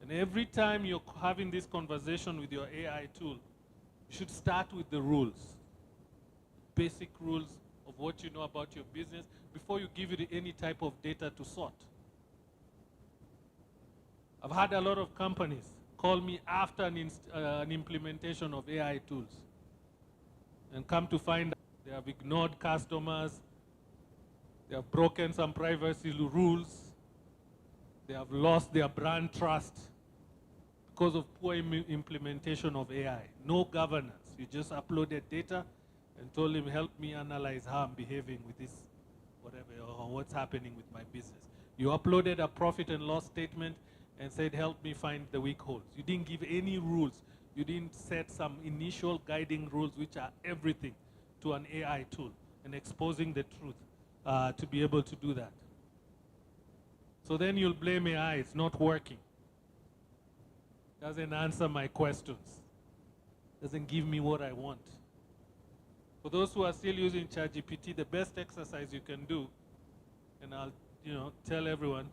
And every time you're having this conversation with your AI tool, you should start with the rules. Basic rules of what you know about your business before you give it any type of data to sort. I've had a lot of companies call me after an implementation of AI tools and come to find out they have ignored customers, they have broken some privacy rules, they have lost their brand trust because of poor implementation of AI. No governance. You just uploaded data and told him, help me analyze how I'm behaving with this, whatever, or what's happening with my business. You uploaded a profit and loss statement and said, help me find the weak holes. You didn't give any rules. You didn't set some initial guiding rules, which are everything to an AI tool, and exposing the truth to be able to do that. So then you'll blame AI, it's not working. Doesn't answer my questions. Doesn't give me what I want. For those who are still using ChatGPT, the best exercise you can do, and I'll tell everyone,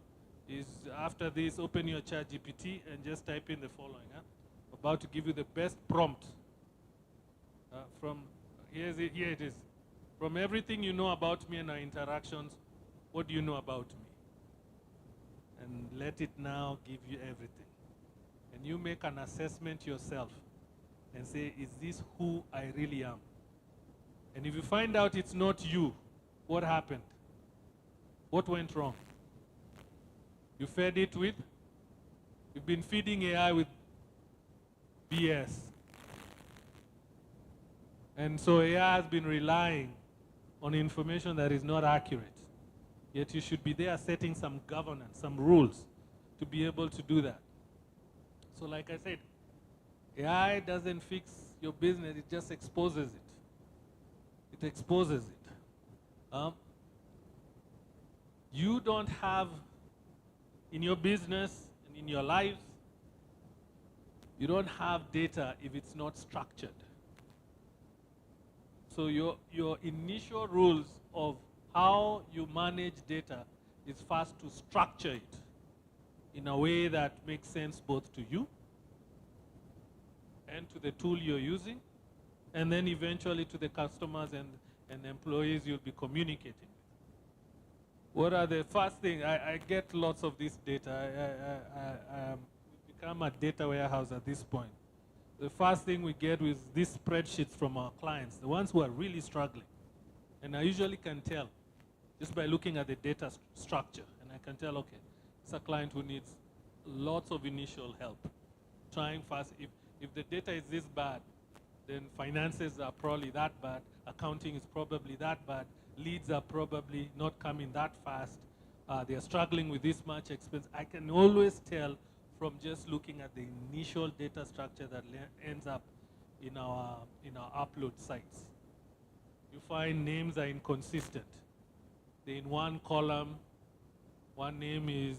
is after this, open your ChatGPT and just type in the following. About to give you the best prompt. Here it is. From everything you know about me and our interactions, what do you know about me? And let it now give you everything. And you make an assessment yourself and say, is this who I really am? And if you find out it's not you, what happened? What went wrong? You fed it with? You've been feeding AI with BS. And so AI has been relying on information that is not accurate. Yet you should be there setting some governance, some rules to be able to do that. So like I said, AI doesn't fix your business, it just exposes it. It exposes it. You don't have, in your business and in your lives, you don't have data if it's not structured. So your initial rules of how you manage data is first to structure it in a way that makes sense both to you and to the tool you're using, and then eventually to the customers and employees you'll be communicating with. What are the first things? I get lots of this data. We've become a data warehouse at this point. The first thing we get is these spreadsheets from our clients, the ones who are really struggling. And I usually can tell just by looking at the data structure. And I can tell, okay, it's a client who needs lots of initial help. Trying fast. If the data is this bad, then finances are probably that bad. Accounting is probably that bad. Leads are probably not coming that fast. They're struggling with this much expense. I can always tell from just looking at the initial data structure that ends up in our upload sites. You find names are inconsistent. They're in one column. One name is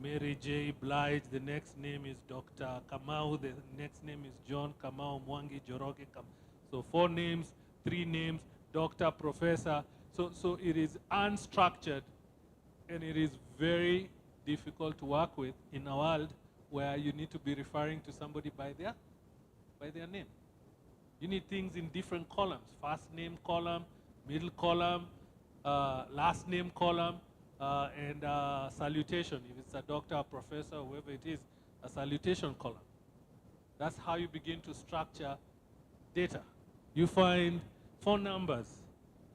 Mary J. Blige. The next name is Dr. Kamau. The next name is John Kamau Mwangi Joroge. So 4 names, 3 names, doctor, professor. So it is unstructured, and it is very difficult to work with in a world where you need to be referring to somebody by their name. You need things in different columns: first name column, middle column, last name column, and salutation. If it's a doctor, a professor, whoever it is, a salutation column. That's how you begin to structure data. You find phone numbers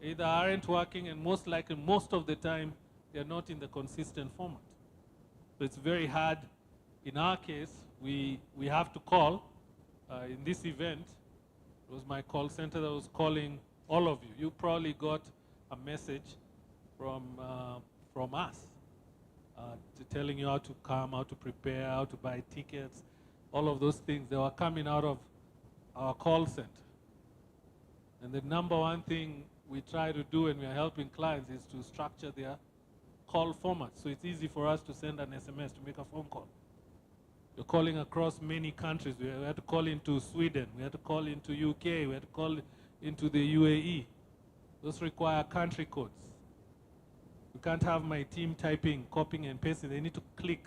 either aren't working, and most likely, most of the time, they're not in the consistent format. So it's very hard. In our case, we have to call. In this event, it was my call center that was calling all of you. You probably got a message from us telling you how to come, how to prepare, how to buy tickets, all of those things. They were coming out of our call center. And the number one thing we try to do when we are helping clients is to structure their call format. So it's easy for us to send an SMS to make a phone call. You're calling across many countries. We had to call into Sweden. We had to call into UK. We had to call into the UAE. Those require country codes. We can't have my team typing, copying, and pasting. They need to click,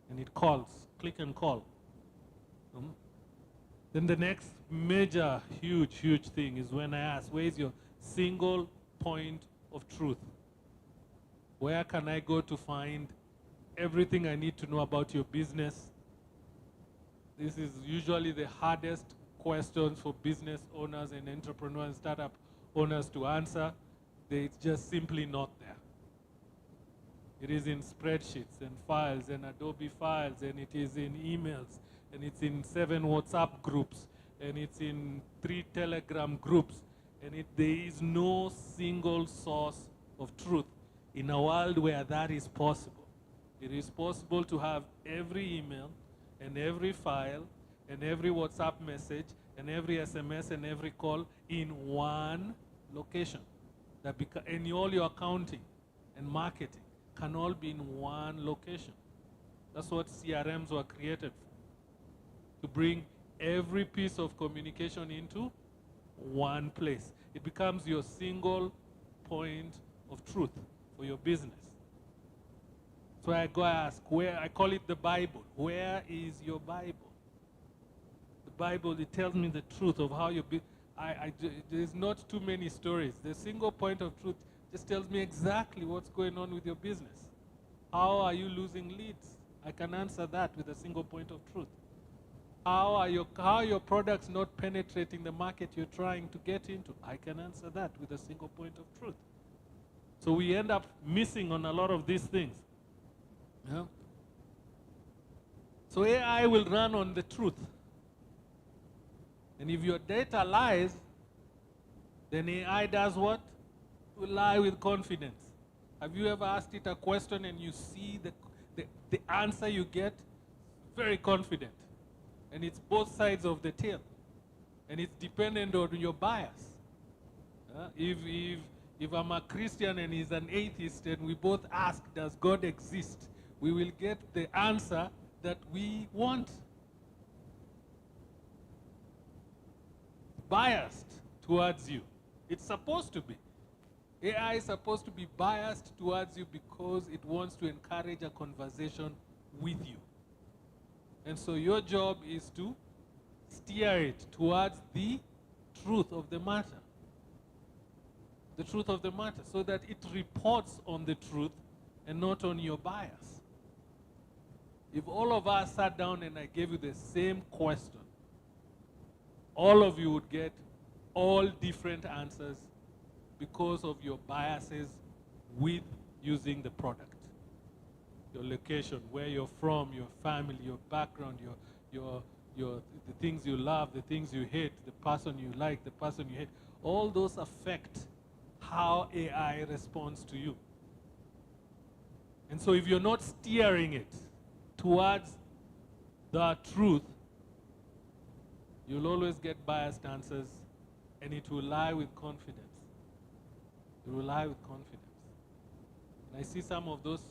and it calls. Click and call. Then the next major, huge thing is when I ask, where is your single point of truth? Where can I go to find everything I need to know about your business? This is usually the hardest questions for business owners and entrepreneurs and startup owners to answer. It's just simply not there. It is in spreadsheets and files and Adobe files, and it is in emails, and it's in 7 WhatsApp groups, and it's in 3 Telegram groups, and there is no single source of truth in a world where that is possible. It is possible to have every email and every file and every WhatsApp message and every SMS and every call in one location. And all your accounting and marketing can all be in one location. That's what CRMs were created for, to bring every piece of communication into one place. It becomes your single point of truth for your business. So I go ask, I call it the Bible. Where is your Bible? The Bible, it tells me the truth of how you there's not too many stories. The single point of truth just tells me exactly what's going on with your business. How are you losing leads? I can answer that with a single point of truth. How are your products not penetrating the market you're trying to get into? I can answer that with a single point of truth. So we end up missing on a lot of these things. Yeah? So AI will run on the truth. And if your data lies, then AI does what? It will lie with confidence. Have you ever asked it a question and you see the answer you get? Very confident. And it's both sides of the tail. And it's dependent on your bias. If I'm a Christian and he's an atheist and we both ask, does God exist? We will get the answer that we want. Biased towards you. It's supposed to be. AI is supposed to be biased towards you because it wants to encourage a conversation with you. And so your job is to steer it towards the truth of the matter. The truth of the matter, so that it reports on the truth and not on your bias. If all of us sat down and I gave you the same question, all of you would get all different answers because of your biases with using the product. Your location, where you're from, your family, your background, the things you love, the things you hate, the person you like, the person you hate. All those affect how AI responds to you. And so if you're not steering it towards the truth, you'll always get biased answers, and it will lie with confidence. It will lie with confidence. And I see some of those,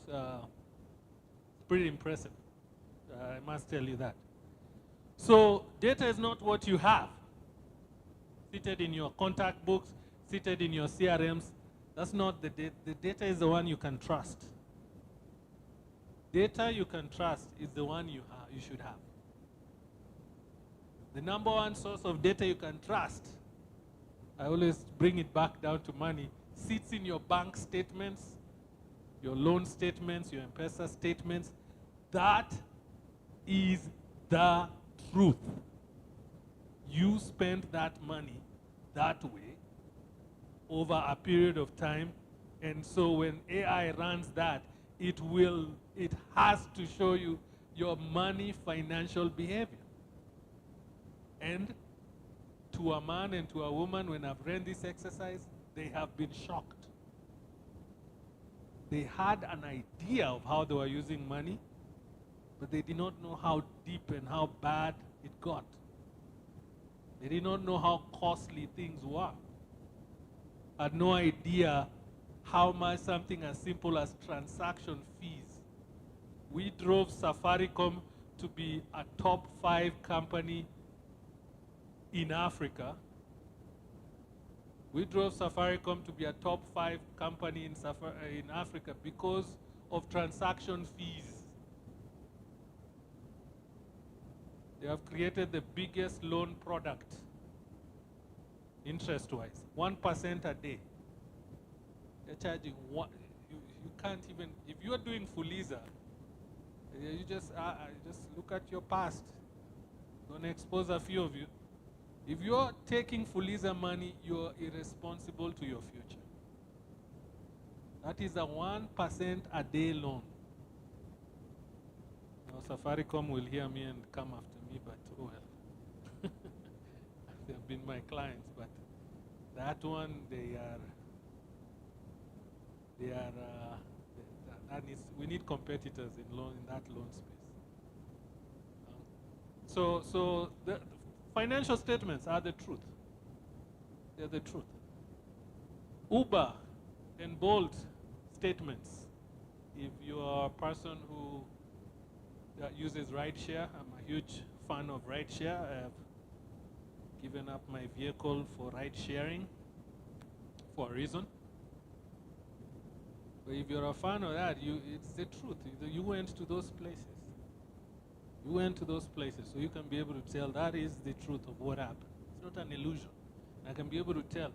pretty impressive. I must tell you that. So data is not what you have. Seated in your contact books, seated in your CRMs, that's not the data. The data is the one you can trust. Data you can trust is the one you should have. The number one source of data you can trust, I always bring it back down to money, sits in your bank statements, your loan statements, your M-Pesa statements. That is the truth. You spent that money that way over a period of time, and so when AI runs that, it has to show you your money financial behavior. And to a man and to a woman, when I've ran this exercise, they have been shocked. They had an idea of how they were using money, but they did not know how deep and how bad it got. They did not know how costly things were. Had no idea how much something as simple as transaction fees. We drove Safaricom to be a top 5 company in Africa. We drove Safaricom to be a top 5 company in Africa because of transaction fees. They have created the biggest loan product, interest-wise, 1% a day. They're charging you can't even, if you're doing Fuliza, you just look at your past. Gonna expose a few of you. If you're taking Fuliza money, you're irresponsible to your future. That is a 1% a day loan. Now Safaricom will hear me and come after me, but oh well. They have been my clients, but that one, we need competitors in that loan space. So the financial statements are the truth. They're the truth. Uber and Bolt statements if you are a person who uses rideshare, I'm a huge fan of rideshare. I have given up my vehicle for ride sharing for a reason. But if you're a fan of that, it's the truth. You went to those places. You went to those places, so you can be able to tell that is the truth of what happened. It's not an illusion. I can be able to tell.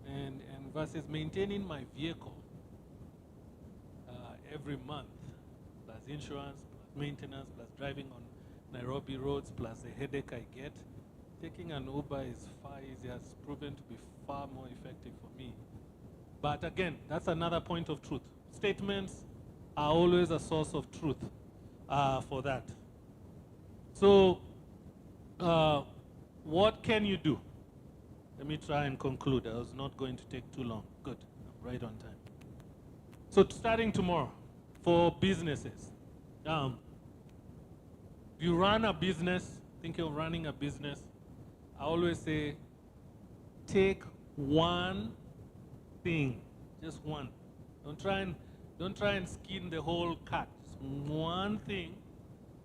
And versus maintaining my vehicle every month, plus insurance, plus maintenance, plus driving on Nairobi roads, plus the headache I get, taking an Uber is far easier. It's proven to be far more effective for me. But again, that's another point of truth. Statements are always a source of truth for that. So, what can you do? Let me try and conclude. I was not going to take too long. Good, I'm right on time. So starting tomorrow, for businesses, you run a business, think of running a business, I always say, take one thing, just one. Don't try and skin the whole cat. Just one thing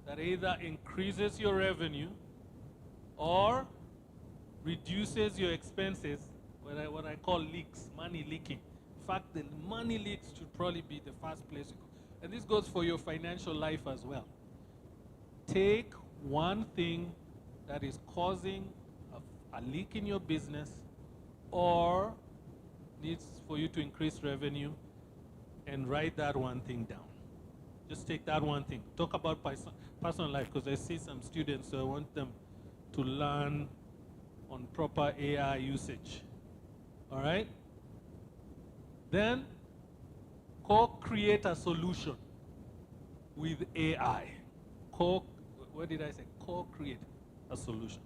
that either increases your revenue or reduces your expenses, what I call leaks, money leaking. In fact, the money leaks should probably be the first place you go. And this goes for your financial life as well. Take one thing that is causing a leak in your business or needs for you to increase revenue and write that one thing down. Just take that one thing. Talk about personal life, because I see some students, so I want them to learn on proper AI usage. All right? Then, co-create a solution with AI. What did I say? Co-create a solution.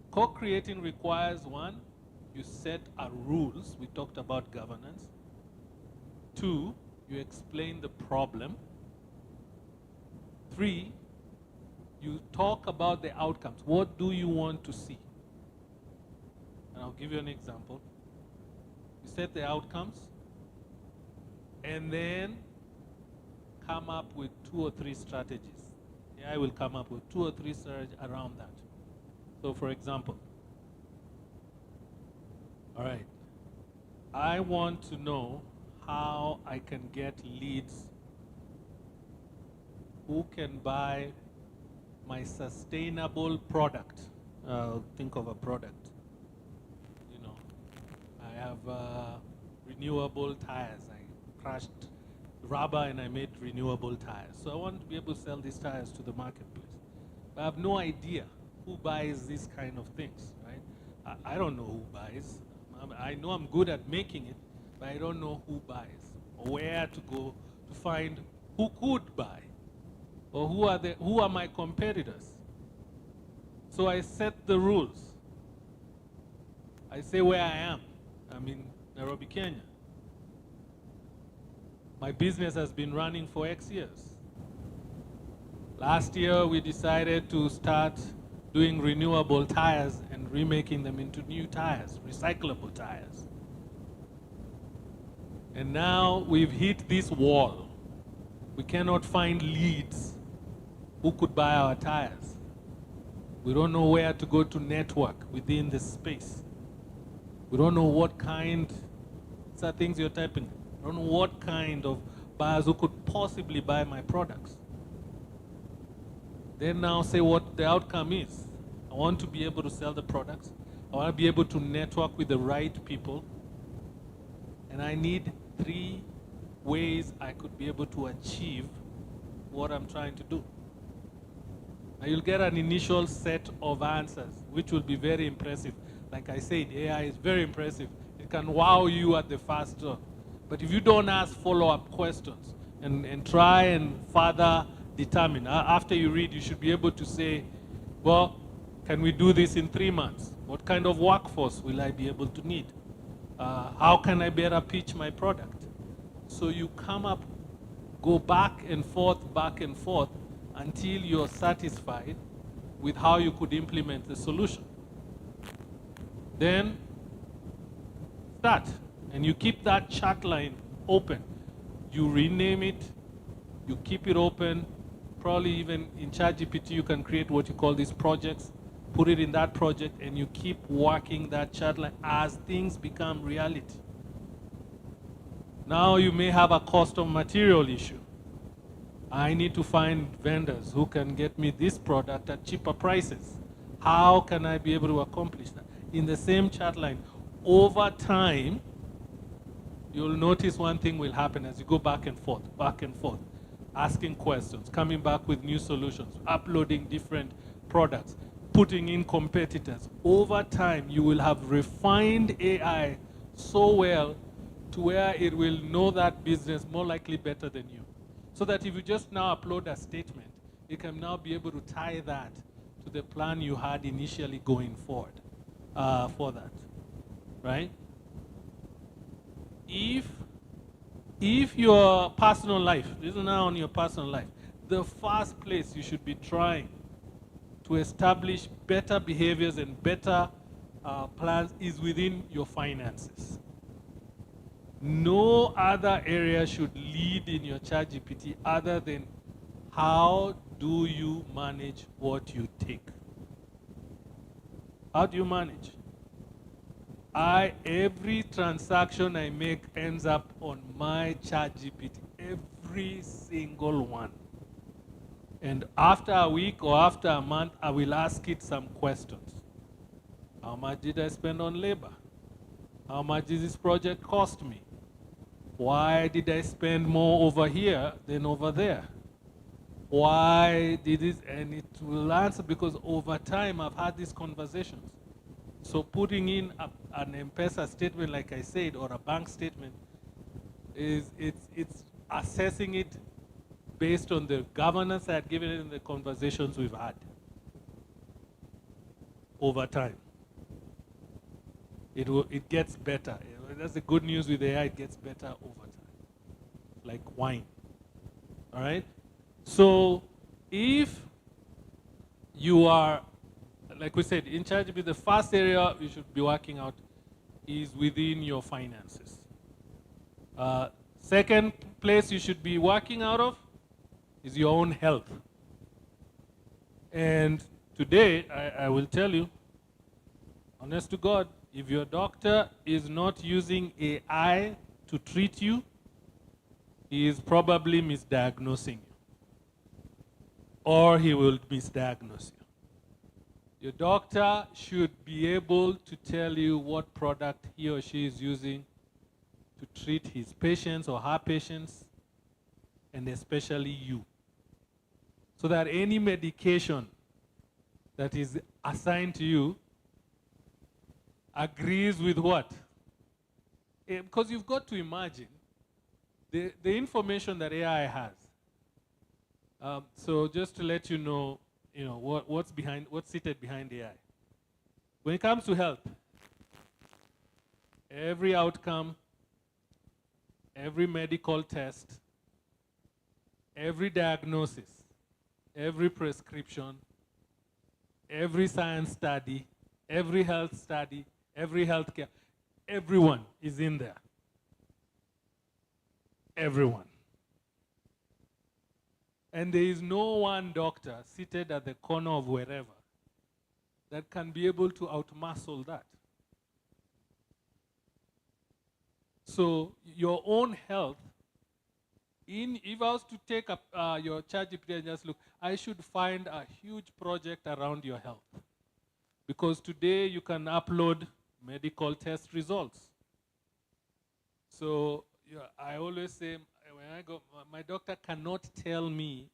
Co-creating requires, one, you set rules. We talked about governance. Two, you explain the problem. Three, you talk about the outcomes. What do you want to see? And I'll give you an example. You set the outcomes, and then come up with 2 or 3 strategies. I will come up with 2 or 3 strategies around that. So for example, all right, I want to know how I can get leads who can buy my sustainable product. Think of a product. You know, I have renewable tires. I crushed rubber and I made renewable tires. So I want to be able to sell these tires to the marketplace. But I have no idea who buys these kind of things, right? I don't know who buys. I know I'm good at making it, but I don't know who buys or where to go to find who could buy or who are my competitors. So I set the rules. I say where I am. I'm in Nairobi, Kenya. My business has been running for X years. Last year, we decided to start doing renewable tires and remaking them into new tires, recyclable tires. And now we've hit this wall. We cannot find leads who could buy our tires. We don't know where to go to network within this space. We don't know what kind, these are things you're typing. I don't know what kind of buyers who could possibly buy my products. Then now say what the outcome is. I want to be able to sell the products. I want to be able to network with the right people. And I need 3 ways I could be able to achieve what I'm trying to do. Now you'll get an initial set of answers, which will be very impressive. Like I said, AI is very impressive. It can wow you at the first turn. But if you don't ask follow-up questions and try and further determine, after you read, you should be able to say, well, can we do this in 3 months? What kind of workforce will I be able to need? How can I better pitch my product? So you come up, go back and forth until you're satisfied with how you could implement the solution. Then start, and you keep that chat line open. You rename it, you keep it open. Probably even in ChatGPT, you can create what you call these projects, put it in that project, and you keep working that chat line as things become reality. Now you may have a cost of material issue. I need to find vendors who can get me this product at cheaper prices. How can I be able to accomplish that? In the same chat line, over time, you'll notice one thing will happen as you go back and forth, asking questions, coming back with new solutions, uploading different products, putting in competitors. Over time, you will have refined AI so well to where it will know that business more likely better than you. So that if you just now upload a statement, it can now be able to tie that to the plan you had initially going forward for that, right? If your personal life, this is now on your personal life, the first place you should be trying to establish better behaviors and better plans is within your finances. No other area should lead in your ChatGPT other than how do you manage what you take? How do you manage? Every transaction I make ends up on my ChatGPT, every single one. And after a week or after a month, I will ask it some questions. How much did I spend on labor? How much did this project cost me? Why did I spend more over here than over there? Why did this? And it will answer because over time I've had these conversations. So putting in an M-Pesa statement, like I said, or a bank statement, it's assessing it based on the governance I had given it in the conversations we've had over time. It gets better. That's the good news with AI, it gets better over time, like wine. All right? So if you are, like we said, in ChatGPT, the first area you should be working out is within your finances. Second place you should be working out of is your own health. And today, I will tell you, honest to God, if your doctor is not using AI to treat you, he is probably misdiagnosing you. Or he will misdiagnose you. Your doctor should be able to tell you what product he or she is using to treat his patients or her patients, and especially you. So that any medication that is assigned to you agrees with what? Because you've got to imagine the information that AI has. So just to let you know what's seated behind AI. When it comes to health, every outcome, every medical test, every diagnosis, every prescription, every science study, every health study, every healthcare, everyone is in there. Everyone. And there is no one doctor seated at the corner of wherever that can be able to outmuscle that. So your own health, if I was to take up your ChatGPT and just look, I should find a huge project around your health. Because today you can upload medical test results. So I always say, when I go, my doctor cannot tell me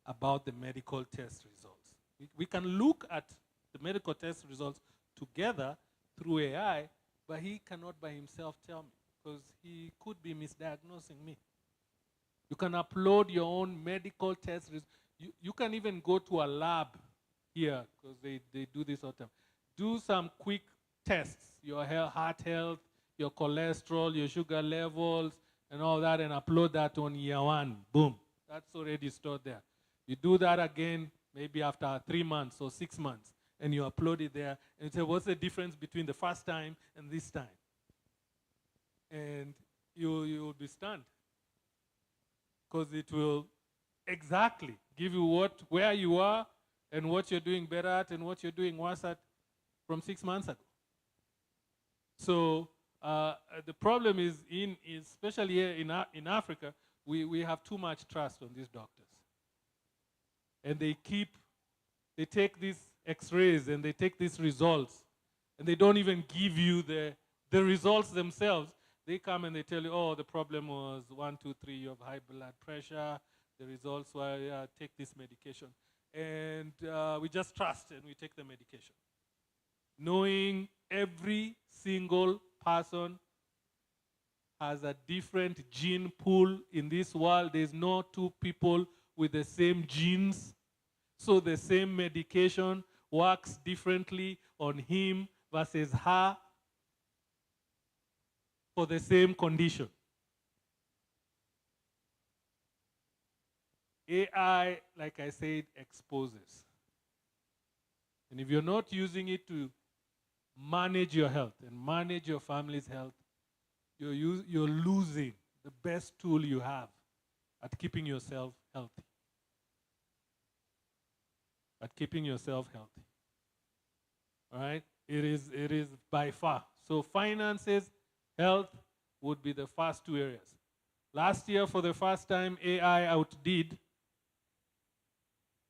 about the medical test results. We can look at the medical test results together through AI, but he cannot by himself tell me, because he could be misdiagnosing me. You can upload your own medical test results. You can even go to a lab here, because they do this all the time. Do some quick tests, your heart health, your cholesterol, your sugar levels, and all that, and upload that on year one. Boom. That's already stored there. You do that again, maybe after 3 months or 6 months, and you upload it there, and say, what's the difference between the first time and this time? And you will be stunned. because it will exactly give you where you are and what you're doing better at and what you're doing worse at from 6 months ago. So the problem is, especially here in Africa, we have too much trust on these doctors. And they take these x-rays and they take these results, and they don't even give you the results themselves. They come and they tell you, oh, the problem was 1, 2, 3, you have high blood pressure. The results were, take this medication. And we just trust and we take the medication. Knowing every single person has a different gene pool in this world. There's no two people with the same genes. So the same medication works differently on him versus her for the same condition. AI, like I said, exposes. And if you're not using it to manage your health and manage your family's health, you're losing the best tool you have at keeping yourself healthy. At keeping yourself healthy. All right? It is by far. So finances, health would be the first two areas. Last year, for the first time, AI outdid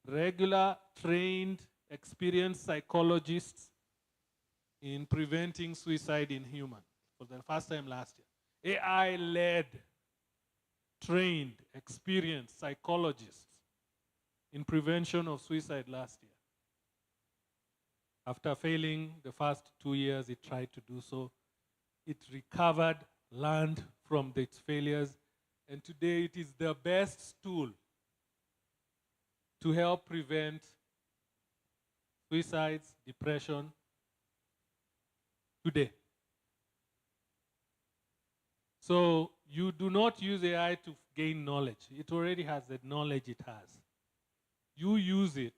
regular, trained, experienced psychologists in preventing suicide in humans. For the first time last year. AI-led, trained, experienced psychologists in prevention of suicide last year. After failing the first 2 years, it tried to do so. It recovered, learned from its failures, and today it is the best tool to help prevent suicides, depression, today. So you do not use AI to gain knowledge. It already has the knowledge it has. You use it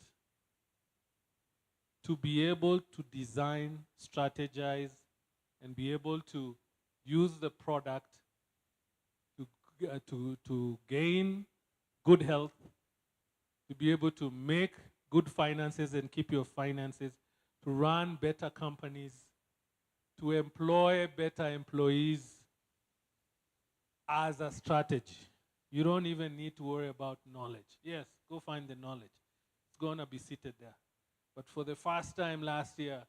to be able to design, strategize, and be able to use the product to gain good health, to be able to make good finances and keep your finances, to run better companies, to employ better employees as a strategy. You don't even need to worry about knowledge. Yes, go find the knowledge. It's going to be seated there. But for the first time last year,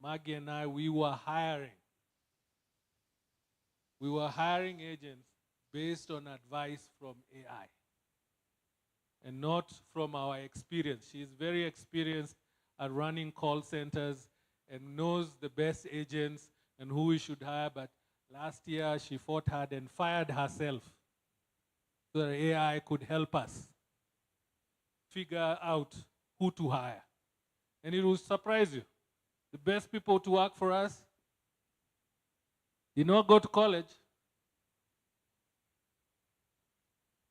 Maggie and I, we were hiring. We were hiring agents based on advice from AI and not from our experience. She is very experienced at running call centers and knows the best agents and who we should hire, but last year she fought hard and fired herself so that AI could help us figure out who to hire. And it will surprise you. The best people to work for us did not go to college.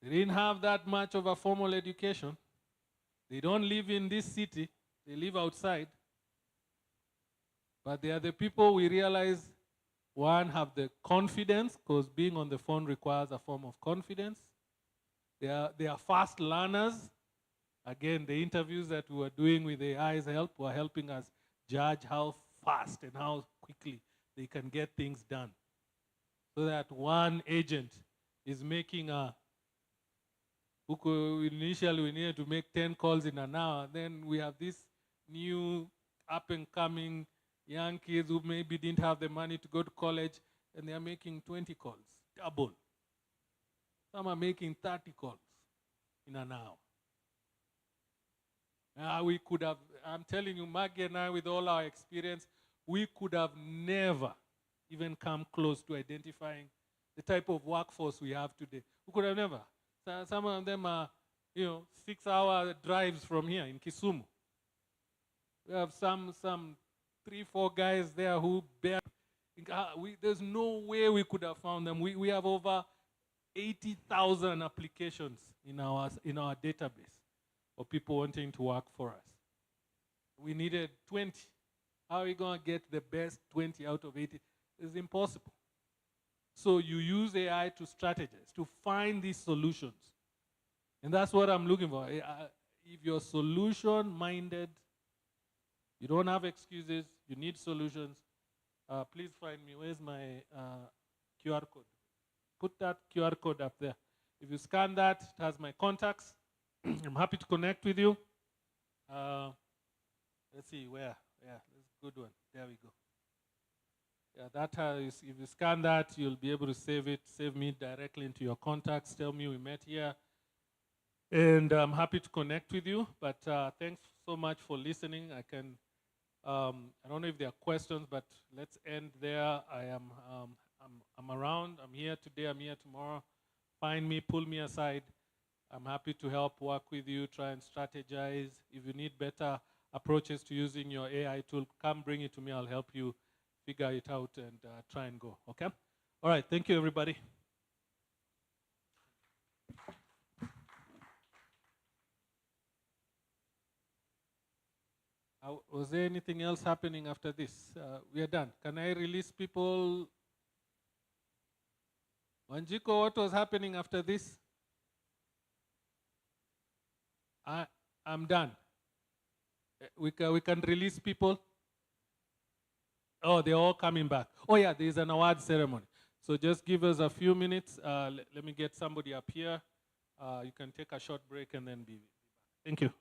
They didn't have that much of a formal education. They don't live in this city. They live outside. But they are the people we realize, one, have the confidence, because being on the phone requires a form of confidence. They are fast learners. Again, the interviews that we were doing with AI's help were helping us judge how fast and how quickly they can get things done. So that one agent is making initially we needed to make 10 calls in an hour. Then we have this new up-and-coming young kids who maybe didn't have the money to go to college, and they are making 20 calls, double. Some are making 30 calls in an hour. We could have, I'm telling you, Maggie and I, with all our experience, we could have never even come close to identifying the type of workforce we have today. We could have never. Some of them are, 6-hour drives from here in Kisumu. We have some 3-4 guys there who bear. There's no way we could have found them. We have over 80,000 applications in our database of people wanting to work for us. We needed 20. How are we going to get the best 20 out of 80? It's impossible. So you use AI to strategize, to find these solutions And that's what I'm looking for. If you're solution-minded, you don't have excuses, you need solutions, please find me. Where's my QR code? Put that QR code up there. If you scan that, it has my contacts. I'm happy to connect with you. Let's see, where? Yeah, that's a good one. There we go. Yeah, that is, if you scan that, you'll be able to save it, save me directly into your contacts, tell me we met here. And I'm happy to connect with you, but thanks so much for listening. I don't know if there are questions, but let's end there. I'm around, I'm here today, I'm here tomorrow. Find me, pull me aside. I'm happy to help work with you, try and strategize. If you need better approaches to using your AI tool, come bring it to me, I'll help you figure it out and try and go, okay? All right, thank you everybody. Was there anything else happening after this? We are done. Can I release people? Wanjiko, what was happening after this? I'm done. We can release people. Oh, they're all coming back. Oh yeah, there's an award ceremony. So just give us a few minutes. Let me get somebody up here. You can take a short break and then be back. Thank you.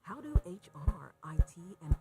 How do HR, IT, and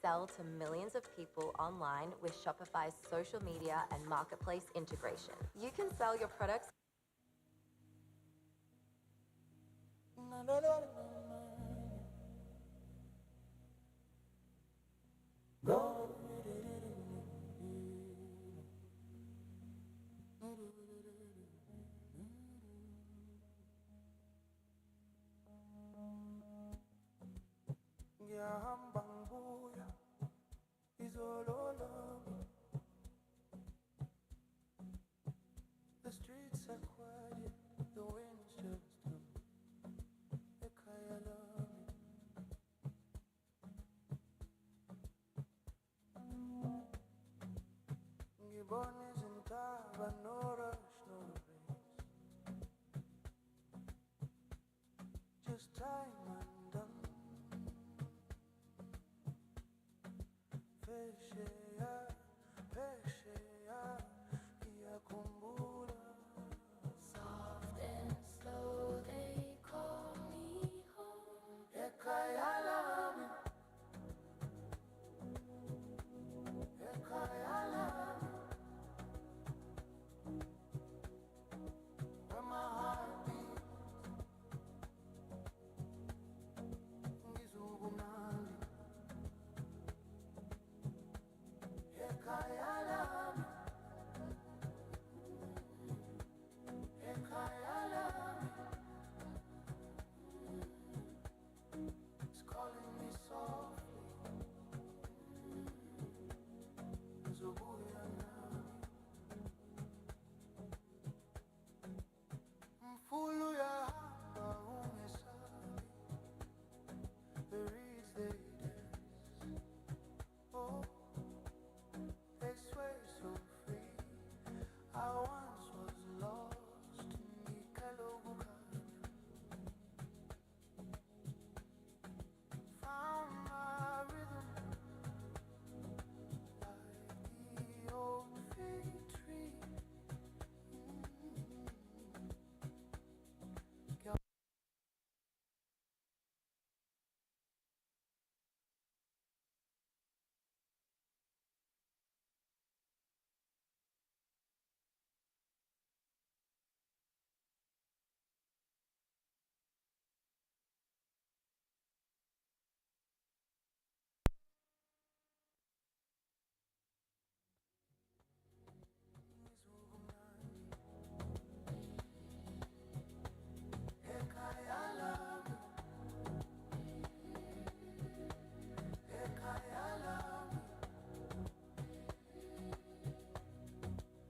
sell to millions of people online with Shopify's social media and marketplace integration. You can sell your products. The streets are quiet, the wind's just Gibon is in Taba, no rush, no race. Just time and done. Feshea, Kia Kumbula. Soft and slow, they call me home. Ekayalami. Ekayalami. Where my heart beats. Ngizubunandi. Ekayalami. Ekayalami. It's calling me softly. Zubuyanami. Mfulu ya hapa umesabi. The reeds they dance. Oh, they sway so free. I once was lost in Ikelobuka. Found my rhythm like the old fig tree.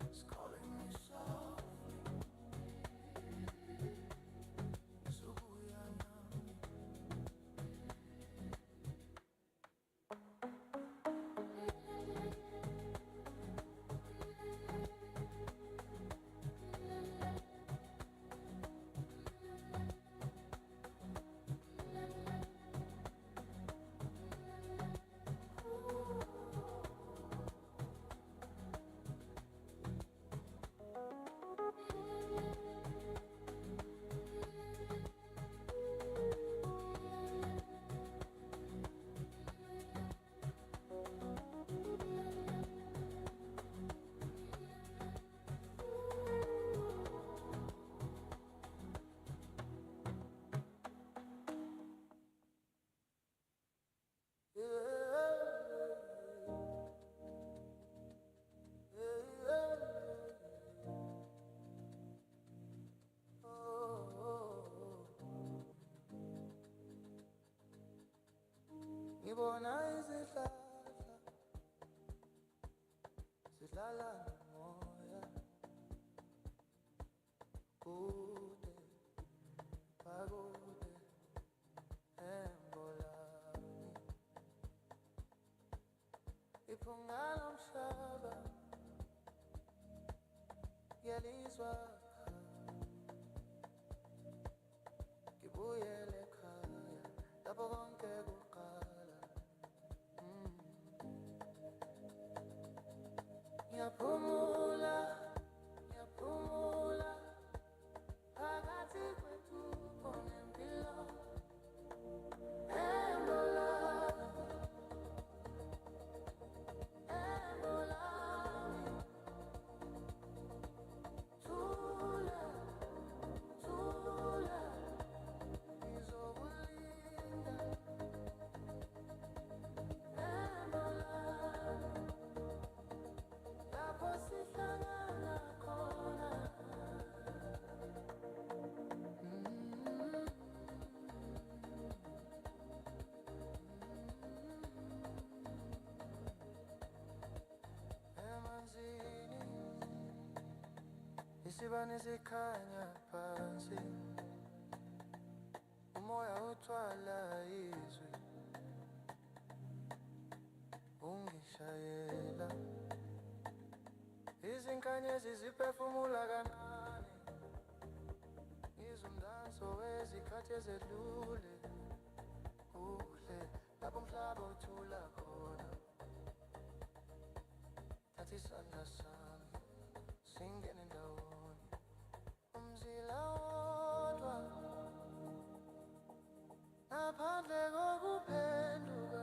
It's calling me softly. Zubuyanami. Ngibona izihlahla zidlala nomoya kude pakude embolami iphunga lomhlaba yalizwa ngibuyele ekhaya lapho konke kuqala. Ngiyapumula, ngiyapumula phakathi kwethuko nempilo embolami isibani sikhanya phansi umoya uthwala izwi ungishayela izinkanyezi ziphefumula kancane ngizumdanso wezikhathi ezedlule uhle lapho umhlaba uthula khona thatha isandla sami singene ndawonye umzila wodwa ngaphandle kokuphenduka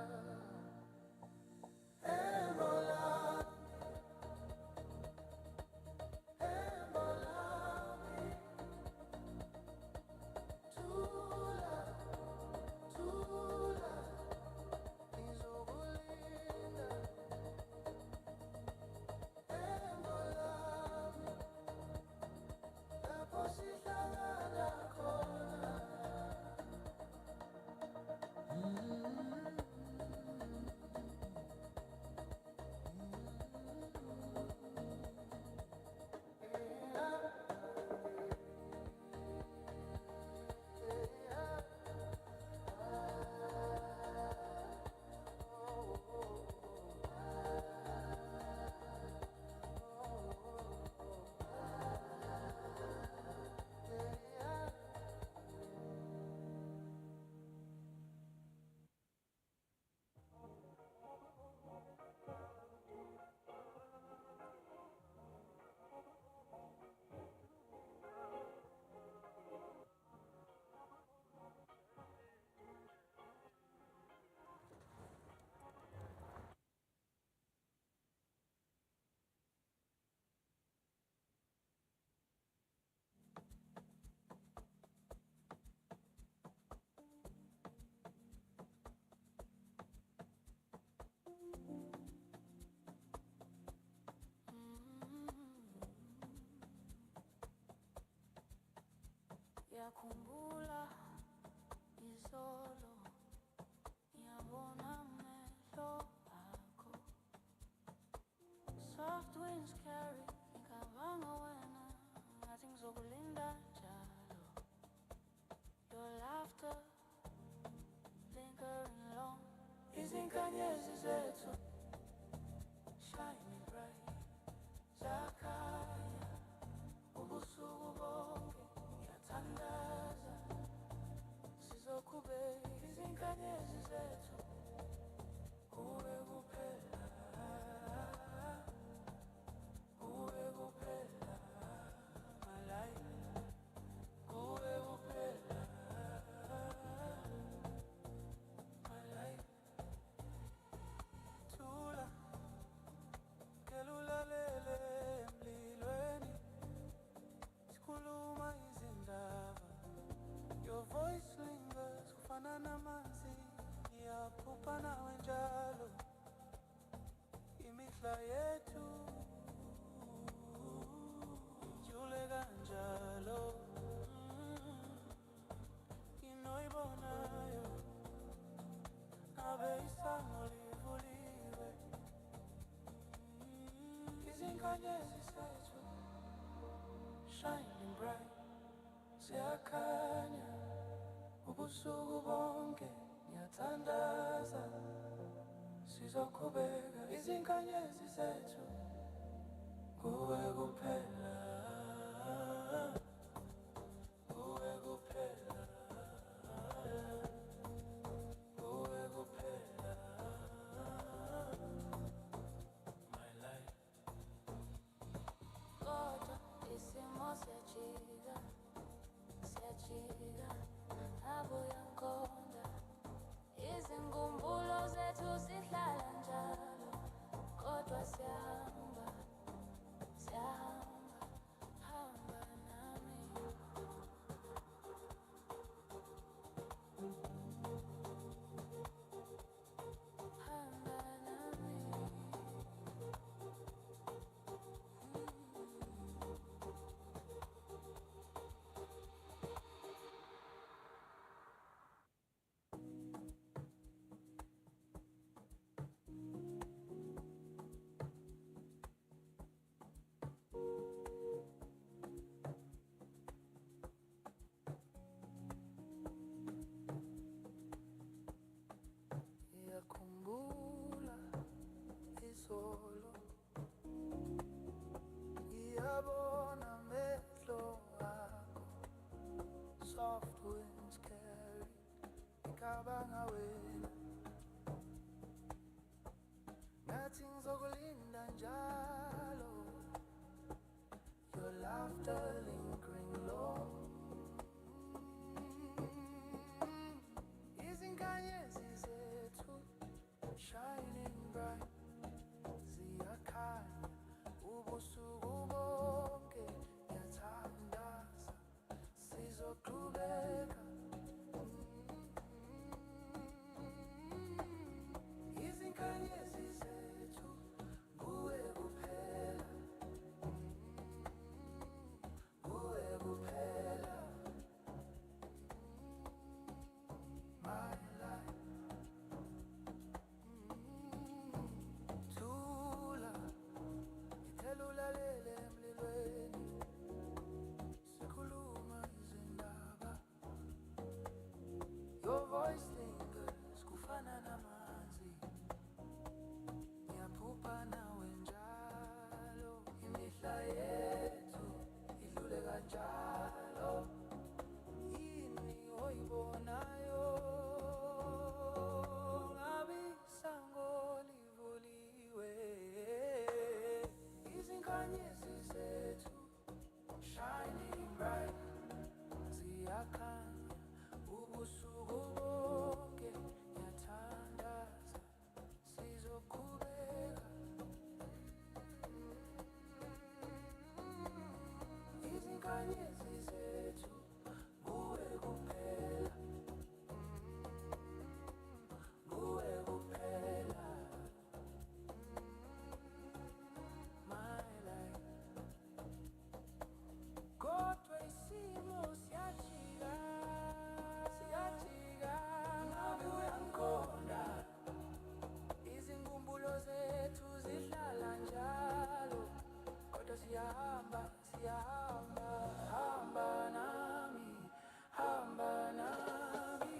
Yakhumbula izolo ngiyabona amehlo akho soft winds carry ngicabanga wena ngathi ngizokulinda njalo your laughter lingering long izinkanyezi zethu shining bright zakhanya ubusuku bonke ngiyathandaza sizoqhubeka izinkanyezi zethu kuwe kuphela kuwe kuphela my life kuwe kuphela my life thula kelulalele emlilweni sikhuluma izindaba your voice lingers kufana namanzi ngiyaphupha nawe njalo imihla yethu jule kanjalo nginoyibonayo ngabe isango livuliwe izinkanyezi zethu shining bright siyakhanya ubusuku bonke ngiyathandaza sizoqhubeka izinkanyezi zethu kuwe kuphela kuwe kuphela kuwe kuphela my life kodwa isimo siyajika siyajika abuya nkonda izinkumbulo zethu sihlala njalo kodwa siyahamba siyahamba hamba nami ngiyabona amehlo akho. Soft winds carry ngicabanga wena. Ngathi ngizokulinda njalo. Your laughter lingering low. Izinkanyezi zethu shining bright. Ziyakhanya ubusuku bonke. Ngiyathandaza sizoqhubeka. Izinkanyezi zethu nguwe kuphela. Nguwe kuphela. My life. Thula, ngithela ulalele emlilweni. Sikhuluma izindaba. Your voice lingers kufana namanzi. Ngiyaphupha nawe njalo. Imihla yethu idlule kanjalo. Yini oyibonayo? Ngabe isango livuliwe. Izinkanyezi zethu shining bright. Ziyakhanya ubusuku bonke. Ngiyathandaza sizoqhubeka. Izinkanyezi zethu nguwe kuphela. Nguwe kuphela. My life. Kodwa isimo siyajika. Siyajika. Ngabe uyangiqonda. Izinkumbulo zethu zihlala njalo. Kodwa siyahamba, siyahamba. Hamba nami, hamba nami.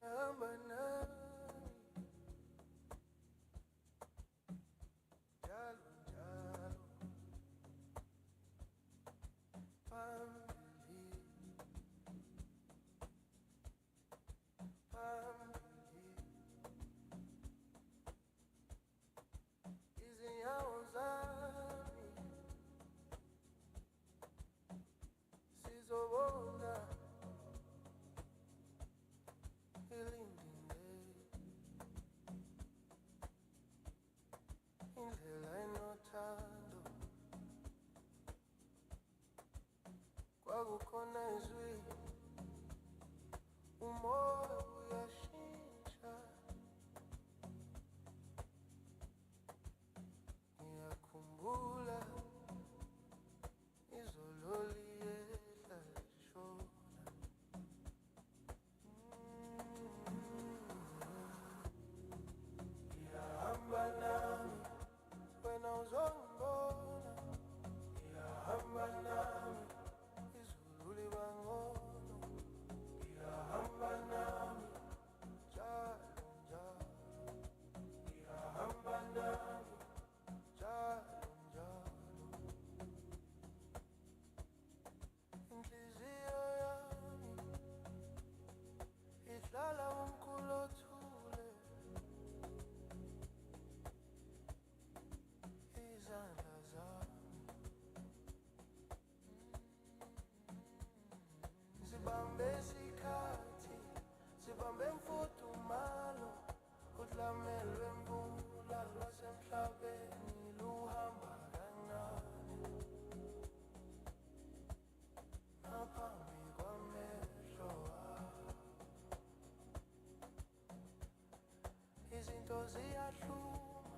Hamba nami. Njalo njalo. Phambili. Phambili. Izinyawo zami sizobona. Ilindile indlela enothando. Kwakukhona izwi umoya uyashintsha. Ngiyakhumbula izolo liyehla lishona. Ngiyahamba nami wena uzongibona. Ngiyahamba nami izulu liba ngcono. Ngiyahamba nami njalo njalo. Ngiyahamba nami njalo njalo. Inhliziyo yami ihlala umkhulu othule. Izandla Ngamelwe mvula lwasemhlabeni luhamba kancane ngaphambi kwamehlo akho. Izinto ziyahluma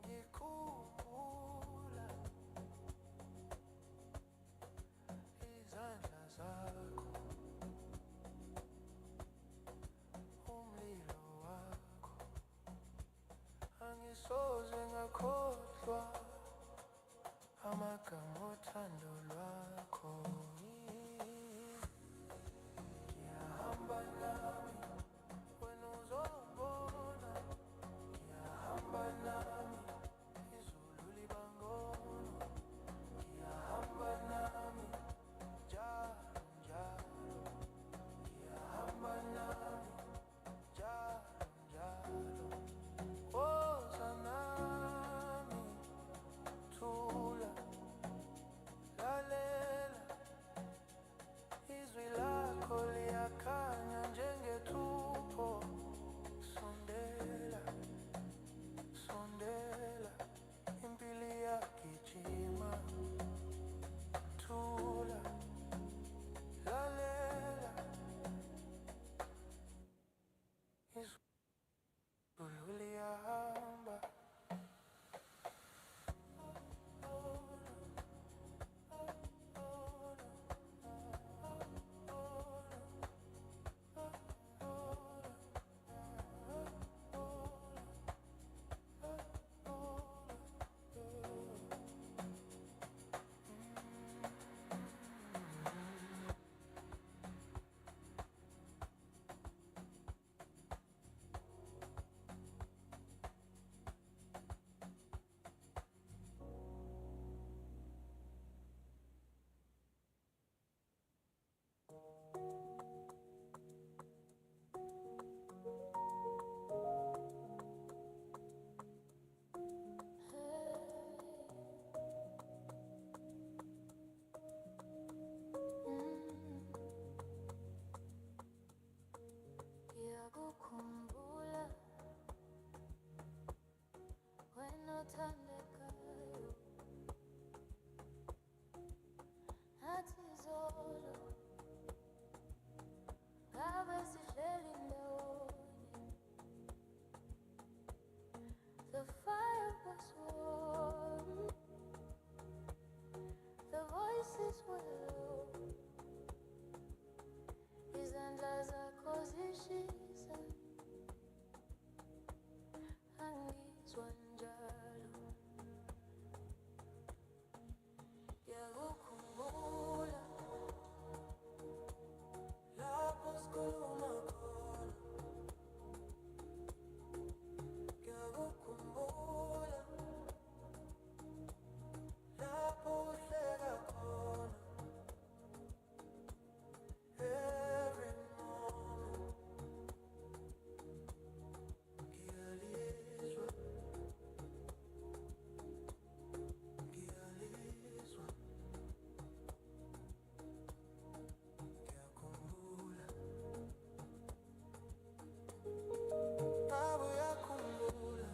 ngikhumbula izandla zakho, umlilo wakho. Angisoze ngakhohlwa amagama othando lwakho. Ngiyahamba nami wena uzobona, ngiyahamba nami izulu libangona, ngiyahamba nami njalo njalo, ngiyahamba nami njalo njalo. Woza nami, thula, lalela, izwi lakho liyakhanya njengephupho. Sondela, sondela, impilo iyagijima. Thula, lalela, izulu liyahamba. Ngiyakukhumbula wena othandekayo, nathi izolo ngabe sihleli ndawonye. The fire was warm, the voices were low, izandla zakho zishisa, angizwa njalo. Ngiyakukhumbula lapho sikhuluma khona, ngiyakukhumbula lapho uhleka khona. Every moment ngiyalizwa, ngiyalizwa, ngiyakhumbula. Ngabe uyakhumbula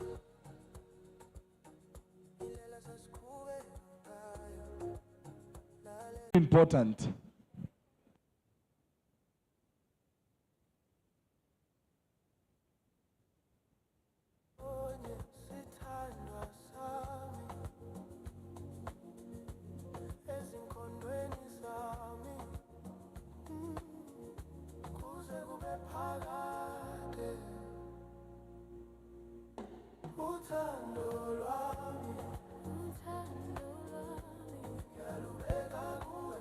indlela sasiqhubeka ngayo, lalela Important. onye sithandwa sami, ezinkondweni zami, kuze kube phakade. Uthando lwami, uthando lwami, ngiyalubeka kuwe.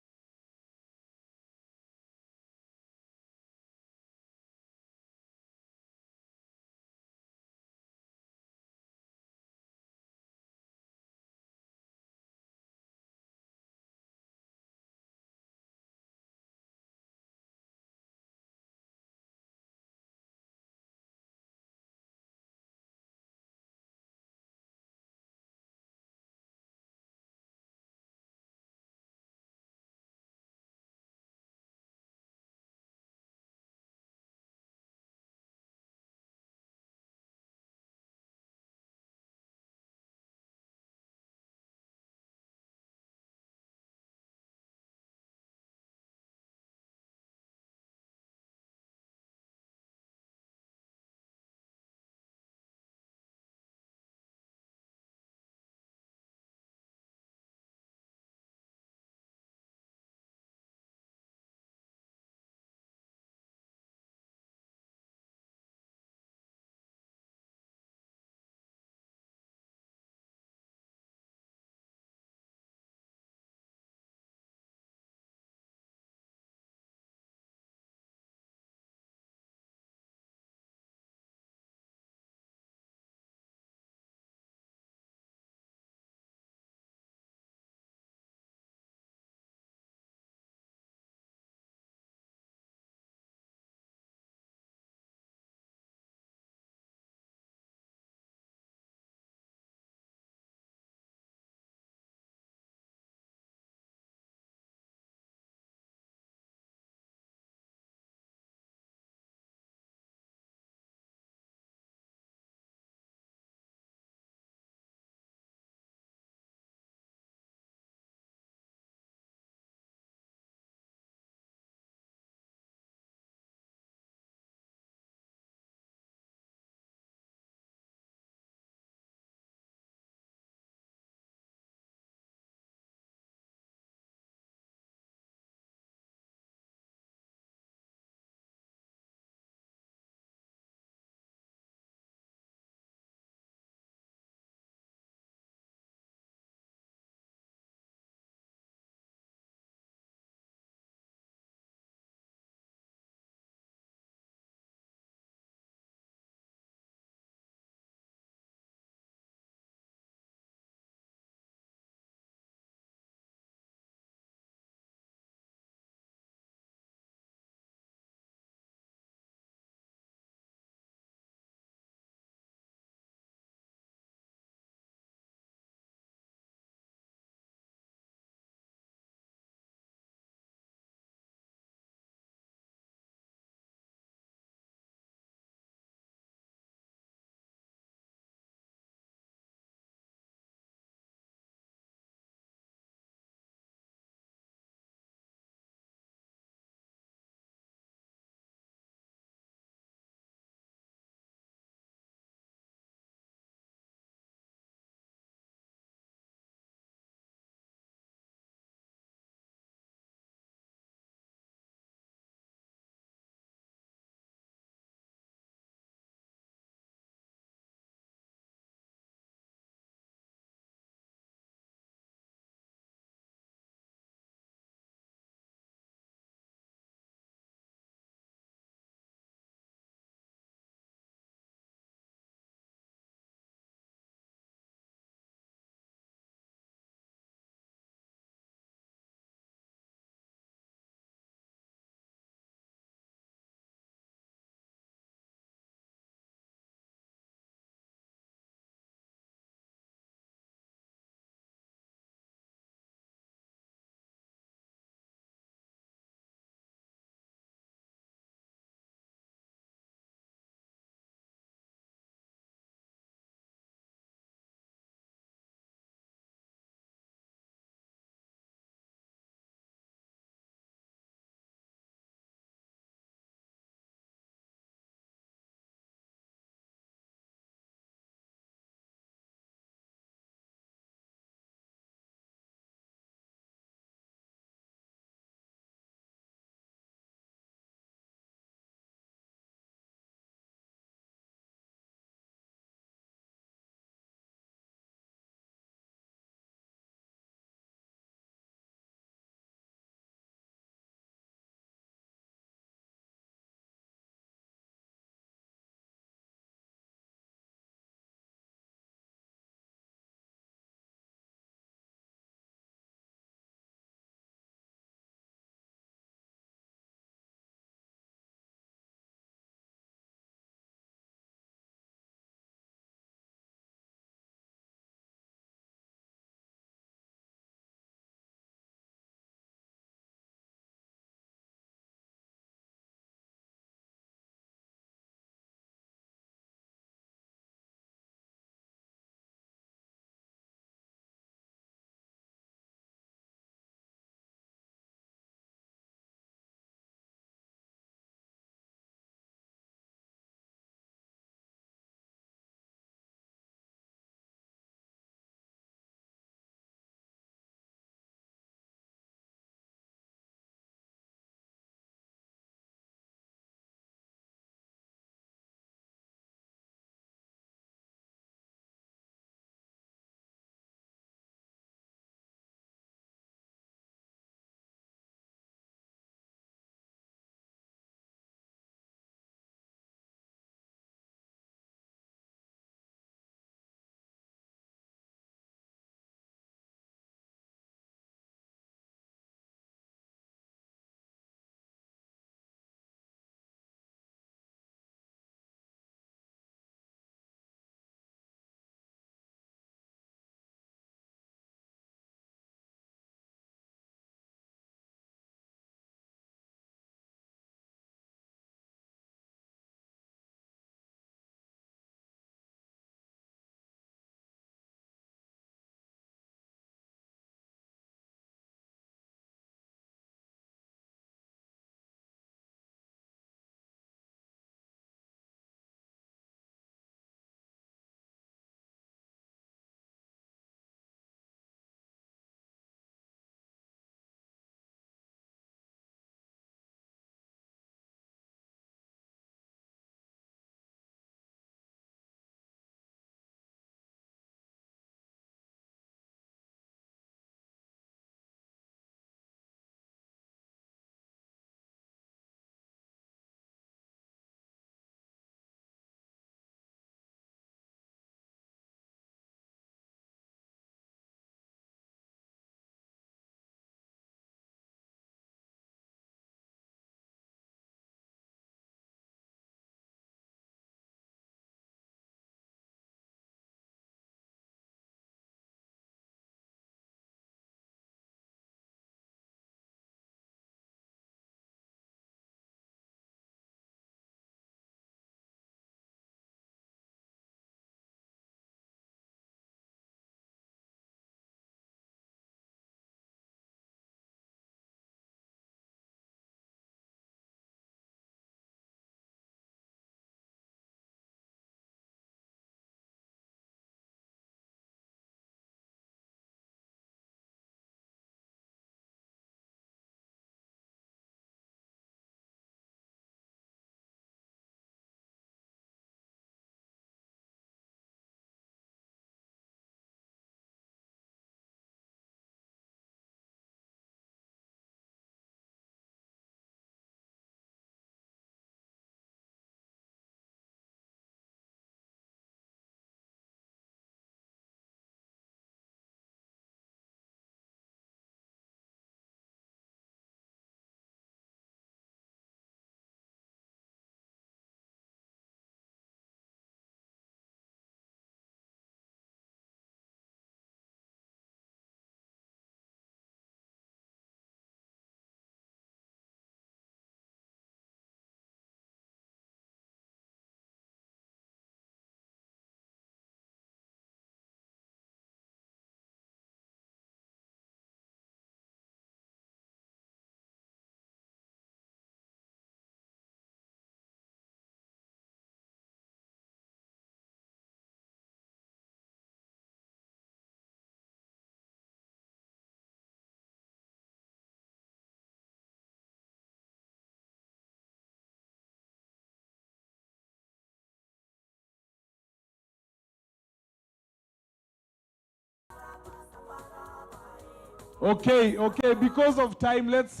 Okay, because of time, let's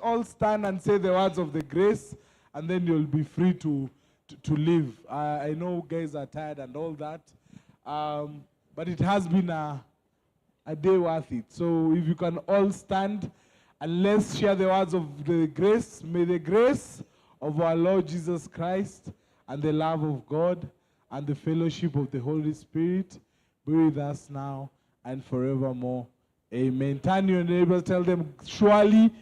all stand and say the words of the grace, and then you'll be free to leave. I know guys are tired and all that, but it has been a day worth it. So if you can all stand, and let's share the words of the grace. May the grace of our Lord Jesus Christ and the love of God and the fellowship of the Holy Spirit be with us now and forevermore. Amen. Turn your neighbors, tell them, surely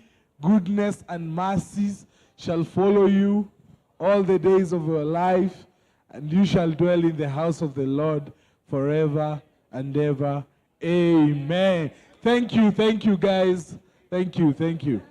goodness and mercies shall follow you all the days of your life, and you shall dwell in the house of the Lord forever and ever. Amen. Thank you, guys. Thank you.